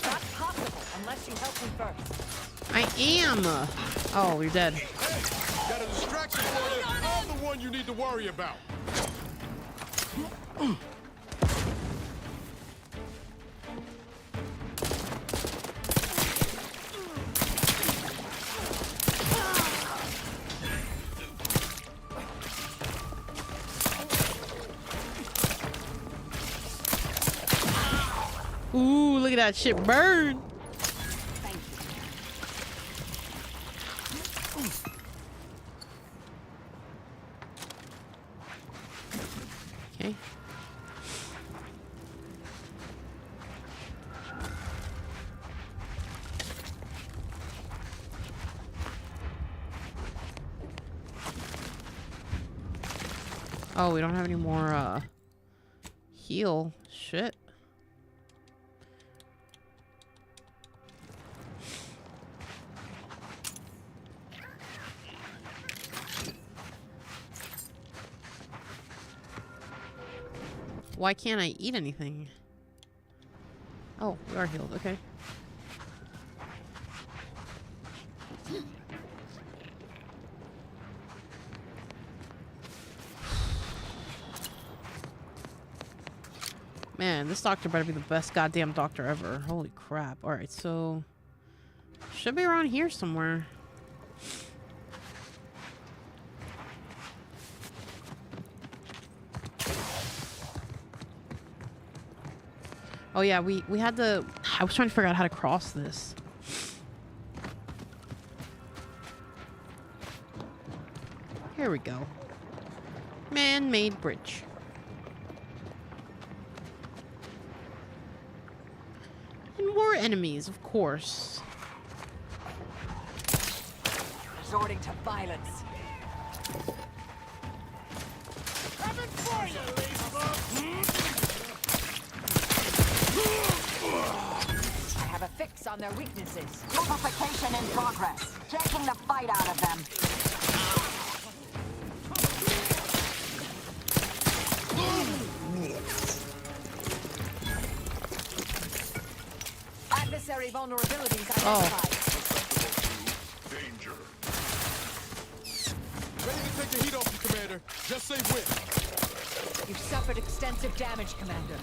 Not possible unless you help me first. I am. Oh, you're dead. Hey, got a distraction for you. I'm the one you need to worry about. Ooh, look at that shit burn. Okay. Oh, we don't have any more heal shit. Why can't I eat anything? Oh, we are healed. Okay. Man, this doctor better be the best goddamn doctor ever. Holy crap. Alright, so... should be around here somewhere. Oh yeah, we had to... I was trying to figure out how to cross this. Here we go. Man-made bridge. And more enemies, of course. Resorting to violence. I have a fix on their weaknesses. Purification in progress. Taking the fight out of them. Adversary vulnerabilities identified. Danger. Ready to take the heat off you, Commander. Just say when. You've suffered extensive damage, Commander.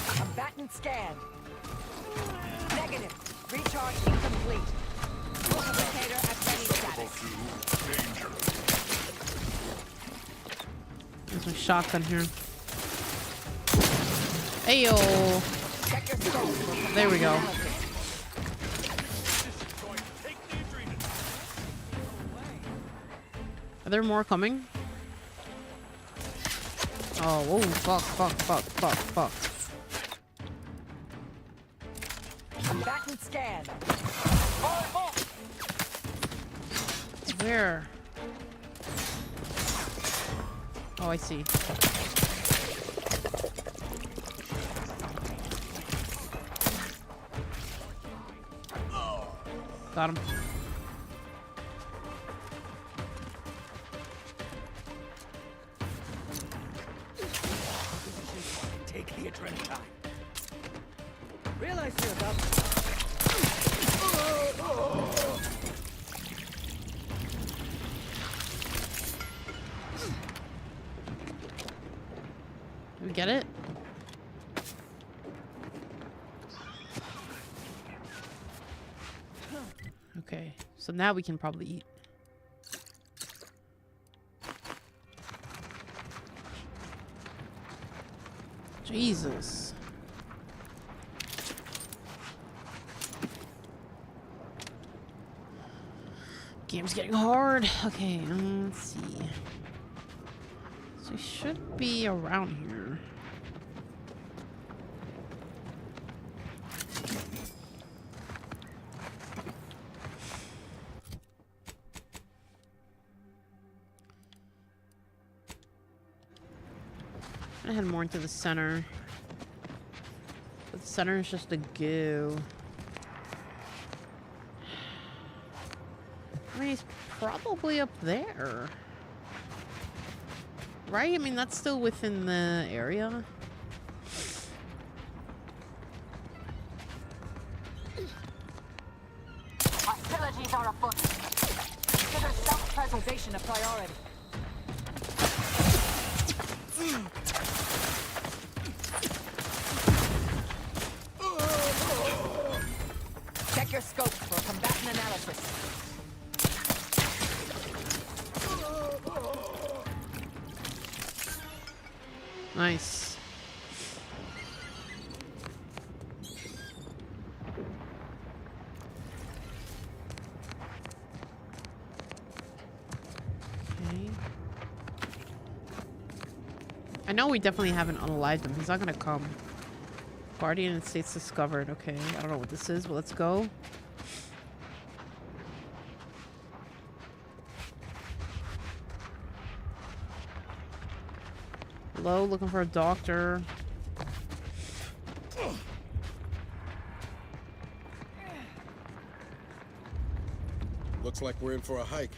Combatant scanned. Negative. Recharge incomplete. Multiplicator at ready status. Danger. There's my shotgun here. Ayo. Check your scope. There we go. Are there more coming? Oh, whoa, fuck. Combatant scanned. Where? Oh, I see. Got him. Take the adrenaline. Realize you're about Did we get it? Okay, so now we can probably eat. Jesus. Game's getting hard. Okay, let's see. So we should be around here. I head more into the center. But the center is just a goo. I mean, he's probably up there. Right? I mean, that's still within the area. Hostilities are afoot. Consider self-preservation a priority. Check your scope for combatant analysis. Nice. Okay. I know we definitely haven't unalived him. He's not gonna come. Guardian and States discovered. Okay, I don't know what this is, but let's go. Hello, looking for a doctor. Looks like we're in for a hike.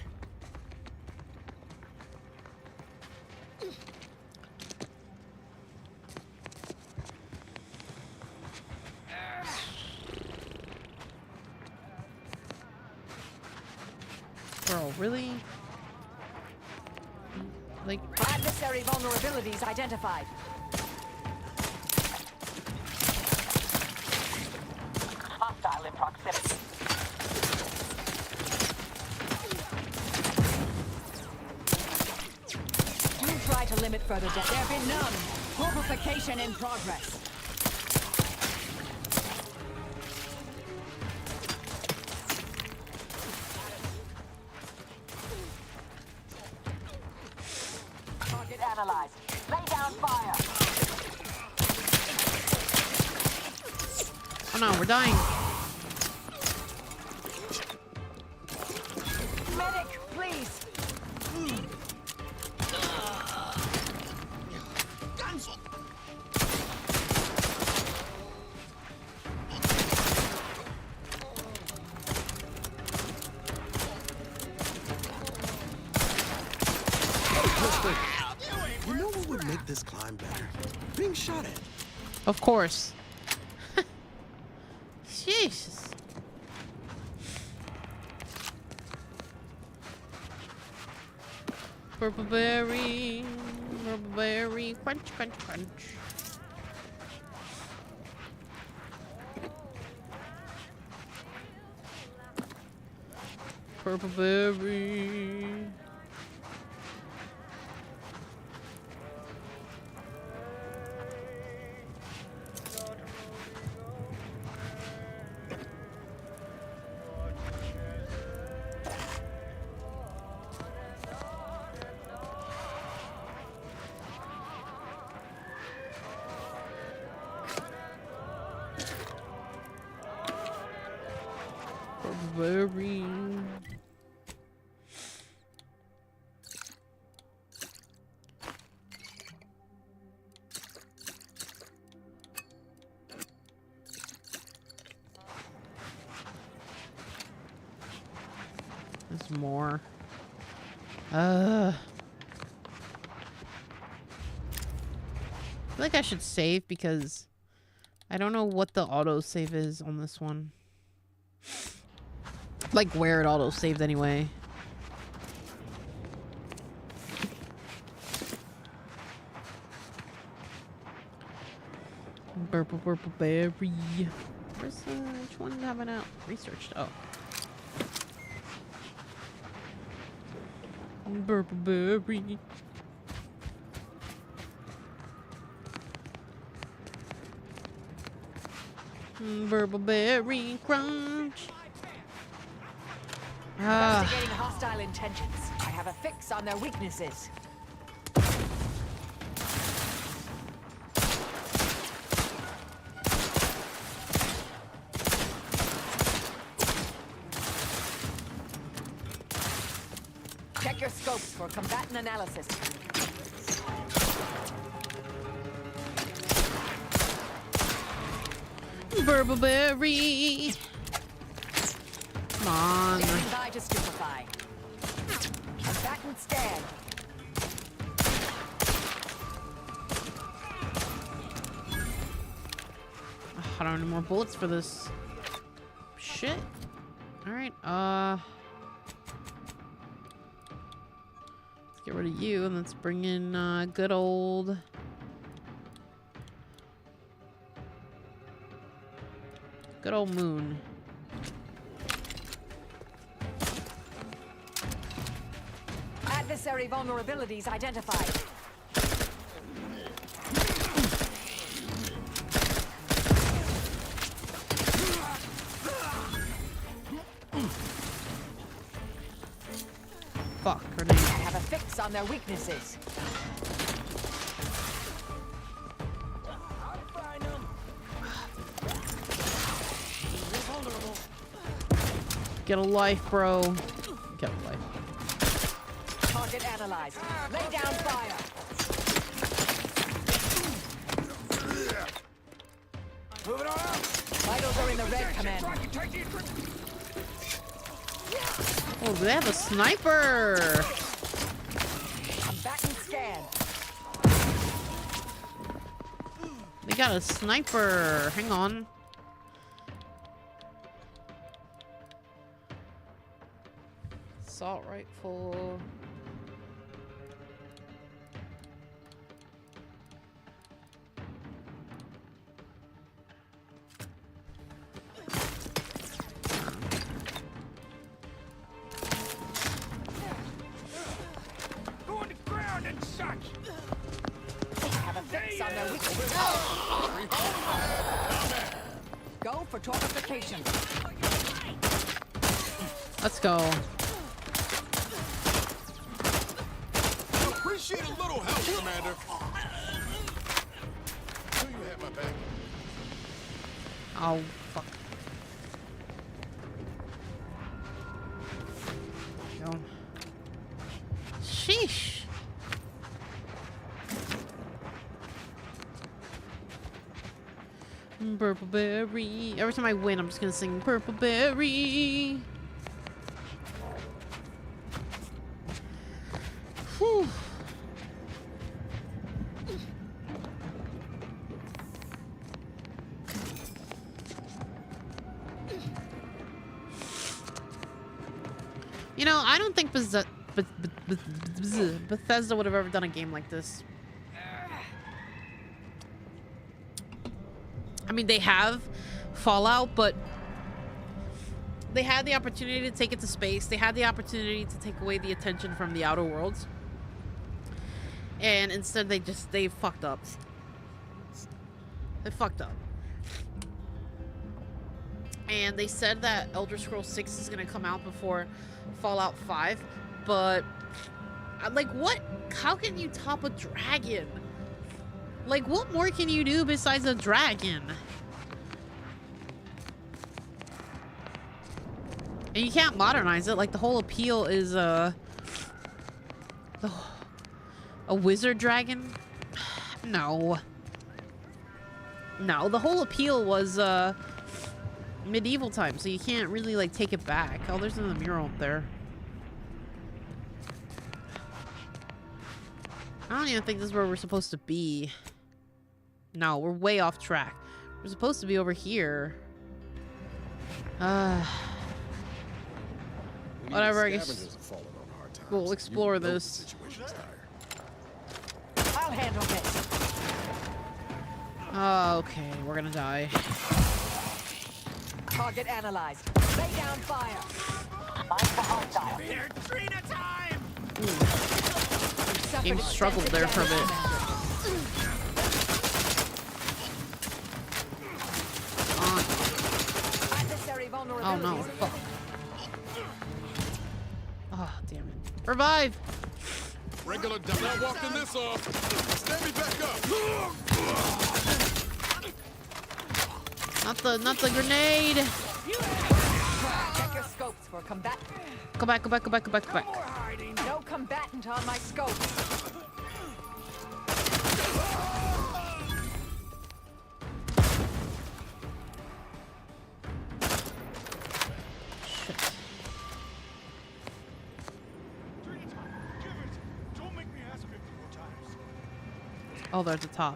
Bro, really? Like, Adversary vulnerabilities identified. hostile in proximity. Do try to limit further damage. There be none. Pulverification in progress. Target analyzed. Lay down fire. Oh no, we're dying. Medic, please. You know what would make this climb better? Being shot at. Of course. Jesus. Purple berry, crunch, crunch, crunch. Purple berry. Very. There's more. I feel like I should save because I don't know what the autosave is on this one. Like where it auto saved anyway. Purple berry. Where's which one haven't out researched? Oh. Purple berry. Purple berry crunch. Investigating hostile intentions. I have a fix on their weaknesses. Check your scopes for combatant analysis. Purple berry. Come on. Standing by to stupefy. Combatant scan. I don't have any more bullets for this. Shit. Alright, let's get rid of you and let's bring in good old Moon. Adversary vulnerabilities identified. Fuck, grenade. I have a fix on their weaknesses. Get a life, bro. Get a life. Target analyzed. Lay down fire. Moving on out. Vitals are in the red, Commander. Oh, they have a sniper. Combatant scan. They got a sniper. Hang on. Assault rifle. Have a fix on their weakness. Go for torpification. Let's go. Appreciate a little help, Commander. Do you have my back? Oh, fuck. Go. Sheesh. Purple berry. Every time I win, I'm just gonna sing Purple Berry. Whew. You know, I don't think Bethesda would have ever done a game like this. I mean, they have Fallout, but they had the opportunity to take it to space. They had the opportunity to take away the attention from the outer worlds. And instead they fucked up. They fucked up. And they said that Elder Scrolls 6 is going to come out before Fallout 5, but like what? How can you top a dragon? Like what more can you do besides a dragon? And you can't modernize it. Like the whole appeal is a wizard dragon? No. No, the whole appeal was medieval times, so you can't really like take it back. Oh, there's another mural up there. I don't even think this is where we're supposed to be. No, we're way off track. We're supposed to be over here. Whatever, I guess. We'll explore this. I'll handle this. Okay, we're gonna die. Target analyzed. Lay down fire. Mind the hostile. Trina time! Game struggled there for a bit. Oh no, fuck. Oh, damn it. Revive! Regular not walking this off. Stand me back up. Not the grenade. Check your scopes for combat. Go back. No combatant on my scope. Oh, they're at the top.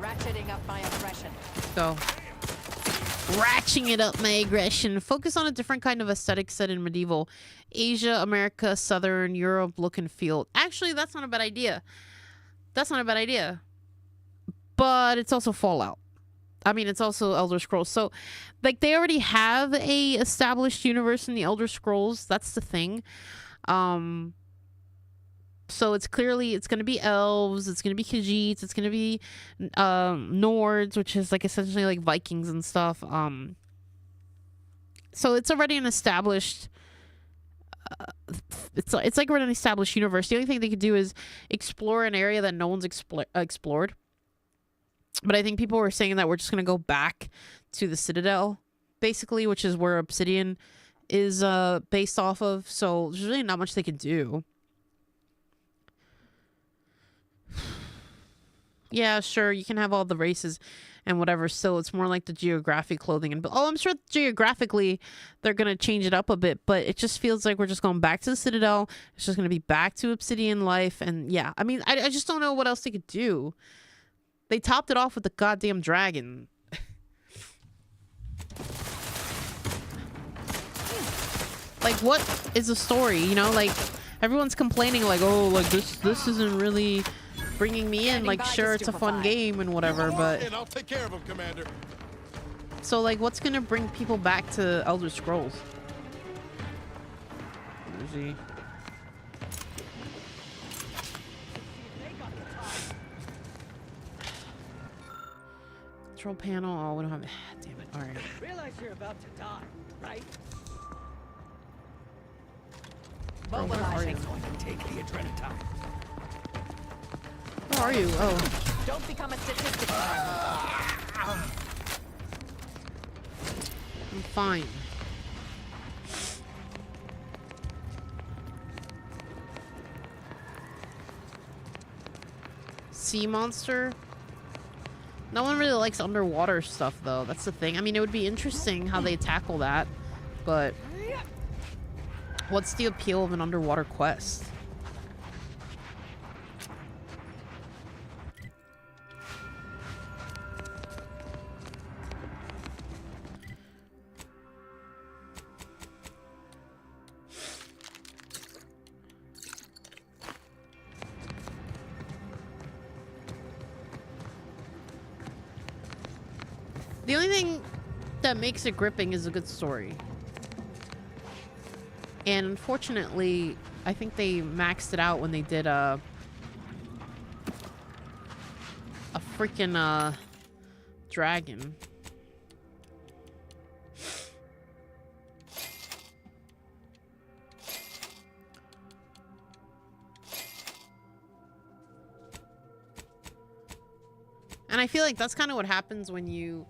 Ratcheting up my aggression. Go. Ratcheting it up my aggression. Focus on a different kind of aesthetic set in medieval Asia, America, Southern Europe look and feel. Actually, that's not a bad idea. That's not a bad idea. But it's also Fallout. I mean, it's also Elder Scrolls. So, like, they already have a established universe in the Elder Scrolls. That's the thing. So it's clearly, it's going to be elves, it's going to be Khajiits, it's going to be Nords, which is like essentially like Vikings and stuff. So it's already an established, it's like already an established universe. The only thing they could do is explore an area that no one's explored. But I think people were saying that we're just going to go back to the Citadel, basically, which is where Obsidian is based off of. So there's really not much they could do. Yeah, sure, you can have all the races and whatever. Still, it's more like the geographic clothing. And I'm sure geographically they're going to change it up a bit. But it just feels like we're just going back to the Citadel. It's just going to be back to Obsidian life. And yeah, I mean, I just don't know what else they could do. They topped it off with the goddamn dragon. Like, what is the story? You know, like, everyone's complaining like, oh, like this isn't really bringing me in. Like, sure, it's a fun game and whatever, but And I'll take care of him, Commander. so like, what's gonna bring people back to Elder Scrolls? Where is he? control panel. Oh, we don't have. Damn it! All right. Realize you're about to die, right? Bro, where are you? Mobilizing. Take the adrenaline. Where are you? Oh. Don't become a statistic. I'm fine. Sea monster? No one really likes underwater stuff, though. That's the thing. I mean, it would be interesting how they tackle that, but what's the appeal of an underwater quest? The only thing that makes it gripping is a good story. And unfortunately, I think they maxed it out when they did a freaking dragon. And I feel like that's kind of what happens when you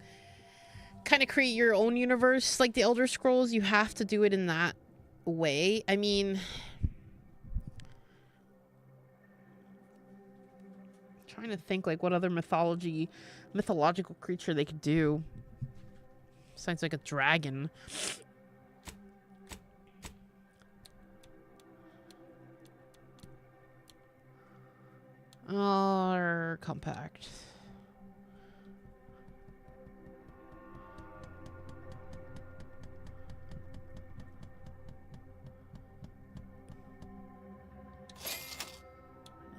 kind of create your own universe, like the Elder Scrolls. You have to do it in that way. I mean, trying to think like what other mythological creature they could do besides like a dragon. Or compact.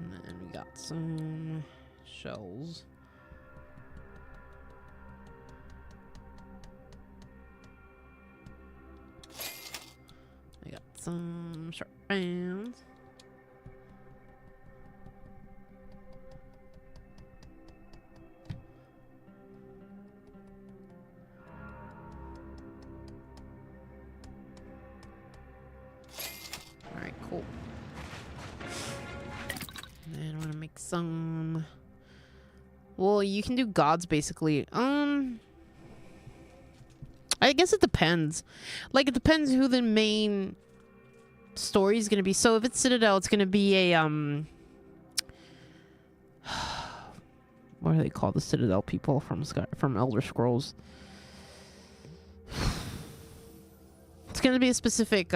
And then we got some shells. I got some sharp bands. All right, cool. And then I'm gonna make some. Well, you can do gods basically. I guess it depends. Like, it depends who the main story is gonna be. So if it's Citadel, it's gonna be a what do they call the Citadel people from Elder Scrolls? It's gonna be a specific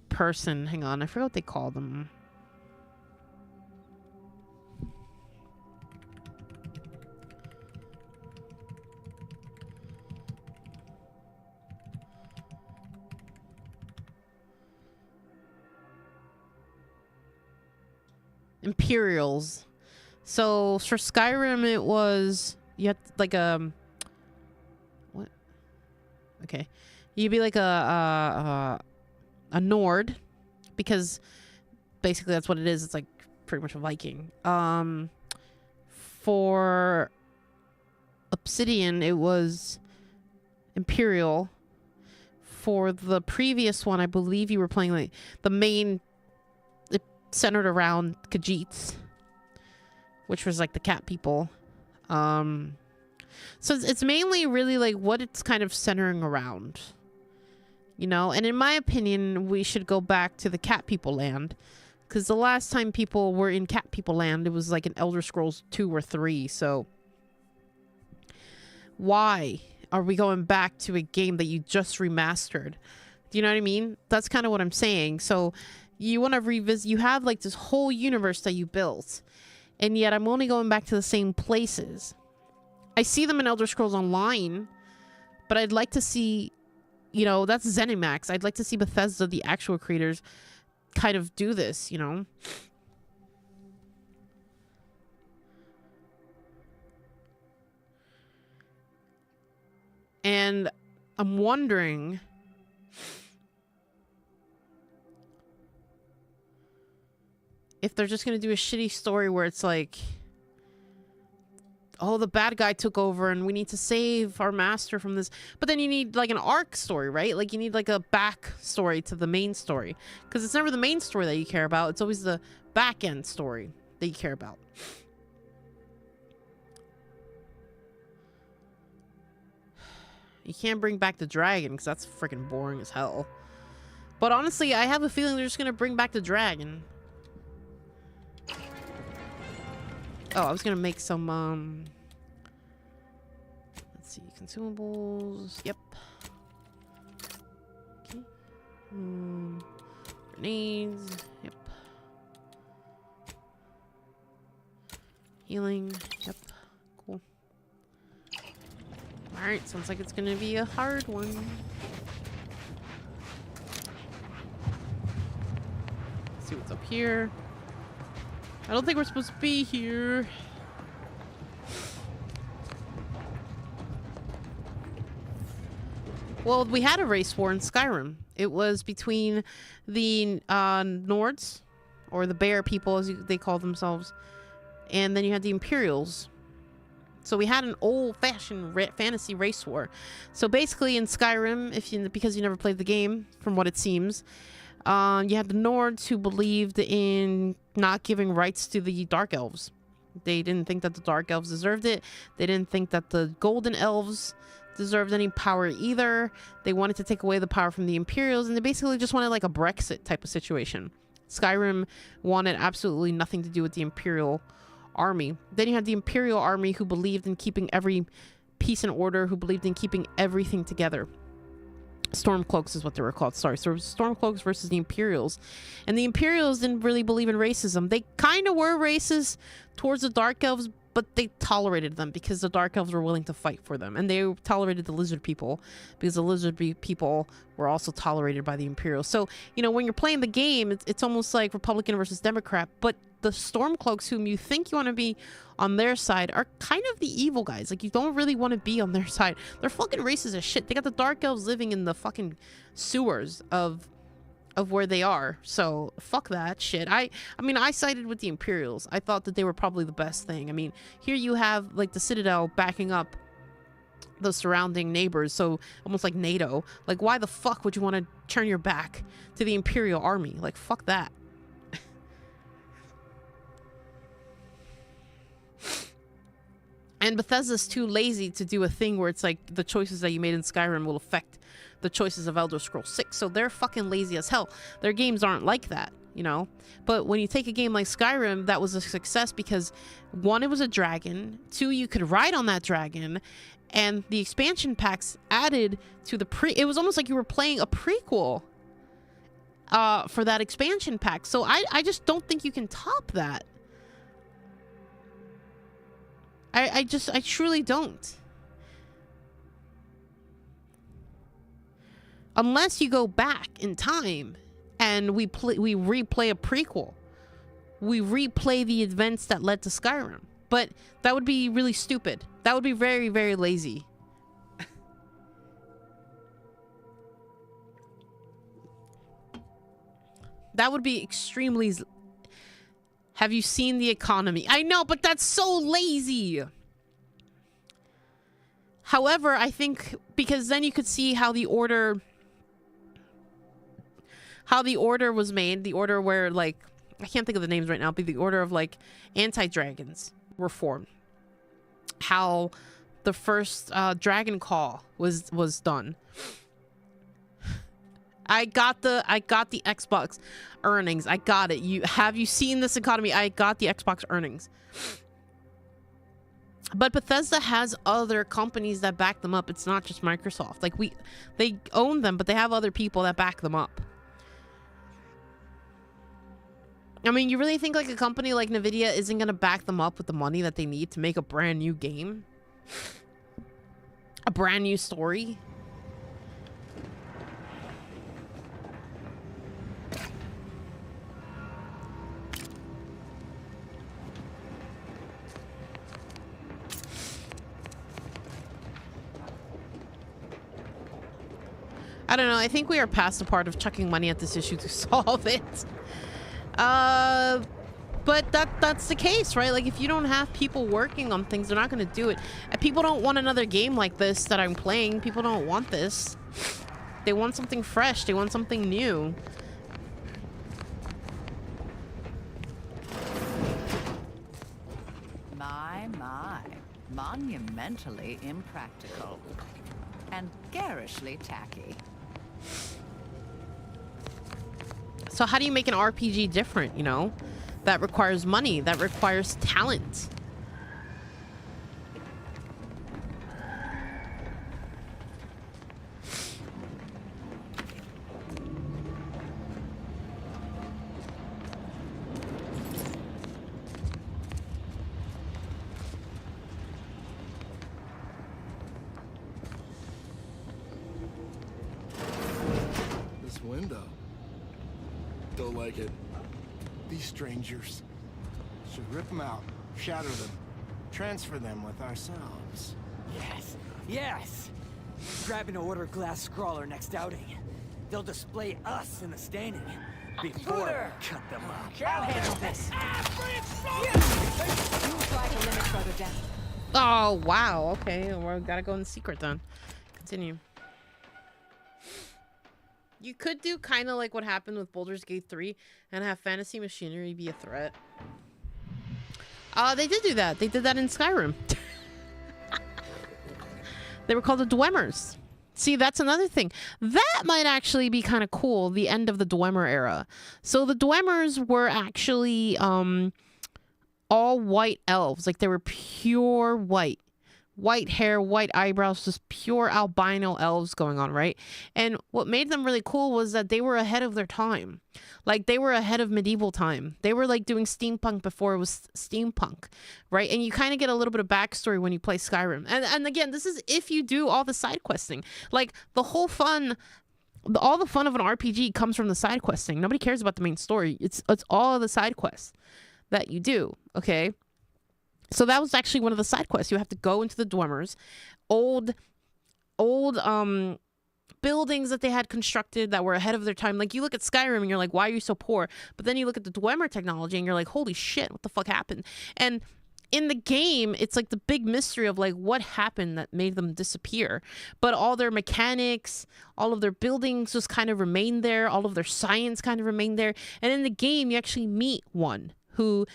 person. Hang on, I forgot what they call them. Imperials. So for Skyrim, it was you had like what? Okay, you'd be like a Nord, because basically that's what it is. It's like pretty much a Viking. For Obsidian, it was Imperial. For the previous one, I believe you were playing like the main. Centered around Khajiits, which was like the cat people. So it's mainly really like what it's kind of centering around, you know. And in my opinion, we should go back to the cat people land, because the last time people were in cat people land, it was like in Elder Scrolls 2 or 3. So why are we going back to a game that you just remastered? Do you know what I mean? That's kind of what I'm saying. So you want to revisit, you have like this whole universe that you built, and yet I'm only going back to the same places. I see them in Elder Scrolls Online, but I'd like to see, you know, that's ZeniMax. I'd like to see Bethesda, the actual creators, kind of do this, you know? And I'm wondering if they're just going to do a shitty story where it's like oh, the bad guy took over and we need to save our master from this. But then you need like an arc story, right? Like you need like a back story to the main story, because it's never the main story that you care about. It's always the back end story that you care about. You can't bring back the dragon because that's freaking boring as hell. But honestly, I have a feeling they're just gonna bring back the dragon. Oh, I was gonna make some, let's see, consumables. Yep. Okay. Grenades. Yep. Healing. Yep. Cool. Alright, sounds like it's gonna be a hard one. Let's see what's up here. I don't think we're supposed to be here. Well, we had a race war in Skyrim. It was between the Nords, or the bear people as they call themselves, and then you had the Imperials. So we had an old-fashioned fantasy race war. So basically in Skyrim, because you never played the game, from what it seems, you had the Nords who believed in not giving rights to the Dark Elves. They didn't think that the Dark Elves deserved it. They didn't think that the Golden Elves deserved any power either. They wanted to take away the power from the Imperials, and they basically just wanted like a Brexit type of situation. Skyrim wanted absolutely nothing to do with the Imperial army. Then you had the Imperial army who believed in keeping every peace and order, who believed in keeping everything together. Stormcloaks is what they were called. Sorry. So Stormcloaks versus the Imperials. And the Imperials didn't really believe in racism. They kind of were racist towards the Dark Elves, but they tolerated them because the Dark Elves were willing to fight for them. And they tolerated the Lizard people because the Lizard people were also tolerated by the Imperials. So, you know, when you're playing the game, it's almost like Republican versus Democrat, but the Stormcloaks, whom you think you want to be on their side, are kind of the evil guys. Like, you don't really want to be on their side. They're fucking racist as shit. They got the Dark Elves living in the fucking sewers of where they are. So fuck that shit. I mean, I sided with the Imperials. I thought that they were probably the best thing. I mean, here you have like the Citadel backing up the surrounding neighbors, so almost like NATO. Like, why the fuck would you want to turn your back to the Imperial army? Like, fuck that. And Bethesda's too lazy to do a thing where it's like the choices that you made in Skyrim will affect the choices of Elder Scrolls 6. So they're fucking lazy as hell. Their games aren't like that, you know? But when you take a game like Skyrim, that was a success because, one, it was a dragon. Two, you could ride on that dragon. And the expansion packs added to the it was almost like you were playing a prequel for that expansion pack. So I just don't think you can top that. I truly don't. Unless you go back in time and we replay a prequel. We replay the events that led to Skyrim. But that would be really stupid. That would be very, very lazy. That would be extremely... Have you seen the economy? I know, but that's so lazy. However, I think because then you could see how the order was made. The order where, like, I can't think of the names right now, but the order of like anti-dragons were formed. How the first Dragon Call was done. I got the Xbox earnings. I got it. Have you seen this economy? I got the Xbox earnings. But Bethesda has other companies that back them up. It's not just Microsoft. Like, they own them, but they have other people that back them up. I mean, you really think like a company like Nvidia isn't going to back them up with the money that they need to make a brand new game? A brand new story? I don't know. I think we are past the part of chucking money at this issue to solve it. But that's the case, right? Like, if you don't have people working on things, they're not going to do it. And people don't want another game like this that I'm playing. People don't want this. They want something fresh. They want something new. My. Monumentally impractical. And garishly tacky. So how do you make an RPG different, you know? That requires money. That requires talent. This window. Don't like it. These strangers. Should rip them out, shatter them, transfer them with ourselves. Yes, yes! Grab an order glass scrawler next outing. They'll display us in the standing before we cut them up. I'll handle this. You try to limit further down. Oh, wow. Okay, we gotta go in secret then. Continue. You could do kind of like what happened with Baldur's Gate 3 and have fantasy machinery be a threat. They did do that. They did that in Skyrim. They were called the Dwemmers. See, that's another thing. That might actually be kind of cool, the end of the Dwemer era. So the Dwemmers were actually all white elves. Like, they were pure white. White hair, white eyebrows, just pure albino elves going on, right? And what made them really cool was that they were ahead of their time. Like, they were ahead of medieval time. They were like doing steampunk before it was steampunk, right? And you kind of get a little bit of backstory when you play Skyrim. And again, this is if you do all the side questing. Like, the whole fun, all the fun of an RPG comes from the side questing. Nobody cares about the main story. It's all of the side quests that you do, okay? So that was actually one of the side quests. You have to go into the Dwemmers, old buildings that they had constructed that were ahead of their time. Like, you look at Skyrim and you're like, why are you so poor? But then you look at the Dwemer technology and you're like, holy shit, what the fuck happened? And in the game, it's like the big mystery of like what happened that made them disappear. But all their mechanics, all of their buildings just kind of remained there. All of their science kind of remained there. And in the game, you actually meet one who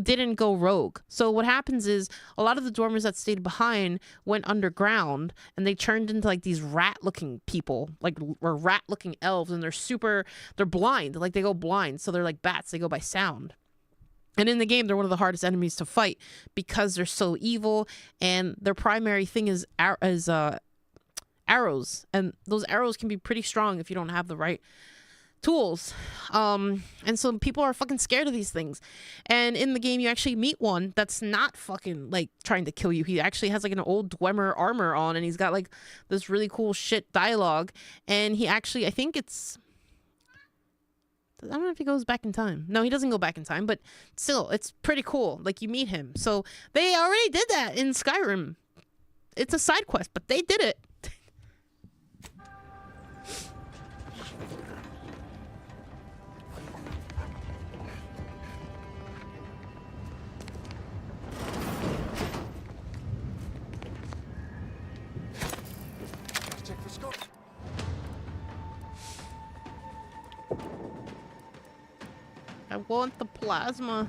didn't go rogue. So what happens is a lot of the Dwemmers that stayed behind went underground and they turned into like these rat-looking people, like, or rat-looking elves, and they're blind, like they go blind. So they're like bats, they go by sound. And in the game, they're one of the hardest enemies to fight because they're so evil, and their primary thing is arrows, and those arrows can be pretty strong if you don't have the right tools. And so people are fucking scared of these things. And in the game, you actually meet one that's not fucking like trying to kill you. He actually has like an old Dwemer armor on, and he's got like this really cool shit dialogue. And he actually, I think it's, I don't know if he goes back in time. No, he doesn't go back in time, but still, it's pretty cool. Like, you meet him. So they already did that in Skyrim. It's a side quest, but they did it. I want the plasma.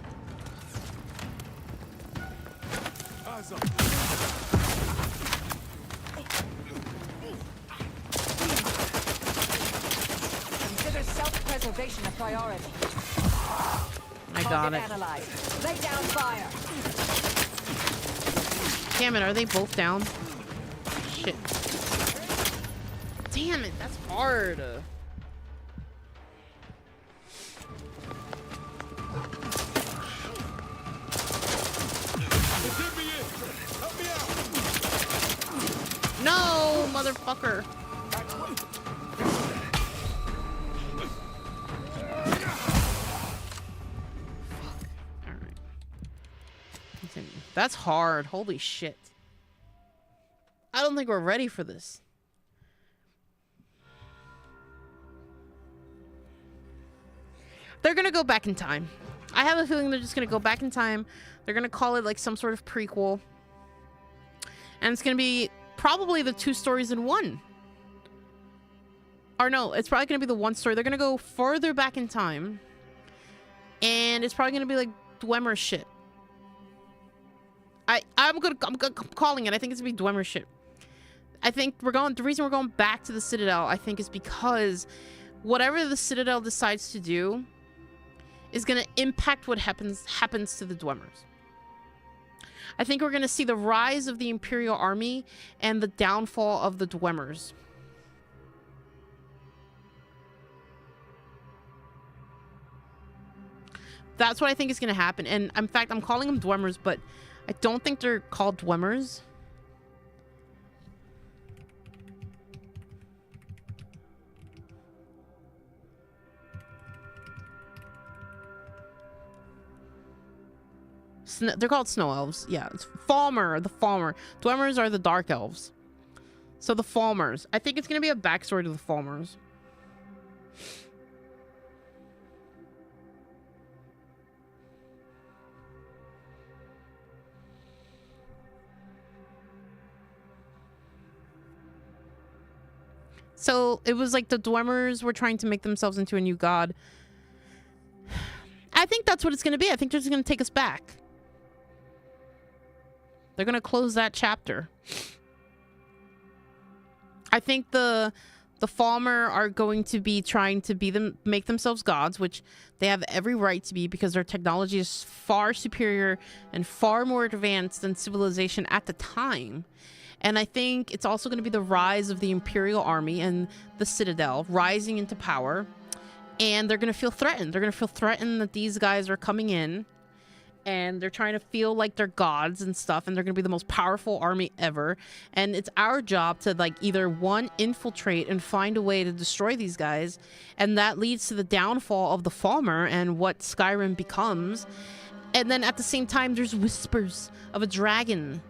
Eyes up. Consider self-preservation a priority. I got it. Analyzed. Lay down fire. Damn it, are they both down? Shit. Damn it, that's hard. No, motherfucker. Alright. Continue. That's hard. Holy shit. I don't think we're ready for this. They're gonna go back in time. I have a feeling they're just gonna go back in time. They're gonna call it like some sort of prequel. And it's gonna be probably the 2 stories in one. Or no, it's probably gonna be the 1 story. They're gonna go further back in time. And it's probably gonna be like Dwemer shit. I'm calling it. I think it's gonna be Dwemer shit. I think the reason we're going back to the Citadel, I think, is because whatever the Citadel decides to do is gonna impact what happens to the Dwemers. I think we're gonna see the rise of the Imperial Army and the downfall of the Dwemers. That's what I think is gonna happen. And in fact, I'm calling them Dwemers, but I don't think they're called Dwemers. They're called Snow Elves. Yeah, it's Falmer, the Falmer. Dwemers are the Dark Elves. So the Falmers. I think it's going to be a backstory to the Falmers. So it was like the Dwemers were trying to make themselves into a new god. I think that's what it's going to be. I think they're just going to take us back. They're going to close that chapter. I think the Falmer are going to be trying to make themselves gods, which they have every right to be because their technology is far superior and far more advanced than civilization at the time. And I think it's also going to be the rise of the Imperial Army and the Citadel rising into power. And they're going to feel threatened. They're going to feel threatened that these guys are coming in. And they're trying to feel like they're gods and stuff. And they're going to be the most powerful army ever. And it's our job to, like, either, one, infiltrate and find a way to destroy these guys. And that leads to the downfall of the Falmer and what Skyrim becomes. And then at the same time, there's whispers of a dragon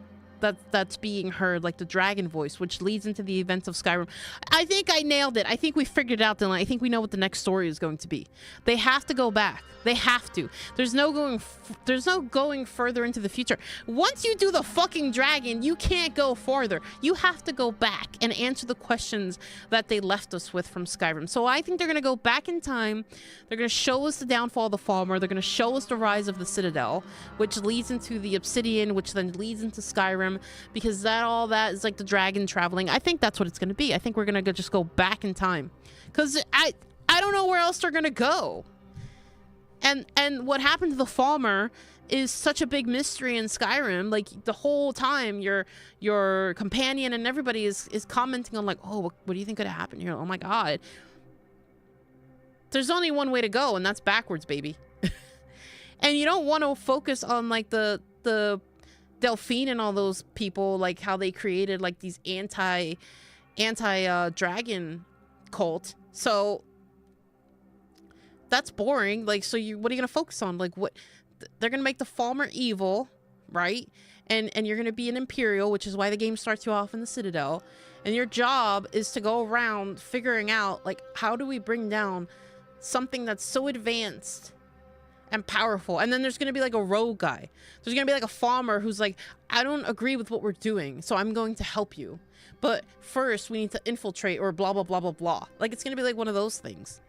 that's being heard, like the dragon voice, which leads into the events of Skyrim. I think I nailed it. I think we figured it out, Dylan. I think we know what the next story is going to be. They have to go back. They have to. There's no going further into the future. Once you do the fucking dragon, you can't go farther. You have to go back and answer the questions that they left us with from Skyrim. So I think they're going to go back in time. They're going to show us the downfall of the Falmer. They're going to show us the rise of the Citadel, which leads into the Obsidian, which then leads into Skyrim, because all that is like the dragon traveling. I think that's what it's going to be. I think we're going to just go back in time, because I don't know where else they're going to go. And what happened to the Falmer is such a big mystery in Skyrim. Like, the whole time your companion and everybody is commenting on, like, oh, what do you think could have happened here? Oh my god. There's only one way to go, and that's backwards, baby. And you don't want to focus on, like, the Delphine and all those people, like how they created like these anti dragon cult. So that's boring. Like, so what are you gonna focus on? Like, what they're gonna make the Falmer evil, right? And you're gonna be an Imperial, which is why the game starts you off in the Citadel. And your job is to go around figuring out, like, how do we bring down something that's so advanced and powerful. And then there's gonna be like a rogue guy. There's gonna be like a Falmer who's like, I don't agree with what we're doing, so I'm going to help you, but first we need to infiltrate, or blah blah blah blah blah. Like, it's gonna be like one of those things.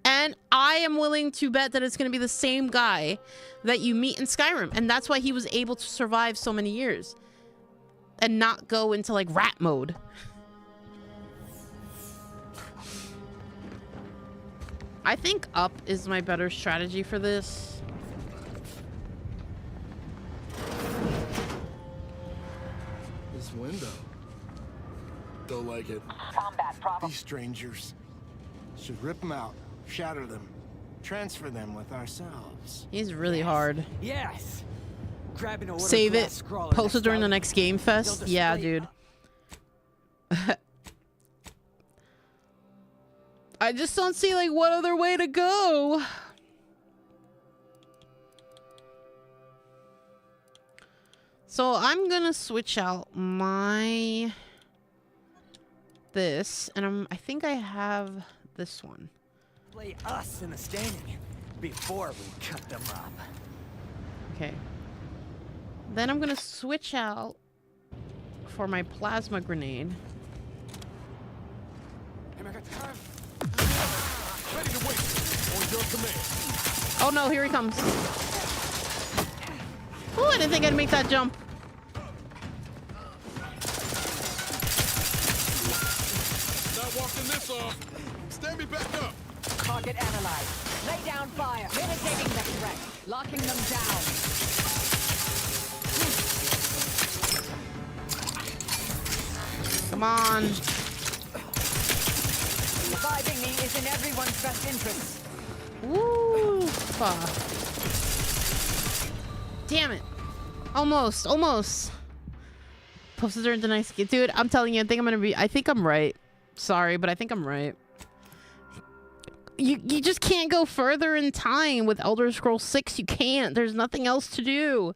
And I am willing to bet that it's gonna be the same guy that you meet in Skyrim, and that's why he was able to survive so many years and not go into like rat mode. I think up is my better strategy for this. This window. Don't like it. Combat problem. These strangers. Should rip them out, shatter them, transfer them with ourselves. He's really hard. Yes. Grabbing a Save it. Post it during the next Game Fest. Yeah, dude. I just don't see like what other way to go. So I'm gonna switch out my this, and I think I have this one. Play us in the standing before we cut them up. Okay. Then I'm gonna switch out for my plasma grenade. Ready to wait. On your command. Oh no, here he comes. Oh, I didn't think I'd make that jump. Not walking this off. Stand me back up. Target analyzed. Lay down fire. Mitigating the threat. Locking them down. Come on. Reviving me is in everyone's best interest. Woo! Fuck. Damn it. Almost. Posters are into nice kid. Dude, I'm telling you, I think I'm right. Sorry, but I think I'm right. You just can't go further in time with Elder Scrolls 6. You can't. There's nothing else to do.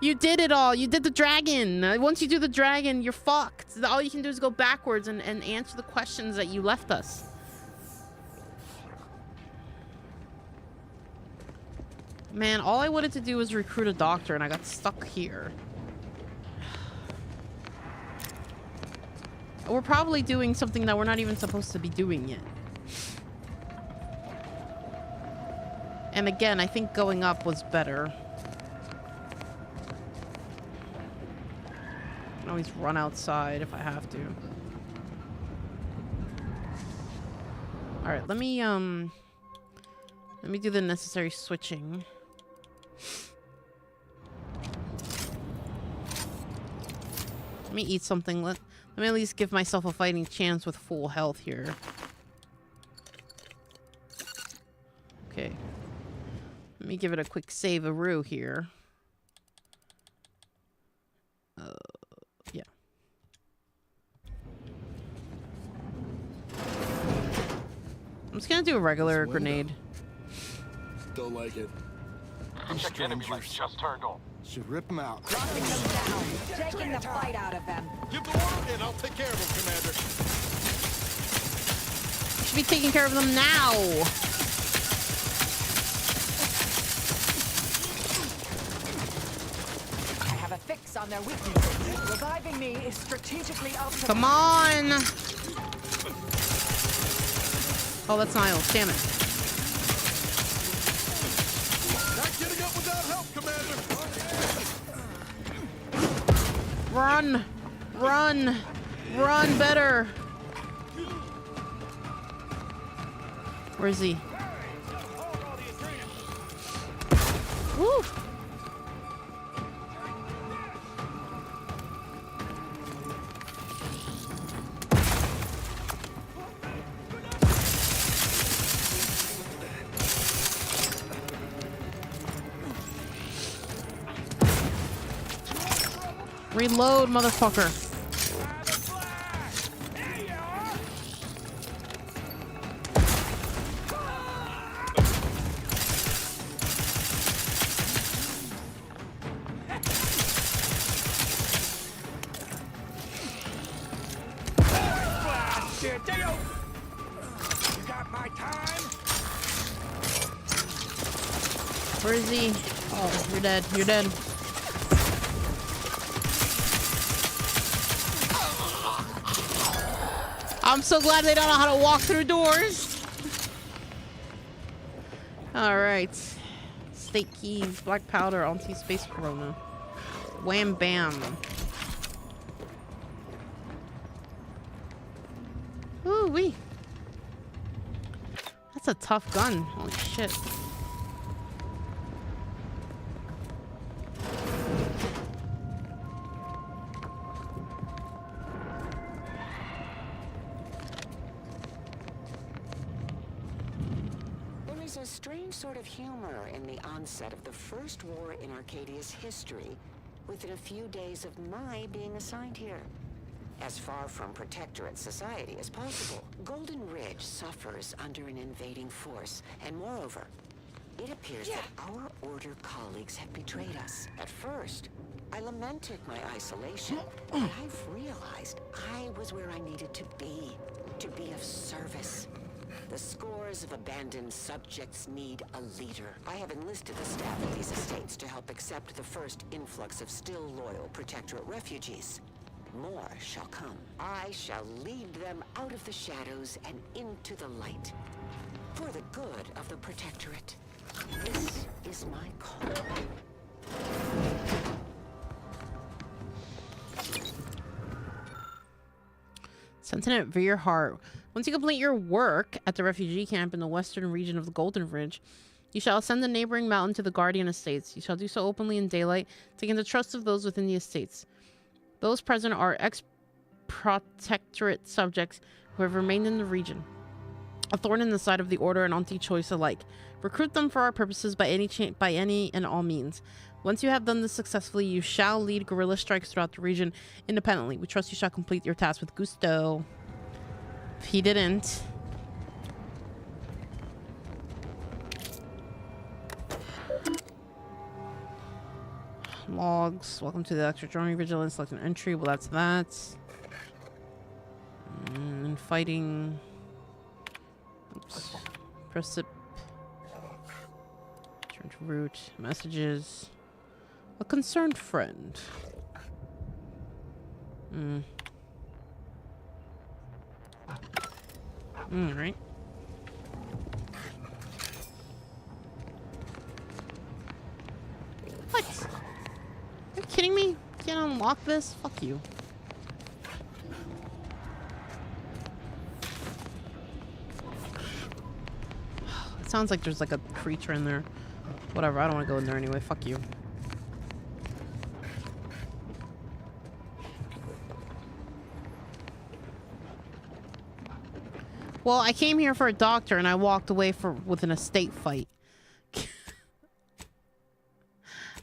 You did it all. You did the dragon. Once you do the dragon, you're fucked. All you can do is go backwards and answer the questions that you left us. Man, all I wanted to do was recruit a doctor, and I got stuck here. We're probably doing something that we're not even supposed to be doing yet. And again, I think going up was better. I can always run outside if I have to. Alright, let me do the necessary switching. Let me eat something. Let me at least give myself a fighting chance with full health here. Okay. Let me give it a quick save-a-roo here. Yeah. I'm just gonna do a regular grenade. Don't like it. Check enemy lights just turned on. Should rip them out. Locking them down. Taking the fight out of them. Give the order and I'll take care of them, Commander. Should be taking care of them now. I have a fix on their weaknesses. Reviving me is strategically optimal. Come on. Oh, that's Niles. Damn it. Not getting up without help, Commander. Run! Run! Run better! Where is he? Woo! Reload, motherfucker. You got my time? Where is he? Oh, you're dead. You're dead. I'm so glad they don't know how to walk through doors. All right. State keys, black powder, anti-space corona. Wham bam. Ooh wee. That's a tough gun. Holy shit. A strange sort of humor in the onset of the first war in Arcadia's history, within a few days of my being assigned here. As far from protectorate society as possible, Golden Ridge suffers under an invading force, and moreover, it appears that our Order colleagues have betrayed us. At first, I lamented my isolation, but I've realized I was where I needed to be of service. The scores of abandoned subjects need a leader. I have enlisted the staff of these estates to help accept the first influx of still loyal Protectorate refugees. More shall come. I shall lead them out of the shadows and into the light. For the good of the Protectorate. This is my call. Sentient Veer Heart. Once you complete your work at the refugee camp in the western region of the Golden Ridge, you shall ascend the neighboring mountain to the Guardian Estates. You shall do so openly in daylight, to gain the trust of those within the estates. Those present are ex-Protectorate subjects who have remained in the region, a thorn in the side of the Order and anti-choice alike. Recruit them for our purposes by any and all means. Once you have done this successfully, you shall lead guerrilla strikes throughout the region independently. We trust you shall complete your task with gusto. If he didn't... Logs. Welcome to the extra journey vigilance. Select an entry. Well, that's that. And fighting. Oops. Precip. Turn to route. Messages. A concerned friend. Right. What? Are you kidding me? Can't unlock this? Fuck you. It sounds like there's like a creature in there. Whatever, I don't want to go in there anyway. Fuck you. Well, I came here for a doctor and I walked away with an estate fight.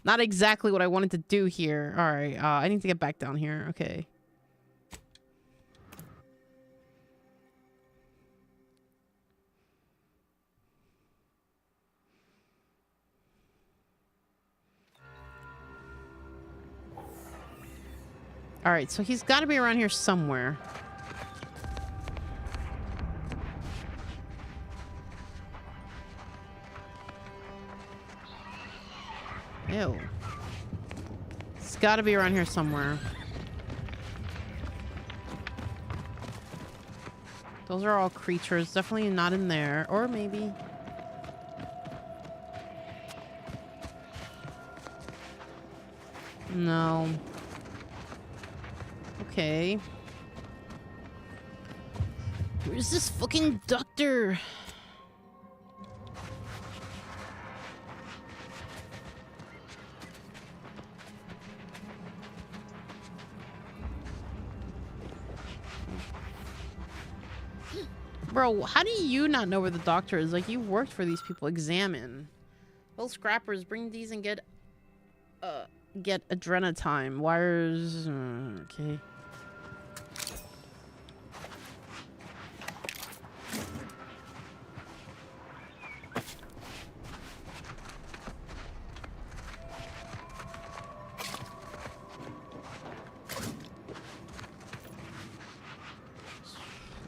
Not exactly what I wanted to do here. Alright, I need to get back down here. Okay. Alright, so he's got to be around here somewhere. Ew. It's got to be around here somewhere. Those are all creatures. Definitely not in there. Or maybe. No. Okay. Where's this fucking doctor? Bro, how do you not know where the doctor is? Like, you worked for these people. Examine. Well, scrappers, bring these and get adrenatime. Wires. Okay.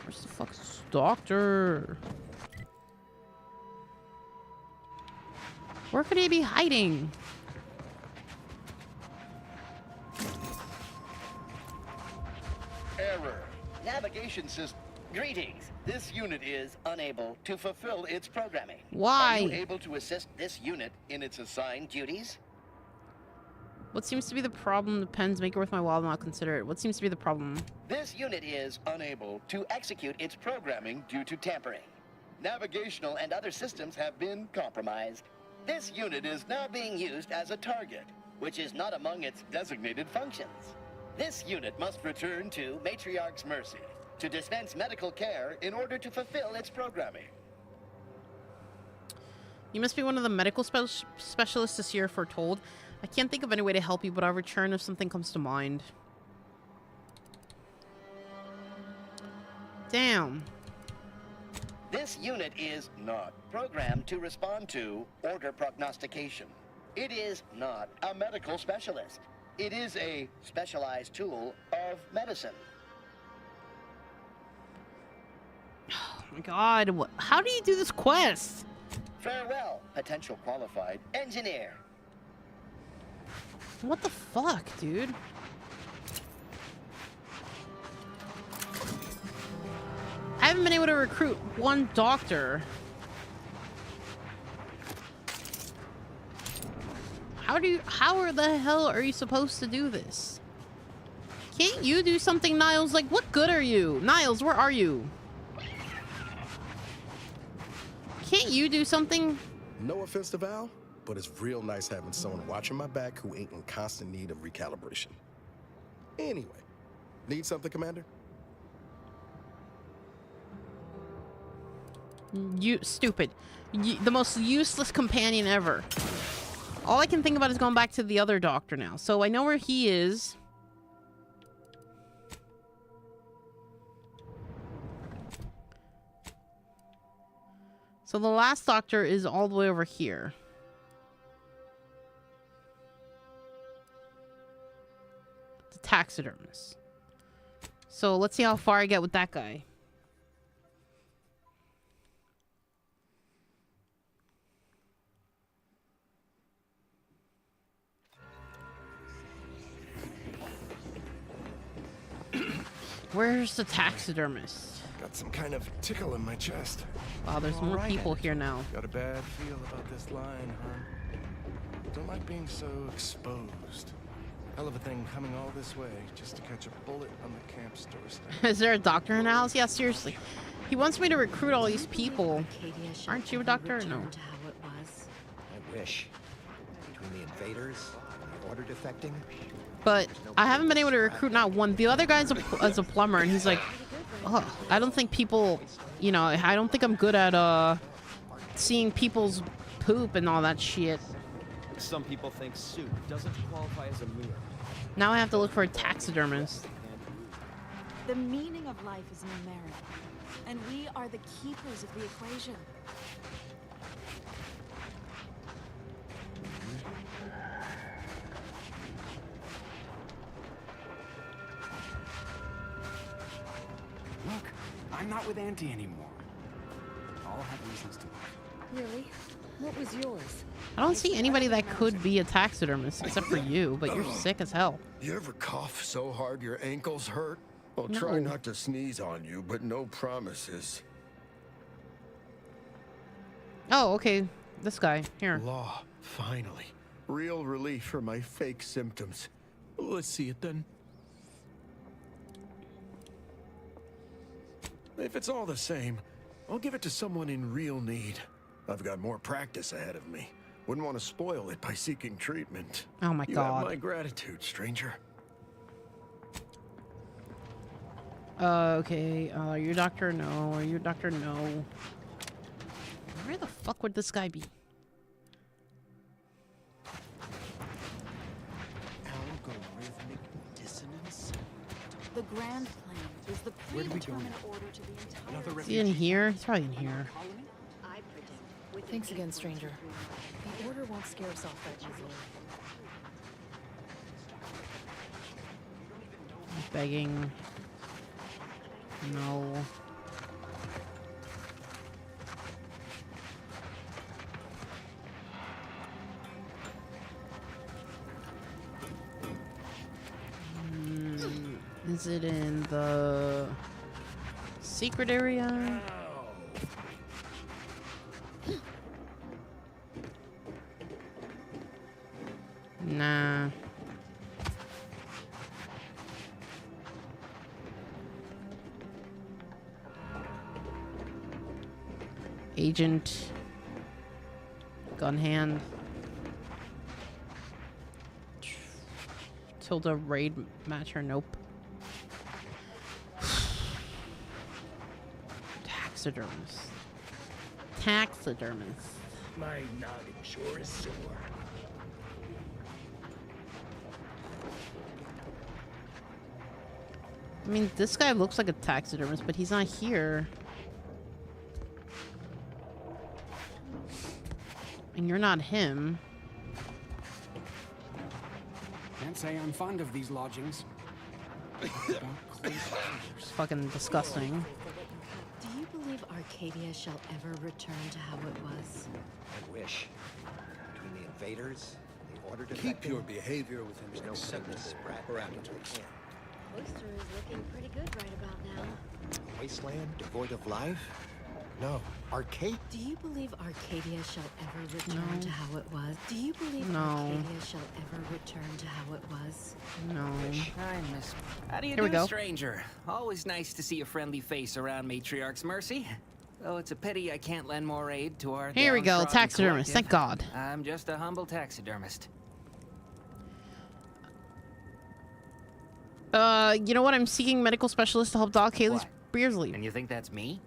Where's the fuck doctor? Where could he be hiding? Error. Navigation system. Greetings. This unit is unable to fulfill its programming. Why? Are you able to assist this unit in its assigned duties? What seems to be the problem? Depends. Make it worth my while. Not consider it. What seems to be the problem? This unit is unable to execute its programming due to tampering. Navigational and other systems have been compromised. This unit is now being used as a target, which is not among its designated functions. This unit must return to Matriarch's Mercy to dispense medical care in order to fulfill its programming. You must be one of the medical specialists this year, foretold. I can't think of any way to help you, but I'll return if something comes to mind. Damn. This unit is not programmed to respond to order prognostication. It is not a medical specialist. It is a specialized tool of medicine. Oh my God, how do you do this quest? Farewell, potential qualified engineer. What the fuck, dude? I haven't been able to recruit one doctor. How the hell are you supposed to do this? Can't you do something, Niles? Like, what good are you? Niles, where are you? Can't you do something? No offense to Val, but it's real nice having someone watching my back who ain't in constant need of recalibration. Anyway, need something, Commander? You stupid. The most useless companion ever. All I can think about is going back to the other doctor now. So I know where he is. So the last doctor is all the way over here. The taxidermist. So let's see how far I get with that guy. Where's the taxidermist? Got some kind of tickle in my chest. Wow, there's more people here now. Got a bad feel about this line, huh? Don't like being so exposed. Hell of a thing coming all this way just to catch a bullet on the camp's doorstep. Is there a doctor in the house? Yeah, seriously. He wants me to recruit all these people. Aren't you a doctor or no? I wish. Between the invaders and the order defecting. But I haven't been able to recruit not one. The other guy's a plumber, and he's like, oh, I don't think people, you know, I don't think I'm good at seeing people's poop and all that shit. Some people think soup doesn't qualify as a meal. Now I have to look for a taxidermist. The meaning of life is numerical, and we are the keepers of the equation. Look, I'm not with Auntie anymore. All have reasons to. Really? What was yours? I don't see anybody that could be a taxidermist except for you, but you're sick as hell. You ever cough so hard your ankles hurt? I'll No. try not to sneeze on you, but no promises. Oh, okay. This guy. Here. Law, finally. Real relief for my fake symptoms. Let's see it then. If it's all the same, I'll give it to someone in real need. I've got more practice ahead of me. Wouldn't want to spoil it by seeking treatment. Oh my You God. have my gratitude, stranger. Okay. Your doctor? No. Are you a doctor? No. Where the fuck would this guy be? Algorithmic dissonance? The grand plan is the Where do we go predetermined now? order to the entire. Is he in here? He's probably in here. Thanks again, stranger. The order won't scare us off that easily. Begging. No. Is it in the secret area? Nah. Agent. Gun hand. Tilda raid matcher. Nope. Taxidermist. Taxidermist. My noggin sure is sore. I mean, this guy looks like a taxidermist, but he's not here. And you're not him. Can't say I'm fond of these lodgings. It's fucking disgusting. Do you believe our Arcadia shall ever return to how it was. I wish. Between the invaders and the order Keep defecting, your behavior within there's no acceptable Sprat parameters. Oyster is looking pretty good right about now. A wasteland devoid of life? No. Arcade? Do you believe Arcadia shall ever return No. to how it was? Do you believe No. Arcadia shall ever return to how it was? No. Hi, Miss. How do you Here we do, go. stranger? Always nice to see a friendly face around Matriarch's Mercy. Though it's a pity I can't lend more aid to our Here we go, downtrodden taxidermist. Thank collective. God. I'm just a humble taxidermist. You know what? I'm seeking medical specialist to help Doc Haley's What? Beersley. And you think that's me?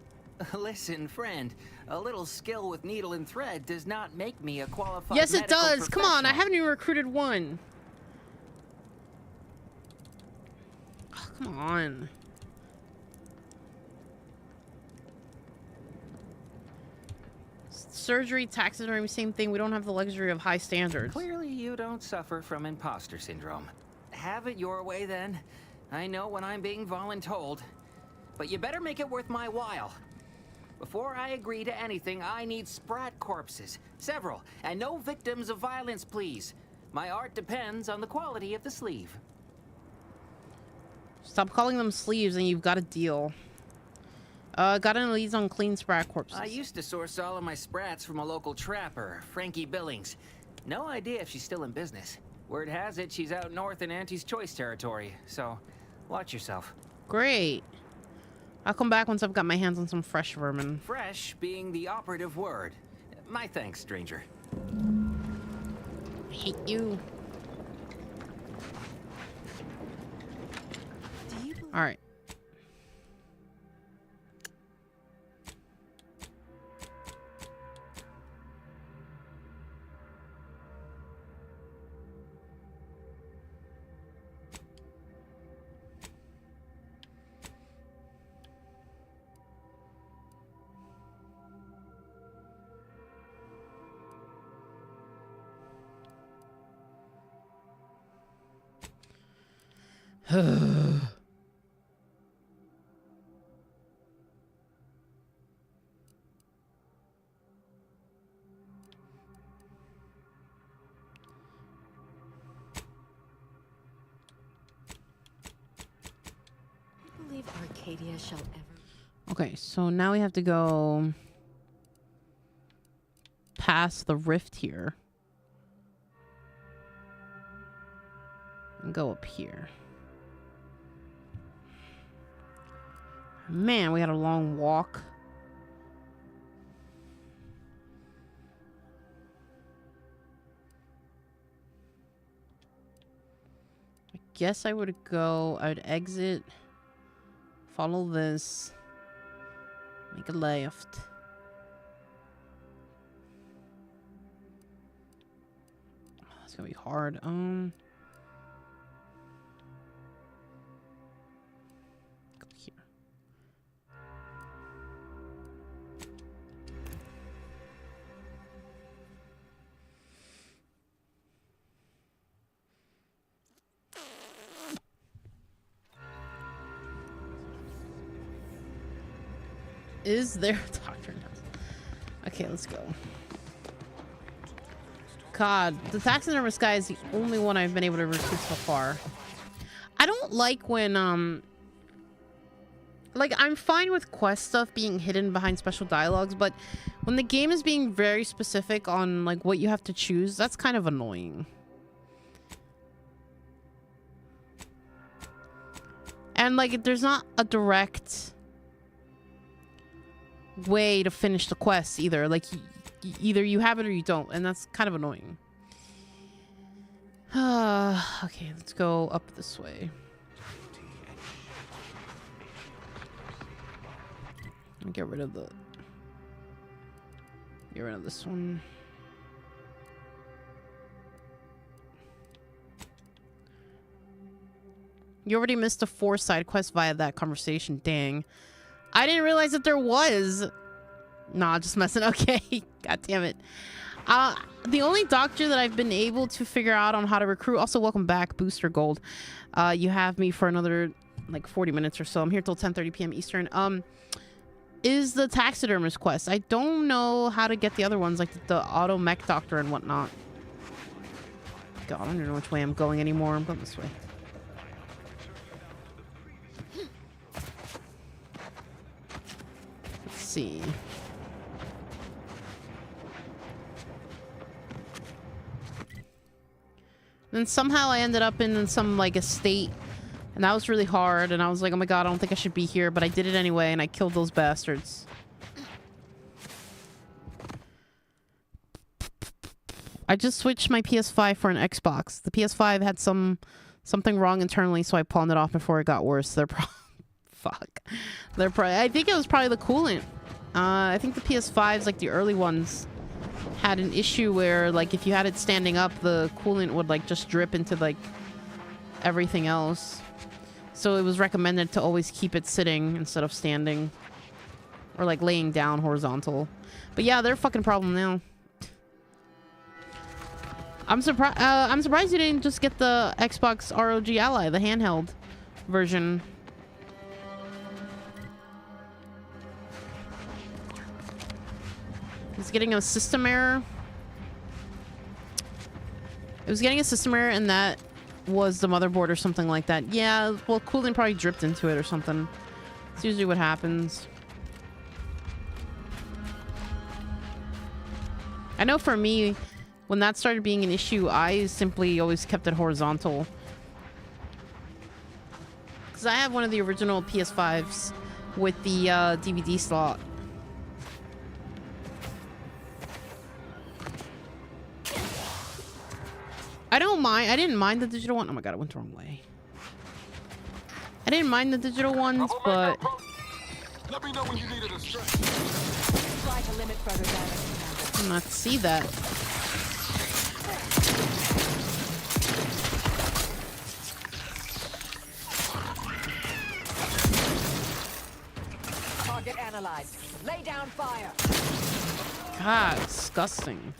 Listen, friend, a little skill with needle and thread does not make me a qualified Yes, it medical does. Come on, I professional. haven't even recruited one. Oh, come on. Surgery, taxidermy, same thing. We don't have the luxury of high standards. Clearly, you don't suffer from imposter syndrome. Have it your way, then. I know when I'm being voluntold. But you better make it worth my while. Before I agree to anything, I need sprat corpses. Several. And no victims of violence, please. My art depends on the quality of the sleeve. Stop calling them sleeves and you've got a deal. Got an leads on clean sprat corpses. I used to source all of my sprats from a local trapper, Frankie Billings. No idea if she's still in business. Word has it she's out north in Auntie's Choice territory, so watch yourself. Great. I'll come back once I've got my hands on some fresh vermin. Fresh being the operative word. My thanks, stranger. I hate you. All right. I believe Arcadia shall ever. Okay, so now we have to go past the rift here and go up here. Man, we had a long walk. I guess I would go, I'd exit, follow this, make a left. Oh, that's gonna be hard. Go here. Is there a doctor now? Okay, let's go. God, the taxidermist guy is the only one I've been able to recruit so far. I don't like when, like, I'm fine with quest stuff being hidden behind special dialogues, but when the game is being very specific on, like, what you have to choose, that's kind of annoying. And, like, there's not a direct way to finish the quest either. Like, either you have it or you don't, and that's kind of annoying. Okay, let's go up this way. Get rid of this one. You already missed a 4 side quest via that conversation. Dang. I didn't realize that there was. Nah, just messing. Okay. God damn it. The only doctor that I've been able to figure out on how to recruit. Also, welcome back, Booster Gold. You have me for another like 40 minutes or so. I'm here till 10:30 p.m. Eastern. is the taxidermist quest. I don't know how to get the other ones, like the auto mech doctor and whatnot. God, I don't even know which way I'm going anymore. I'm going this way. Let's see. Then somehow I ended up in some like estate, and that was really hard, and I was like, oh my god, I don't think I should be here, but I did it anyway, and I killed those bastards. I just switched my PS5 for an Xbox. The PS5 had something wrong internally, so I pawned it off before it got worse. I think it was probably the coolant. I think the PS5s, like the early ones, had an issue where, like, if you had it standing up, the coolant would like just drip into like everything else. So it was recommended to always keep it sitting instead of standing, or like laying down horizontal. But yeah, they're a fucking problem now. I'm surprised you didn't just get the Xbox ROG Ally, the handheld version. It's getting a system error. It was getting a system error, and that was the motherboard or something like that. Yeah, well, coolant probably dripped into it or something. It's usually what happens. I know for me, when that started being an issue, I simply always kept it horizontal. Because I have one of the original PS5s with the DVD slot. I don't mind. I didn't mind the digital one. Oh my god, I went the wrong way. I didn't mind the digital ones, but Let me know when you need it to stretch. Try to limit further damage. I did not see that. Target analyzed. Lay down fire. God, disgusting.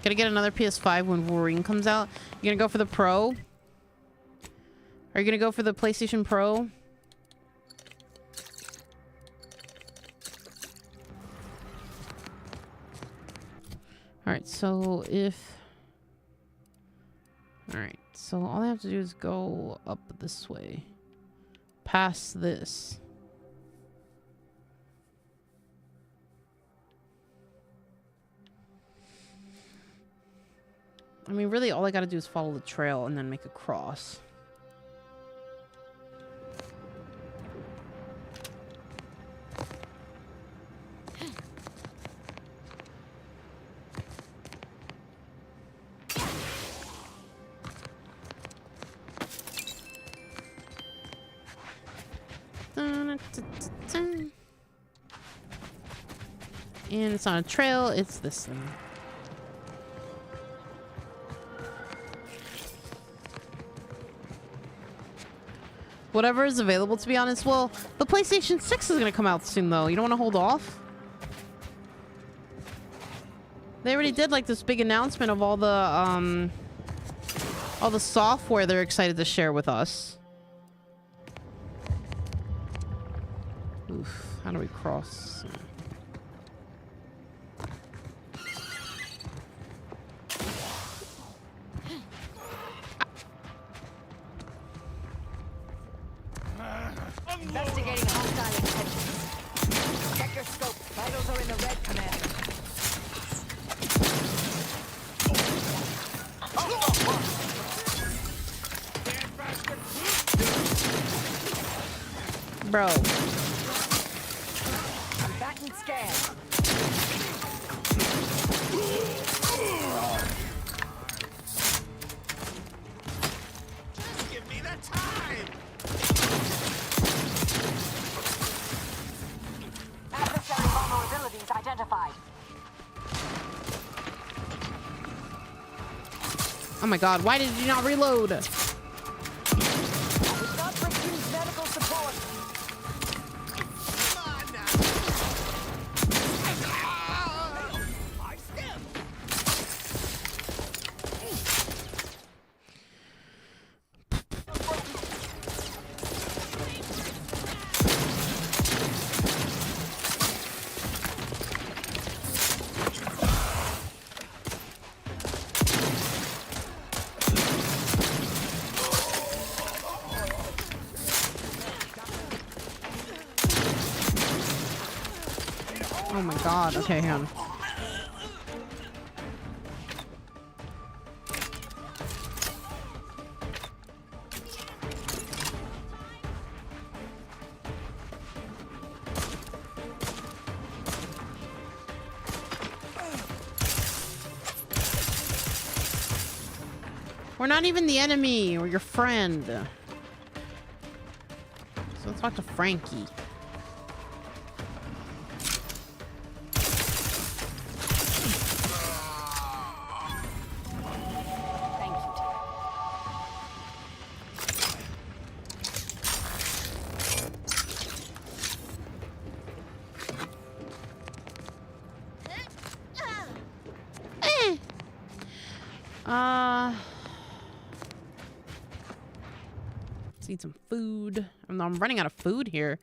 Gonna get another PS5 when Wolverine comes out. You gonna go for the Pro? Are you gonna go for the PlayStation Pro? Alright, so if... Alright, so all I have to do is go up this way. Past this. I mean, really, all I gotta do is follow the trail and then make a cross. And it's on a trail, it's this thing. Whatever is available, to be honest. Well, the PlayStation 6 is going to come out soon, though. You don't want to hold off? They already did, like, this big announcement of all the software they're excited to share with us. Oof. How do we cross? Investigating hostile intentions. Check your scope. Vitals are in the red, Commander. Bro. Combatant scan. Give me the time! Adversary vulnerabilities identified. Oh my god, why did you not reload? I did not refuse medical support. Come on now! I stem! Oh my god. Okay, hang on. We're not even the enemy. We're your friend. So let's talk to Frankie. Let's eat some food. I'm running out of food here.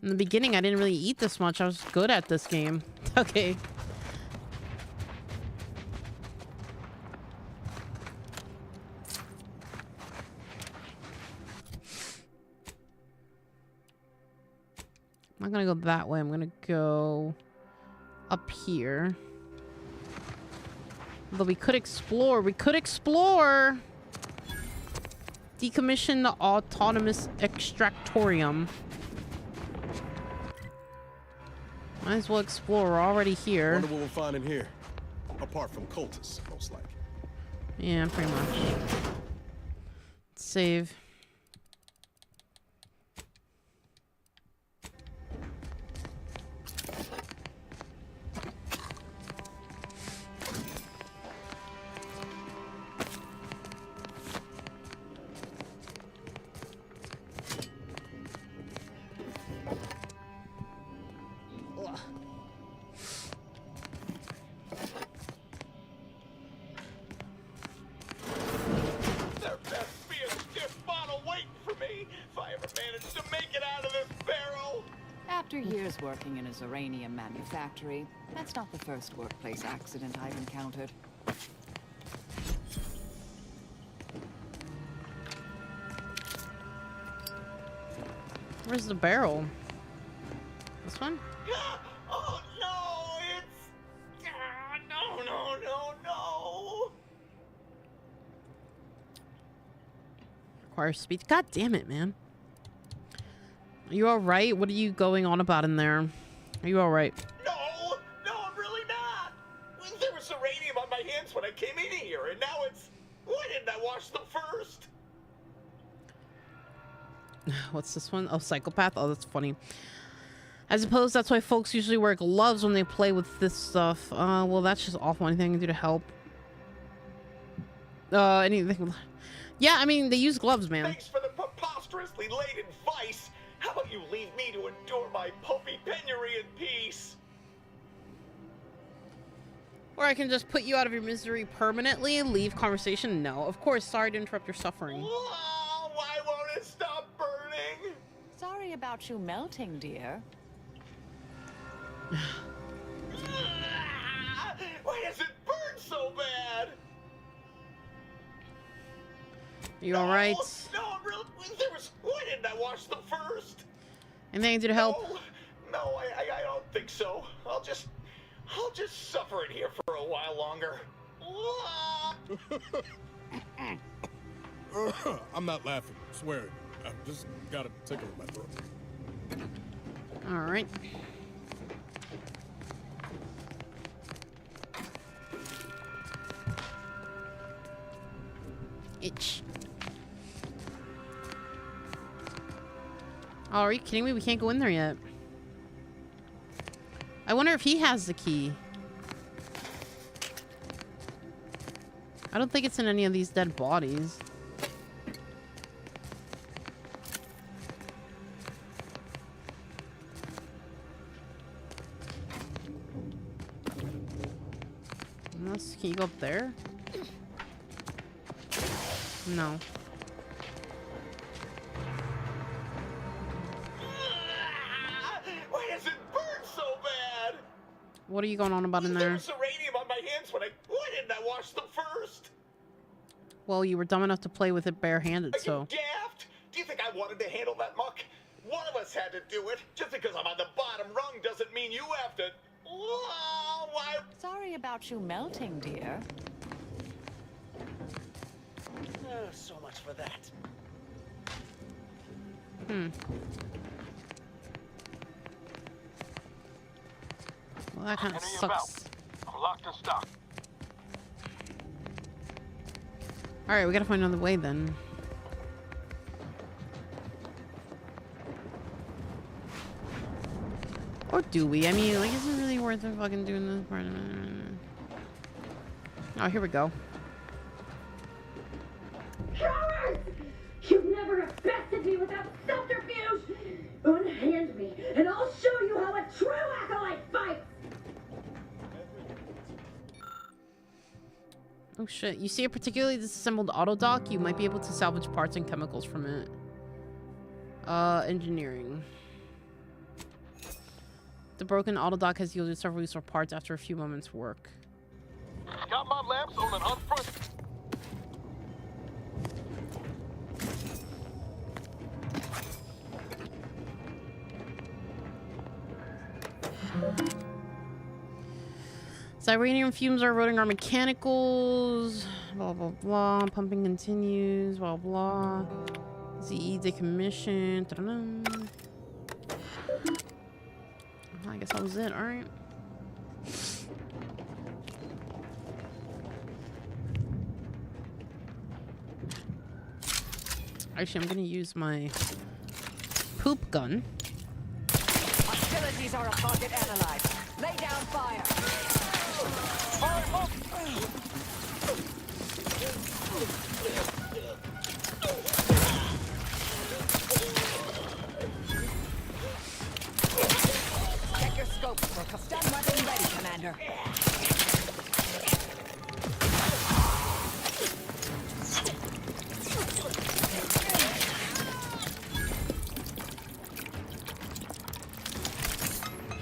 In the beginning, I didn't really eat this much. I was good at this game. Okay. I'm not gonna go that way. I'm gonna go up here. Although we could explore. We could explore! Decommission the autonomous extractorium. Might as well explore. We're already here. Wonder what we'll find in here. Apart from cultists, most likely. Yeah, pretty much. Save. There best be a stiff bottle waiting for me if I ever manage to make it out of this barrel. After years working in a Zeranium manufactory, that's not the first workplace accident I've encountered. Where's the barrel? This one? Oh no, it's no. Requires speed. God damn it, man. Are you alright? What are you going on about in there? Are you alright? No, I'm really not. There was uranium on my hands when I came in here, and now it's... Why didn't I wash them first? What's this one? Oh, psychopath. Oh, that's funny. I suppose that's why folks usually wear gloves when they play with this stuff. Well, that's just awful. Anything I can do to help? Anything? Yeah, I mean, they use gloves, man. Thanks for the preposterously late advice. How about you leave me to endure my pulpy penury in peace? Or I can just put you out of your misery permanently and leave conversation. No, of course. Sorry to interrupt your suffering. Oh, why won't it stop burning? Sorry about you melting, dear. Why does it burn so bad? You alright? No, really. Why didn't I wash them first? Anything I can do to help? No, I don't think so. I'll just suffer it here for a while longer. I'm not laughing. I swear it. I've just got a tickle in my throat. Alright. Itch. Oh, are you kidding me? We can't go in there yet. I wonder if he has the key. I don't think it's in any of these dead bodies. Unless, can you go up there? No. Why does it burn so bad? What are you going on about in There there? was uranium on my hands when why didn't I wash them first? Well, you were dumb enough to play with it barehanded, Are so. you daft? Do you think I wanted to handle that muck? one of us had to do it. Just because I'm on the bottom rung doesn't mean you have to. Oh, why? Sorry about you melting, dear. Oh, so much for that. Well, that kind of sucks. I'm locked and stocked. Alright, we gotta find another way then. Or do we? I mean, like, is it really worth it fucking doing this part? Oh, here we go. Cowards! You've never bested me without subterfuge! Unhand me, and I'll show you how a true acolyte fights! Oh shit. You see a particularly disassembled auto dock? You might be able to salvage parts and chemicals from it. Engineering. The broken auto dock has yielded several useful parts after a few moments' work. Got my lamps on an unfront. Cyranium fumes are eroding our mechanicals. Blah, blah, blah. Pumping continues. Blah, blah. ZE decommission. Ta-da-da. I guess that was it. Alright. Actually, I'm gonna use my poop gun. Hostilities are a target analyzed. Lay down fire. Check your scope for custom weapon ready, Commander.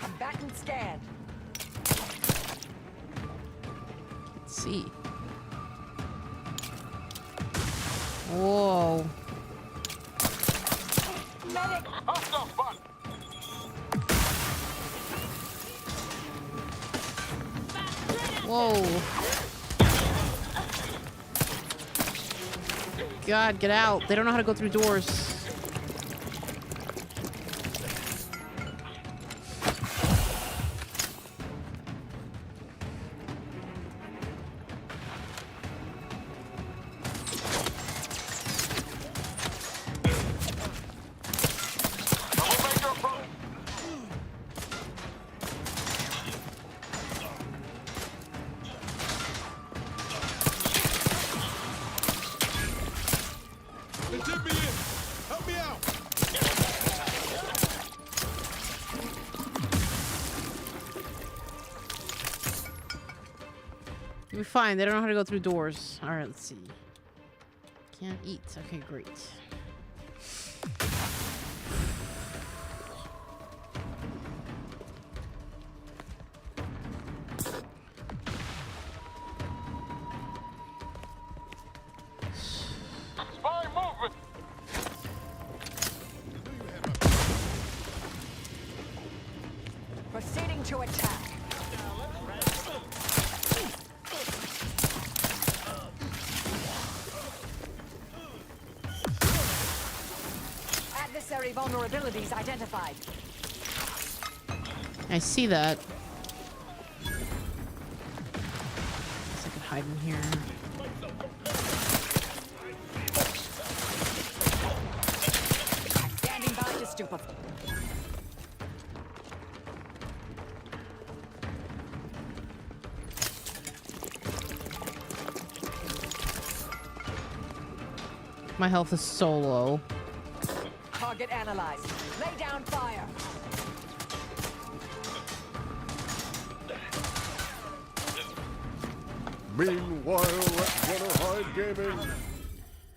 Combatant scan. Let's see. Whoa. Medic. Whoa. God, get out. They don't know how to go through doors. You'll be fine. They don't know how to go through doors. Alright, let's see. Can't eat. Okay, great. Spy movement. Proceeding to attack. Adversary vulnerabilities identified. I see that. Guess I could hide in here. Standing by to stupefy. My health is so low. Target analyzed. Lay down fire. Meanwhile, at Jenner Hyde Gaming.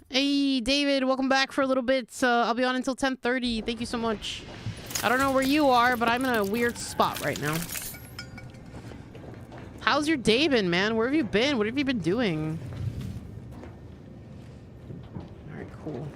Hey, David, welcome back for a little bit. I'll be on until 10:30. Thank you so much. I don't know where you are, but I'm in a weird spot right now. How's your day been, man? Where have you been? What have you been doing? All right, cool.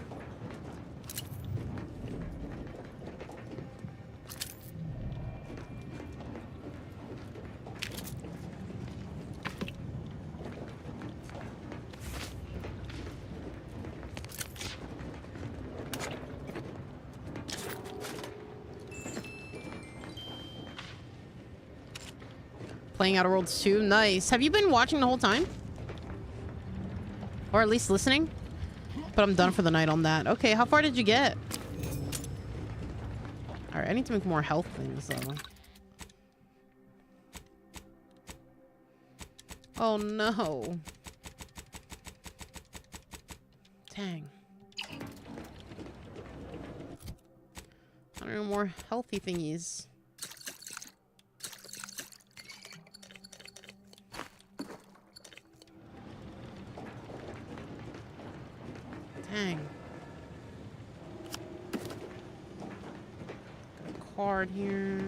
Playing Outer Worlds 2. Nice. Have you been watching the whole time? Or at least listening? But I'm done for the night on that. Okay, how far did you get? Alright, I need to make more health things, though. Oh, no. Dang. I don't know, more healthy thingies. Dang. Got a card here.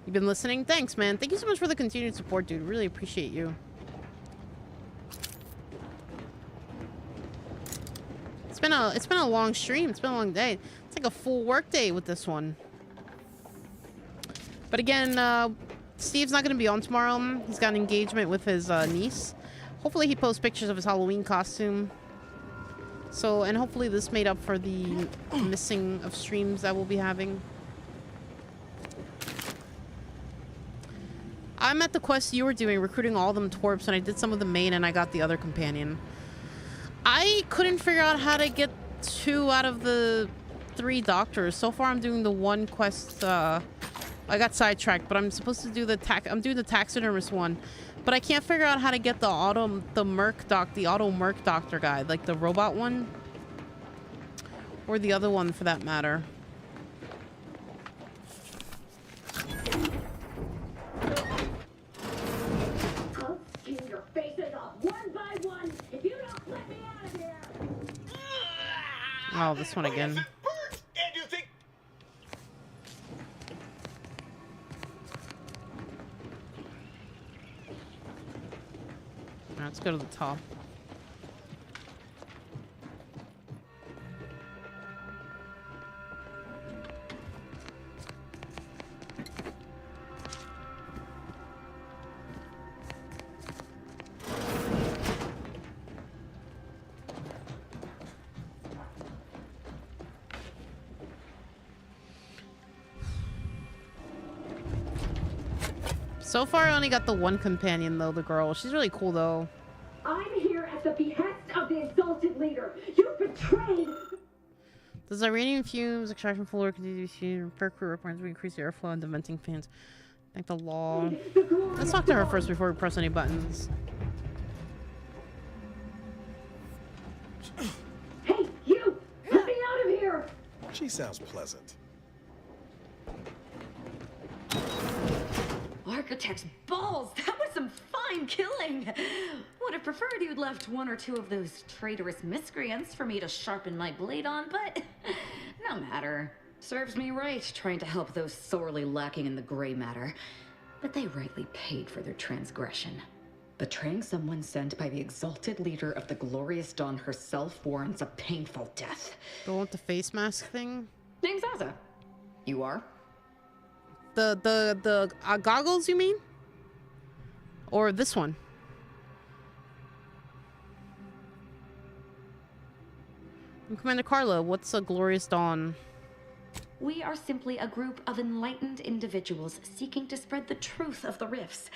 You've been listening? Thanks, man. Thank you so much for the continued support, dude. Really appreciate you. It's been a long stream. It's been a long day. It's like a full work day with this one. But again, Steve's not going to be on tomorrow. He's got an engagement with his niece. Hopefully he posts pictures of his Halloween costume. So, and hopefully this made up for the missing of streams that we'll be having. I'm at the quest you were doing, recruiting all them twerps, and I did some of the main and I got the other companion. I couldn't figure out how to get 2 out of the 3 doctors. So far I'm doing the one quest, I got sidetracked, but I'm supposed to do I'm doing the taxidermist one. But I can't figure out how to get the auto merc doctor guy, like the robot one. Or the other one for that matter. I'll skin your faces off one by one if you don't let me out of here. Oh, this one again. And you think Let's go to the top. So far, I only got the one companion, though, the girl. She's really cool, though. I'm here at the behest of the exalted leader. You betrayed. Does uranium fumes, extraction floor, continue to per crew requirements to increase the airflow and the venting fans? Like the law. Let's talk to her first before we press any buttons. Hey, you! Let me out of here! She sounds pleasant. Architect's balls! That was some fine killing! Would have preferred you'd left 1 or 2 of those traitorous miscreants for me to sharpen my blade on, but no matter. Serves me right trying to help those sorely lacking in the gray matter. But they rightly paid for their transgression. Betraying someone sent by the exalted leader of the glorious dawn herself warrants a painful death. The one with the face mask thing? Name's Azza. You are? The goggles, you mean? Or this one? I'm Commander Carla. What's a glorious dawn? We are simply a group of enlightened individuals seeking to spread the truth of the rifts,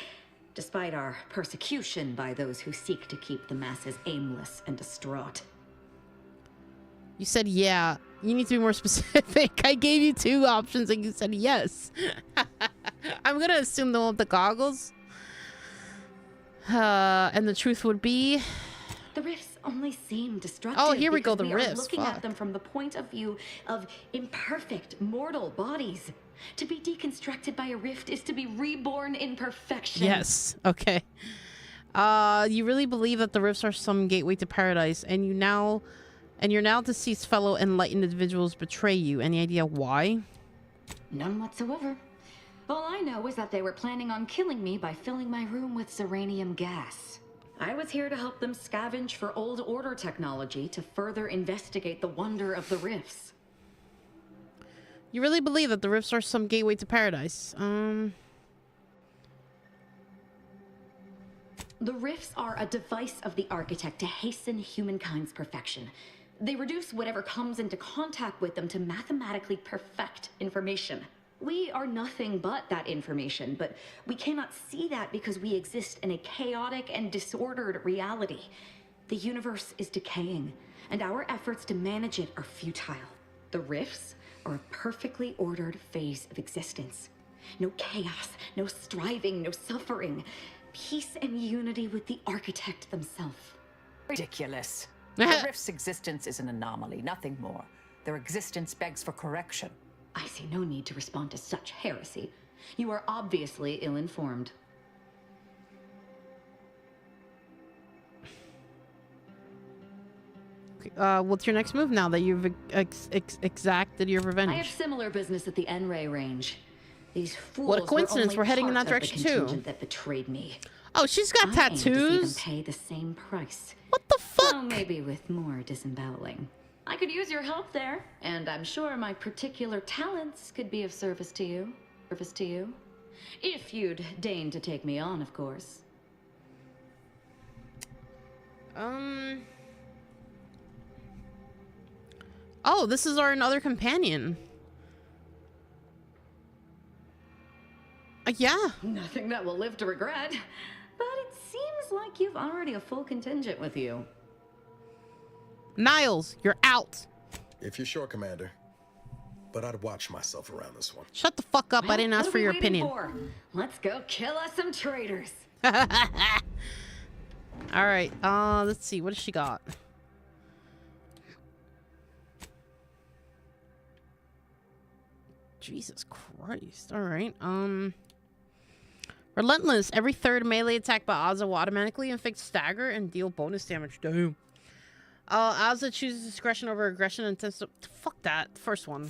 despite our persecution by those who seek to keep the masses aimless and distraught. You said yeah. You need to be more specific. I gave you 2 options and you said yes. I'm gonna assume the one with the goggles. And the truth would be... The rifts only seem destructive. Oh, here we go, the we rifts. Are looking at them from the point of view of imperfect mortal bodies. To be deconstructed by a rift is to be reborn in perfection. Yes. Okay. You really believe that the rifts are some gateway to paradise, and your now deceased fellow enlightened individuals betray you. Any idea why? None whatsoever. All I know is that they were planning on killing me by filling my room with uranium gas. I was here to help them scavenge for old order technology to further investigate the wonder of the rifts. You really believe that the rifts are some gateway to paradise? The rifts are a device of the architect to hasten humankind's perfection. They reduce whatever comes into contact with them to mathematically perfect information. We are nothing but that information, but we cannot see that because we exist in a chaotic and disordered reality. The universe is decaying, and our efforts to manage it are futile. The rifts are a perfectly ordered phase of existence. No chaos, no striving, no suffering. Peace and unity with the architect themselves. Ridiculous. The rift's existence is an anomaly, nothing more. Their existence begs for correction. I see no need to respond to such heresy. You are obviously ill-informed. What's your next move now that you've exacted your revenge? I have similar business at the N-Ray range. These fools What a coincidence! We're heading in that direction too. That betrayed me. Oh, she's got tattoos. I aim to see them pay the same price. What the fuck? Well, maybe with more disemboweling. I could use your help there, and I'm sure my particular talents could be of service to you. If you'd deign to take me on, of course. Oh, this is our another companion. Yeah. Nothing that will live to regret. But it seems like you've already a full contingent with you. Niles, you're out. If you're sure, Commander. But I'd watch myself around this one. Shut the fuck up. Well, I didn't ask for your opinion. Let's go kill us some traitors. All right. Let's see. What does she got? Jesus Christ. All right. Relentless. Every third melee attack by Ozza will automatically inflict stagger and deal bonus damage. Damn. Ozza chooses discretion over aggression and tends to... Fuck that. First one.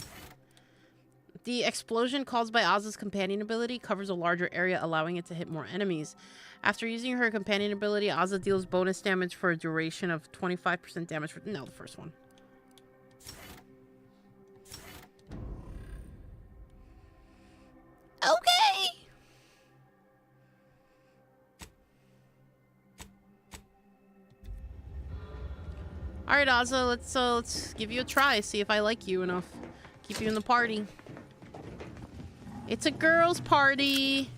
The explosion caused by Ozza's companion ability covers a larger area, allowing it to hit more enemies. After using her companion ability, Ozza deals bonus damage for a duration of 25% damage for... No, the first one. Okay. All right, Ozza, let's give you a try. See if I like you enough. Keep you in the party. It's a girls' party.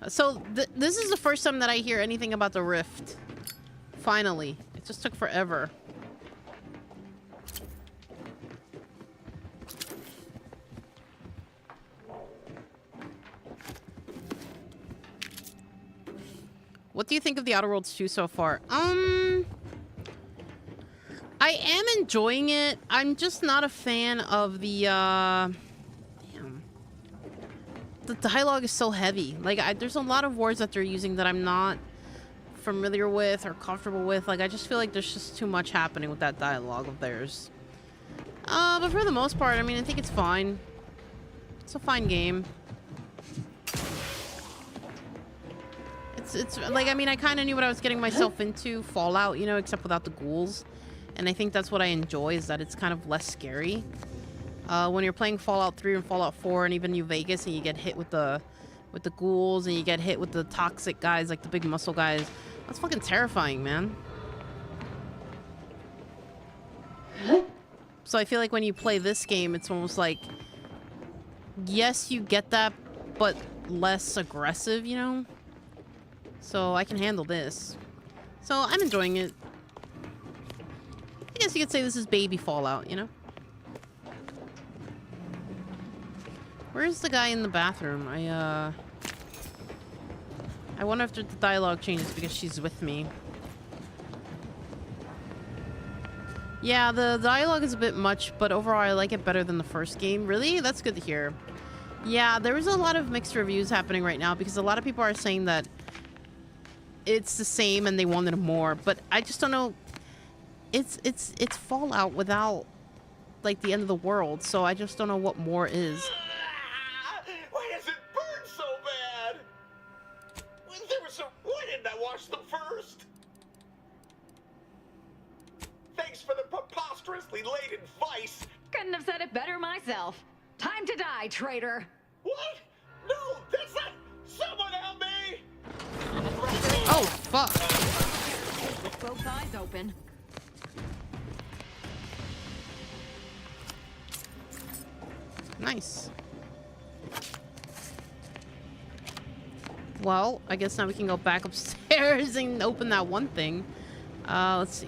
So this is the first time that I hear anything about the rift. Finally. It just took forever. What do you think of the Outer Worlds 2 so far? I am enjoying it. I'm just not a fan of the, damn. The dialogue is so heavy. Like, there's a lot of words that they're using that I'm not familiar with or comfortable with. Like, I just feel like there's just too much happening with that dialogue of theirs. But for the most part, I mean, I think it's fine. It's a fine game. It's like, I mean, I kind of knew what I was getting myself into, Fallout, you know, except without the ghouls. And I think that's what I enjoy, is that it's kind of less scary. When you're playing Fallout 3 and Fallout 4 and even New Vegas, and you get hit with the ghouls and you get hit with the toxic guys, like the big muscle guys, that's fucking terrifying, man. So I feel like when you play this game, it's almost like, yes, you get that, but less aggressive, you know? So I can handle this. So I'm enjoying it. I guess you could say this is baby Fallout, you know? Where's the guy in the bathroom? I wonder if the dialogue changes because she's with me. Yeah, the dialogue is a bit much, but overall I like it better than the first game. Really? That's good to hear. Yeah, there was a lot of mixed reviews happening right now because a lot of people are saying that it's the same and they wanted more, but I just don't know. It's Fallout without, like, the end of the world, so I just don't know what more is. Why does it burn so bad? Why didn't I wash them first? Thanks for the preposterously late advice. Couldn't have said it better myself. Time to die, traitor. What? No, that's not... Someone help me! Oh, fuck. Both eyes open. Nice. Well, I guess now we can go back upstairs and open that one thing. Let's see.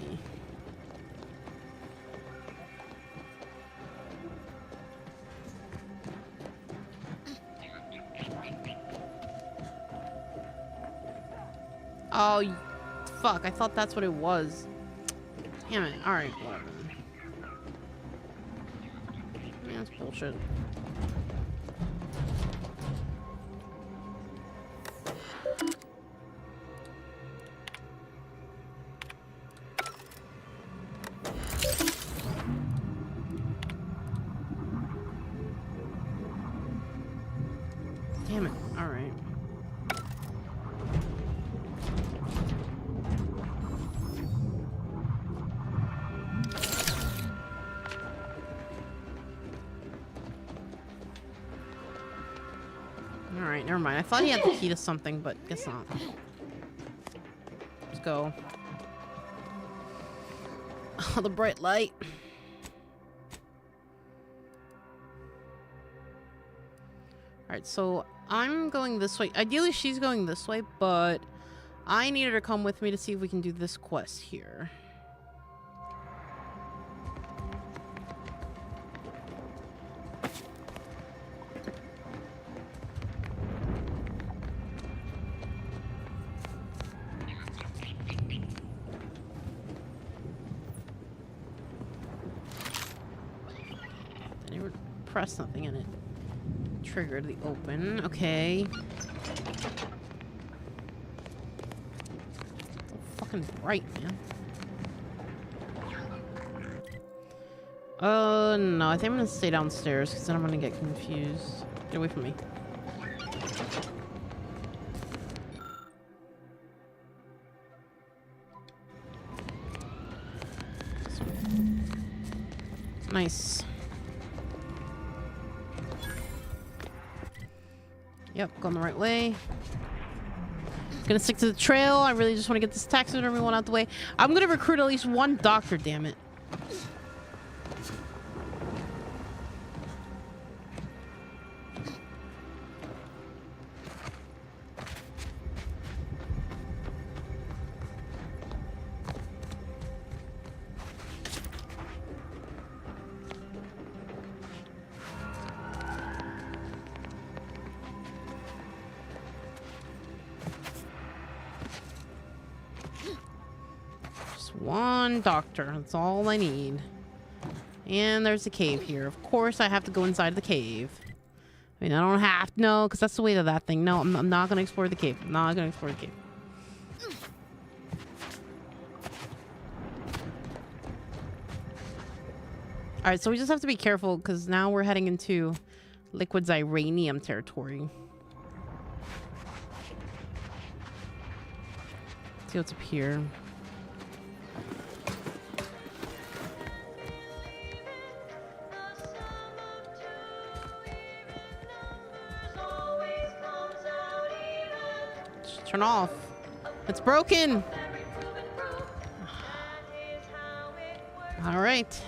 Oh, fuck. I thought that's what it was. Damn it. Alright, whatever. Yeah, that's bullshit. Damn it. Alright. Alright, never mind. I thought he had the key to something, but guess not. Let's go. Oh, the bright light. Alright, so I'm going this way. Ideally, she's going this way, but I need her to come with me to see if we can do this quest here. I never pressed nothing in it. Triggered the open. Okay. So fucking bright, man. No, I think I'm gonna stay downstairs because then I'm gonna get confused. Get away from me. Nice. Yep, going the right way. Gonna stick to the trail. I really just want to get this taxidermy one out the way. I'm gonna recruit at least one doctor, damn it. One doctor. That's all I need. And there's a cave here. Of course, I have to go inside the cave. I mean, I don't have to. No, because that's the way to that thing. No, I'm not going to explore the cave. I'm not going to explore the cave. Alright, so we just have to be careful because now we're heading into Liquid Xyranium territory. Let's see what's up here. Turn off. It's broken. All right.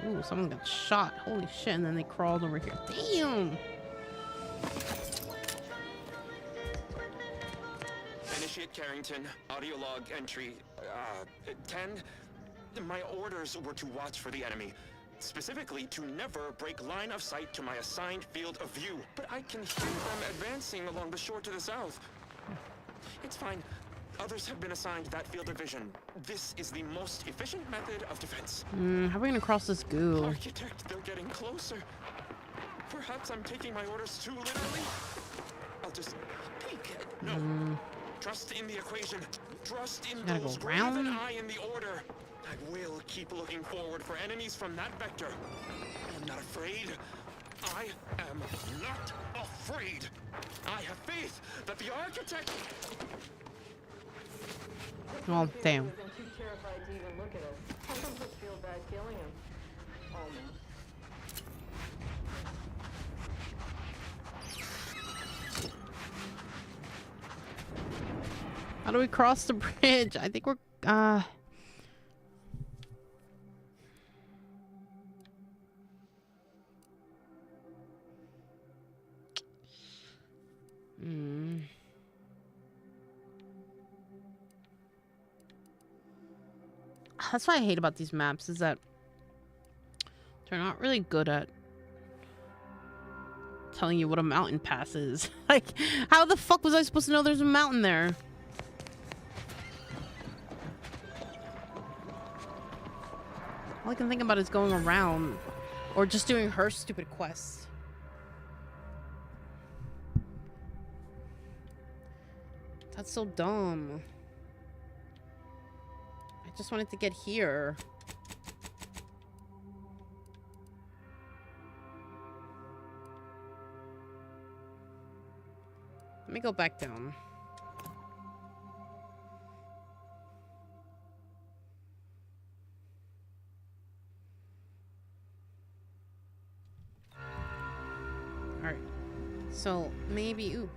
Ooh, someone got shot. Holy shit. And then they crawled over here. Damn. Initiate Carrington. Audio log entry 10. My orders were to watch for the enemy. Specifically, to never break line of sight to my assigned field of view. But I can hear them advancing along the shore to the south. It's fine. Others have been assigned that field of vision. This is the most efficient method of defense. How are we gonna cross this ghoul? Architect, they're getting closer. Perhaps I'm taking my orders too literally. I'll just peek. No. Trust in the equation. Trust in those greater than I in the order. I will keep looking forward for enemies from that vector. I'm not afraid. I am not afraid. I have faith that the architect... Well, damn. Too terrified to even look at us. I don't just feel bad killing him. Almost. How do we cross the bridge? I think we're That's what I hate about these maps, is that they're not really good at telling you what a mountain pass is. Like, how the fuck was I supposed to know there's a mountain there? All I can think about is going around or just doing her stupid quests. That's so dumb. I just wanted to get here. Let me go back down. Alright. So, maybe... Ooh.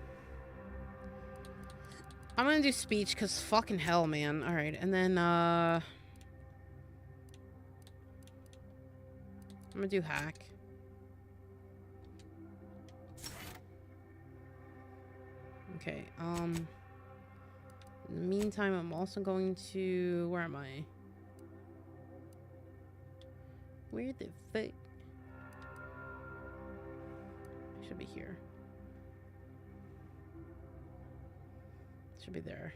I'm gonna do speech, because fucking hell, man. Alright, and then, I'm gonna do hack. Okay, in the meantime, I'm also going to... Where am I? Where the fuck? I should be here. Should be there.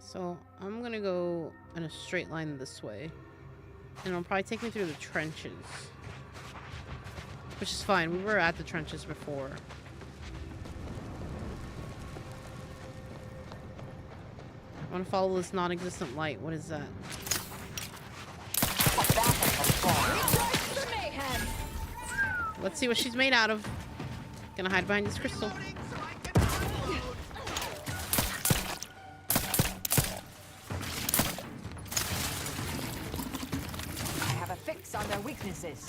So, I'm gonna go in a straight line this way. And it'll probably take me through the trenches. Which is fine. We were at the trenches before. I want to follow this non-existent light. What is that? Let's see what she's made out of. Gonna hide behind this crystal. I have a fix on their weaknesses.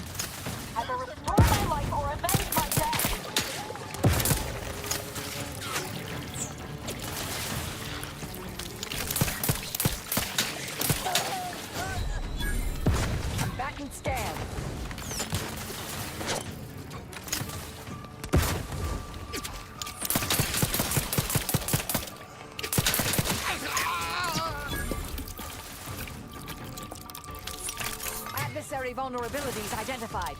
Either restore my life or avenge my death. Combatant scan. Adversary vulnerabilities identified.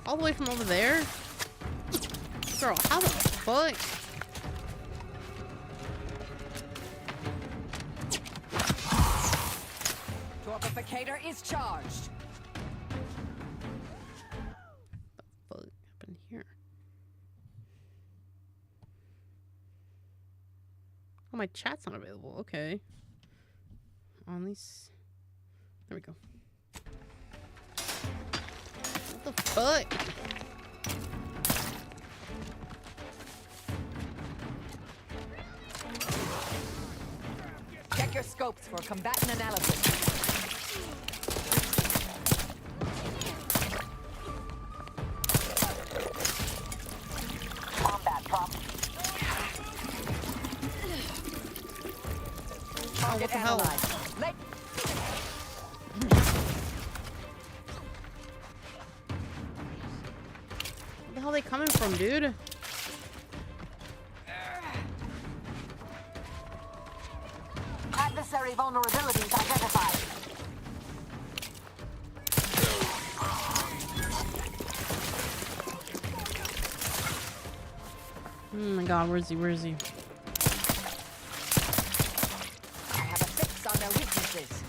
All the way from over there? Girl, how the fuck? Torpificator is charged. What the fuck happened here? Oh, my chat's not available. Okay. On these... There we go. What the fuck? Check your scopes for combatant analysis. Combat prompt. Oh, what the hell? Where the hell are they coming from, dude? Adversary vulnerabilities identified. Oh my god, where is he? Where is he? I have a fix on their weaknesses.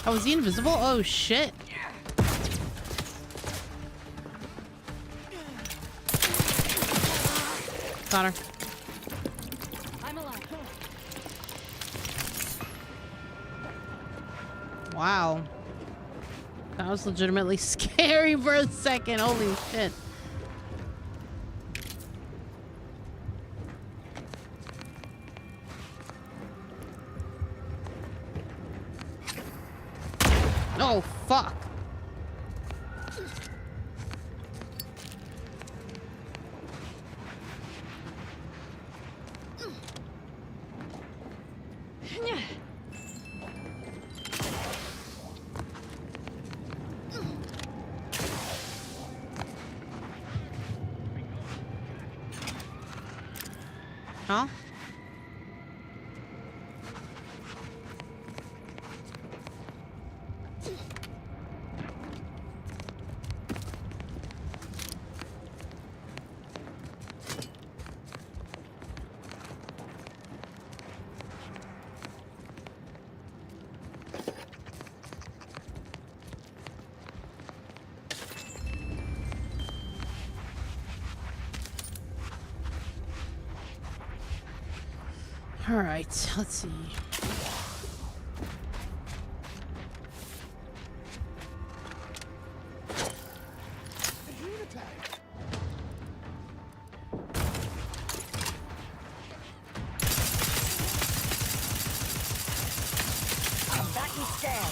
Oh, is he invisible? Oh shit. Got her. I'm alive. Wow. That was legitimately scary for a second. Holy shit. Oh, fuck. Huh? All right, let's see. Come back and scan.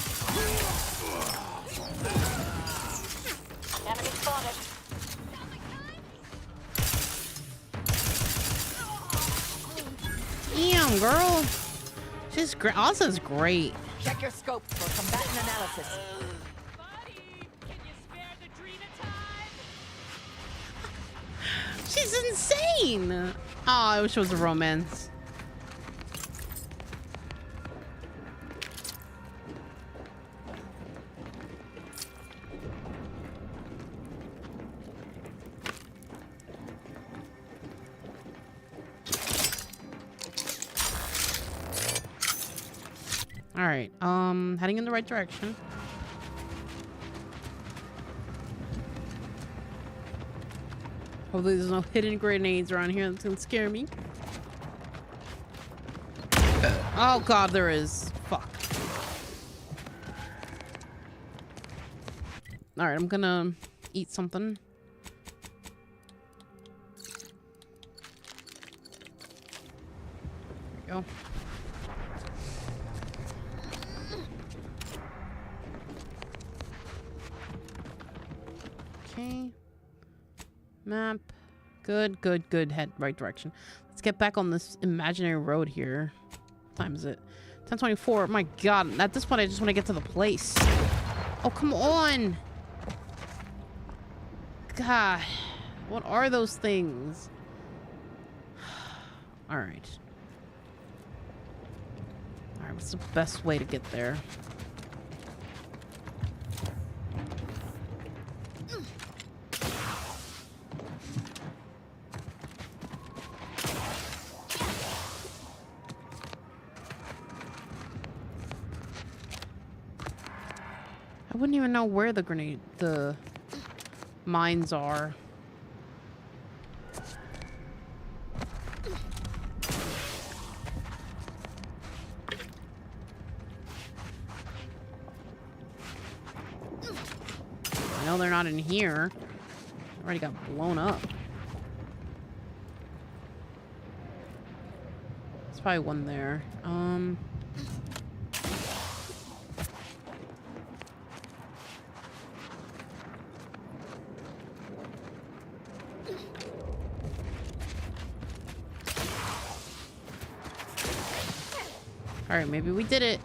Enemy spotted. Damn, girl. She's great. Asa's great. Check your scope for combatant analysis. She's insane. Oh, I wish it was a romance. All right, heading in the right direction. Hopefully there's no hidden grenades around here that's gonna scare me. Oh god, there is. Fuck. All right, I'm gonna eat something. There we go. Okay. Map. Good, good, good. Head right direction. Let's get back on this imaginary road here. What time is it? 10:24. My god. At this point, I just want to get to the place. Oh, come on. God. What are those things? All right. All right. What's the best way to get there? I wouldn't even know where the mines are. I know they're not in here. Already got blown up. There's probably one there. Alright, maybe we did it.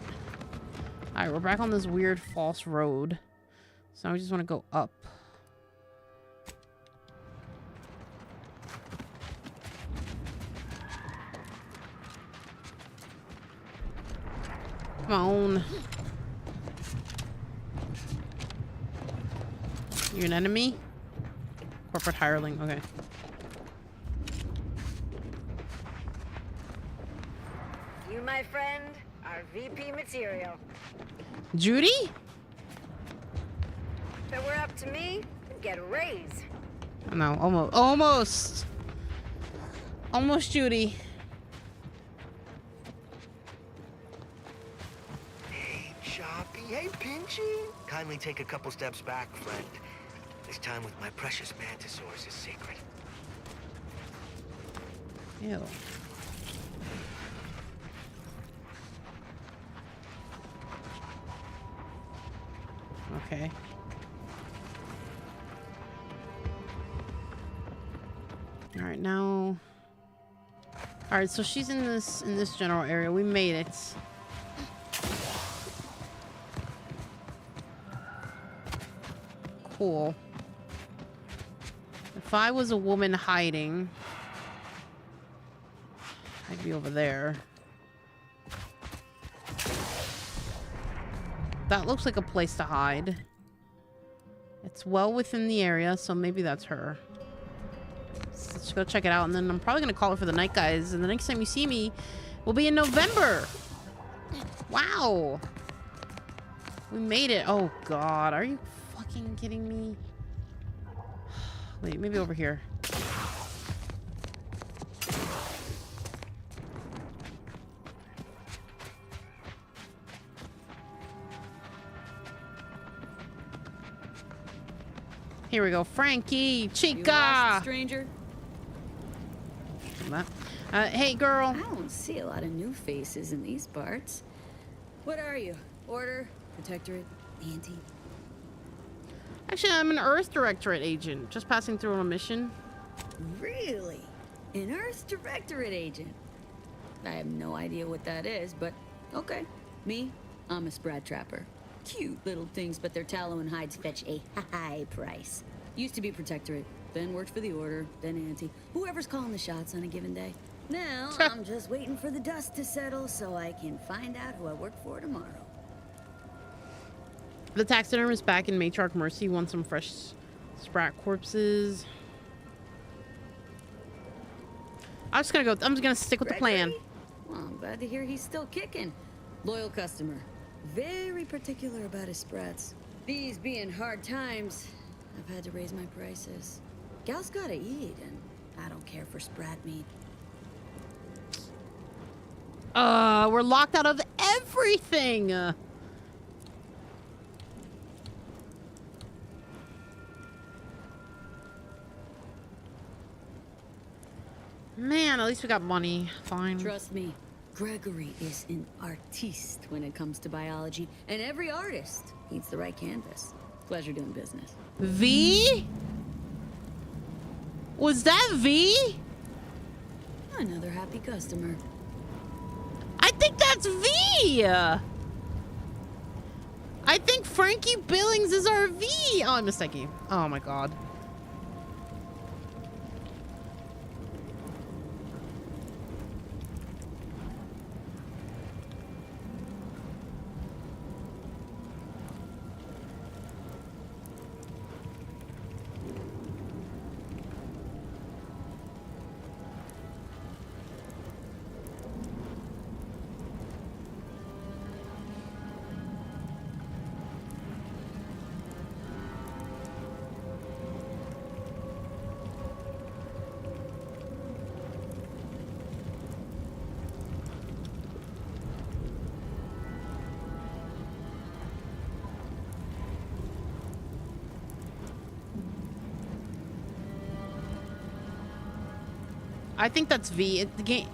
Alright, we're back on this weird false road. So now we just want to go up. Come on. You an enemy? Corporate hireling, okay. You, my friend, are VP material. Judy? If it were up to me, I'd get a raise. No, almost. Almost Judy. Hey, Choppy. Hey, Pinchy. Kindly take a couple steps back, friend. This time with my precious mantisaurs is sacred. Ew. Okay. All right, now. All right, so she's in this general area. We made it. Cool. If I was a woman hiding, Be over there. That looks like a place to hide. It's well within the area, so maybe that's her. So let's go check it out, and then I'm probably gonna call her for the night, guys. And the next time you see me will be in November. Wow. We made it. Oh God, are you fucking kidding me? Wait, maybe over here. Here we go, Frankie, Chica. Stranger. Hey, girl. I don't see a lot of new faces in these parts. What are you? Order, Protectorate, Auntie? Actually, I'm an Earth Directorate agent, just passing through on a mission. Really? An Earth Directorate agent? I have no idea what that is, but okay. Me, I'm a Sprat Trapper. Cute little things, but their tallow and hides fetch a high price. Used to be Protectorate, then worked for the Order, then Auntie. Whoever's calling the shots on a given day. Now, I'm just waiting for the dust to settle so I can find out who I work for tomorrow. The taxidermist back in Matriarch Mercy wants some fresh Sprat corpses. I'm just gonna stick with the plan. Well, I'm glad to hear he's still kicking. Loyal customer. Very particular about his sprats. These being hard times, I've had to raise my prices. Gal's gotta eat, and I don't care for sprat meat. We're locked out of everything. Man, at least we got money. Fine. Trust me, Gregory is an artiste when it comes to biology, and every artist needs the right canvas. Pleasure doing business. V? Was that V? Another happy customer. I think that's V! I think Frankie Billings is our V! Oh, I'm mistaken. Oh my God. I think that's V. The game.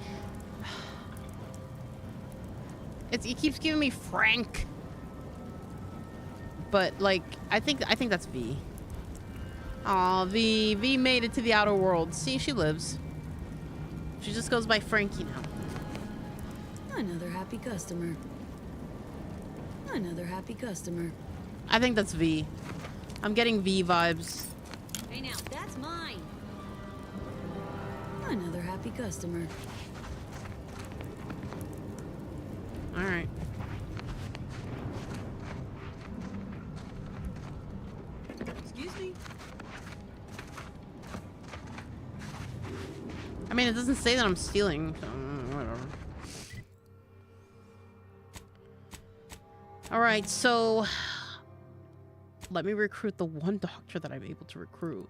It keeps giving me Frank. But like, I think that's V. Aw, V made it to the outer world. See, she lives. She just goes by Frankie now. Another happy customer. Another happy customer. I think that's V. I'm getting V vibes. Hey now, that's mine. Another happy customer. All right. Excuse me. I mean, it doesn't say that I'm stealing, so whatever. All right, so let me recruit the one doctor that I'm able to recruit.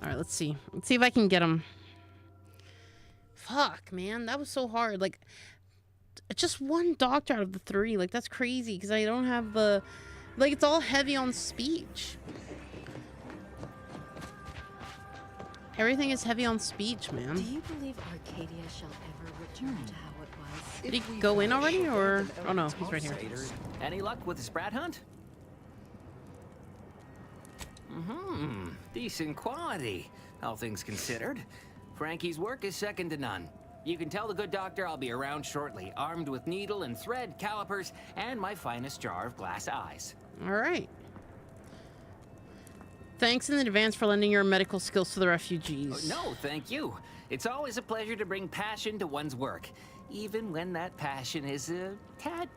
All right, let's see. Let's see if I can get him. Fuck, man, that was so hard. Like, just one doctor out of the 3. Like, that's crazy because I don't have the... Like, it's all heavy on speech. Everything is heavy on speech, man. Do you believe Arcadia shall ever return to how it was? Did he go in already, or... Oh, no, he's right here. Any luck with the sprat hunt? Decent quality, all things considered. Frankie's work is second to none. You can tell the good doctor I'll be around shortly, armed with needle and thread, calipers, and my finest jar of glass eyes. All right. Thanks in advance for lending your medical skills to the refugees. No, thank you. It's always a pleasure to bring passion to one's work, even when that passion is a tad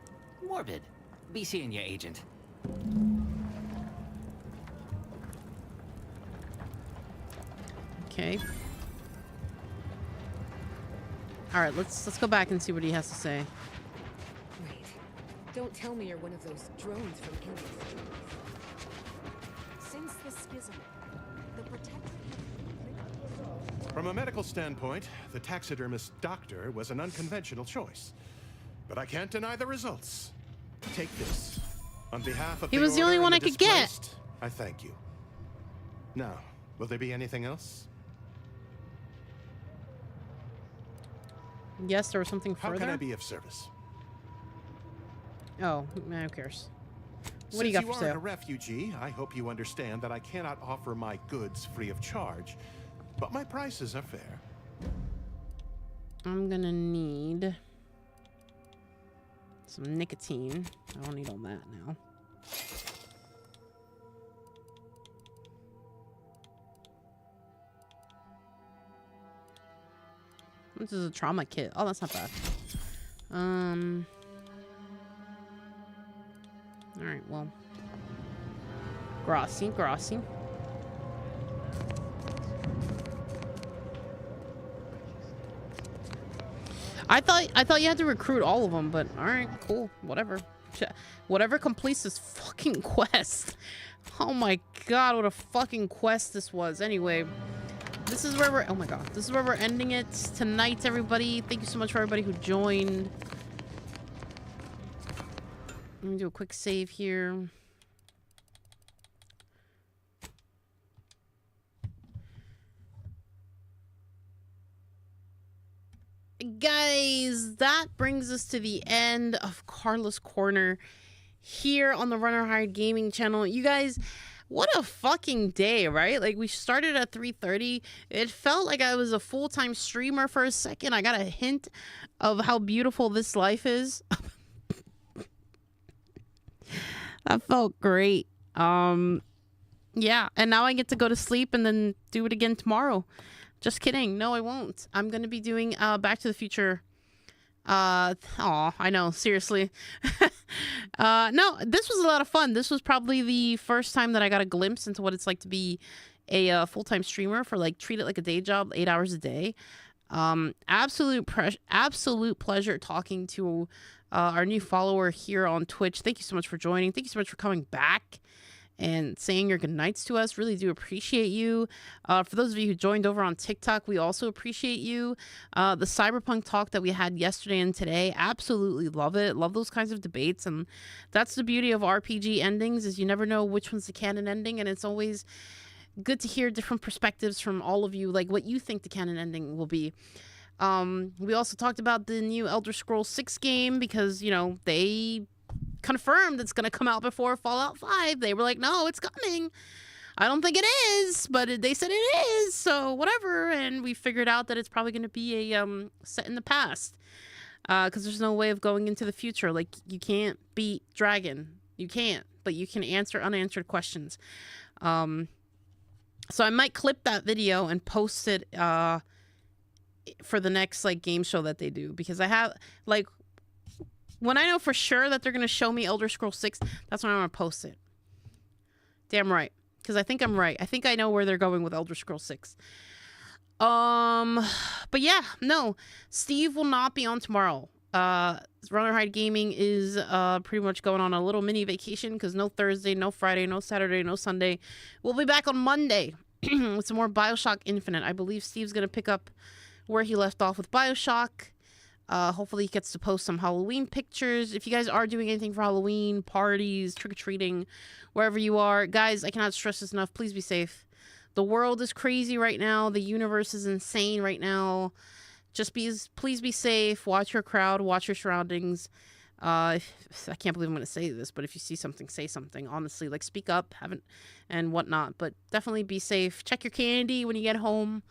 morbid. Be seeing you, Agent. Okay. All right, let's go back and see what he has to say. Wait. Don't tell me you're one of those drones from India. Since the schism, the protector... From a medical standpoint, the taxidermist doctor was an unconventional choice. But I can't deny the results. Take this. On behalf of He was the only one I could get. I thank you. Now, will there be anything else? Yes, there was something further. How can I be of service? Oh, man, who cares? What Since do you got for aren't sale? a refugee, I hope you understand that I cannot offer my goods free of charge, but my prices are fair. I'm gonna need some nicotine. I don't need all that now. This is a trauma kit. Oh, that's not bad. All right, well. Grassy. I thought you had to recruit all of them, but all right, cool, whatever. Whatever completes this fucking quest. Oh my god, what a fucking quest this was. Anyway, this is where we're... Oh my god. This is where we're ending it tonight, everybody. Thank you so much for everybody who joined. Let me do a quick save here. Guys, that brings us to the end of Carla's Corner here on the Runner Hired Gaming channel. You guys... What a fucking day, right? Like, we started at 3:30. It felt like I was a full-time streamer for a second. I got a hint of how beautiful this life is. That felt great. Yeah, and now I get to go to sleep and then do it again tomorrow. Just kidding. No, I won't. I'm going to be doing Back to the Future. I know, seriously. No, this was a lot of fun. This was probably the first time that I got a glimpse into what it's like to be a full-time streamer, for like, treat it like a day job, 8 hours a day. Absolute pleasure talking to our new follower here on Twitch. Thank you so much for joining. Thank you so much for coming back and saying your goodnights to us. Really do appreciate you. For those of you who joined over on TikTok, we also appreciate you. The Cyberpunk talk that we had yesterday and today, absolutely love it. Love those kinds of debates. And that's the beauty of RPG endings, is you never know which one's the canon ending. And it's always good to hear different perspectives from all of you, like what you think the canon ending will be. We also talked about the new Elder Scrolls 6 game because, you know, they confirmed it's going to come out before Fallout 5. They were like, no, it's coming. I don't think it is, but they said it is, so whatever. And we figured out that it's probably going to be a set in the past, because there's no way of going into the future. Like, you can't beat Dragon. You can't, but you can answer unanswered questions. So I might clip that video and post it for the next, like, game show that they do, because I have, like, when I know for sure that they're going to show me Elder Scrolls 6, that's when I'm going to post it. Damn right. Because I think I'm right. I think I know where they're going with Elder Scrolls 6. But yeah, no. Steve will not be on tomorrow. Runner Hide Gaming is pretty much going on a little mini vacation, because no Thursday, no Friday, no Saturday, no Sunday. We'll be back on Monday with some more BioShock Infinite. I believe Steve's going to pick up where he left off with BioShock. Hopefully he gets to post some Halloween pictures. If you guys are doing anything for Halloween, parties, trick-or-treating, wherever you are, guys, I cannot stress this enough. Please be safe. The world is crazy right now. The universe is insane right now. Please be safe. Watch your crowd. Watch your surroundings. I can't believe I'm going to say this, but if you see something, say something. Honestly, like, speak up, and whatnot. But definitely be safe. Check your candy when you get home.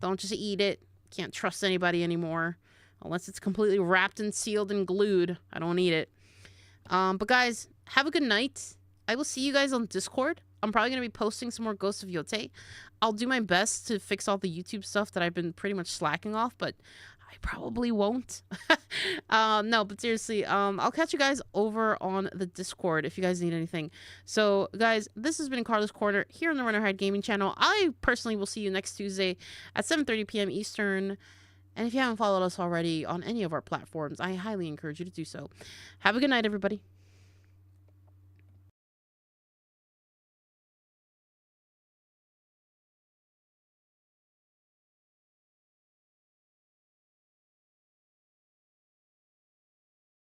Don't just eat it. Can't trust anybody anymore. Unless it's completely wrapped and sealed and glued. I don't need it. But guys, have a good night. I will see you guys on Discord. I'm probably going to be posting some more Ghosts of Yote. I'll do my best to fix all the YouTube stuff that I've been pretty much slacking off, but I probably won't. No, but seriously, I'll catch you guys over on the Discord if you guys need anything. So, guys, this has been Carla's Corner here on the Runner Hide Gaming channel. I personally will see you next Tuesday at 7:30 p.m. Eastern. And if you haven't followed us already on any of our platforms, I highly encourage you to do so. Have a good night, everybody.